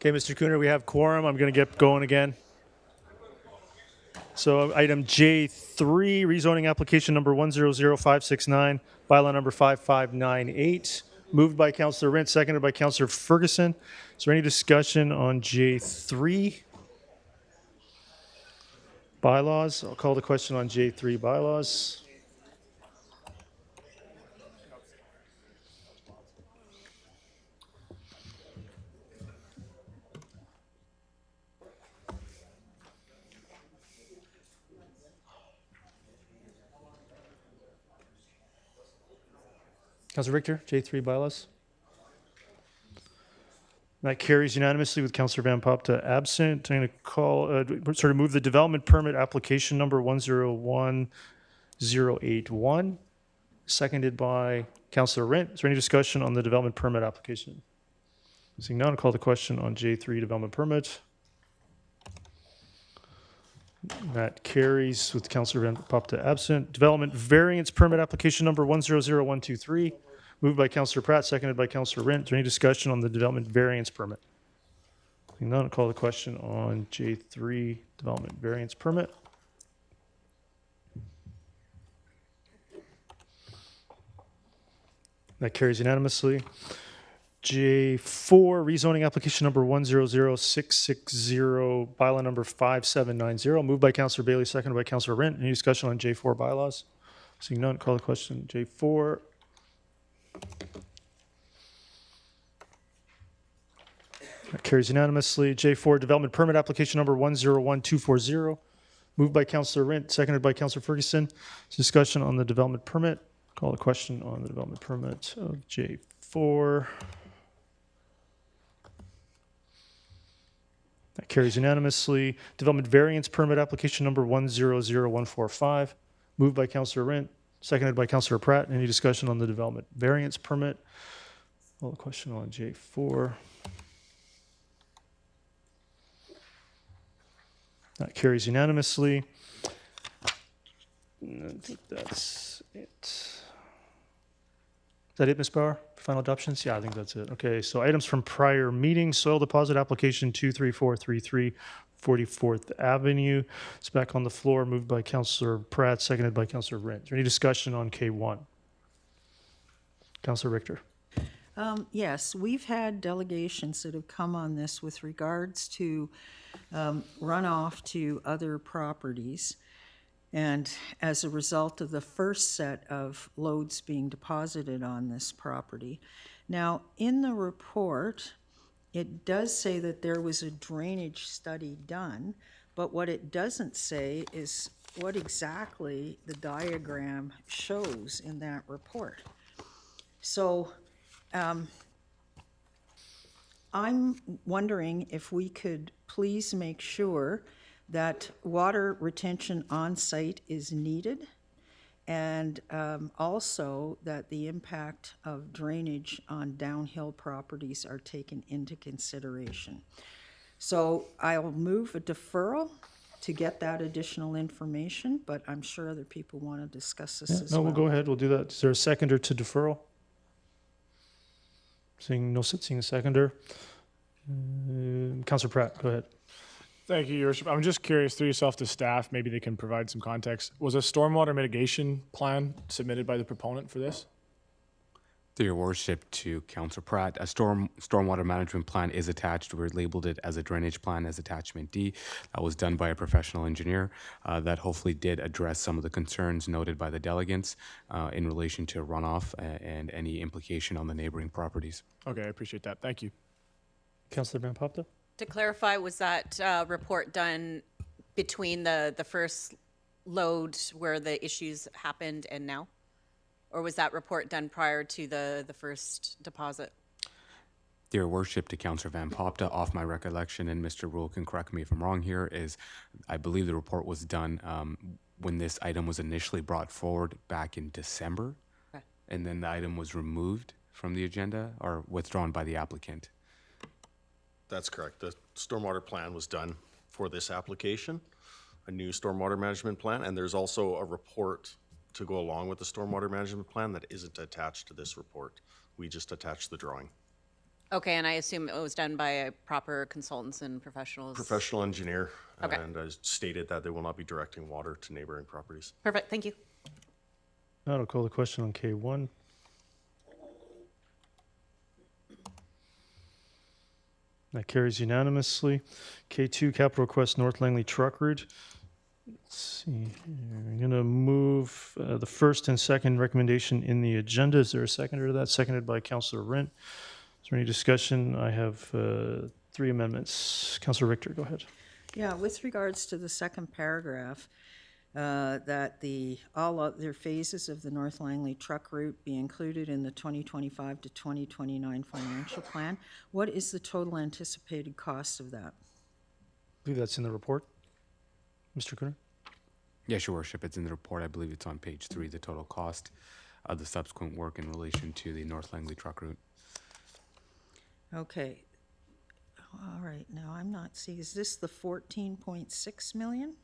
Okay, Mr. Cooner, we have quorum. I'm going to get going again. So item J3, rezoning application number 100569, bylaw number 5598, moved by Councillor Rint, seconded by Councillor Ferguson. Is there any discussion on J3 bylaws? I'll call the question on J3 bylaws. Councillor Richter, J3 bylaws. That carries unanimously with Councillor Van Popta absent. I'm going to call, move the development permit application number 101081, seconded by Councillor Rint. Is there any discussion on the development permit application? Seeing none, I'll call the question on J3 development permit. That carries with Councillor Van Popta absent. Development variance permit application number 100123, moved by Councillor Pratt, seconded by Councillor Rint. Is there any discussion on the development variance permit? Seeing none, I'll call the question on J3 development variance permit. That carries unanimously. J4, rezoning application number 100660, bylaw number 5790, moved by Councillor Bailey, seconded by Councillor Rint. Any discussion on J4 bylaws? Seeing none, call the question. J4. That carries unanimously. J4, development permit application number 101240, moved by Councillor Rint, seconded by Councillor Ferguson. Discussion on the development permit. Call the question on the development permit of J4. That carries unanimously. Development variance permit application number 100145, moved by Councillor Rint, seconded by Councillor Pratt. Any discussion on the development variance permit? Call the question on J4. That carries unanimously. I think that's it. Is that it, Ms. Bauer? Final adoptions? Yeah, I think that's it. Okay, so items from prior meetings, soil deposit application 23433, 44th Avenue. It's back on the floor, moved by Councillor Pratt, seconded by Councillor Rint. Is there any discussion on K1? Councillor Richter. Yes, we've had delegations that have come on this with regards to runoff to other properties. And as a result of the first set of loads being deposited on this property. Now, in the report, it does say that there was a drainage study done, but what it doesn't say is what exactly the diagram shows in that report. So I'm wondering if we could please make sure that water retention on site is needed, and also that the impact of drainage on downhill properties are taken into consideration. So I'll move a deferral to get that additional information, but I'm sure other people want to discuss this as well. No, we'll go ahead. We'll do that. Is there a seconder to deferral? Seeing a seconder. Councillor Pratt, go ahead. Thank you, Your Worship. I'm just curious, through yourself to staff, maybe they can provide some context. Was a stormwater mitigation plan submitted by the proponent for this? Through your worship to Councillor Pratt, a stormwater management plan is attached. We labeled it as a drainage plan as attachment D. That was done by a professional engineer that hopefully did address some of the concerns noted by the delegates in relation to runoff and any implication on the neighboring properties. Okay, I appreciate that. Thank you. Councillor Van Popta? To clarify, was that report done between the first load where the issues happened and now? Or was that report done prior to the first deposit? Dear Worship, to Councillor Van Popta, off my recollection, and Mr. Rule can correct me if I'm wrong here, is I believe the report was done when this item was initially brought forward back in December, Okay. and then the item was removed from the agenda or withdrawn by the applicant. That's correct. The stormwater plan was done for this application, a new stormwater management plan, and there's also a report to go along with the stormwater management plan that isn't attached to this report. We just attached the drawing. Okay, and I assume it was done by proper consultants and professionals? Professional engineer, Okay. and stated that they will not be directing water to neighboring properties. Perfect, thank you. Now I'll call the question on K1. That carries unanimously. K2, capital request North Langley truck route. Let's see here. I'm going to move the first and second recommendation in the agenda. Is there a seconder to that? Seconded by Councillor Rent. Is there any discussion? I have 3 amendments. Councillor Richter, go ahead. Yeah, with regards to the second paragraph, that all other phases of the North Langley truck route be included in the 2025 to 2029 financial plan. What is the total anticipated cost of that? I believe that's in the report. Mr. Cooner? Yes, Your Worship, it's in the report. I believe it's on page 3, the total cost of the subsequent work in relation to the North Langley truck route. Okay. All right, now I'm not seeing, is this the 14.6 million?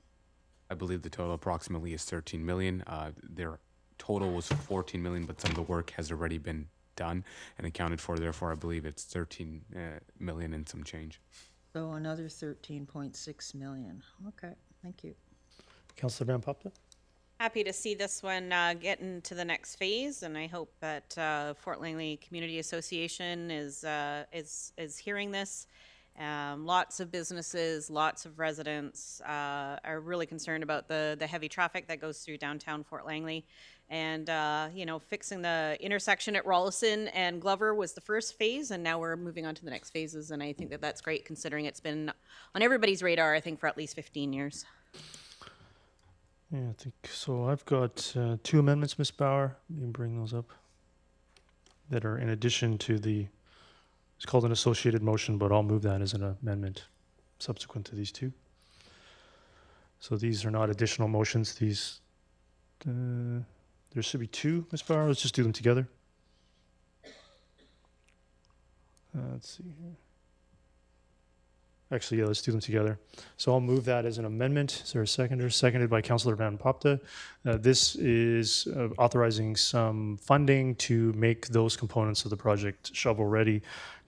I believe the total approximately is 13 million. Their total was 14 million, but some of the work has already been done and accounted for. Therefore, I believe it's 13 million and some change. So another 13.6 million. Okay, thank you. Councillor Van Popta? Happy to see this one get into the next phase, and I hope that Fort Langley Community Association is hearing this. Lots of businesses, lots of residents are really concerned about the heavy traffic that goes through downtown Fort Langley. And, fixing the intersection at Rollison and Glover was the first phase, and now we're moving on to the next phases. And I think that that's great, considering it's been on everybody's radar, I think, for at least 15 years. Yeah, I think so. I've got 2 amendments, Ms. Bauer. You can bring those up. That are in addition to it's called an associated motion, but I'll move that as an amendment subsequent to these 2. So these are not additional motions. These, there should be 2, Ms. Bauer. Let's just do them together. Let's see here. Actually, yeah, let's do them together. So I'll move that as an amendment. Is there a seconder? Seconded by Councillor Van Popta. This is authorizing some funding to make those components of the project shovel-ready.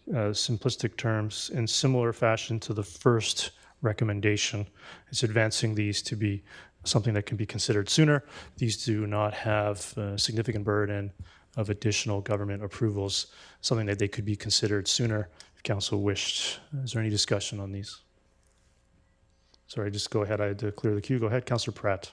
Simplistic terms, in similar fashion to the first recommendation. It's advancing these to be something that can be considered sooner. These do not have a significant burden of additional government approvals, something that they could be considered sooner if council wished. Is there any discussion on these? Sorry, just go ahead. I had to clear the queue. Go ahead, Councillor Pratt.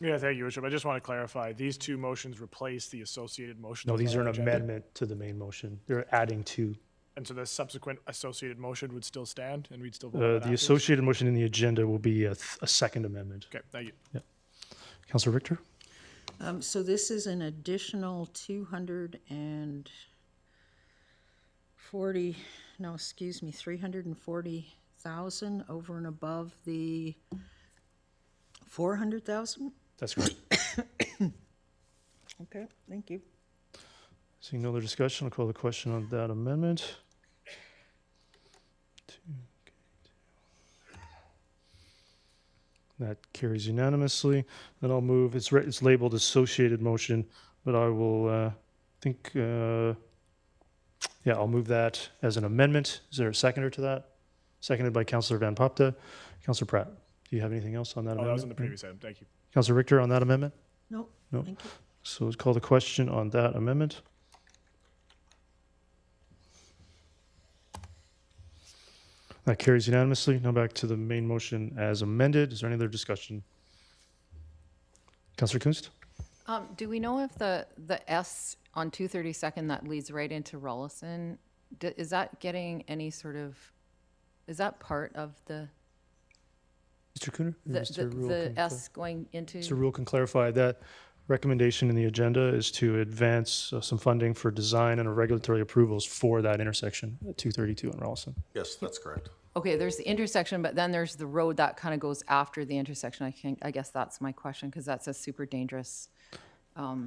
Yeah, thank you, Your Worship. I just want to clarify, these 2 motions replace the associated motion. No, these are an agenda? amendment to the main motion. They're adding 2. And so the subsequent associated motion would still stand, and we'd still vote on it The afterwards? associated motion in the agenda will be a second amendment. Okay, thank you. Yeah. Councillor Richter? So this is an additional 340,000 over and above the 400,000? That's correct. Okay, thank you. Seeing no other discussion, I'll call the question on that amendment. That carries unanimously. Then I'll move, it's labeled associated motion, but I will I'll move that as an amendment. Is there a seconder to that? Seconded by Councillor Van Popta. Councillor Pratt, do you have anything else on that amendment? That was in the previous item, thank you. Councillor Richter on that amendment? No, No. thank you. So let's call the question on that amendment. That carries unanimously. Now back to the main motion as amended. Is there any other discussion? Councillor Kunst? Do we know if the S on 232nd that leads right into Rollison, is that getting any sort of, is that part of the, Mr. Cooner? Or the, Mr. Rule the can S going into? Mr. Rule can clarify that recommendation in the agenda is to advance some funding for design and regulatory approvals for that intersection at 232 in Ralston. Yes, that's correct. Okay, there's the intersection, but then there's the road that kind of goes after the intersection. I guess that's my question, because that's a super dangerous.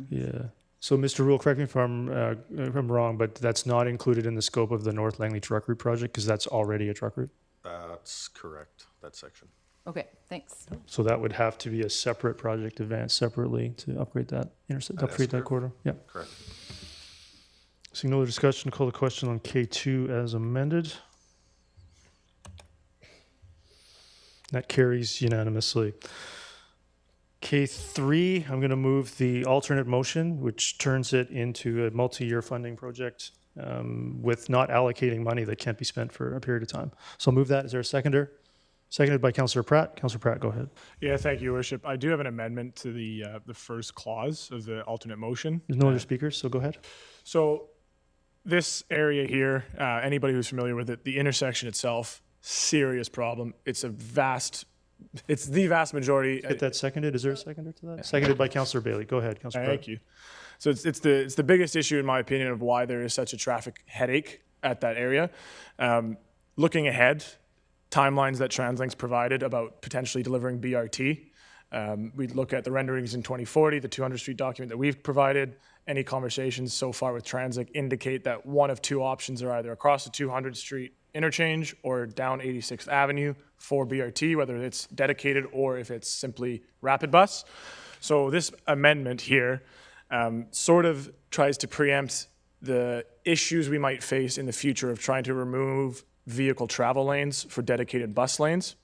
Yeah. So, Mr. Rule, correct me if I'm wrong, but that's not included in the scope of the North Langley truck route project because that's already a truck route. That's correct, that section. Okay, thanks. So that would have to be a separate project advanced separately to upgrade that upgrade that corridor. Yeah. Correct. Seeing no other discussion, call the question on K2 as amended. That carries unanimously. K3, I'm going to move the alternate motion, which turns it into a multi-year funding project with not allocating money that can't be spent for a period of time. So I'll move that. Is there a seconder? Seconded by Councillor Pratt. Councillor Pratt, go ahead. Yeah, thank you, Your Worship. I do have an amendment to the first clause of the alternate motion. There's no other speakers, so go ahead. So this area here, anybody who's familiar with it, the intersection itself, serious problem. It's the vast majority. Get that seconded. Is there a seconder to that? Seconded by Councillor Bailey. Go ahead, Councillor Pratt. Thank you. So it's the biggest issue, in my opinion, of why there is such a traffic headache at that area. Looking ahead, timelines that TransLink's provided about potentially delivering BRT. We look at the renderings in 2040, the 200 Street document that we've provided. Any conversations so far with TransLink indicate that one of two options are either across the 200 Street interchange or down 86th Avenue for BRT, whether it's dedicated or if it's simply rapid bus. So this amendment here sort of tries to preempt the issues we might face in the future of trying to remove vehicle travel lanes for dedicated bus lanes.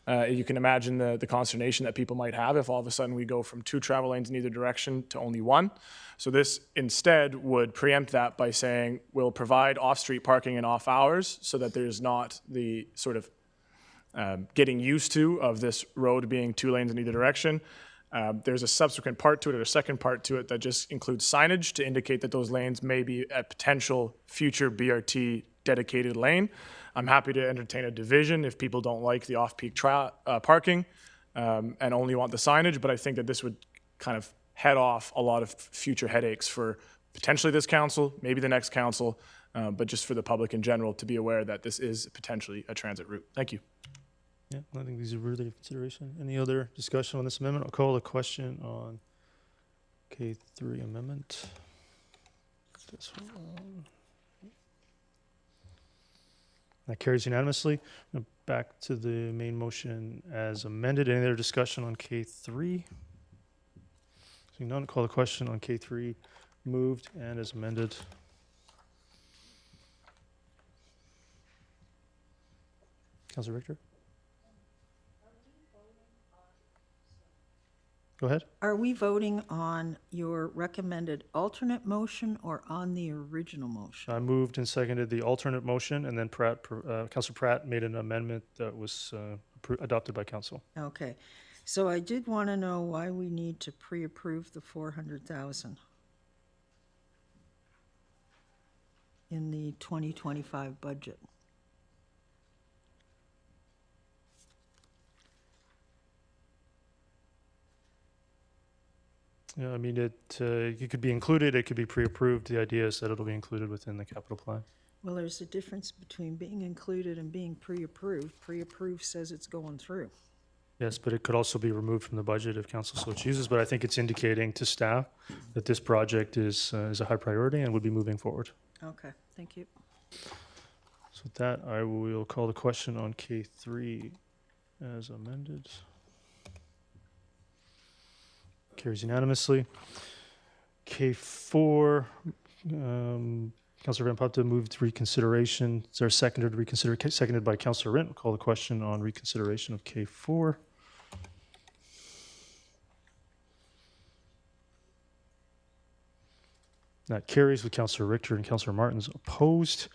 You can imagine the consternation that people might have if all of a sudden we go from 2 travel lanes in either direction to only 1. So this instead would preempt that by saying we'll provide off-street parking and off hours so that there's not the sort of getting used to of this road being 2 lanes in either direction. There's a subsequent part to it, or a second part to it, that just includes signage to indicate that those lanes may be a potential future BRT dedicated lane. I'm happy to entertain a division if people don't like the off-peak parking and only want the signage, but I think that this would kind of head off a lot of future headaches for potentially this council, maybe the next council, but just for the public in general to be aware that this is potentially a transit route. Thank you. Yeah, I think these are worthy of consideration. Any other discussion on this amendment? I'll call the question on K3 amendment. This one. That carries unanimously. Back to the main motion as amended. Any other discussion on K3? Seeing none, call the question on K3 moved and as amended. Councillor Richter? Go ahead. Are we voting on your recommended alternate motion or on the original motion? I moved and seconded the alternate motion, and then Councillor Pratt made an amendment that was adopted by council. Okay, so I did want to know why we need to pre-approve the 400,000 in the 2025 budget. Yeah, I mean, it could be included, it could be pre-approved. The idea is that it'll be included within the capital plan. Well, there's a difference between being included and being pre-approved. Pre-approved says it's going through. Yes, but it could also be removed from the budget if council so chooses. But I think it's indicating to staff that this project is a high priority and would be moving forward. Okay, thank you. So with that, I will call the question on K3 as amended. Carries unanimously. K4, Councillor Van Popta moved reconsideration. Is there a seconder to reconsider? Seconded by Councillor Rint. We'll call the question on reconsideration of K4. That carries with Councillor Richter and Councillor Martins opposed.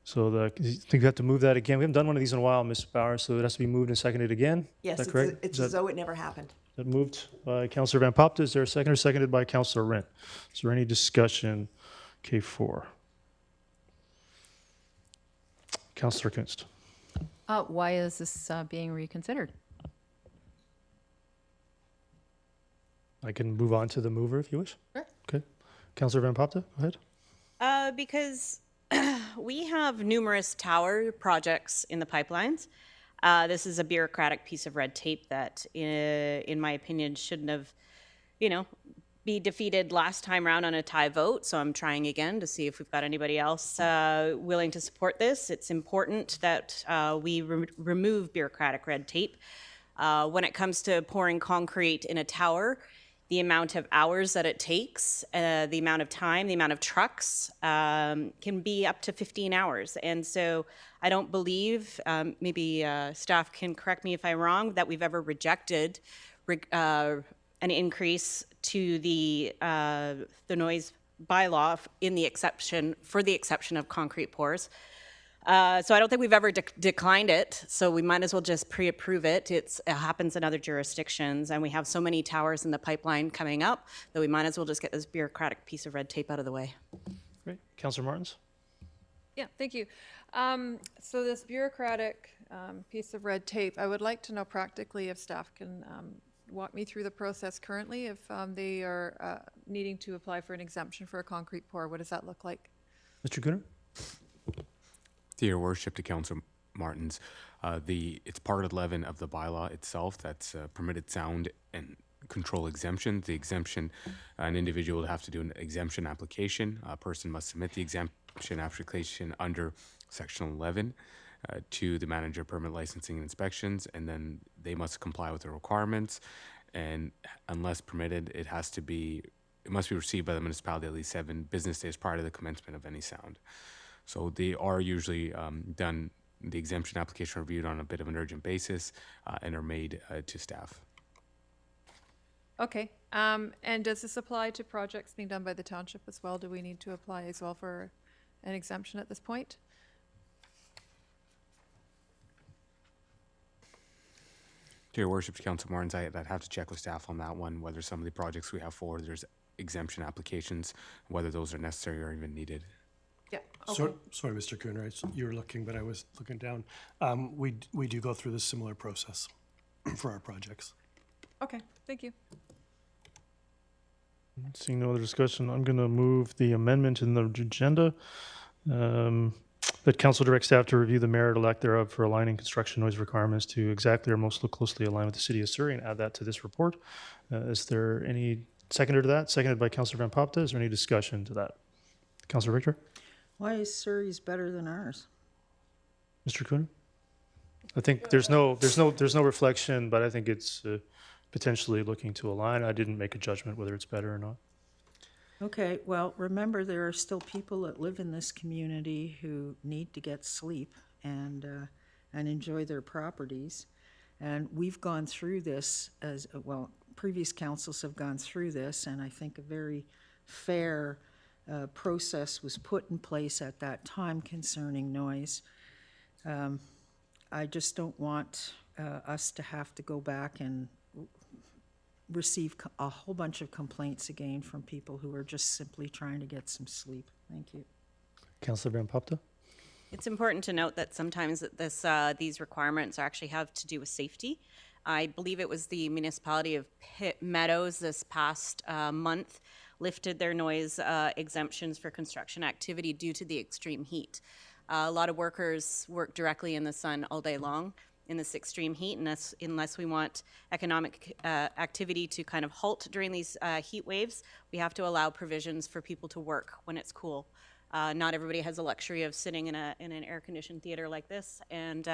So I think we have to move that again. We haven't done one of these in a while, Ms. Bauer, so it has to be moved and seconded again. Yes, Is that correct? it's as though it never happened. That moved by Councillor Van Popta. Is there a seconder? Seconded by Councillor Rint. Is there any discussion? K4. Councillor Kunst. Why is this being reconsidered? I can move on to the mover if you wish. Sure. Okay. Councillor Van Popta, go ahead. Because we have numerous tower projects in the pipelines. This is a bureaucratic piece of red tape that, in my opinion, shouldn't have, be defeated last time around on a tie vote. So I'm trying again to see if we've got anybody else willing to support this. It's important that we remove bureaucratic red tape. When it comes to pouring concrete in a tower, the amount of hours that it takes, the amount of time, the amount of trucks can be up to 15 hours. And so I don't believe, maybe staff can correct me if I'm wrong, that we've ever rejected an increase to the noise bylaw for the exception of concrete pours. So I don't think we've ever declined it, so we might as well just pre-approve it. It happens in other jurisdictions, and we have so many towers in the pipeline coming up that we might as well just get this bureaucratic piece of red tape out of the way. Great. Councillor Martins? Yeah, thank you. So this bureaucratic piece of red tape, I would like to know practically if staff can walk me through the process currently, if they are needing to apply for an exemption for a concrete pour. What does that look like? Mr. Cooner? To your worship, to Councillor Martins, it's part 11 of the bylaw itself. That's permitted sound and control exemption. The exemption, an individual would have to do an exemption application. A person must submit the exemption application under Section 11 to the manager of permit licensing and inspections, and then they must comply with the requirements. And unless permitted, it must be received by the municipality at least 7 business days prior to the commencement of any sound. So they are usually done, the exemption application reviewed on a bit of an urgent basis and are made to staff. Okay. And does this apply to projects being done by the township as well? Do we need to apply as well for an exemption at this point? To your worship, Councillor Martins, I'd have to check with staff on that one, whether some of the projects we have forward, there's exemption applications, whether those are necessary or even needed. Yeah. Okay. Sorry, Mr. Cooner, you were looking, but I was looking down. We do go through this similar process for our projects. Okay, thank you. Seeing no other discussion, I'm going to move the amendment in the agenda that council directs staff to review the merit or lack thereof for aligning construction noise requirements to exactly or most closely align with the city of Surrey, and add that to this report. Is there any seconder to that? Seconded by Councillor Van Popta. Is there any discussion to that? Councillor Richter? Why is Surrey's better than ours? Mr. Cooner? I think there's no reflection, but I think it's potentially looking to align. I didn't make a judgment whether it's better or not. Okay, well, remember, there are still people that live in this community who need to get sleep and enjoy their properties. And we've gone through this as, well, previous councils have gone through this, and I think a very fair process was put in place at that time concerning noise. I just don't want us to have to go back and receive a whole bunch of complaints again from people who are just simply trying to get some sleep. Thank you. Councillor Van Popta? It's important to note that sometimes that these requirements actually have to do with safety. I believe it was the municipality of Pitt Meadows this past month lifted their noise exemptions for construction activity due to the extreme heat. A lot of workers work directly in the sun all day long in this extreme heat, and unless we want economic activity to kind of halt during these heat waves, we have to allow provisions for people to work when it's cool. Not everybody has the luxury of sitting in an air-conditioned theater like this and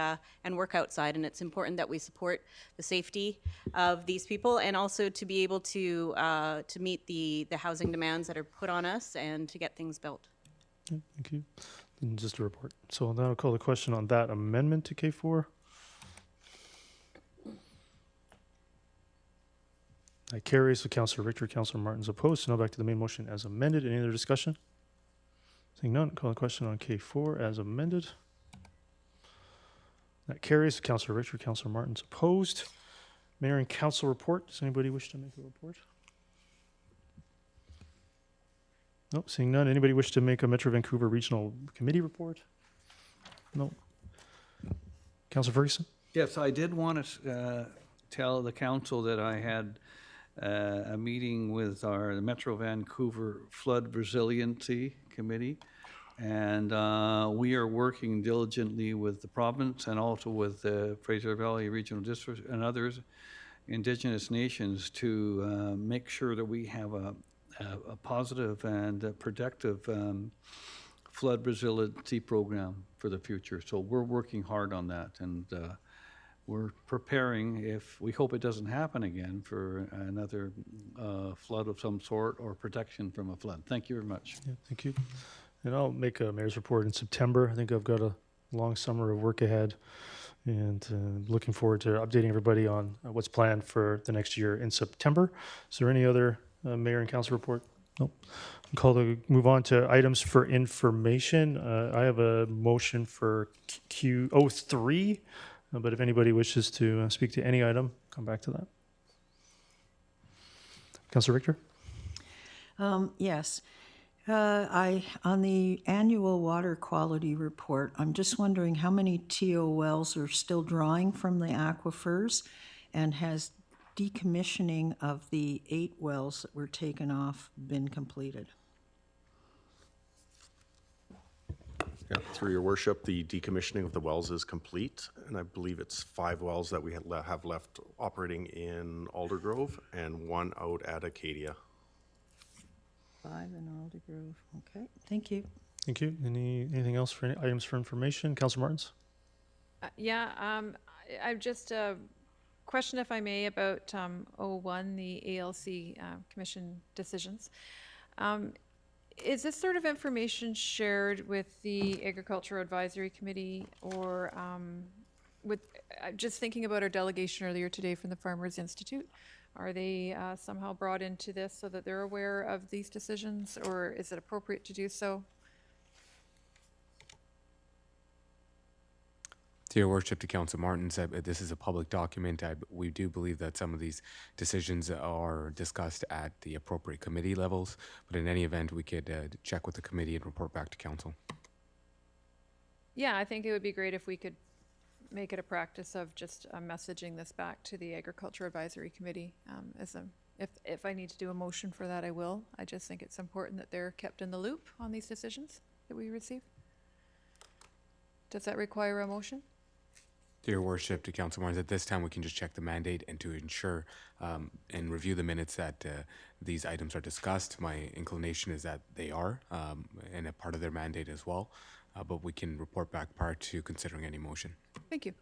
work outside, and it's important that we support the safety of these people and also to be able to meet the housing demands that are put on us and to get things built. Yeah, thank you. And just a report. So now I'll call the question on that amendment to K4. That carries. So Councillor Richter, Councillor Martins opposed. So now back to the main motion as amended. Any other discussion? Seeing none, call the question on K4 as amended. That carries. Councillor Richter, Councillor Martins opposed. Mayor and council report. Does anybody wish to make a report? No, seeing none. Anybody wish to make a Metro Vancouver Regional Committee report? No. Councillor Ferguson? Yes, I did want to tell the council that I had a meeting with the Metro Vancouver Flood Resiliency Committee, and we are working diligently with the province and also with the Fraser Valley Regional District and others Indigenous nations to make sure that we have a positive and productive flood resiliency program for the future. So we're working hard on that, and we're preparing, if we hope it doesn't happen again, for another flood of some sort or protection from a flood. Thank you very much. Yeah, thank you. And I'll make a mayor's report in September. I think I've got a long summer of work ahead, and looking forward to updating everybody on what's planned for the next year in September. Is there any other mayor and council report? Nope. Move on to items for information. I have a motion for Q03, but if anybody wishes to speak to any item, come back to that. Councillor Richter? Yes. On the annual water quality report, I'm just wondering how many TO wells are still drawing from the aquifers, and has decommissioning of the 8 wells that were taken off been completed? Yeah, through your worship, the decommissioning of the wells is complete, and I believe it's 5 wells that we have left operating in Aldergrove and 1 out at Acadia. 5 in Aldergrove. Okay, thank you. Thank you. Anything else for any items for information? Councillor Martins? I've just a question, if I may, about 01, the ALC Commission decisions. Is this sort of information shared with the Agricultural Advisory Committee, or just thinking about our delegation earlier today from the Farmers Institute? Are they somehow brought into this so that they're aware of these decisions, or is it appropriate to do so? To your worship, to Council Martins, this is a public document. We do believe that some of these decisions are discussed at the appropriate committee levels, but in any event, we could check with the committee and report back to council. Yeah, I think it would be great if we could make it a practice of just messaging this back to the Agriculture Advisory Committee. If I need to do a motion for that, I will. I just think it's important that they're kept in the loop on these decisions that we receive. Does that require a motion? To your worship, to Council Martins, at this time we can just check the mandate and to ensure and review the minutes that these items are discussed. My inclination is that they are, and a part of their mandate as well, but we can report back prior to considering any motion. Thank you.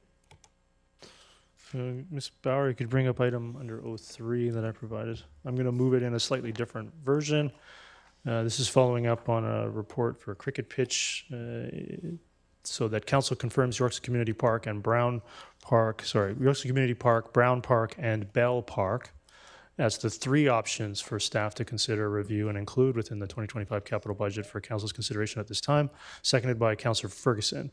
Ms. Bauer, you could bring up item under 03 that I provided. I'm going to move it in a slightly different version. This is following up on a report for a cricket pitch, so that council confirms Yorkson Community Park and Brown Park, Yorkson Community Park, Brown Park, and Bell Park as the 3 options for staff to consider, review, and include within the 2025 capital budget for council's consideration at this time, seconded by Councillor Ferguson.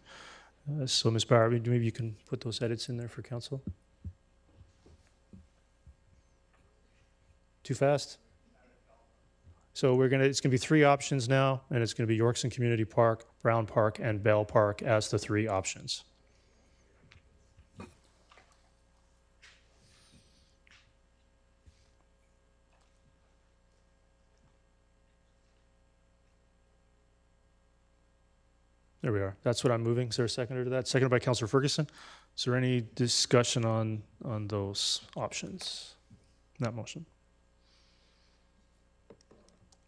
So Ms. Bauer, maybe you can put those edits in there for council. Too fast? So it's gonna be 3 options now, and it's gonna be Yorkson Community Park, Brown Park, and Bell Park as the 3 options. There we are. That's what I'm moving. Is there a seconder to that? Seconded by Councillor Ferguson. Is there any discussion on those options, that motion?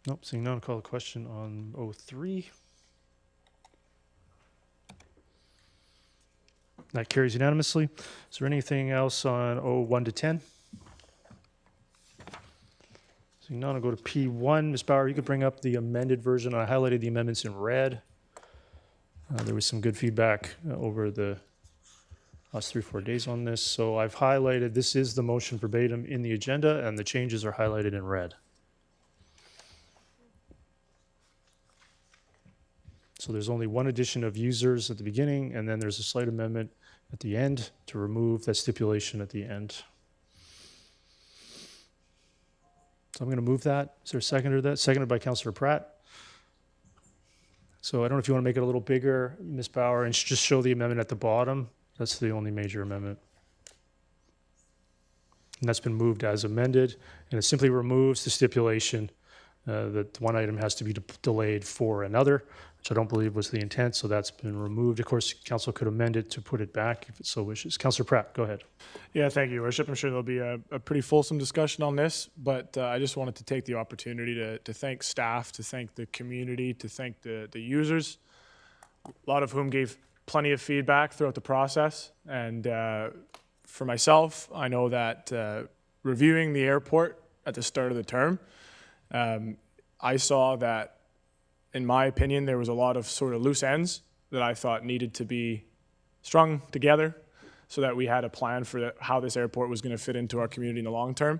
Nope, seeing none, call the question on 03. That carries unanimously. Is there anything else on 01 to 10? Seeing none, I'll go to P1. Ms. Bauer, you could bring up the amended version. I highlighted the amendments in red. There was some good feedback over the last 3-4 days on this. So I've highlighted, this is the motion verbatim in the agenda, and the changes are highlighted in red. So there's only one addition of users at the beginning, and then there's a slight amendment at the end to remove that stipulation at the end. So I'm going to move that. Is there a seconder to that? Seconded by Councillor Pratt. So I don't know if you want to make it a little bigger, Ms. Bauer, and just show the amendment at the bottom. That's the only major amendment. And that's been moved as amended, and it simply removes the stipulation that one item has to be delayed for another, which I don't believe was the intent, so that's been removed. Of course, council could amend it to put it back if it so wishes. Councillor Pratt, go ahead. Yeah, thank you, Your Worship. I'm sure there'll be a pretty fulsome discussion on this, but I just wanted to take the opportunity to thank staff, to thank the community, to thank the users, a lot of whom gave plenty of feedback throughout the process. And for myself, I know that reviewing the airport at the start of the term, I saw that, in my opinion, there was a lot of sort of loose ends that I thought needed to be strung together so that we had a plan for how this airport was going to fit into our community in the long term.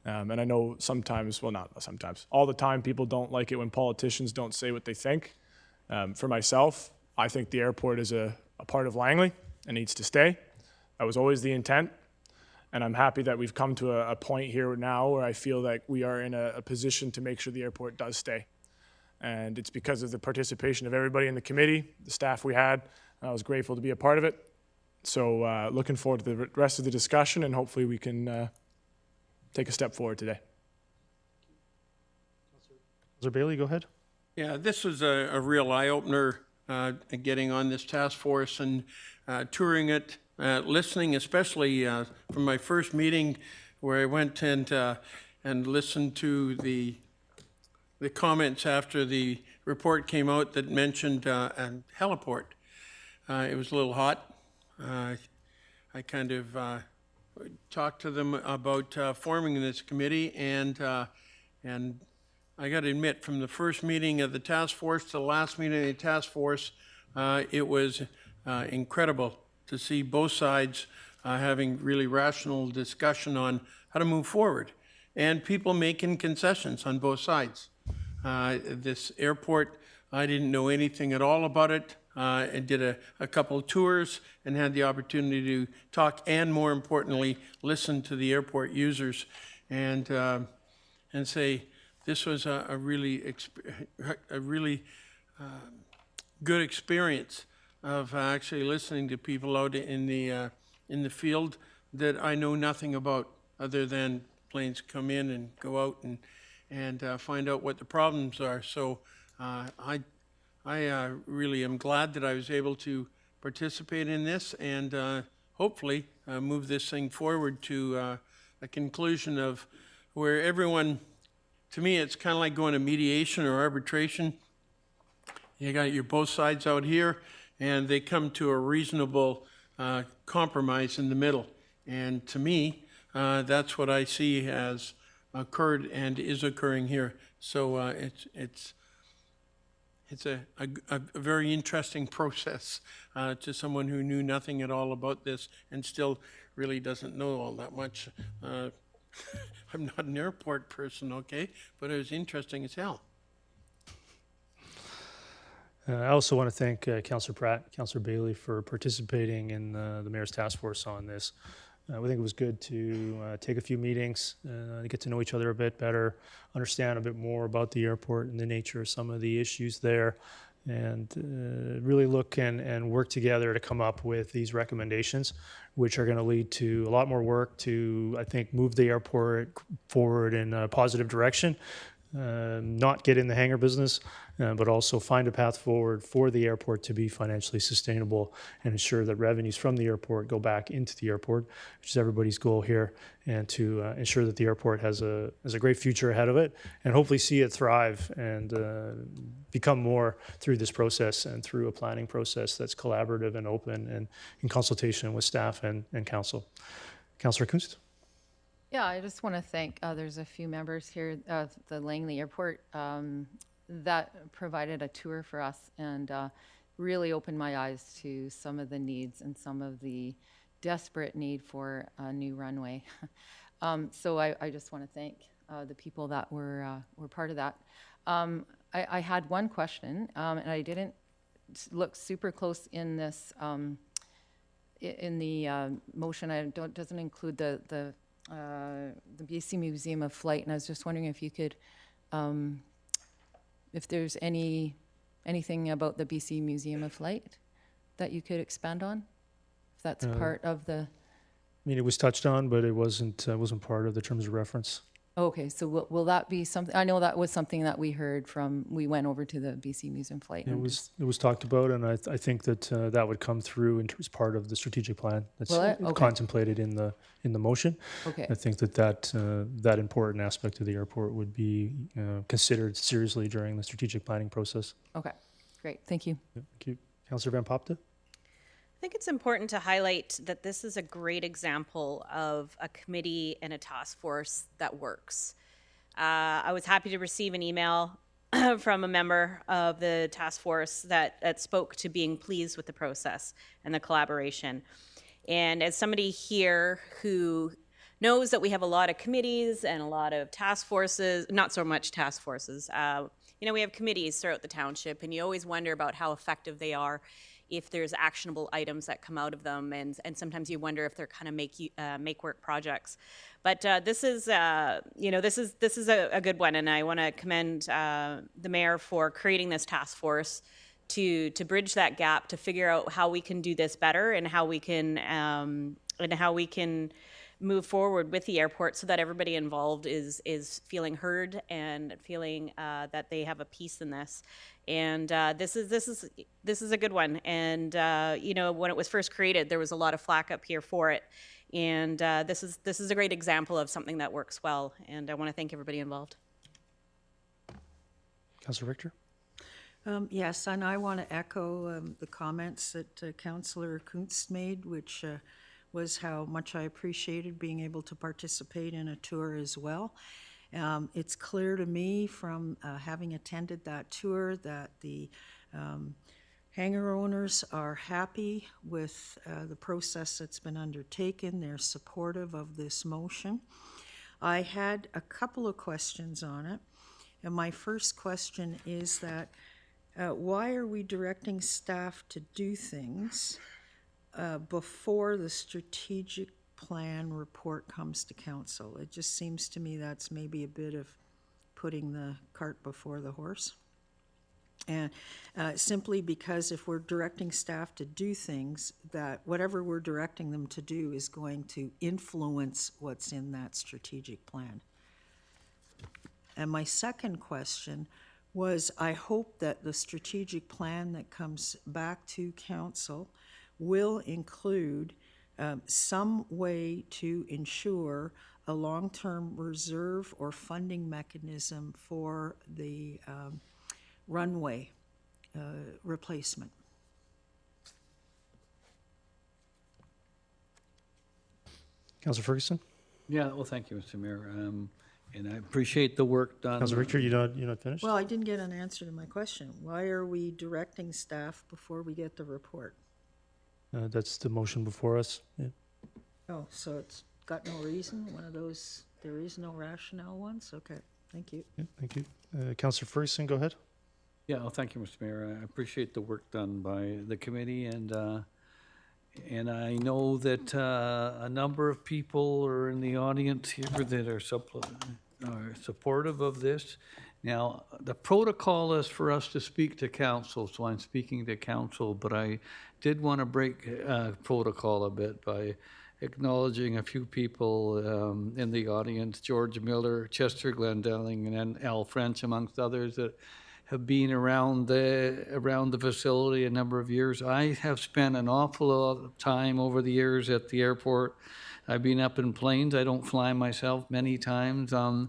And I know sometimes, well, not sometimes, all the time people don't like it when politicians don't say what they think. For myself, I think the airport is a part of Langley and needs to stay. That was always the intent. And I'm happy that we've come to a point here now where I feel like we are in a position to make sure the airport does stay. And it's because of the participation of everybody in the committee, the staff we had. I was grateful to be a part of it. So looking forward to the rest of the discussion, and hopefully we can take a step forward today. Councillor Bailey, go ahead. Yeah, this was a real eye-opener, getting on this task force and touring it, listening, especially from my first meeting where I went and listened to the comments after the report came out that mentioned a heliport. It was a little hot. I kind of talked to them about forming this committee, and I got to admit, from the first meeting of the task force to the last meeting of the task force, it was incredible to see both sides having really rational discussion on how to move forward, and people making concessions on both sides. This airport, I didn't know anything at all about it. I did a couple of tours and had the opportunity to talk and, more importantly, listen to the airport users and say this was a really good experience of actually listening to people out in the field that I know nothing about, other than planes come in and go out and find out what the problems are. So I really am glad that I was able to participate in this and hopefully move this thing forward to a conclusion of where everyone, to me, it's kind of like going to mediation or arbitration. You got your both sides out here, and they come to a reasonable compromise in the middle. And to me, that's what I see has occurred and is occurring here. So it's a very interesting process to someone who knew nothing at all about this and still really doesn't know all that much. I'm not an airport person, okay, but it was interesting as hell. I also want to thank Councillor Pratt, Councillor Bailey for participating in the Mayor's Task Force on this. We think it was good to take a few meetings, to get to know each other a bit better, understand a bit more about the airport and the nature of some of the issues there, and really look and work together to come up with these recommendations, which are going to lead to a lot more work to, I think, move the airport forward in a positive direction. Not get in the hangar business, but also find a path forward for the airport to be financially sustainable and ensure that revenues from the airport go back into the airport, which is everybody's goal here, and to ensure that the airport has a great future ahead of it, and hopefully see it thrive and become more through this process and through a planning process that's collaborative and open and in consultation with staff and council. Councillor Kunst? Yeah, I just want to thank, there's a few members here of the Langley Airport that provided a tour for us and really opened my eyes to some of the needs and some of the desperate need for a new runway. So I just want to thank the people that were part of that. I had one question, and I didn't look super close in this, in the motion. It doesn't include the BC Museum of Flight, and I was just wondering if you could, if there's anything about the BC Museum of Flight that you could expand on, if that's part of the, I mean, it was touched on, but it wasn't part of the terms of reference. okay, so will that be something, I know that was something that we heard from, we went over to the BC Museum Flight. It was talked about, and I think that that would come through as part of the strategic plan that's Will it? Okay. contemplated in the motion. Okay. I think that important aspect of the airport would be considered seriously during the strategic planning process. Okay, great, thank you. Yeah, thank you. Councillor Van Popte? I think it's important to highlight that this is a great example of a committee and a task force that works. I was happy to receive an email from a member of the task force that spoke to being pleased with the process and the collaboration. And as somebody here who knows that we have a lot of committees and a lot of task forces, not so much task forces, we have committees throughout the township, and you always wonder about how effective they are, if there's actionable items that come out of them, and sometimes you wonder if they're kind of make work projects. But this is a good one, and I want to commend the mayor for creating this task force to bridge that gap, to figure out how we can do this better and how we can move forward with the airport so that everybody involved is feeling heard and feeling that they have a piece in this. And this is a good one. And when it was first created, there was a lot of flack up here for it. And this is a great example of something that works well. And I want to thank everybody involved. Councillor Richter? Yes, and I want to echo the comments that Councillor Kuntz made, which was how much I appreciated being able to participate in a tour as well. It's clear to me from having attended that tour that the hangar owners are happy with the process that's been undertaken. They're supportive of this motion. I had a couple of questions on it. And my first question is that why are we directing staff to do things before the strategic plan report comes to council? It just seems to me that's maybe a bit of putting the cart before the horse. And simply because if we're directing staff to do things, that whatever we're directing them to do is going to influence what's in that strategic plan. And my second question was, I hope that the strategic plan that comes back to council will include some way to ensure a long-term reserve or funding mechanism for the runway replacement. Councillor Ferguson? Yeah, well, thank you, Mr. Mayor. And I appreciate the work done. Councillor Richter, you're not finished? Well, I didn't get an answer to my question. Why are we directing staff before we get the report? That's the motion before us. Yeah. Oh, so it's got no reason? One of those, there is no rationale ones? Okay, thank you. Yeah, thank you. Councillor Ferguson, go ahead. Yeah, well, thank you, Mr. Mayor. I appreciate the work done by the committee, and I know that a number of people are in the audience here that are supportive of this. Now, the protocol is for us to speak to council, so I'm speaking to council, but I did want to break protocol a bit by acknowledging a few people in the audience, George Miller, Chester Glendelling, and Al French, amongst others, that have been around the facility a number of years. I have spent an awful lot of time over the years at the airport. I've been up in planes. I don't fly myself many times. I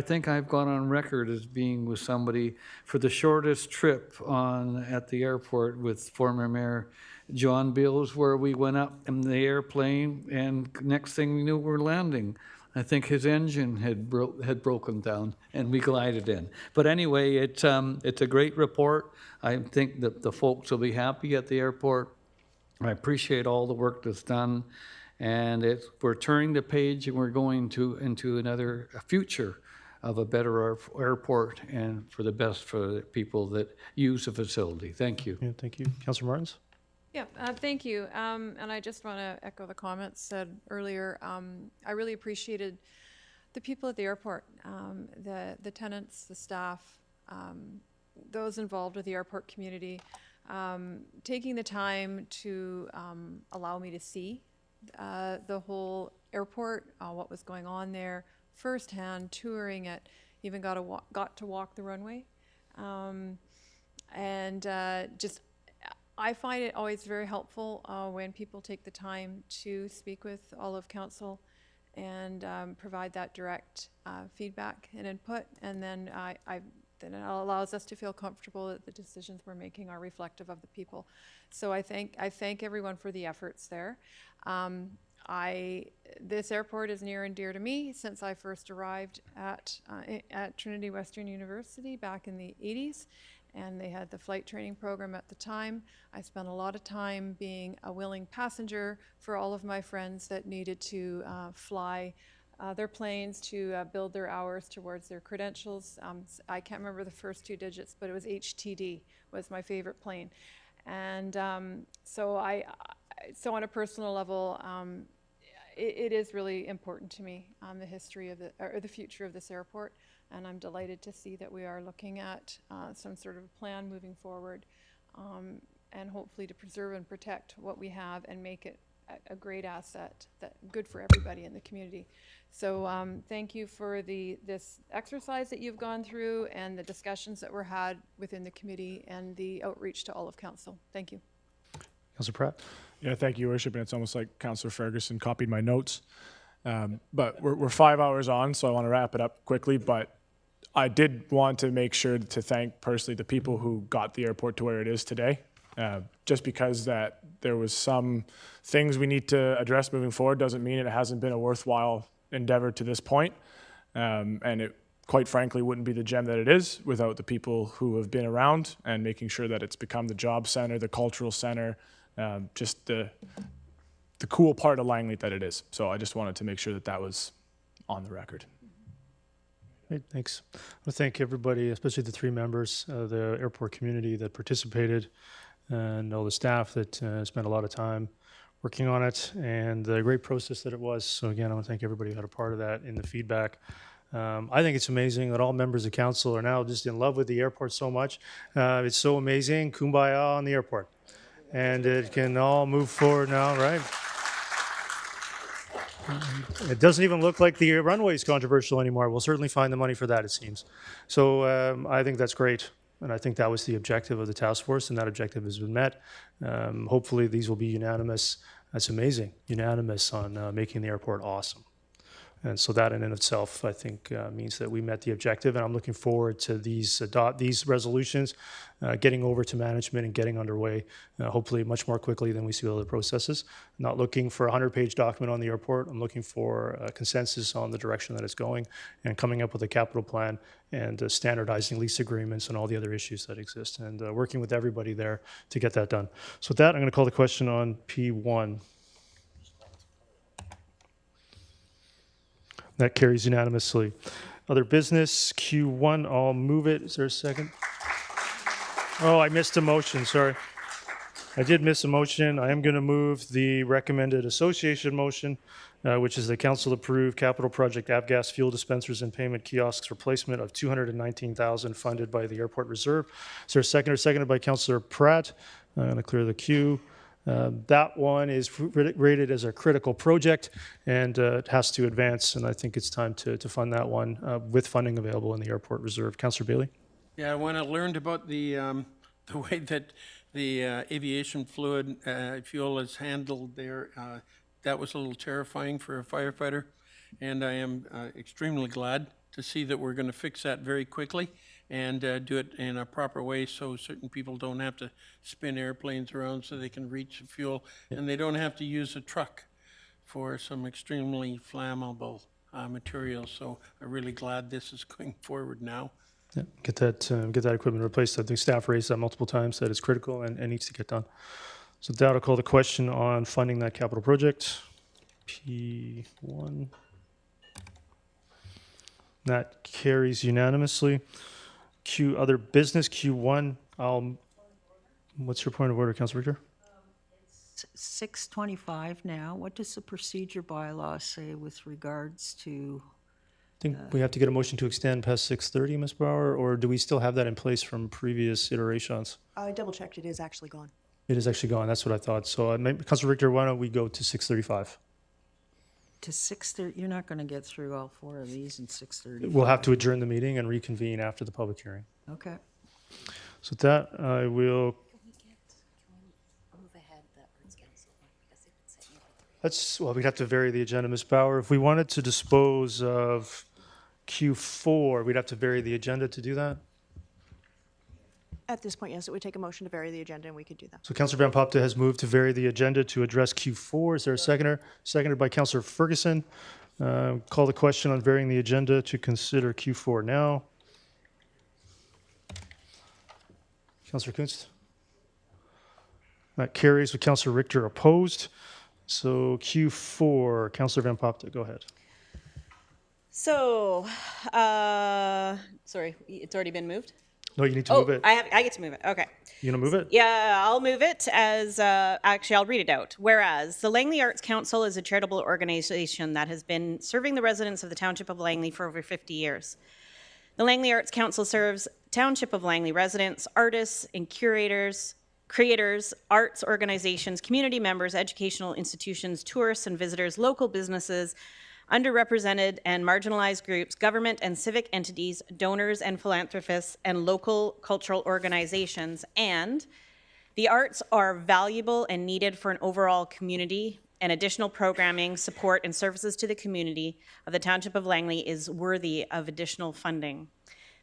think I've gone on record as being with somebody for the shortest trip at the airport with former Mayor John Beals, where we went up in the airplane, and next thing we knew, we're landing. I think his engine had broken down, and we glided in. But anyway, it's a great report. I think that the folks will be happy at the airport. I appreciate all the work that's done, and we're turning the page, and we're going into another future of a better airport, and for the best for the people that use the facility. Thank you. Yeah, thank you. Councillor Martins? Yeah, thank you. And I just want to echo the comments said earlier. I really appreciated the people at the airport, the tenants, the staff, those involved with the airport community. taking the time to allow me to see the whole airport, what was going on there firsthand, touring it, even got to walk the runway. Just, I find it always very helpful when people take the time to speak with all of council and provide that direct feedback and input, and then then it allows us to feel comfortable that the decisions we're making are reflective of the people. So I thank everyone for the efforts there. This airport is near and dear to me since I first arrived at Trinity Western University back in the 80s, and they had the flight training program at the time. I spent a lot of time being a willing passenger for all of my friends that needed to fly their planes to build their hours towards their credentials. I can't remember the first 2 digits, but it was HTD was my favorite plane. And so on a personal level, it is really important to me, the history of the future of this airport. And I'm delighted to see that we are looking at some sort of plan moving forward, and hopefully to preserve and protect what we have and make it a great asset, good for everybody in the community. So thank you for this exercise that you've gone through and the discussions that were had within the committee and the outreach to all of council. Thank you. Councillor Pratt. Yeah, thank you, Your Worship. And it's almost like Councillor Ferguson copied my notes. But we're 5 hours on, so I want to wrap it up quickly. But I did want to make sure to thank personally the people who got the airport to where it is today. Just because that there was some things we need to address moving forward doesn't mean it hasn't been a worthwhile endeavor to this point. And it, quite frankly, wouldn't be the gem that it is without the people who have been around and making sure that it's become the job center, the cultural center, just the cool part of Langley that it is. So I just wanted to make sure that was on the record. Great, thanks. I want to thank everybody, especially the 3 members of the airport community that participated, and all the staff that spent a lot of time working on it, and the great process that it was. So again, I want to thank everybody who had a part of that in the feedback. I think it's amazing that all members of council are now just in love with the airport so much. It's so amazing. Kumbaya on the airport. And it can all move forward now, right? It doesn't even look like the runway is controversial anymore. We'll certainly find the money for that, it seems. So I think that's great. And I think that was the objective of the task force, and that objective has been met. Hopefully these will be unanimous. That's amazing. Unanimous on making the airport awesome. And so that in and of itself, I think, means that we met the objective. And I'm looking forward to these resolutions getting over to management and getting underway, hopefully much more quickly than we see other processes. I'm not looking for a 100-page document on the airport. I'm looking for a consensus on the direction that it's going and coming up with a capital plan and standardizing lease agreements and all the other issues that exist, and working with everybody there to get that done. So with that, I'm going to call the question on P1. That carries unanimously. Other business, Q1, I'll move it. Is there a second? Oh, I missed a motion, sorry. I did miss a motion. I am going to move the recommended association motion, which is the council-approved capital project avgas fuel dispensers and payment kiosks replacement of $219,000 funded by the airport reserve. Is there a second? Or seconded by Councillor Pratt? I'm going to clear the queue. That one is rated as a critical project, and it has to advance, and I think it's time to fund that one with funding available in the airport reserve. Councillor Bailey? Yeah, when I learned about the way that the aviation fluid fuel is handled there, that was a little terrifying for a firefighter, and I am extremely glad to see that we're going to fix that very quickly and do it in a proper way so certain people don't have to spin airplanes around so they can reach the fuel, and they don't have to use a truck for some extremely flammable materials. So I'm really glad this is going forward now. Yeah, get that equipment replaced. I think staff raised that multiple times, that it's critical and needs to get done. So with that, I'll call the question on funding that capital project. P1. That carries unanimously. Q other business, Q1. What's your point of order, Councillor Richter? It's 6:25 now. What does the procedure bylaw say with regards to think we have to get a motion to extend past 6:30, Ms. Bauer, or do we still have that in place from previous iterations? I double checked, it is actually gone. It is actually gone. That's what I thought. So, Councilor Richter, why don't we go to 6:35? To 6:30, you're not going to get through all 4 of these in 6:30. We'll have to adjourn the meeting and reconvene after the public hearing. Okay. So with that, I will. We'd have to vary the agenda, Ms. Bauer. If we wanted to dispose of Q4, we'd have to vary the agenda to do that. At this point, yes, it would take a motion to vary the agenda, and we could do that. So Councilor Van Popte has moved to vary the agenda to address Q4. Is there a seconder? Seconded by Councilor Ferguson. Call the question on varying the agenda to consider Q4 now. Councilor Kunst? That carries with Councilor Richter opposed. So Q4, Councilor Van Popte, go ahead. So, sorry, it's already been moved? No, you need to move it. I get to move it. Okay. You gonna move it? Yeah, I'll move it as, actually, I'll read it out. Whereas the Langley Arts Council is a charitable organization that has been serving the residents of the Township of Langley for over 50 years. The Langley Arts Council serves Township of Langley residents, artists, and creators, arts organizations, community members, educational institutions, tourists and visitors, local businesses, underrepresented and marginalized groups, government and civic entities, donors and philanthropists, and local cultural organizations. And the arts are valuable and needed for an overall community, and additional programming, support, and services to the community of the Township of Langley is worthy of additional funding.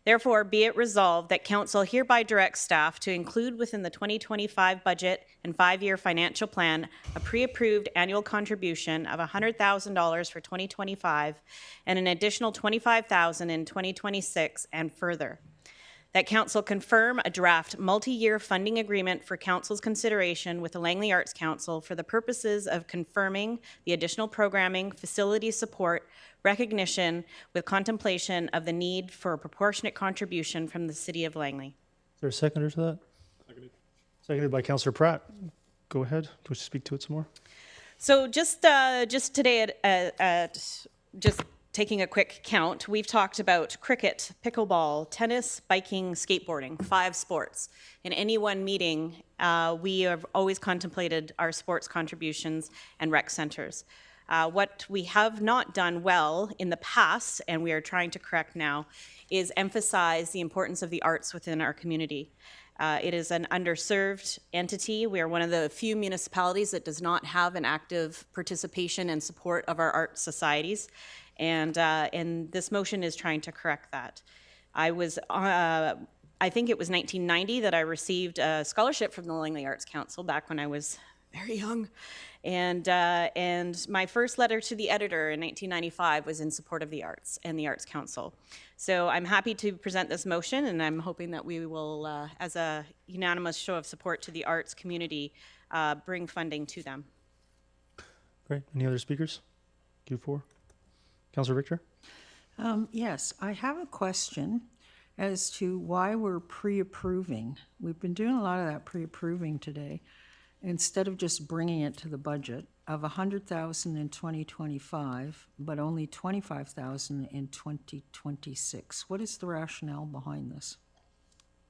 Therefore, be it resolved that Council hereby directs staff to include within the 2025 budget and 5-year financial plan a pre-approved annual contribution of $100,000 for 2025 and an additional $25,000 in 2026 and further. That Council confirm a draft multi-year funding agreement for Council's consideration with the Langley Arts Council for the purposes of confirming the additional programming, facility support, recognition with contemplation of the need for a proportionate contribution from the City of Langley. Is there a seconder to that? Seconded by Councillor Pratt. Go ahead. Do you wish to speak to it some more? So just today just taking a quick count, we've talked about cricket, pickleball, tennis, biking, skateboarding, 5 sports. In any one meeting, we have always contemplated our sports contributions and rec centers. What we have not done well in the past, and we are trying to correct now, is emphasize the importance of the arts within our community. It is an underserved entity. We are one of the few municipalities that does not have an active participation and support of our art societies. And this motion is trying to correct that. I think it was 1990 that I received a scholarship from the Langley Arts Council back when I was very young. And my first letter to the editor in 1995 was in support of the arts and the Arts Council. So I'm happy to present this motion, and I'm hoping that we will, as a unanimous show of support to the arts community, bring funding to them. Great. Any other speakers? Q4. Councilor Richter? Yes, I have a question as to why we're pre-approving. We've been doing a lot of that pre-approving today, instead of just bringing it to the budget of $100,000 in 2025, but only $25,000 in 2026. What is the rationale behind this?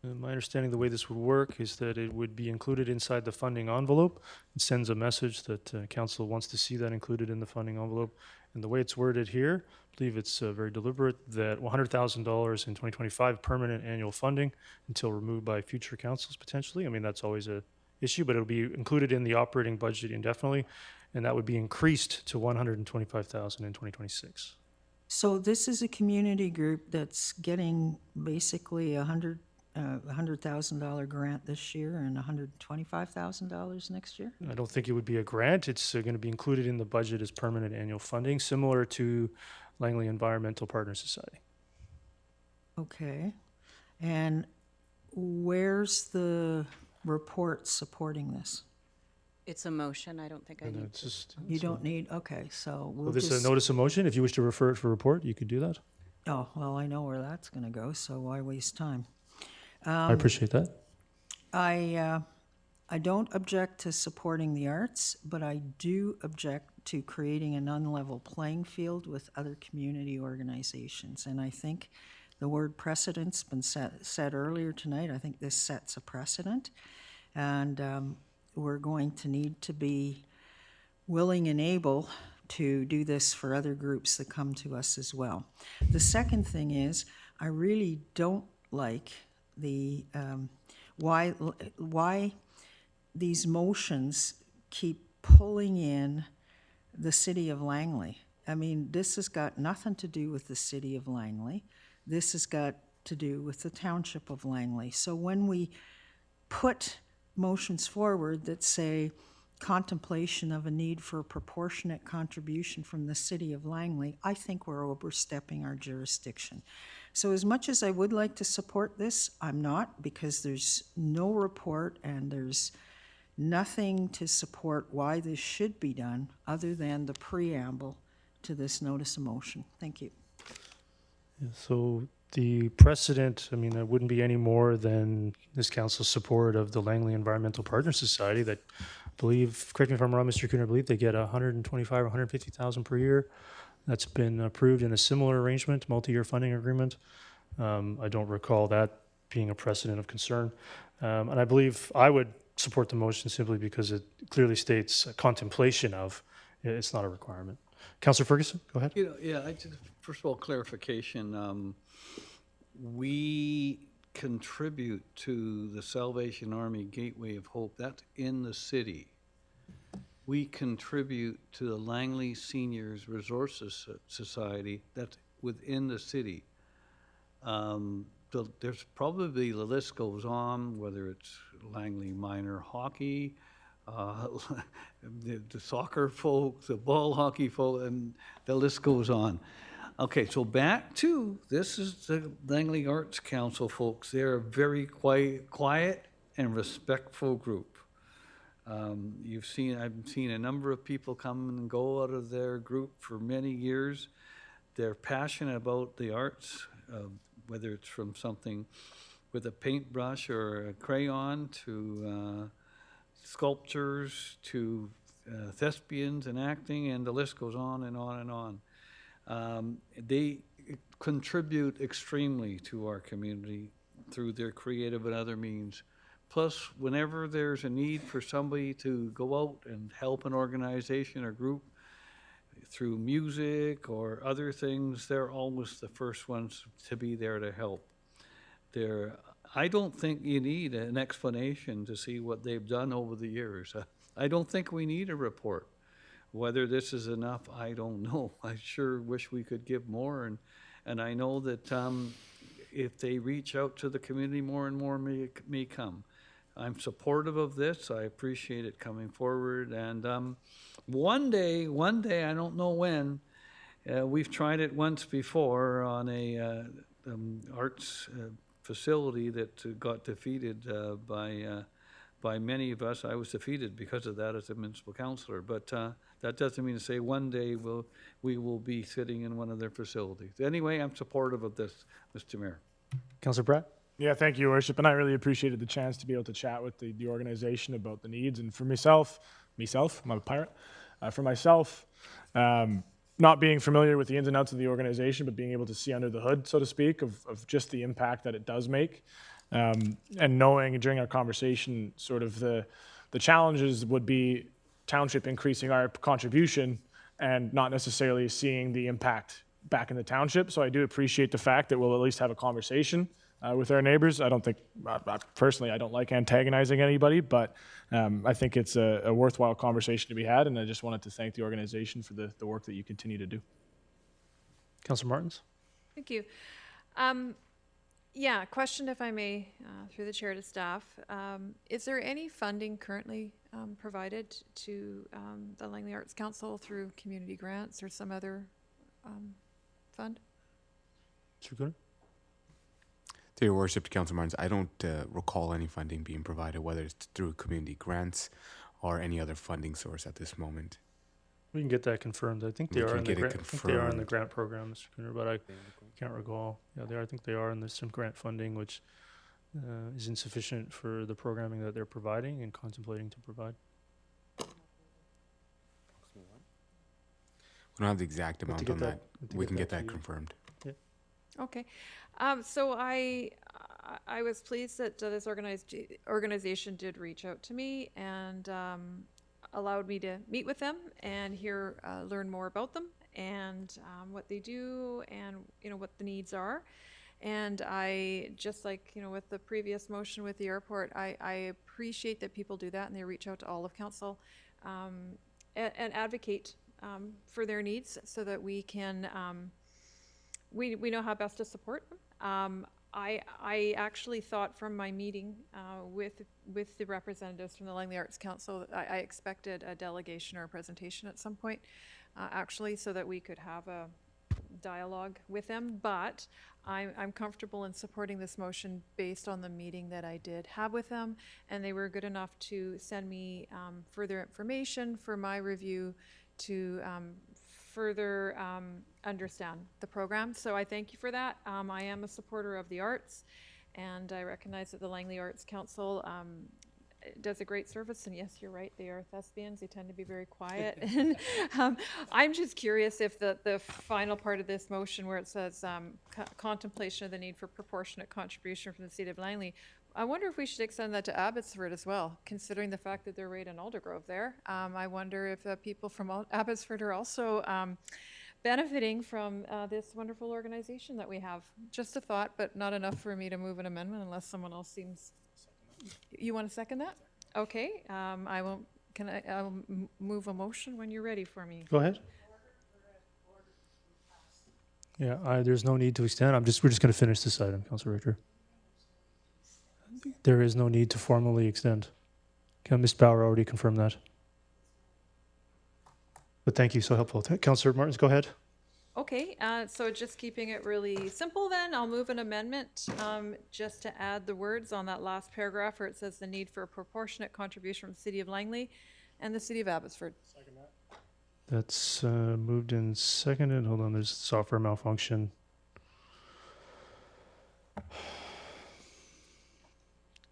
My understanding, the way this would work is that it would be included inside the funding envelope. It sends a message that council wants to see that included in the funding envelope. And the way it's worded here, I believe it's very deliberate, that $100,000 in 2025 permanent annual funding until removed by future councils potentially. I mean, that's always a issue, but it'll be included in the operating budget indefinitely, and that would be increased to $125,000 in 2026. So this is a community group that's getting basically $100,000 grant this year and $125,000 next year? I don't think it would be a grant. It's going to be included in the budget as permanent annual funding, similar to Langley Environmental Partner Society. Okay. And where's the report supporting this? It's a motion. I don't think I need to. You don't need, okay, so we'll This is just. a notice of motion. If you wish to refer it for report, you could do that. Oh, well, I know where that's going to go, so why waste time? I appreciate that. I I don't object to supporting the arts, but I do object to creating an unlevel playing field with other community organizations. And I think the word precedent's been said earlier tonight. I think this sets a precedent. And we're going to need to be willing and able to do this for other groups that come to us as well. The second thing is, I really don't like the why these motions keep pulling in the city of Langley. I mean, this has got nothing to do with the city of Langley. This has got to do with the township of Langley. So when we put motions forward that say contemplation of a need for a proportionate contribution from the city of Langley, I think we're overstepping our jurisdiction. So as much as I would like to support this, I'm not, because there's no report and there's nothing to support why this should be done other than the preamble to this notice of motion. Thank you. Yeah, so the precedent, I mean, it wouldn't be any more than this council's support of the Langley Environmental Partner Society that I believe, correct me if I'm wrong, Mr. Cooner, I believe they get 125 or 150,000 per year. That's been approved in a similar arrangement, multi-year funding agreement. I don't recall that being a precedent of concern. And I believe I would support the motion simply because it clearly states a contemplation of, it's not a requirement. Councillor Ferguson, go ahead. You know, yeah, I just, first of all, clarification. We contribute to the Salvation Army Gateway of Hope. That's in the city. We contribute to the Langley Seniors Resources Society. That's within the city. There's probably, the list goes on, whether it's Langley minor hockey, the soccer folks, the ball hockey folk, and the list goes on. Okay, so back to, this is the Langley Arts Council folks. They're a very quiet and respectful group. I've seen a number of people come and go out of their group for many years. They're passionate about the arts, whether it's from something with a paintbrush or a crayon to sculptures to thespians and acting, and the list goes on and on and on. They contribute extremely to our community through their creative and other means. Plus, whenever there's a need for somebody to go out and help an organization or group through music or other things, they're always the first ones to be there to help. I don't think you need an explanation to see what they've done over the years. I don't think we need a report. Whether this is enough, I don't know. I sure wish we could give more, and I know that if they reach out to the community, more and more may come. I'm supportive of this. I appreciate it coming forward, and one day, I don't know when, we've tried it once before on a arts facility that got defeated by many of us. I was defeated because of that as a municipal councillor, but that doesn't mean to say one day we will be sitting in one of their facilities. Anyway, I'm supportive of this, Mr. Mayor. Councillor Pratt? Yeah, thank you, Your Worship, and I really appreciated the chance to be able to chat with the organization about the needs. And for myself, I'm a pirate. For myself, not being familiar with the ins and outs of the organization, but being able to see under the hood, so to speak, of just the impact that it does make, and knowing during our conversation sort of the challenges would be township increasing our contribution and not necessarily seeing the impact back in the township. So I do appreciate the fact that we'll at least have a conversation with our neighbors. I don't think, personally, I don't like antagonizing anybody, but I think it's a worthwhile conversation to be had, and I just wanted to thank the organization for the work that you continue to do. Councillor Martins? Thank you. Yeah, question, if I may, through the chair to staff. Is there any funding currently provided to the Langley Arts Council through community grants or some other fund? Mr. Cooner? To Your Worship, to Councillor Martins, I don't recall any funding being provided, whether it's through community grants or any other funding source at this moment. We can get that confirmed. I think they are in the grant. I think they are in the grant program, Mr. Cooner, but I can't recall. Yeah, they are. I think they are in some grant funding, which is insufficient for the programming that they're providing and contemplating to provide. We don't have the exact amount on that. We can get that to you. confirmed. Yeah. Okay. So I was pleased that this organization did reach out to me and allowed me to meet with them and learn more about them and what they do and what the needs are. And I, just like with the previous motion with the airport, I appreciate that people do that and they reach out to all of council and advocate for their needs so that we can we know how best to support them. I actually thought from my meeting with the representatives from the Langley Arts Council, I expected a delegation or a presentation at some point, actually, so that we could have a dialogue with them. But I'm comfortable in supporting this motion based on the meeting that I did have with them, and they were good enough to send me further information for my review to further understand the program. So I thank you for that. I am a supporter of the arts, and I recognize that the Langley Arts Council does a great service. And yes, you're right, they are thespians. They tend to be very quiet. And I'm just curious if the final part of this motion where it says contemplation of the need for proportionate contribution from the city of Langley, I wonder if we should extend that to Abbotsford as well, considering the fact that they're right in Aldergrove there. I wonder if people from Abbotsford are also benefiting from this wonderful organization that we have. Just a thought, but not enough for me to move an amendment unless someone else seems... You want to second that? Okay. I will. I'll move a motion when you're ready for me. Go ahead. Yeah, there's no need to extend. We're just going to finish this item, Councillor Richter. There is no need to formally extend. Ms. Bauer already confirmed that. But thank you, so helpful. Councillor Martins, go ahead. Okay, so just keeping it really simple then, I'll move an amendment just to add the words on that last paragraph where it says the need for a proportionate contribution from the City of Langley and the City of Abbotsford. Second that. That's moved and seconded. Hold on, there's software malfunction.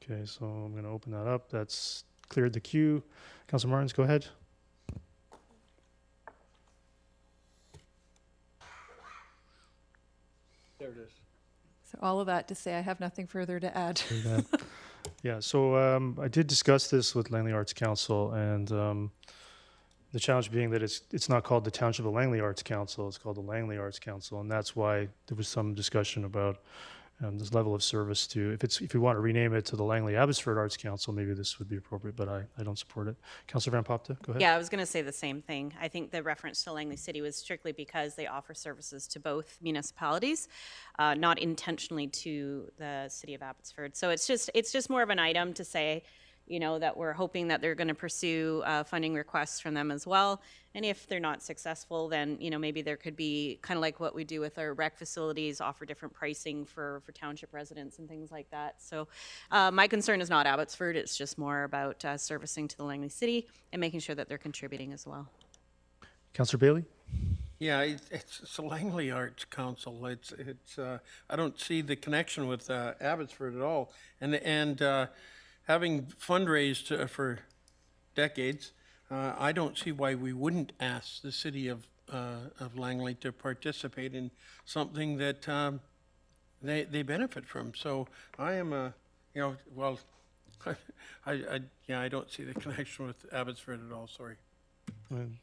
Okay, so I'm going to open that up. That's cleared the queue. Councillor Martins, go ahead. There it is. So all of that to say I have nothing further to add. Yeah, so I did discuss this with Langley Arts Council, and the challenge being that it's not called the Township of Langley Arts Council, it's called the Langley Arts Council, and that's why there was some discussion about this level of service to, if you want to rename it to the Langley Abbotsford Arts Council, maybe this would be appropriate, but I don't support it. Councillor Van Popte, go ahead. Yeah, I was going to say the same thing. I think the reference to Langley City was strictly because they offer services to both municipalities, not intentionally to the City of Abbotsford. So it's just more of an item to say, that we're hoping that they're going to pursue funding requests from them as well. And if they're not successful, then, maybe there could be kind of like what we do with our rec facilities, offer different pricing for township residents and things like that. So my concern is not Abbotsford. It's just more about servicing to the Langley City and making sure that they're contributing as well. Councillor Bailey? Yeah, it's a Langley Arts Council. It's I don't see the connection with Abbotsford at all. And having fundraised for decades, I don't see why we wouldn't ask the city of Langley to participate in something that they benefit from. So I am I don't see the connection with Abbotsford at all. Sorry.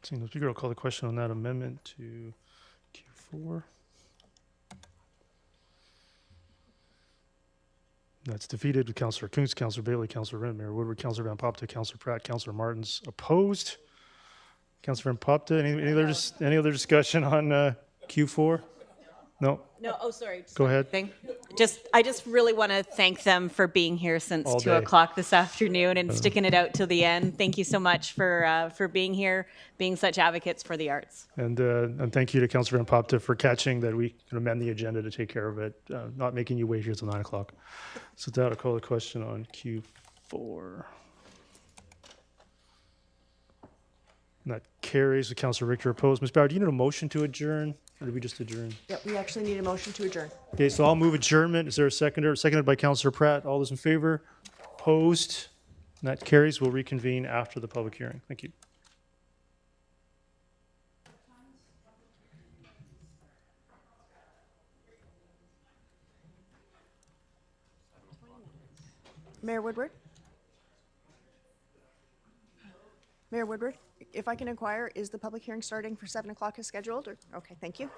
Seeing the speaker, I'll call the question on that amendment to Q4. That's defeated with Councillor Kuntz, Councillor Bailey, Councillor Rent, Mayor Woodward, Councillor Van Popte, Councillor Pratt, Councillor Martins opposed. Councillor Van Popte, any other discussion on Q4? No? No, oh, sorry. Go ahead. I just really want to thank them for being here since All 2 day. o'clock this afternoon and sticking it out till the end. Thank you so much for being here, being such advocates for the arts. And thank you to Councillor Van Popte for catching that we can amend the agenda to take care of it, not making you wait here till 9 o'clock. So with that, I'll call the question on Q4. And that carries with Councillor Richter opposed. Ms. Bauer, do you need a motion to adjourn? Or did we just adjourn? Yep, we actually need a motion to adjourn. Okay, so I'll move adjournment. Is there a seconder? Seconded by Councillor Pratt. All those in favor? Opposed? And that carries. We'll reconvene after the public hearing. Thank you. Mayor Woodward? Mayor Woodward, if I can inquire, is the public hearing starting for 7 o'clock as scheduled? Or, okay, thank you.